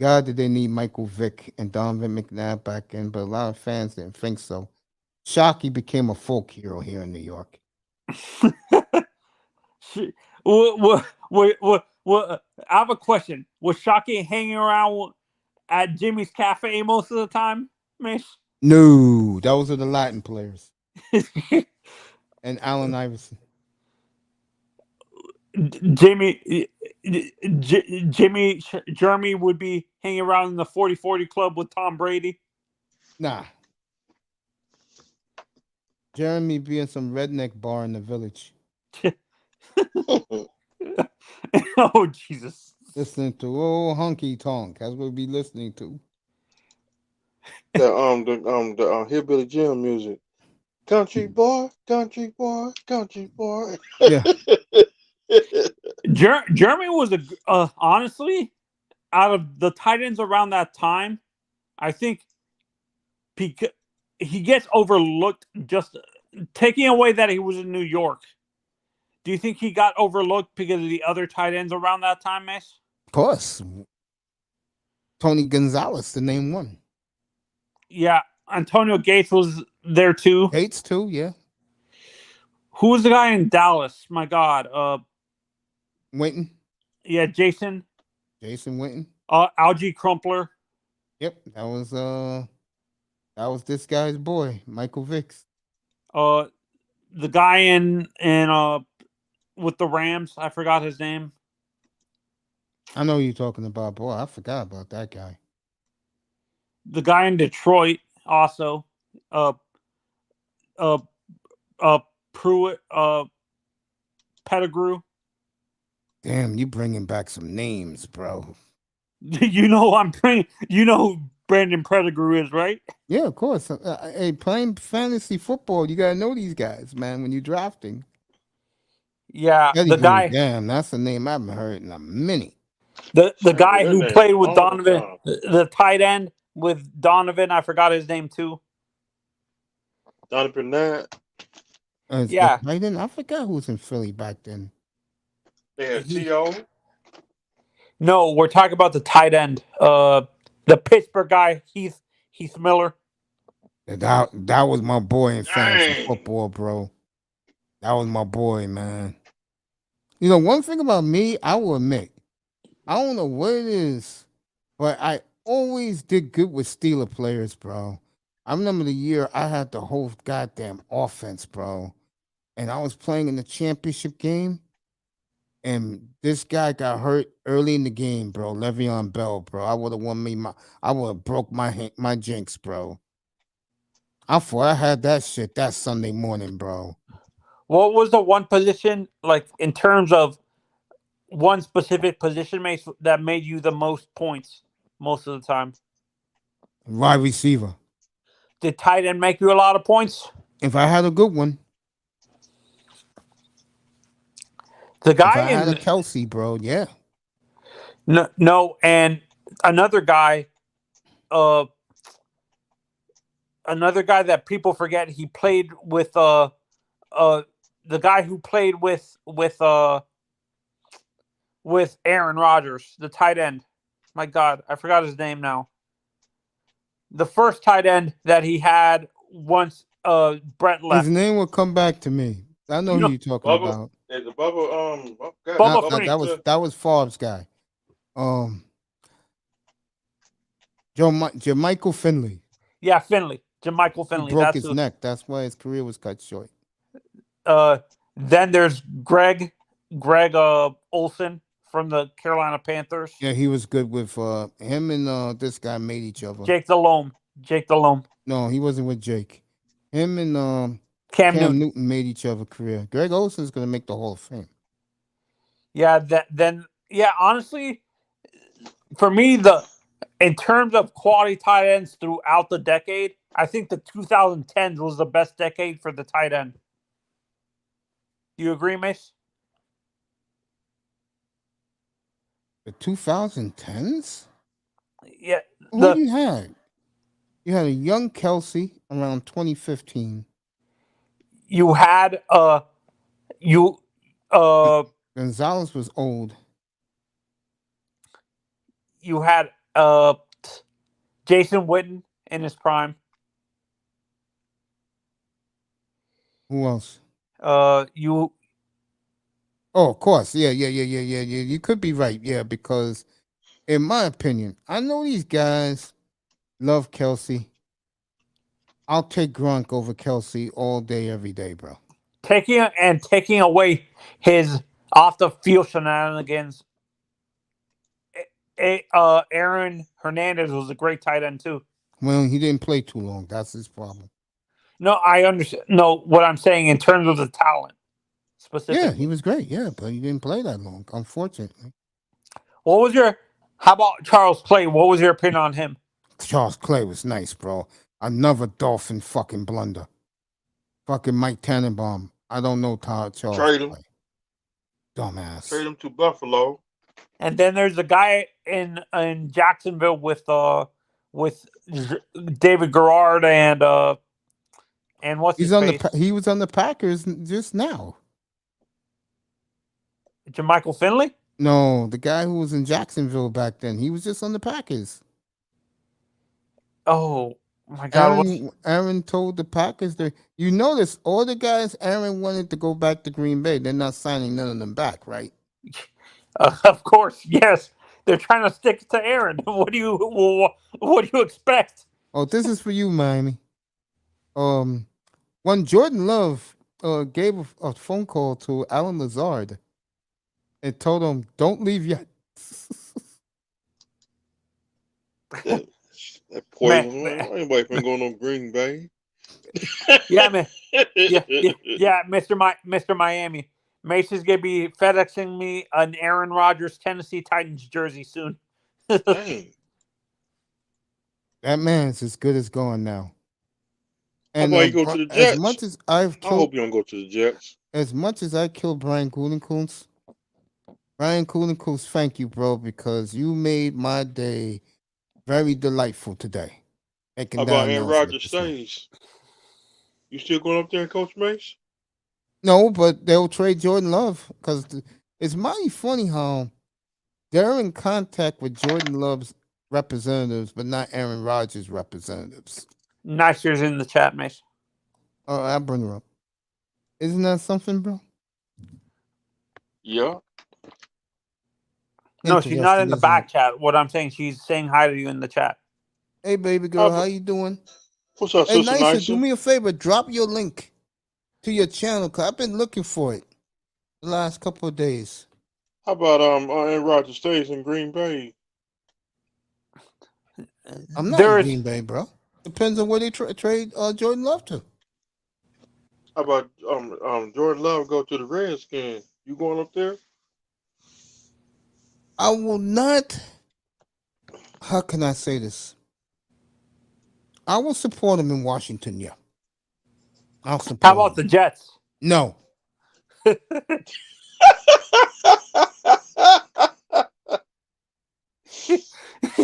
God, did they need Michael Vick and Donovan McNabb back in, but a lot of fans didn't think so. Shockey became a folk hero here in New York. I have a question. Was Shockey hanging around at Jimmy's Cafe most of the time, Mish? No, those are the Latin players. And Allen Iverson. Jeremy would be hanging around in the 40-40 club with Tom Brady. Nah. Jeremy be in some redneck bar in the village. Oh, Jesus. Listening to old honky tonk. That's what we'll be listening to. The hillbilly Jim music. Country boy, country boy, country boy. Yeah. Jeremy was honestly, out of the tight ends around that time, I think he gets overlooked, just taking away that he was in New York. Do you think he got overlooked because of the other tight ends around that time, Mace? Of course. Tony Gonzalez, the name one. Yeah, Antonio Gates was there too. Gates too, yeah. Who was the guy in Dallas? My God. Winton. Yeah, Jason Winton. Algie Crumpler. Yep, that was this guy's boy, Michael Vicks. The guy in with the Rams, I forgot his name. I know you're talking about, boy. I forgot about that guy. The guy in Detroit also. uh, uh, Pruitt, Pettigrew. Damn, you bringing back some names, bro. You know I'm bringing. You know who Brandon Pettigrew is, right? Yeah, of course. Hey, playing fantasy football, you gotta know these guys, man. When you're drafting, Yeah, the Pettigrew, guy, damn, that's a name I haven't heard in a minute. the Shit, guy that who name played a with long Donovan, time. the tight end with Donovan. I forgot his name too. Donovan Knight. Yeah, I didn't. I forgot who was in Philly back then. They had he, T.O. no, we're talking about the tight end. The Pittsburgh guy, Heath Miller. That was my boy in fantasy Dang. football, bro. That was my boy, man. You know, one thing about me, I will admit, I don't know what it is, but I always did good with Steeler players, bro. I remember the year I had the whole goddamn offense, bro. And I was playing in the championship game, and this guy got hurt early in the game, bro. Le'Veon Bell, bro. I would have broke my jinx, bro. I thought I had that shit that Sunday morning, bro. What was the one position, like in terms of one specific position that made you the most points most of the time? Wide receiver. Did tight end make you a lot of points? If I had a good one, The guy if I had a in Kelsey, bro, yeah. no, and another guy, another guy that people forget. He played with the guy who played with Aaron Rodgers, the tight end. My God, I forgot his name now. The first tight end that he had once Brett left. His name will come back to me. I know who you're talking Bubba. about. Is the Bubba? Bubba Frank. That was Favre's guy. Jermichael Finley. Yeah, Finley. Jermichael He Finley. broke his neck. That's why his career was cut short. Then there's Greg Olson from the Carolina Panthers. Yeah, he was good with him and this guy made each other. Jake Delhomme. No, he wasn't with Jake. Him and Cam Newton made each other career. Greg Olson's gonna make the Hall of Fame. Yeah, honestly, for me, in terms of quality tight ends throughout the decade, I think the 2010s was the best decade for the tight end. Do you agree, Mace? The 2010s? Yeah. What you had? You had a young Kelsey around 2015. You had Gonzalez was old. You had Jason Witten in his prime. Who else? Oh, of course. Yeah. You could be right. Yeah, because in my opinion, I know these guys love Kelsey. I'll take Gronk over Kelsey all day, every day, bro. Taking away his off the field shenanigans. Aaron Hernandez was a great tight end too. Well, he didn't play too long. That's his problem. No, I understand. No, what I'm saying in terms of the talent, specifically. Yeah, he was great. Yeah, but he didn't play that long, unfortunately. How about Charles Clay? What was your opinion on him? Charles Clay was nice, bro. Another Dolphin fucking blunder. Fucking Mike Tannenbaum. I don't know Charles Trade him. Clay. Dumbass. Trade him to Buffalo. And then there's a guy in Jacksonville with David Garrard and what's his face? He was on the Packers just now. Jermichael Finley? No, the guy who was in Jacksonville back then. He was just on the Packers. Oh my God! Aaron told the Packers that you notice all the guys Aaron wanted to go back to Green Bay. They're not signing none of them back, right? Of course, yes. They're trying to stick to Aaron. What do you expect? Oh, this is for you, Miami. When Jordan Love gave a phone call to Alan Lazard and told him, "Don't leave yet." That poison. Anybody been going on Green Bay? Yeah, man. Yeah, Mr. Miami. Mace is gonna be FedExing me an Aaron Rodgers Tennessee Titans jersey soon. Dang. That man's as good as gone now. How And about you go to the as Jets? much as I've I hope killed, you don't go to the Jets. as much as I killed Brian Gutekunst, thank you, bro, because you made my day very delightful today. Making How that about Aaron announcement Rodgers this morning. stays? You still going up there and Coach Mace? No, but they'll trade Jordan Love because it's mighty funny how they're in contact with Jordan Love's representatives, but not Aaron Rodgers' representatives. Nicer's in the chat, Mace. Oh, I'll bring her up. Isn't that something, bro? Yeah. No, she's not in the Interesting, back isn't it? chat. What I'm saying, she's saying hi to you in the chat. Hey, baby girl, how you doing? What's up, Hey, Sister Nicer, Nicer? do me a favor. Drop your link to your channel, because I've been looking for it the last couple of days. How about Aaron Rodgers stays in Green Bay? I'm not There in is Green Bay, bro. Depends on where they trade Jordan Love to. How about Jordan Love go to the Redskins? You going up there? I will not. How can I say this? I will support him in Washington, yeah. I'll support how about him. the Jets? No.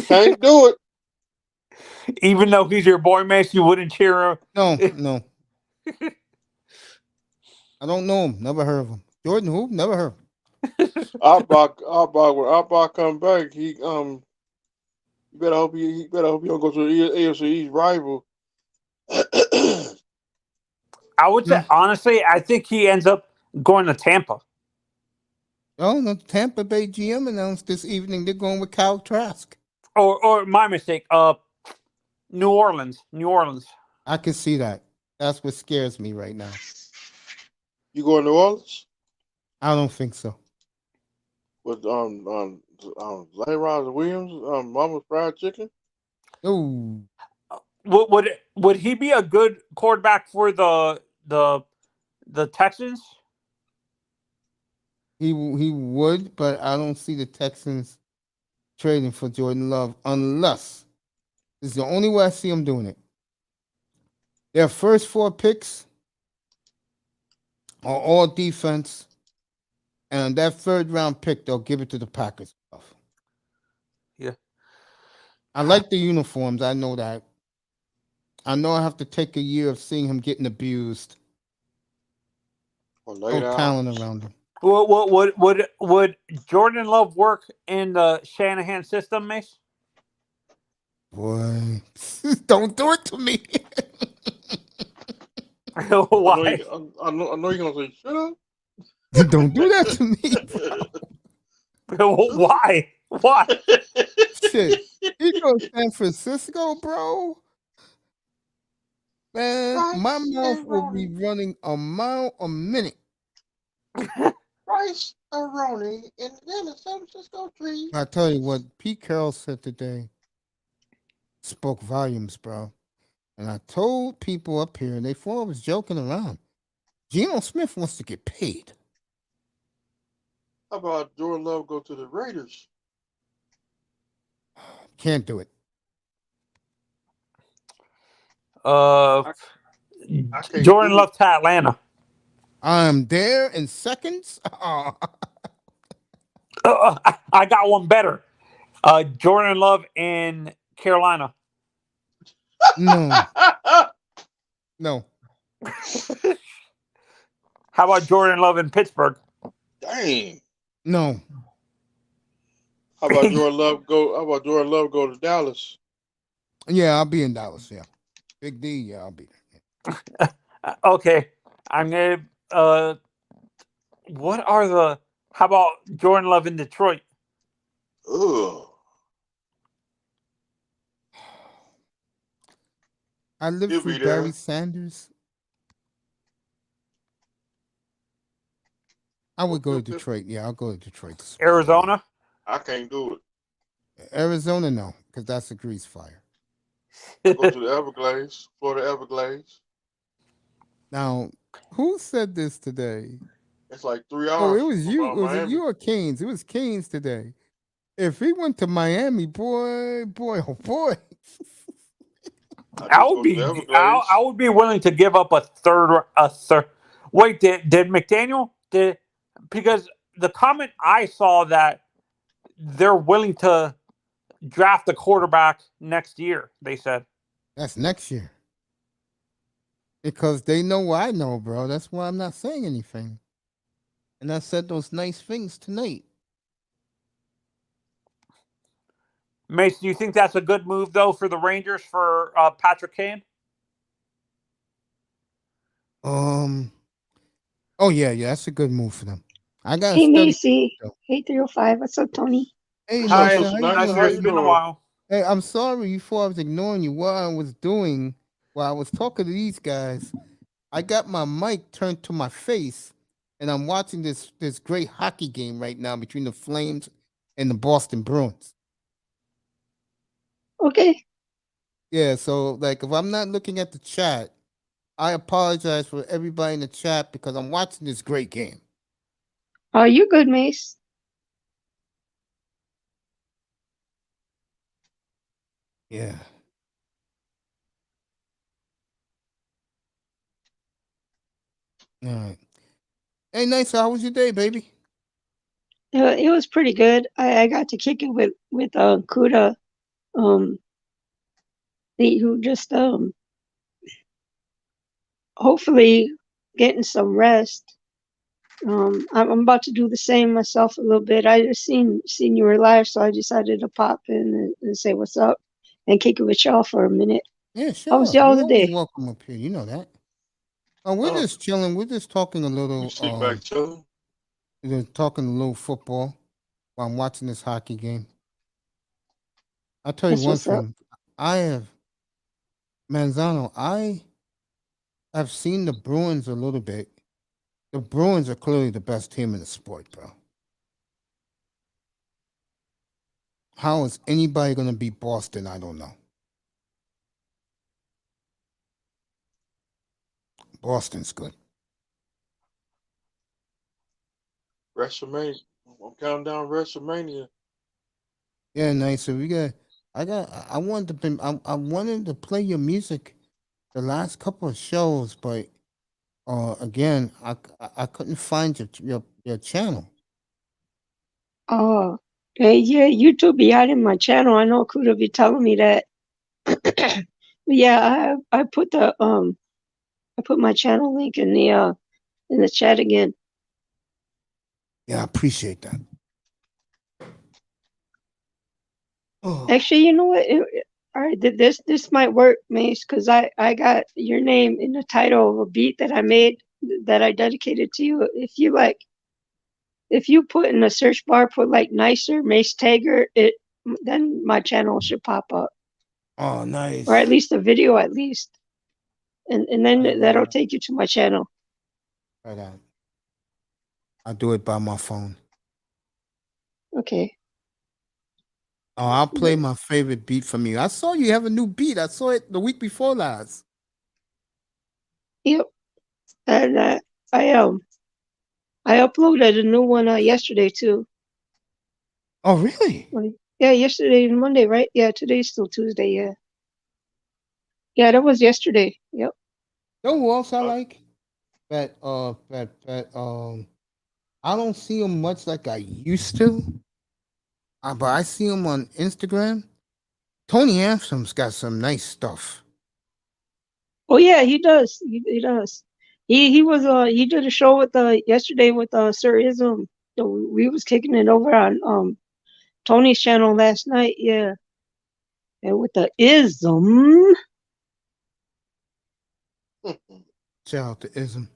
Can't do it. Even though he's your boy, Mace, you wouldn't cheer him. No. I don't know him. Never heard of him. Jordan who? Never heard of him. Outback, when Outback come back, you better hope you don't go to the AFC East rival. I would say, honestly, I think he ends up going to Tampa. Oh, the Tampa Bay GM announced this evening they're going with Kyle Trask. Or my mistake, New Orleans. I can see that. That's what scares me right now. You going to New Orleans? I don't think so. With Larry Roger Williams, Mama's Fried Chicken? Ooh. Would he be a good quarterback for the Texans? He would, but I don't see the Texans trading for Jordan Love unless this is the only way I see them doing it. Their first 4 picks are all defense, and that 3rd round pick they'll give it to the Packers. Yeah, I like the uniforms. I know that. I know I have to take a year of seeing him getting abused. No talent around him. Would Jordan Love work in the Shanahan system, Mace? Boy, don't do it to me. Why? I know you're gonna say shut up. Don't do that to me, bro. Why? Shit, he goes to San Francisco, bro. Man, my mouth will be running a mile a minute. Rice Aroni in the San Francisco tree. I tell you what, Pete Carroll said today spoke volumes, bro. And I told people up here, and they thought I was joking around. Geno Smith wants to get paid. How about Jordan Love go to the Raiders? Can't do it. Jordan Love to Atlanta. I'm there in seconds. I got one better. Jordan Love in Carolina. No. How about Jordan Love in Pittsburgh? Dang. No. How about Jordan Love go to Dallas? Yeah, I'll be in Dallas. Yeah, Big D. Yeah, I'll be there. Okay, I'm gonna. What are the? How about Jordan Love in Detroit? Ugh. I lived through Barry Sanders. I would go to Detroit. Yeah, I'll go to Detroit. Arizona? I can't do it. Arizona, no, because that's a grease fire. I go to the Everglades, Florida Everglades. Now, who said this today? It's like 3 Oh, hours it was from you. Was it Miami. you or Keynes? It was Keynes today. If he went to Miami, boy, oh boy. I I just would go to be the I Everglades. would be willing to give up a third. Wait, did McDaniel did because the comment I saw that they're willing to draft a quarterback next year. They said That's next year. Because they know what I know, bro. That's why I'm not saying anything. And I said those nice things tonight. Mace, do you think that's a good move though for the Rangers for Patrick Kane? Oh yeah, that's a good move for them. I gotta Hey, study. Macy. Though. Hey, 305. What's up, Tony? Hey, What's up, Hi, Nisha, how Sister you Nice? doing, How Nicer. you It's baby? been a doing? while. Hey, I'm sorry before I was ignoring you while I was doing while I was talking to these guys. I got my mic turned to my face, and I'm watching this great hockey game right now between the Flames and the Boston Bruins. Okay. Yeah, so like if I'm not looking at the chat, I apologize for everybody in the chat because I'm watching this great game. You good, Mace? Yeah. All right. Hey, nice. How was your day, baby? It was pretty good. I got to kick it with Kuda, who just hopefully getting some rest. I'm about to do the same myself a little bit. I just seen you were live, so I decided to pop in and say what's up and kick it with y'all for a minute. Yeah, How was sure. y'all You're always today? welcome up here. You know that. We're Oh, just chilling. We're just talking a we little. sit back chilling. We're just talking a little football while I'm watching this hockey game. I'll tell you That's one what's up. thing. I have Manzano. I have seen the Bruins a little bit. The Bruins are clearly the best team in the sport, bro. How is anybody going to beat Boston? I don't know. Boston's good. WrestleMania. I'm counting down WrestleMania. Yeah, nice. So I wanted to. I wanted to play your music the last couple of shows, but again, I couldn't find your channel. Oh, hey, yeah, YouTube be out in my channel. I know Kuda be telling me that. Yeah, I put my channel link in the chat again. Yeah, I appreciate that. Oh, Actually, you know what? All right, this might work, Mace, because I got your name in the title of a beat that I made that I dedicated to you. If you put in the search bar, put like nicer Mace Tager, then my channel should pop up, or at nice. least a video, at least, and then that'll take you to my channel. Right on. I'll do it by my phone. Okay. Oh, I'll play my favorite beat from you. I saw you have a new beat. I saw it the week before last. Yep. And I uploaded a new one yesterday too. Oh, really? Yeah, yesterday and Monday, right? Yeah, today's still Tuesday. Yeah. Yeah, that was yesterday. Yep. You know who else I like? That I don't see him much like I used to. But I see him on Instagram. Tony Anthem's got some nice stuff. Oh yeah, he does. He does. He did a show with yesterday with Sir Ism. So we was kicking it over on Tony's channel last night. Yeah. And with the Ism. Shout out to Ism.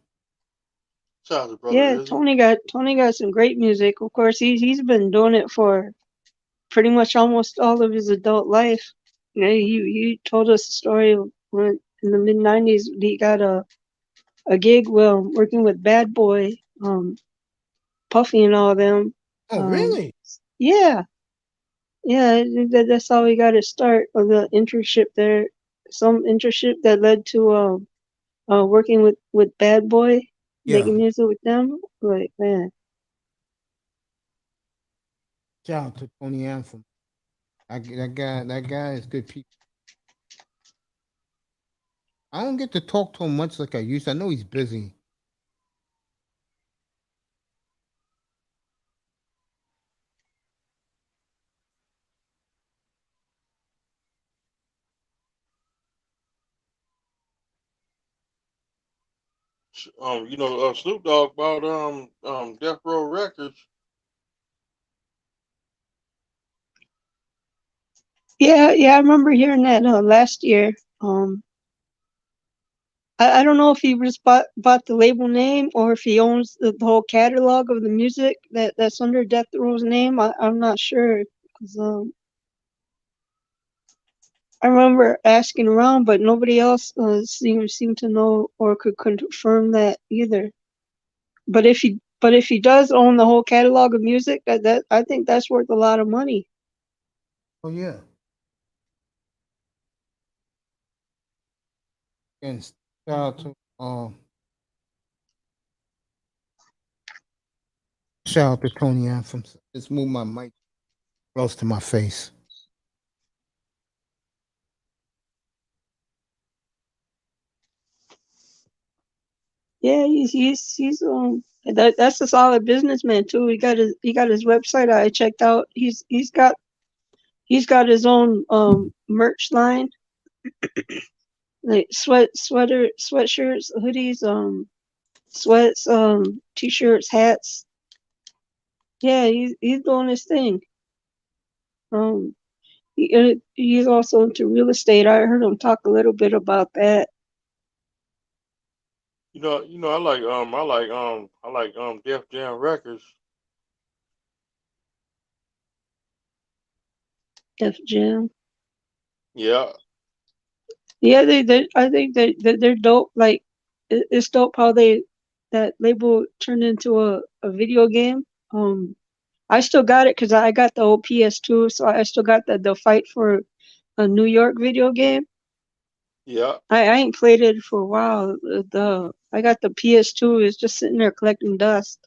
Shout out to brother Yeah, Ism. Tony got some great music. Of course, he's been doing it for pretty much almost all of his adult life. You know, he told us a story of when in the mid-90s he got a gig working with Bad Boy, Puffy and all them. Oh, really? Yeah, that's how he got his start of the internship there. Some internship that led to working with Bad Boy, Yeah. making music with them. Like, man. Shout out to Tony Anthem. That guy is good people. I don't get to talk to him much like I used to. I know he's busy. Snoop Dogg bought Death Row Records. Yeah, I remember hearing that last year. I don't know if he just bought the label name or if he owns the whole catalog of the music that's under Death Row's name. I'm not sure. 'Cause, I remember asking around, but nobody else seemed to know or could confirm that either. But if he does own the whole catalog of music, that I think that's worth a lot of money. Oh yeah. And shout out to Tony Anthem. Just move my mic close to my face. Yeah, that's a solid businessman too. He got his website I checked out. He's got his own merch line, like sweatshirts, hoodies, sweats, t-shirts, hats. Yeah, he's doing his thing. He's also into real estate. I heard him talk a little bit about that. I like Def Jam Records. Def Jam. Yeah. Yeah, I think they're dope. Like, it's dope how that label turned into a video game. I still got it because I got the old PS2, so I still got the Fight for a New York video game. Yeah. I ain't played it for a while. I got the PS2. It's just sitting there collecting dust.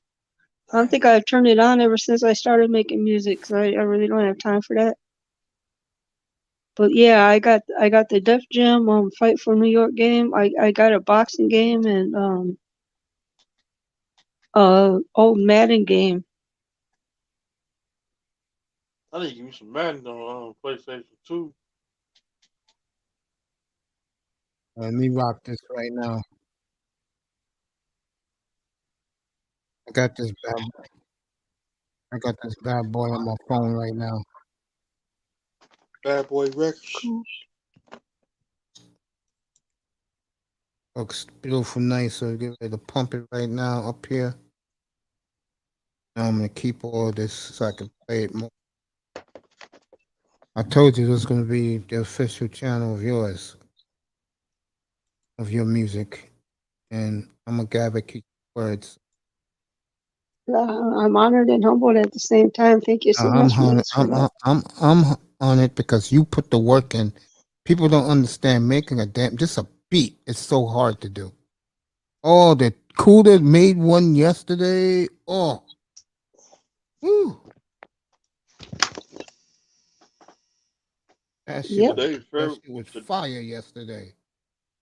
I don't think I've turned it on ever since I started making music because I really don't have time for that. But yeah, I got the Def Jam Fight for New York game. I got a boxing game and old Madden game. I need to give me some Madden on PlayStation 2. Let me rock this right now. I got this bad boy on my phone right now. Bad Boy Records. Cool. Looks beautiful, nice. So get ready to pump it right now up here. Now I'm gonna keep all this so I can play it more. I told you this is gonna be the official channel of yours, of your music, and I'm gonna gather keep words. I'm honored and humbled at the same time. Thank you so I'm much, on man. it. I'm on it because you put the work in. People don't understand making just a beat. It's so hard to do. Oh, the Cooler made one yesterday. Oh, woo. That shit, that shit was fire yesterday.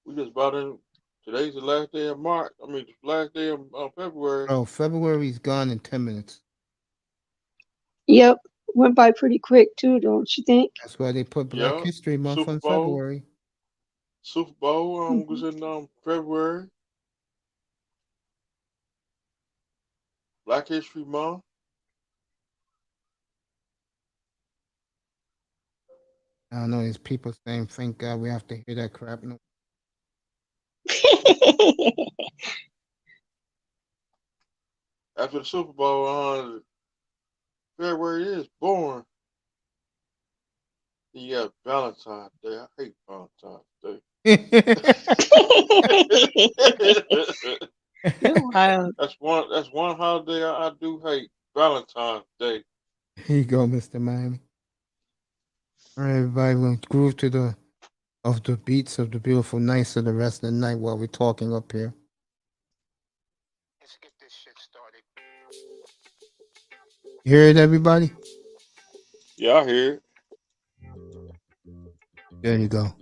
We just brought in. Today's the last day of March. I mean, the last day of February. Oh, February's gone in 10 minutes. Yep, went by pretty quick too, don't you think? That's why they put Black History Month in February. Super Bowl was in February. Black History Month. I don't know. There's people saying, "Thank God we have to hear that crap." No. After the Super Bowl, February is born. You got Valentine's Day. I hate Valentine's Day. You're wild. That's one holiday I do hate. Valentine's Day. Here you go, Mr. Miami. All right, everybody, we'll groove to the of the beats of the beautiful nights of the rest of the night while we're talking up here. Let's get this shit started. You hear it, everybody? Yeah, I hear it. There you go.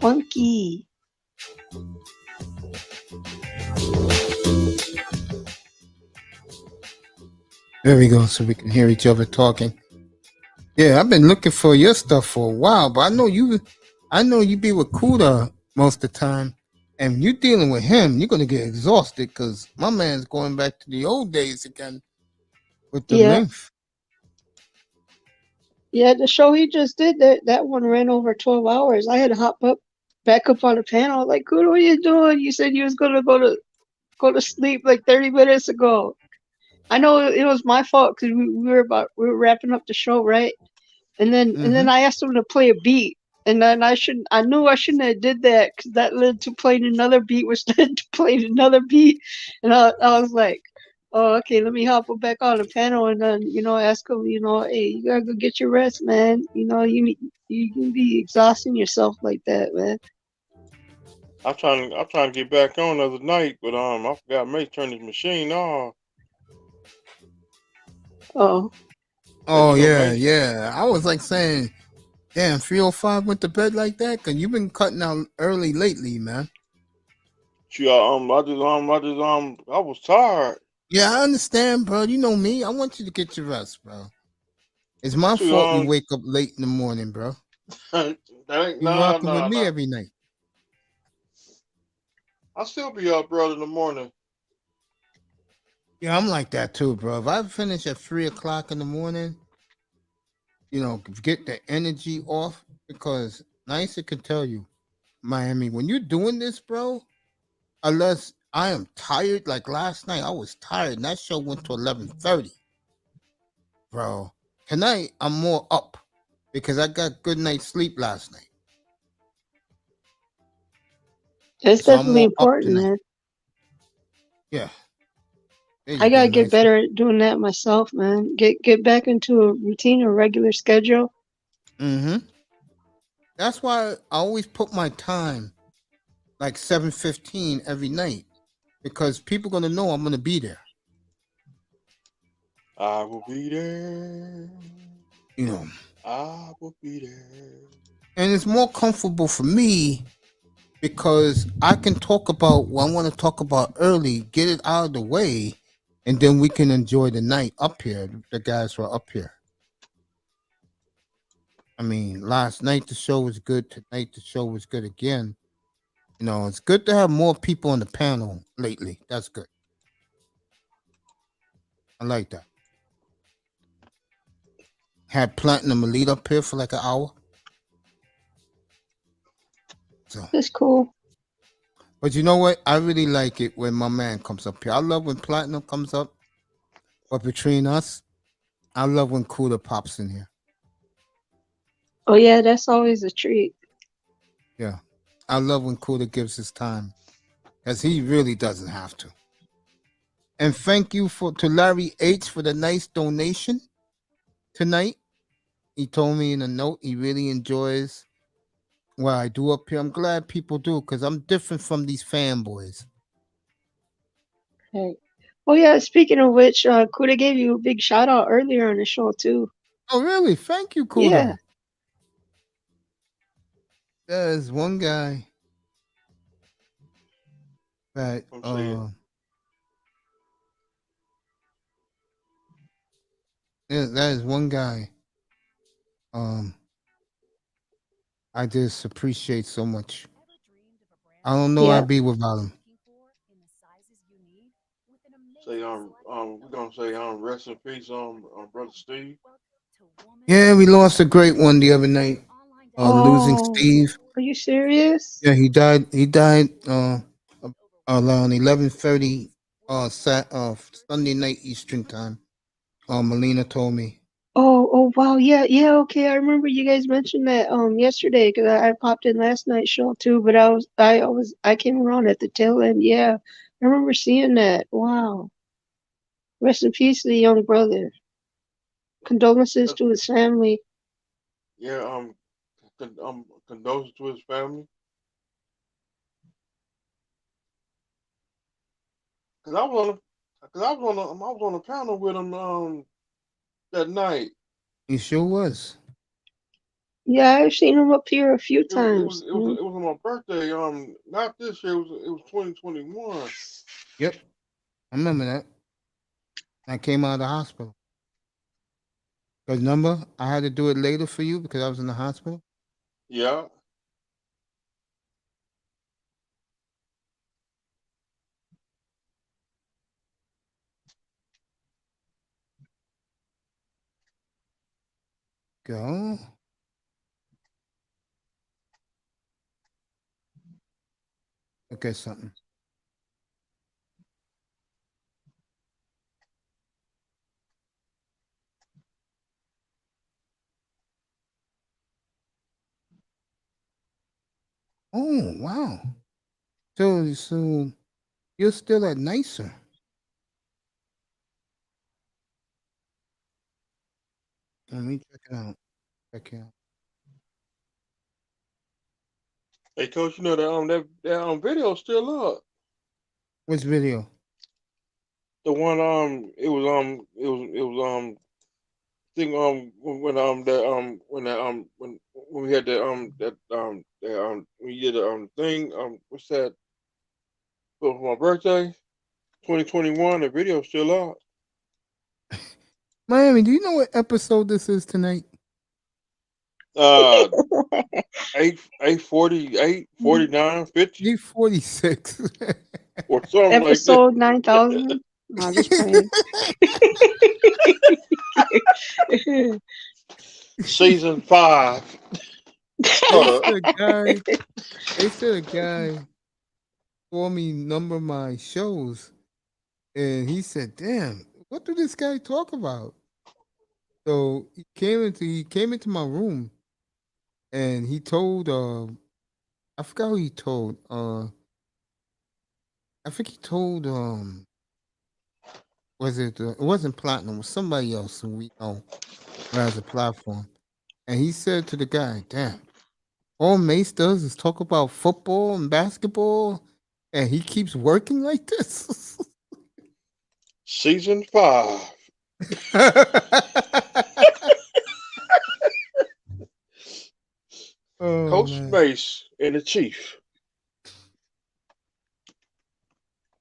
Funky. There we go, so we can hear each other talking. Yeah, I've been looking for your stuff for a while, but I know you be with Kuda most of the time, and you dealing with him, you're gonna get exhausted because my man's going back to the old days again with the length. Yeah, the show he just did, that one ran over 12 hours. I had to hop back up on the panel. Like, Kuda, what are you doing? You said you was gonna go to sleep like 30 minutes ago. I know it was my fault because we were wrapping up the show, right? And then I asked him to play a beat, and then I knew I shouldn't have did that because that led to playing another beat, which led to playing another beat, and I was like, oh, okay, let me hop back on the panel, and then ask him, hey, you gotta go get your rest, man. You can be exhausting yourself like that, man. I'm trying to get back on the other night, but I forgot May turned his machine off. Oh yeah. I was like saying, damn, 305 went to bed like that? Cause you've been cutting out early lately, man. Yeah, I was tired. Yeah, I understand, bro. You know me. I want you to get your rest, bro. It's my fault you wake up late in the morning, bro. You're rocking with me every night. I'll still be up early in the morning. Yeah, I'm like that too, bro. If I finish at 3 o'clock in the morning, get the energy off, because Nice can tell you, Miami, when you're doing this, bro, unless I am tired, like last night, I was tired, and that show went to 11:30, bro. Tonight, I'm more up because I got good night's sleep last night. It's definitely important, man. Yeah. I gotta get better at doing that myself, man. Get back into a routine, a regular schedule. That's why I always put my time like 7:15 every night, because people gonna know I'm gonna be there. I will be there. I will be there. And it's more comfortable for me because I can talk about what I want to talk about early, get it out of the way, and then we can enjoy the night up here. The guys who are up here. I mean, last night the show was good. Tonight the show was good again. It's good to have more people on the panel lately. That's good. I like that. Had Platinum Elite up here for like an hour. So that's cool. But you know what? I really like it when my man comes up here. I love when Platinum comes up. But between us, I love when Kuda pops in here. Oh yeah, that's always a treat. Yeah. I love when Kuda gives his time, because he really doesn't have to. And thank you to Larry H for the nice donation tonight. He told me in a note he really enjoys what I do up here. I'm glad people do, because I'm different from these fanboys. Hey. Oh yeah, speaking of which, Kuda gave you a big shout out earlier on the show too. Oh really? Thank you, Kuda. Yeah. There's one guy that that is one guy I just appreciate so much. I don't know I'd be without him. Say we're gonna say rest in peace brother Steve. Yeah, we lost a great one the other night. Losing Steve. Are you serious? Yeah, he died around 11:30 Sunday night Eastern time. Melina told me. Oh wow, yeah, okay. I remember you guys mentioned that yesterday, because I popped in last night's show too, but I came around at the tail end. Yeah, I remember seeing that. Wow. Rest in peace to the young brother. Condolences to his family. Yeah, condolences to his family. Cause I was on a panel with him that night. He sure was. Yeah, I've seen him up here a few It was times. on my birthday. Not this year. It was 2021. Yep, I remember that. I came out of the hospital. Cause remember, I had to do it later for you because I was in the hospital. Yeah. Go. Look at something. Oh wow. So you're still at Nicer. Let me check it out. Check it out. Hey, coach, you know that video still up. Which video? The one thing when we had we did the thing what's that for my birthday 2021, the video still up. Miami, do you know what episode this is tonight? 848 49 50 846. or something like that. Episode 9000. No, I'm just playing. Season 5. They said a guy for me number my shows, and he said, "Damn, what do this guy talk about?" So he came into my room, and he told I forgot who he told I think he told was it wasn't Platinum, it was somebody else who we know who has a platform, and he said to the guy, "Damn, all Mace does is talk about football and basketball, and he keeps working like this." Season 5. Oh, Coach man. Mace and the Chief.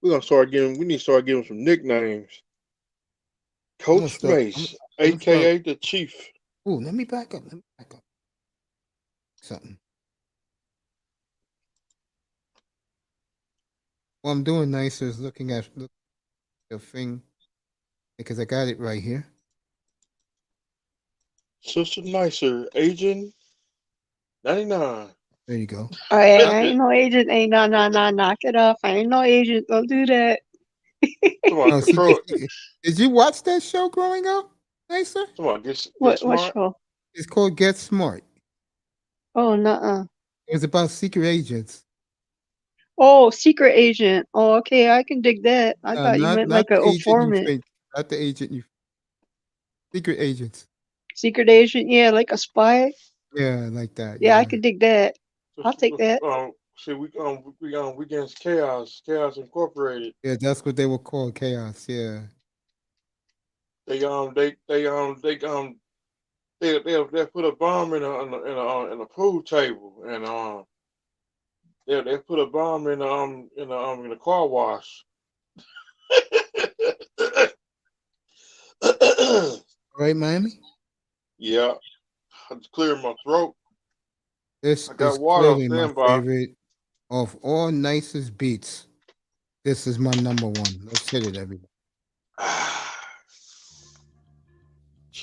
We need to start giving some nicknames. Coach Mace, aka the Chief. Oh, let me back up. Something. What I'm doing nicer is looking at the thing because I got it right here. Sister Nicer, Agent 99. There you go. Oh, hey, I ain't no agent. Hey, no, knock it off. I ain't no agent. Don't do that. Oh, did you watch that show growing up, Nicer? What show? It's called Get Smart. Oh, nuh-uh. It was about secret agents. Oh, secret agent. Oh, okay, I can dig that. I thought you meant like an informant. Not the agent you. Secret agents. Secret agent, yeah, like a spy. Yeah, like that. Yeah, I could dig that. I'll take that. See, we against Chaos Incorporated. Yeah, that's what they were called, Chaos. Yeah. They put a bomb in a pool table, and they put a bomb in a car wash. All right, Miami. Yeah, I just cleared my throat. This is clearly my favorite of all nicest beats. This is my number one. Let's hit it, everybody.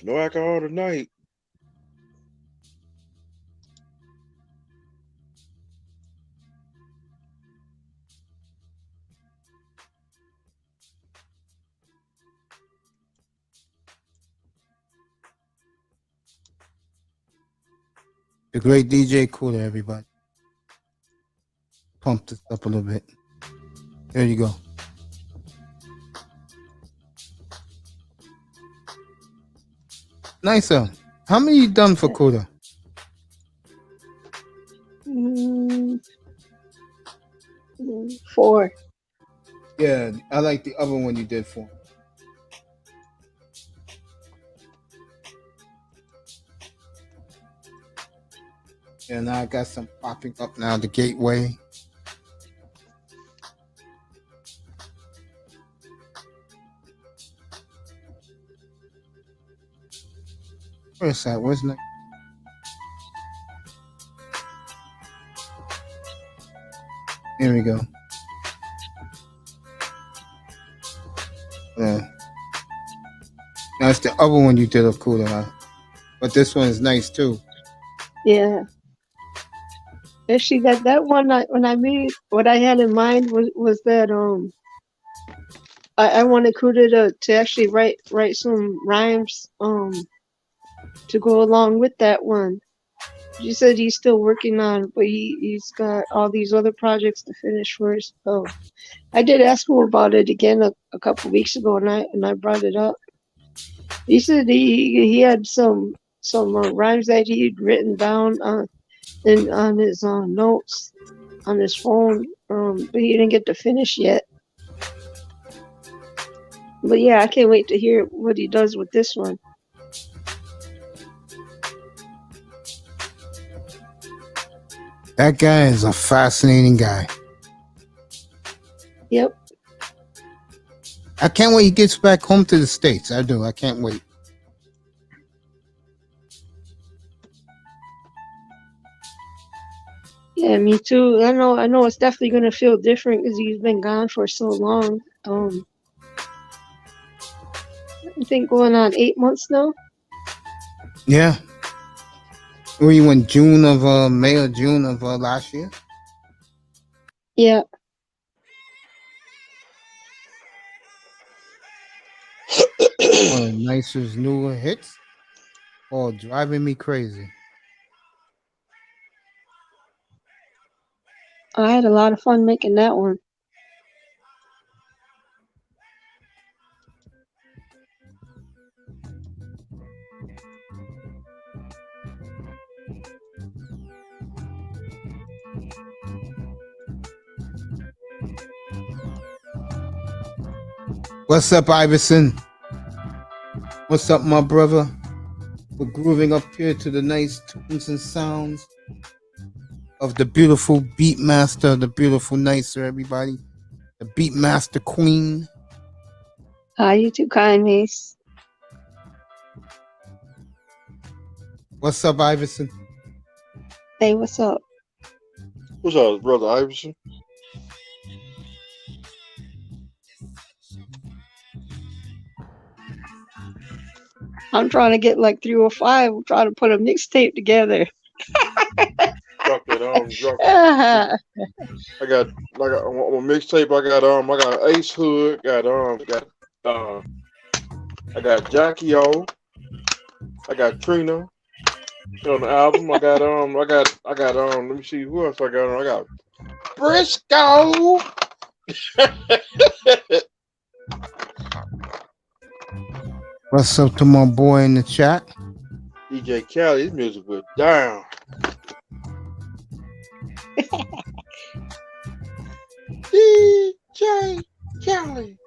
No alcohol tonight. The great DJ Cooler, everybody. Pump this up a little bit. There you go. Nicer. How many you done for Kuda? Mm, 4. Yeah, I like the other one you did for. Yeah, now I got some popping up now. The Gateway. Where's that? Where's that? Here we go. Yeah. Now it's the other one you did a Kuda, huh? But this one is nice too. Yeah. Actually, that one when I made what I had in mind was that I wanted Kuda to actually write some rhymes to go along with that one. You said he's still working on, but he's got all these other projects to finish first. So I did ask him about it again a couple weeks ago, and I brought it up. He said he had some rhymes that he'd written down on his notes on his phone, but he didn't get to finish yet. But yeah, I can't wait to hear what he does with this one. That guy is a fascinating guy. Yep. I can't wait he gets back home to the States. I do. I can't wait. Yeah, me too. I know it's definitely gonna feel different because he's been gone for so long. I think going on 8 months now. Yeah. Were you in May or June of last year? Yeah. One of the nicest newer hits. Oh, driving me crazy. I had a lot of fun making that one. What's up, Iverson? What's up, my brother? We're grooving up here to the nice tunes and sounds of the beautiful beat master, the beautiful nicer, everybody. The beat master queen. Hi, you too kind, Mace. What's up, Iverson? Hey, what's up? What's up, brother Iverson? I'm trying to get like 305. I'm trying to put a mixtape together. Drop it drop it. I got on my mixtape. I got Ace Hood. I got Jackie O. I got Trina on the album. I got let me see who else I got on. I got Briscoe. What's up to my boy in the chat? DJ Khaled, his music went down. DJ Khaled.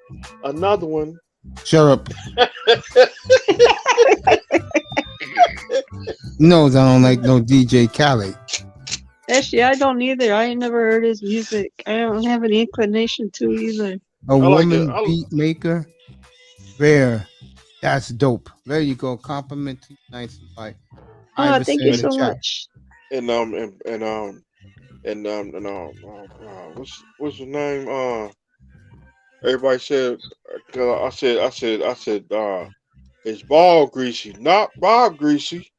Another one. Shut up. knows I don't like no DJ Khaled. Actually, I don't either. I ain't never heard his music. I don't have any inclination to either. A woman beat maker? Rare. That's dope. There you go. Compliment to you. Nice and light. Oh, thank you so much. And what's his name? Everybody said, I said, it's ball greasy, not Bob greasy.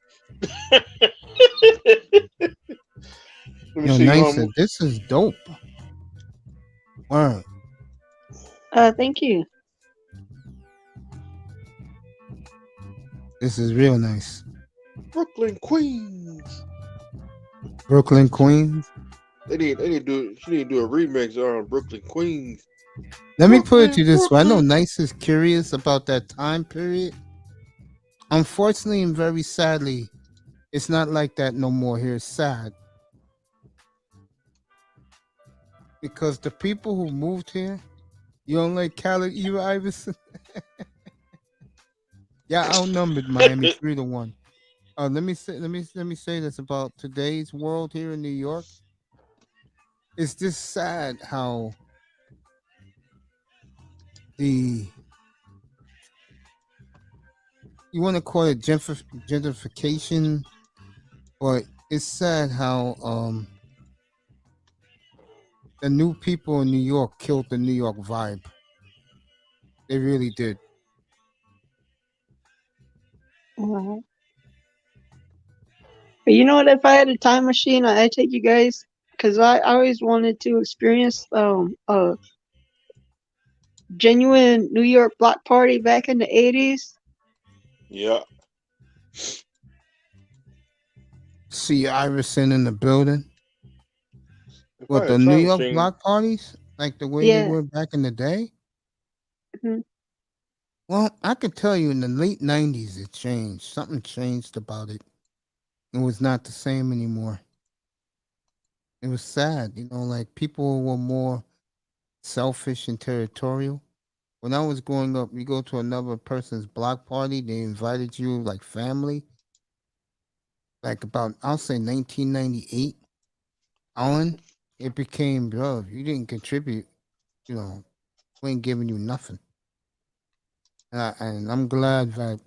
Yo, nice. This is dope. Wow. Thank you. This is real nice. Brooklyn Queens. Brooklyn Queens. She need to do a remix on Brooklyn Queens. Let me put it to you this way. I know Nice is curious about that time period. Unfortunately and very sadly, it's not like that no more here. It's sad because the people who moved here, you don't like Khaled Eva Iverson? Yeah, outnumbered Miami 3-1. Let me say this about today's world here in New York. It's just sad how the you want to call it gentrification, but it's sad how the new people in New York killed the New York vibe. They really did. But you know what? If I had a time machine, I'd take you guys because I always wanted to experience a genuine New York block party back in the 80s. Yeah. See Iverson in the building. If I What, had the a New time York machine, block parties? Like the way they Yeah. were back in the day? Mhm. Well, I could tell you in the late 90s it changed. Something changed about it. It was not the same anymore. It was sad, like people were more selfish and territorial. When I was growing up, you go to another person's block party, they invited you like family. Like about, I'll say 1998 on, it became, bro, if you didn't contribute, we ain't giving you nothing. And I'm glad that,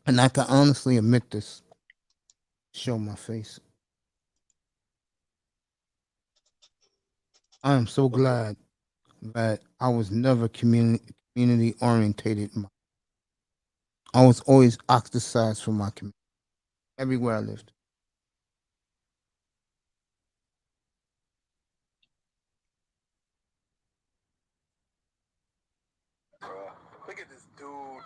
and I can honestly admit this, show my face. I am so glad that I was never community orientated. I was always ostracized from my community everywhere I lived. Look at this dude.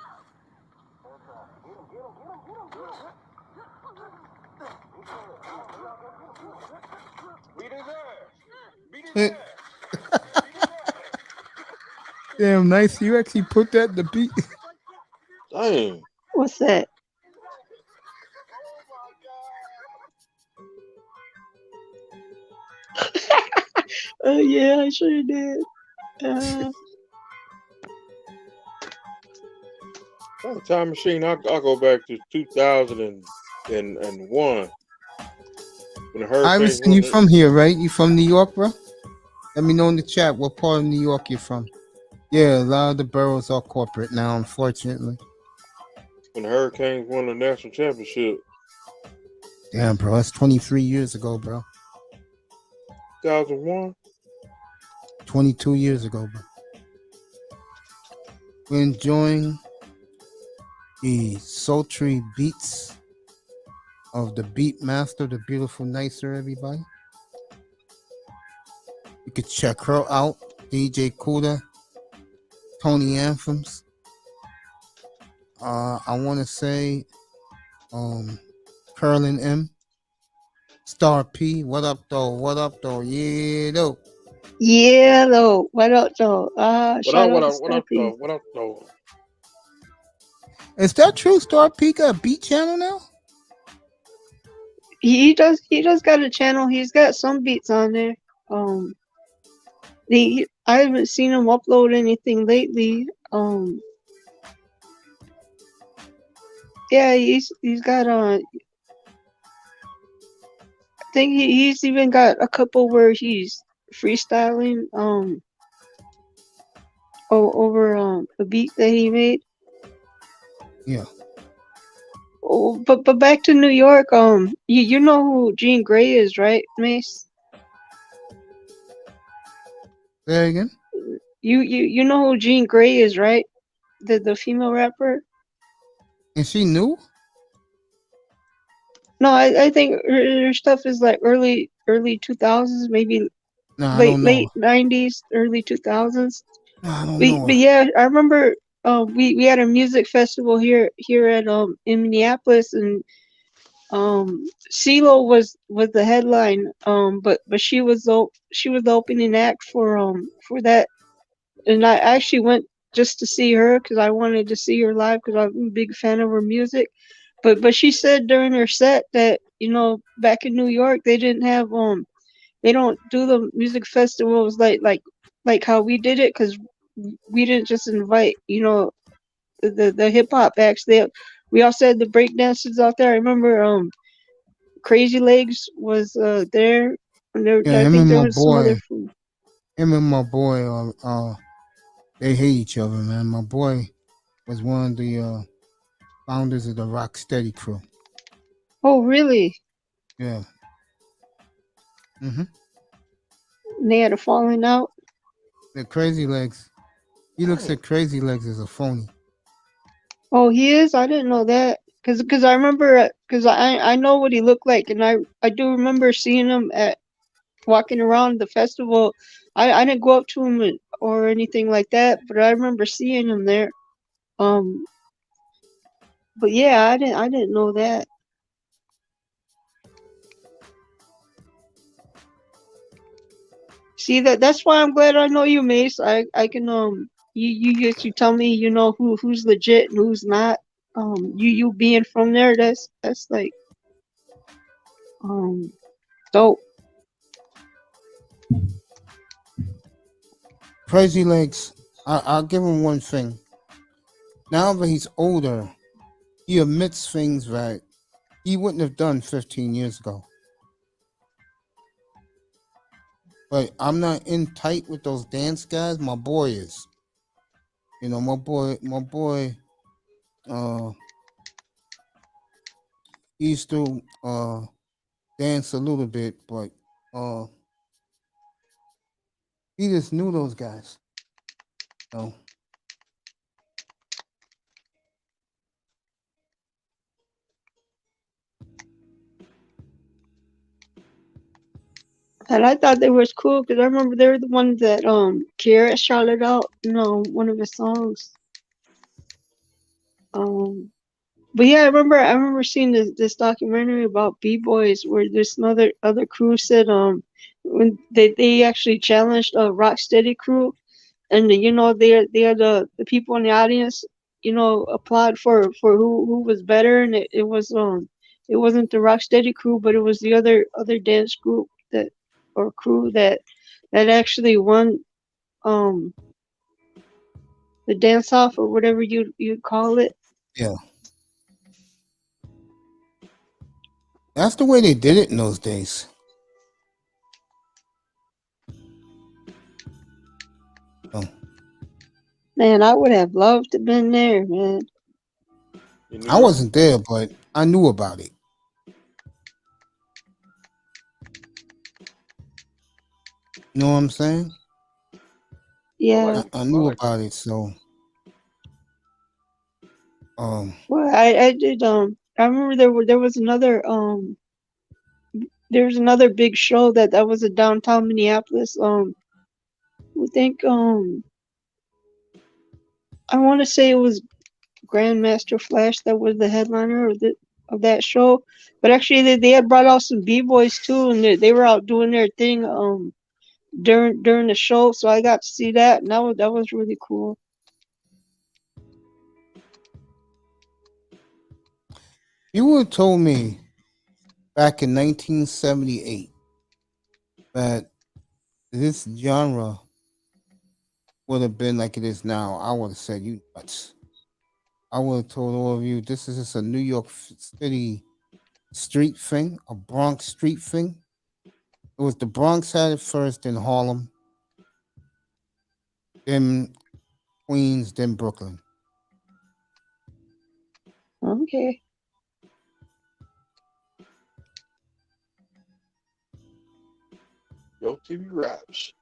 Damn, nice. You actually put that in the beat. dang. What's that? Oh yeah, I sure did. Time machine, I'll go back to 2001 when the hurricanes Iverson, you from here, right? You from New York, bro? Let me know in the chat what part of New York you're from. Yeah, a lot of the boroughs are corporate now, unfortunately. When the Hurricanes won the national championship. Damn, bro, that's 23 years ago, bro. 2001? 22 years ago, bro. We're enjoying the sultry beats of the beat master, the beautiful Nicer, everybody. You could check her out, DJ Kuda, Tony Anthems. I want to say Curlin M, Star P, what up though? What up though? Yeah though. Yeah though. What up though? What up though? Is that true? Star P got a beat channel now? He does got a channel. He's got some beats on there. I haven't seen him upload anything lately. Yeah, he's got I think he's even got a couple where he's freestyling over a beat that he made. Yeah. Oh, but back to New York, you know who Jean Grey is, right, Mace? Say again? You know who Jean Grey is, right? The female rapper? Is she new? No, I think her stuff is like early 2000s, maybe late 90s, early 2000s. No, I don't know. But yeah, I remember we had a music festival here at in Minneapolis, and CeeLo was the headline, but she was the opening act for that, and I actually just to see her because I wanted to see her live because I'm a big fan of her music. But she said during her set that back in New York they didn't have they don't do the music festivals like how we did it because we didn't just invite the hip hop acts. We also had the break dancers out there. I remember Crazy Legs was there. And Yeah, I him think and there my was some other boy, food. they hate each other, man. My boy was one of the founders of the Rocksteady crew. Oh, really? Yeah. And they had a falling out. The Crazy Legs. He looks at Crazy Legs as a phony. Oh, he is. I didn't know that. Cause I remember, cause I know what he looked like, and I do remember seeing him at walking around the festival. I didn't go up to him or anything like that, but I remember seeing him there. But yeah, I didn't know that. See that's why I'm glad I know you, Mace. I can you tell me who's legit and who's not. You being from there, that's like dope. Crazy Legs, I'll give him one thing. Now that he's older, he admits things that he wouldn't have done 15 years ago. But I'm not in tight with those dance guys. My boy is. My boy, he used to dance a little bit, but he just knew those guys. And I thought they was cool because I remember they were the ones that Kiera shouted out, one of his songs. But yeah, I remember seeing this documentary about B-boys where this other crew said when they actually challenged a Rocksteady crew, and they had the people in the audience applaud for who was better, and it wasn't the Rocksteady crew, but it was the other dance group or crew that actually won the dance off or whatever you call it. Yeah. That's the way they did it in those days. Oh. Man, I would have loved to have been there, man. I wasn't there, but I knew about it. You know what I'm saying? Yeah. I knew about it, so Well, I did I remember there was another big show that was in downtown Minneapolis. I think I want to say it was Grandmaster Flash that was the headliner of that show, but actually they had brought out some B-boys too, and they were out doing their thing during the show, so I got to see that, and that was really cool. You would have told me back in 1978 that this genre would have been like it is now. I would have said, you nuts. I would have told all of you this is just a New York City street thing, a Bronx street thing. It was the Bronx had it first, then Harlem, then Queens, then Brooklyn. Okay. Yo TV Raps.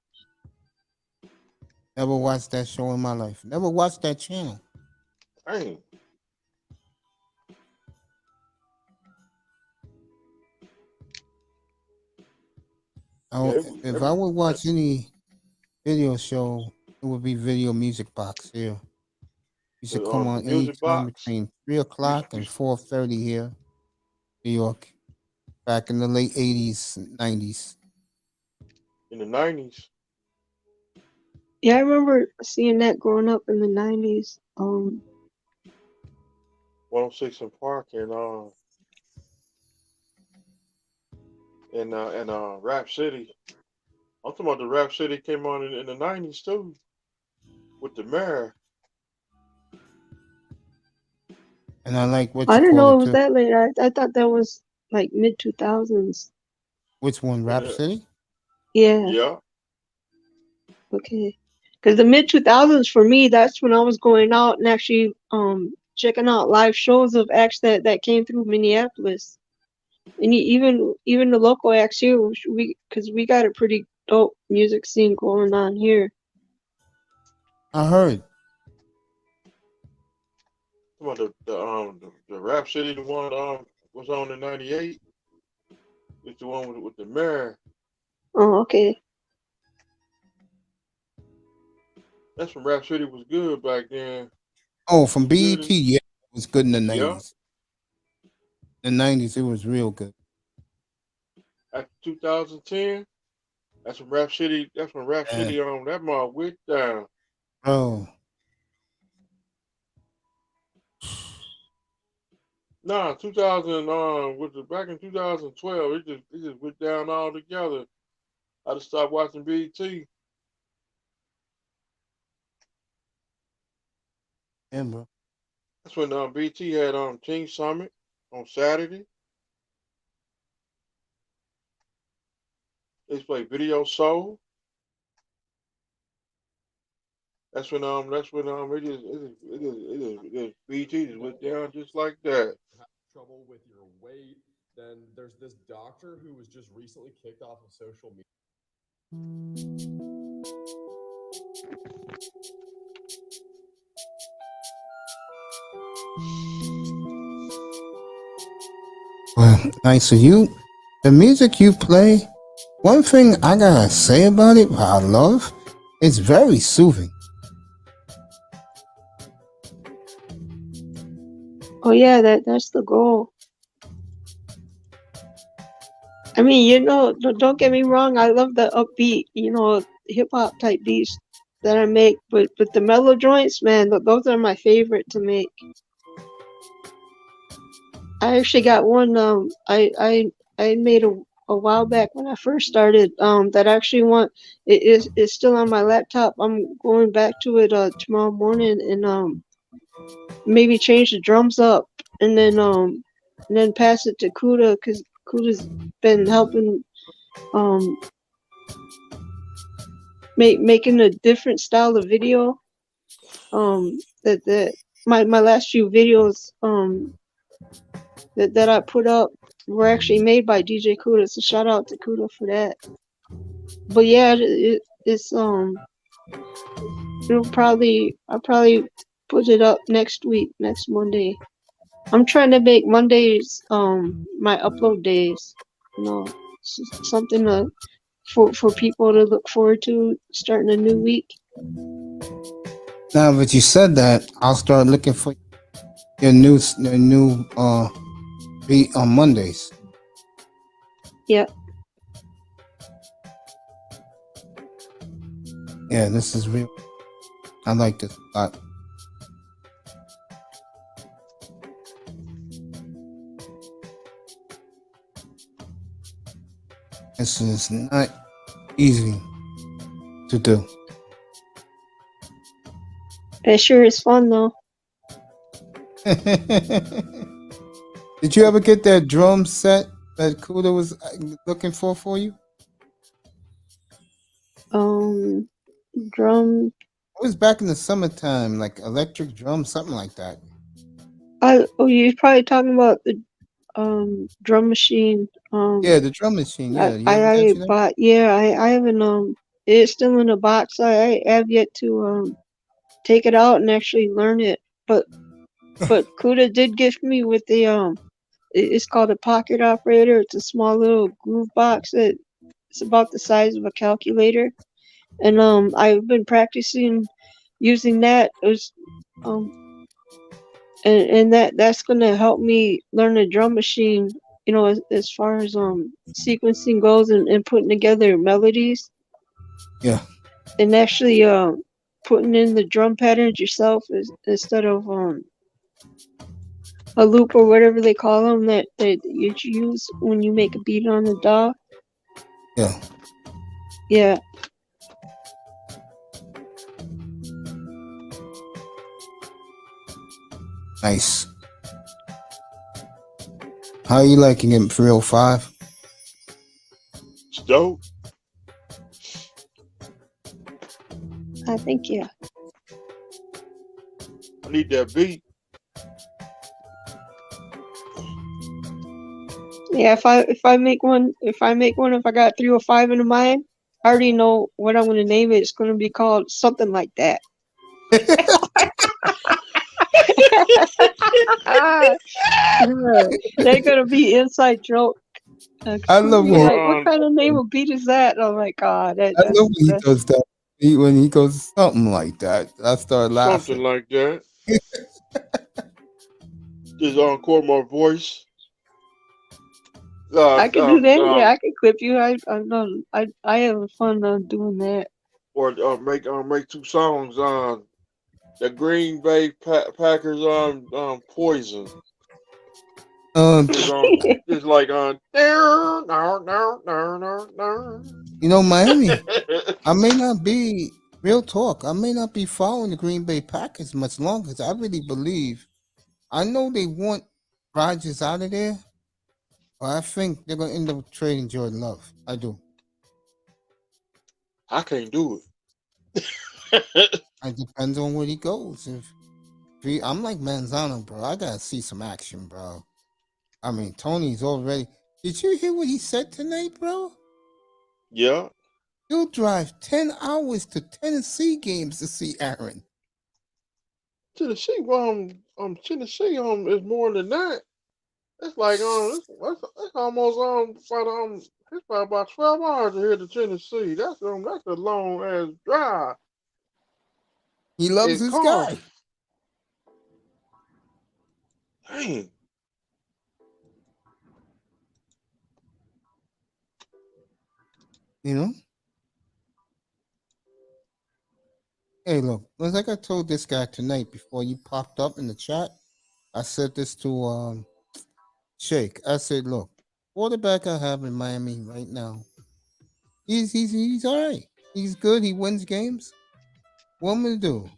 Never watched that show in my life. Never watched that channel. Dang. If I would watch any video show, it would be Video Music Box here. You should come on any time between 3 o'clock and 4:30 here, New York. Back in the late 80s and 90s. In the 90s. Yeah, I remember seeing that growing up in the 90s. 106 in Park and Rap City. I'm talking about the Rap City came on in the 90s too, with the mayor. And I like what I you didn't call know it it was too. that late. I thought that was like mid 2000s. Which one, Rap City? Yeah. Yeah. Okay. Because the mid 2000s for me, that's when I was going out and actually checking out live shows of acts that came through Minneapolis. And even the local acts here, because we got a pretty dope music scene going on here. I heard. Come on, the Rap City, the one was on in '98. It's the one with the mayor. Oh, okay. That's when Rap City was good back then. Oh, from BET, yeah, it was good in the 90s. Yeah. In the 90s, it was real good. After 2010, that's when Rap City. That's when Rap City that mall went down. Oh. Nah, 2000 back in 2012. It just went down altogether. I just stopped watching BET. Yeah, bro. That's when BT had Teen Summit on Saturday. They played Video Soul. That's when BT just went down just like that. Trouble with your weight, then there's this doctor who was just recently kicked off of social media. Well, nice of you. The music you play, one thing I gotta say about it, I love, it's very soothing. Oh yeah, that's the goal. I mean, don't get me wrong, I love the upbeat, hip hop type beats that I make, but the mellow joints, man, those are my favorite to make. I actually got one I made a while back when I first started that I actually it's still on my laptop. I'm going back to it tomorrow morning and maybe change the drums up and then pass it to Kuda because Kuda's been helping making a different style of video. That my last few videos that I put up were actually made by DJ Kuda, so shout out to Kuda for that. But yeah, it's I'll probably put it up next week, next Monday. I'm trying to make Mondays my upload days. Something for people to look forward to starting a new week. Now that you said that, I'll start looking for your new beat on Mondays. Yeah. Yeah, this is real. I like this a lot. This is not easy to do. It sure is fun though. Did you ever get that drum set that Kuda was looking for you? Drum. It was back in the summertime, like electric drum, something like that. You're probably talking about the drum machine. Yeah, the drum machine. Yeah, I bought. Yeah, I haven't. It's still in a box. I have yet to take it out and actually learn it. But Kuda did gift me with the it's called a pocket operator. It's a small little groove box that it's about the size of a calculator, and I've been practicing using that. It was and that's gonna help me learn the drum machine. As far as sequencing goes and putting together melodies. Yeah. and actually putting in the drum patterns yourself instead of a loop or whatever they call them that you use when you make a beat on the DAW. Yeah. Yeah. Nice. How are you liking it, 305? It's dope. I think yeah. I need that beat. Yeah, if I make one, if I got 305 in mind, I already know what I'm gonna name it. It's gonna be called something like that. They're gonna be inside joke. I love Be when like, what kind of name of beat is that? And I'm like, God, I love when he does that. When he goes something like that, I start laughing. Something like that. Just encore my voice. I can do that. Yeah, I can clip you. I have fun doing that. Or make 2 songs on the Green Bay Packers on Poison. It's like you know, Miami. I may not be real talk. I may not be following the Green Bay Packers much longer because I really believe. I know they want Rodgers out of there, but I think they're gonna end up trading Jordan Love. I do. I can't do it. It depends on where he goes. If I'm like Manzano, bro. I gotta see some action, bro. I mean, Tony's already. Did you hear what he said tonight, bro? Yeah. He'll drive 10 hours to Tennessee games to see Aaron. Tennessee, Tennessee is more than that. It's like it's almost it's about 12 hours to here to Tennessee. That's a long ass drive. He loves his guy. Dang. You know? Hey, look, like I told this guy tonight before you popped up in the chat, I said this to Shake. I said, look, quarterback I have in Miami right now, he's all right. He's good. He wins games. What am I gonna do?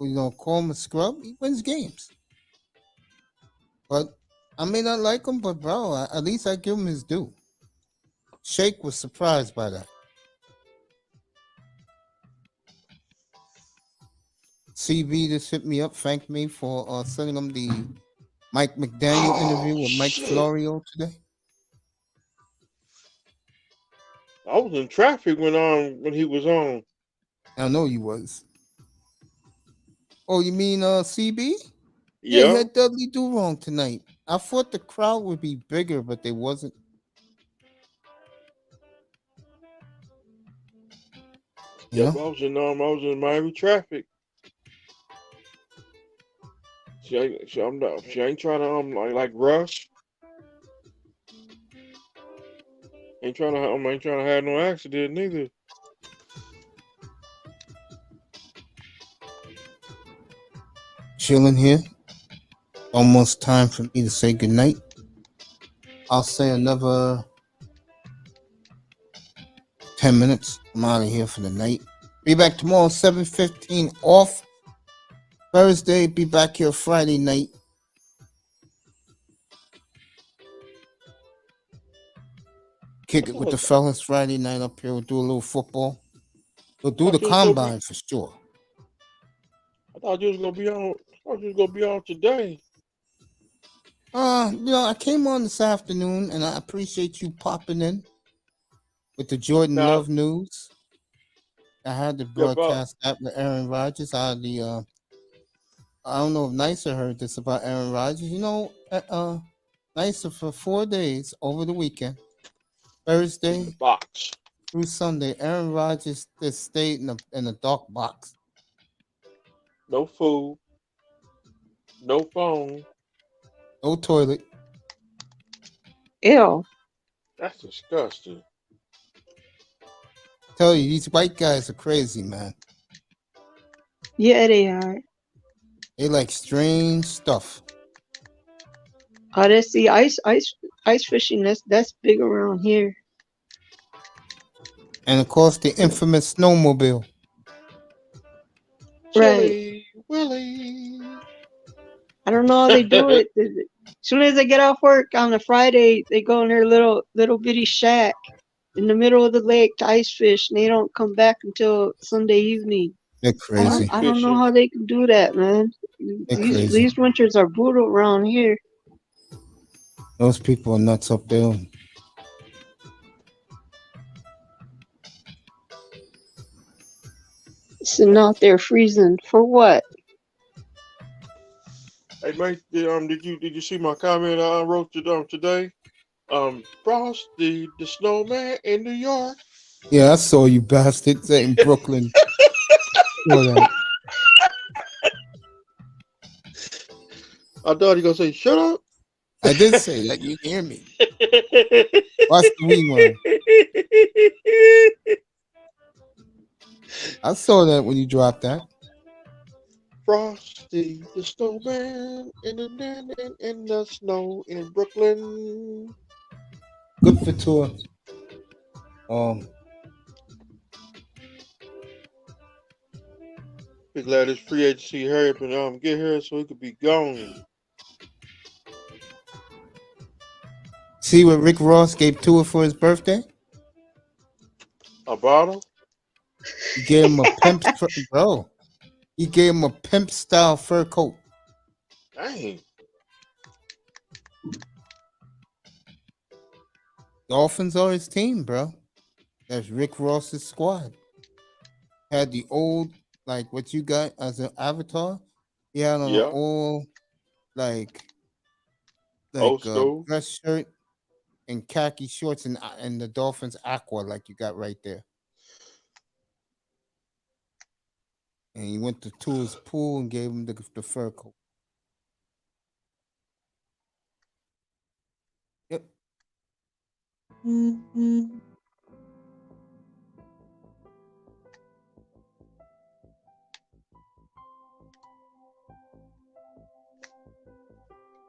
You gonna call him a scrub? He wins games. But I may not like him, but bro, at least I give him his due. Shake was surprised by that. CB just hit me up, thanked me for sending him the Mike McDaniel interview with Mike Florio today. I was in traffic when he was on. I know you was. Oh, you mean CB? Yeah. He had Dudley do wrong tonight. I thought the crowd would be bigger, but they wasn't. Yep, I was in Miami traffic. She ain't trying to like rush. Ain't trying to have no accident neither. Chilling here. Almost time for me to say goodnight. I'll say another 10 minutes. I'm out of here for the night. Be back tomorrow, 7:15 off. Thursday, be back here Friday night. Kick it with the fellas Friday night up here. We'll do a little football. We'll do the combine for sure. I thought you was gonna be on. Today. I came on this afternoon, and I appreciate you popping in with the Jordan Love news. I had to broadcast that with Aaron Rodgers. I don't know if Nicer heard this about Aaron Rodgers. You know, Nicer for 4 days over the weekend, Thursday through Sunday, Aaron Rodgers just stayed in a dark box. No food, no phone, no toilet. Ew. That's disgusting. tell you, these white guys are crazy, man. Yeah, they are. They like strange stuff. Oh, that's the ice fishing. That's big around here. And of course, the infamous snowmobile. Right. Chili Willy. I don't know how they do it. As soon as they get off work on a Friday, they go in their little bitty shack in the middle of the lake to ice fish, and they don't come back until Sunday evening. They're crazy. I don't know how they can do that, man. They're crazy. These winters are brutal around here. Those people are nuts up there. Sitting out there freezing for what? Hey, mate, did you see my comment I wrote today? Frosty the Snowman in New York. Yeah, I saw you bastards in Brooklyn. I thought he was gonna say, "Shut up." I did say that. You hear me? Watch the rewind. I saw that when you dropped that. Frosty the Snowman in the snow in Brooklyn. Good for tour. Be glad this free agency hurry up and get here so he could be gone. See what Rick Ross gave Tua for his birthday? A bottle? He gave him a pimp, bro. He gave him a pimp style fur coat. Dang. Dolphins are his team, bro. That's Rick Ross's squad. Had the old, like what you got as an avatar. He had on an old, like old school dress shirt and khaki shorts and the Dolphins aqua, like you got right there. And he went to his pool and gave him the fur coat. Yep. Mm-hmm.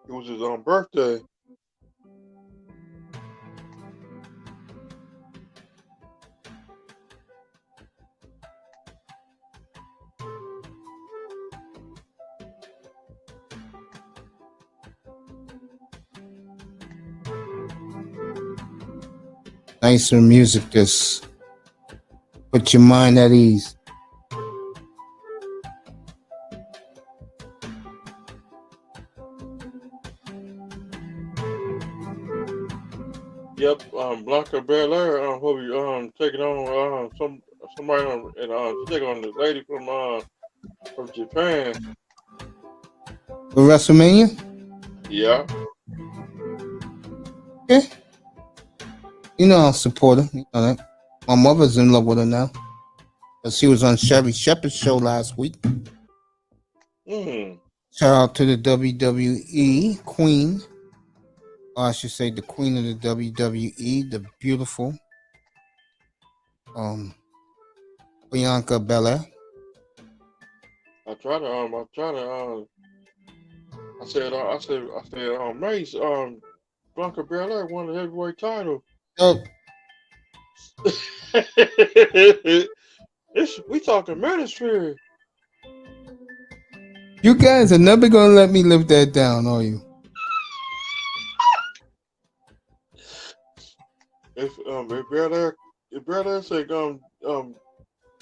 It was his own birthday. Nicer music, just put your mind at ease. Yep, Blanca Belair will be taking on somebody taking on the lady from Japan. For WrestleMania? Yeah. Okay. You know I'll support her. You know that. My mother's in love with her now. Because she was on Sherry Shepherd's show last week. Shout out to the WWE Queen. Or I should say the Queen of the WWE, the beautiful Bianca Belair. I said, Mace, Blanca Belair won the heavyweight title. Oh. We talking Manosphere. You guys are never gonna let me live that down, are you? If Belair said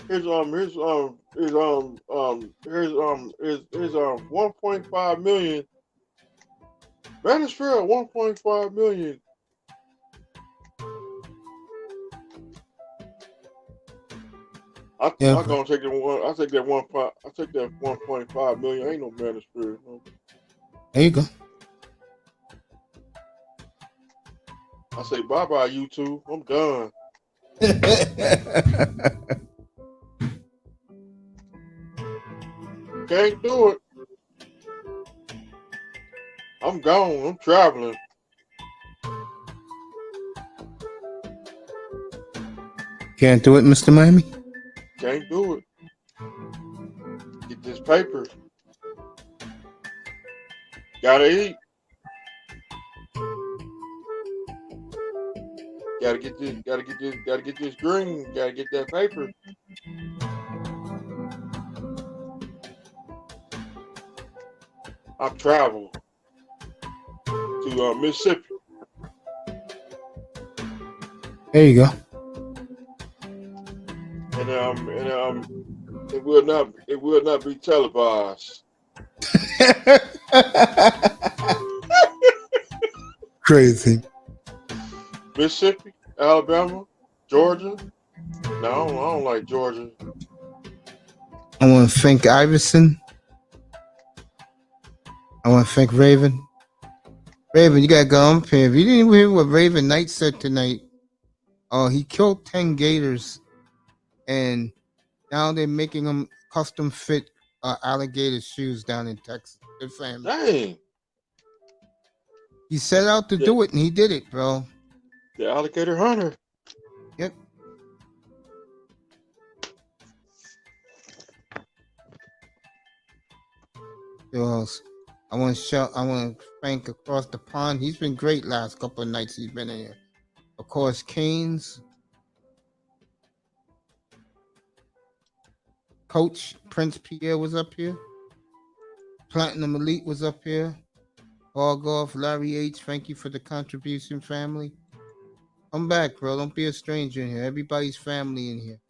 here's 1.5 million. Manosphere 1.5 million. I'm gonna take that one. I take that 1.5 million. Ain't no Manosphere. There you go. I say bye bye YouTube. I'm done. Can't do it. I'm gone. I'm traveling. Can't do it, Mr. Miami? Can't do it. Get this paper. Gotta eat. Gotta get this green. Gotta get that paper. I've traveled to Mississippi. There you go. And it will not be televised. Crazy. Mississippi, Alabama, Georgia. No, I don't like Georgia. I want to thank Iverson. I want to thank Raven. Raven, you got to go up here. If you didn't hear what Raven Knight said tonight, he killed 10 gators, and now they're making them custom fit alligator shoes down in Texas. Good for him. Dang. He set out to do it, and he did it, bro. The alligator hunter. Yep. Who else? I want to thank Across the Pond. He's been great last couple of nights he's been in here. Of course, Canes. Coach Prince Pierre was up here. Platinum Elite was up here. Golf, Larry H. Thank you for the contribution, family. Come back, bro. Don't be a stranger in here. Everybody's family in here.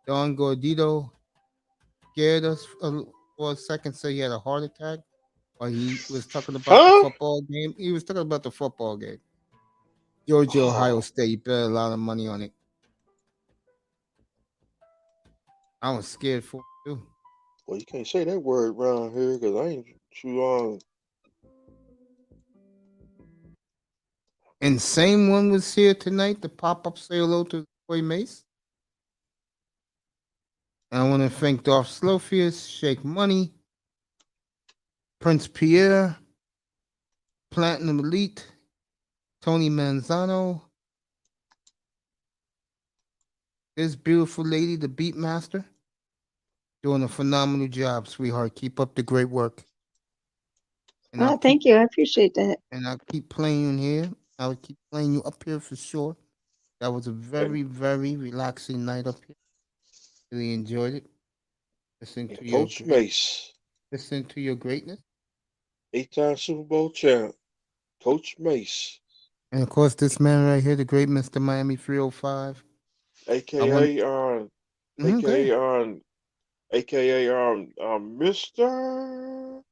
Don Gordito scared us for a second, so he had a heart attack. Or he was talking about the football game. He was talking about the football game. Georgia, Ohio State. You bet a lot of money on it. I was scared for it too. Well, you can't say that word around here because I ain't too long. And same one was here tonight to pop up, say hello to Boy Mace. And I want to thank Darth Slowfierce, Shake Money, Prince Pierre, Platinum Elite, Tony Manzano, this beautiful lady, the Beat Master, doing a phenomenal job, sweetheart. Keep up the great work. And thank you. I appreciate that. And I'll keep playing you here. I'll keep playing you up here for sure. That was a very, very relaxing night up here. Really enjoyed it. Listen to Coach Mace. Listen to your greatness. 8-time Super Bowl champ, Coach Mace. And of course, this man right here, the great Mr. Miami 305. AKA Mr.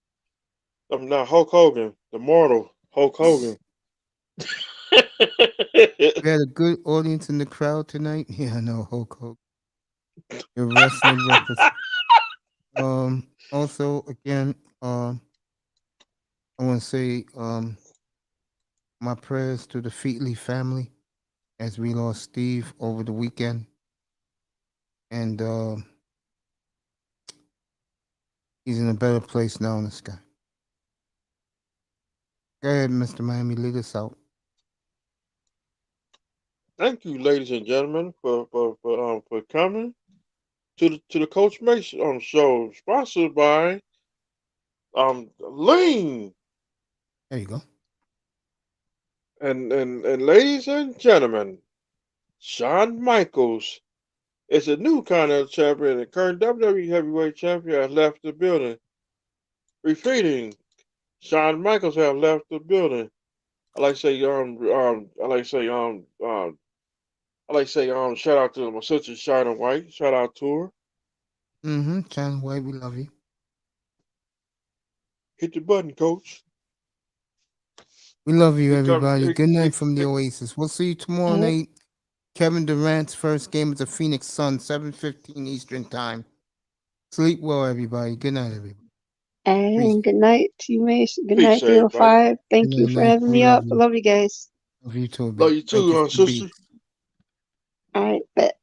I'm not Hulk Hogan, the mortal Hulk Hogan. We had a good audience in the crowd tonight. Yeah, I know, Hulk Hogan. Your wrestling records. Also, again, I want to say my prayers to the Featley family as we lost Steve over the weekend. And he's in a better place now in the sky. Go ahead, Mr. Miami, lead us out. Thank you, ladies and gentlemen, for coming to the Coach Mason show, sponsored by Lean. There you go. And ladies and gentlemen, Shawn Michaels is a new Continental Champion. The current WWE Heavyweight Champion has left the building. Retreating, Shawn Michaels has left the building. I like to say shout out to my sister China White. Shout out to her. China White, we love you. Hit the button, Coach. We love you, everybody. Good night from the Oasis. We'll see you tomorrow night. Kevin Durant's first game is the Phoenix Suns, 7:15 Eastern Time. Sleep well, everybody. Good night, everybody. And Peace. good night, teammates. Good Peace, night, 305. Thank Good you night, for Mike. having We me love up. you. I love you guys. Love you too, Love you Thank too, for the sister. beats. All right, bet.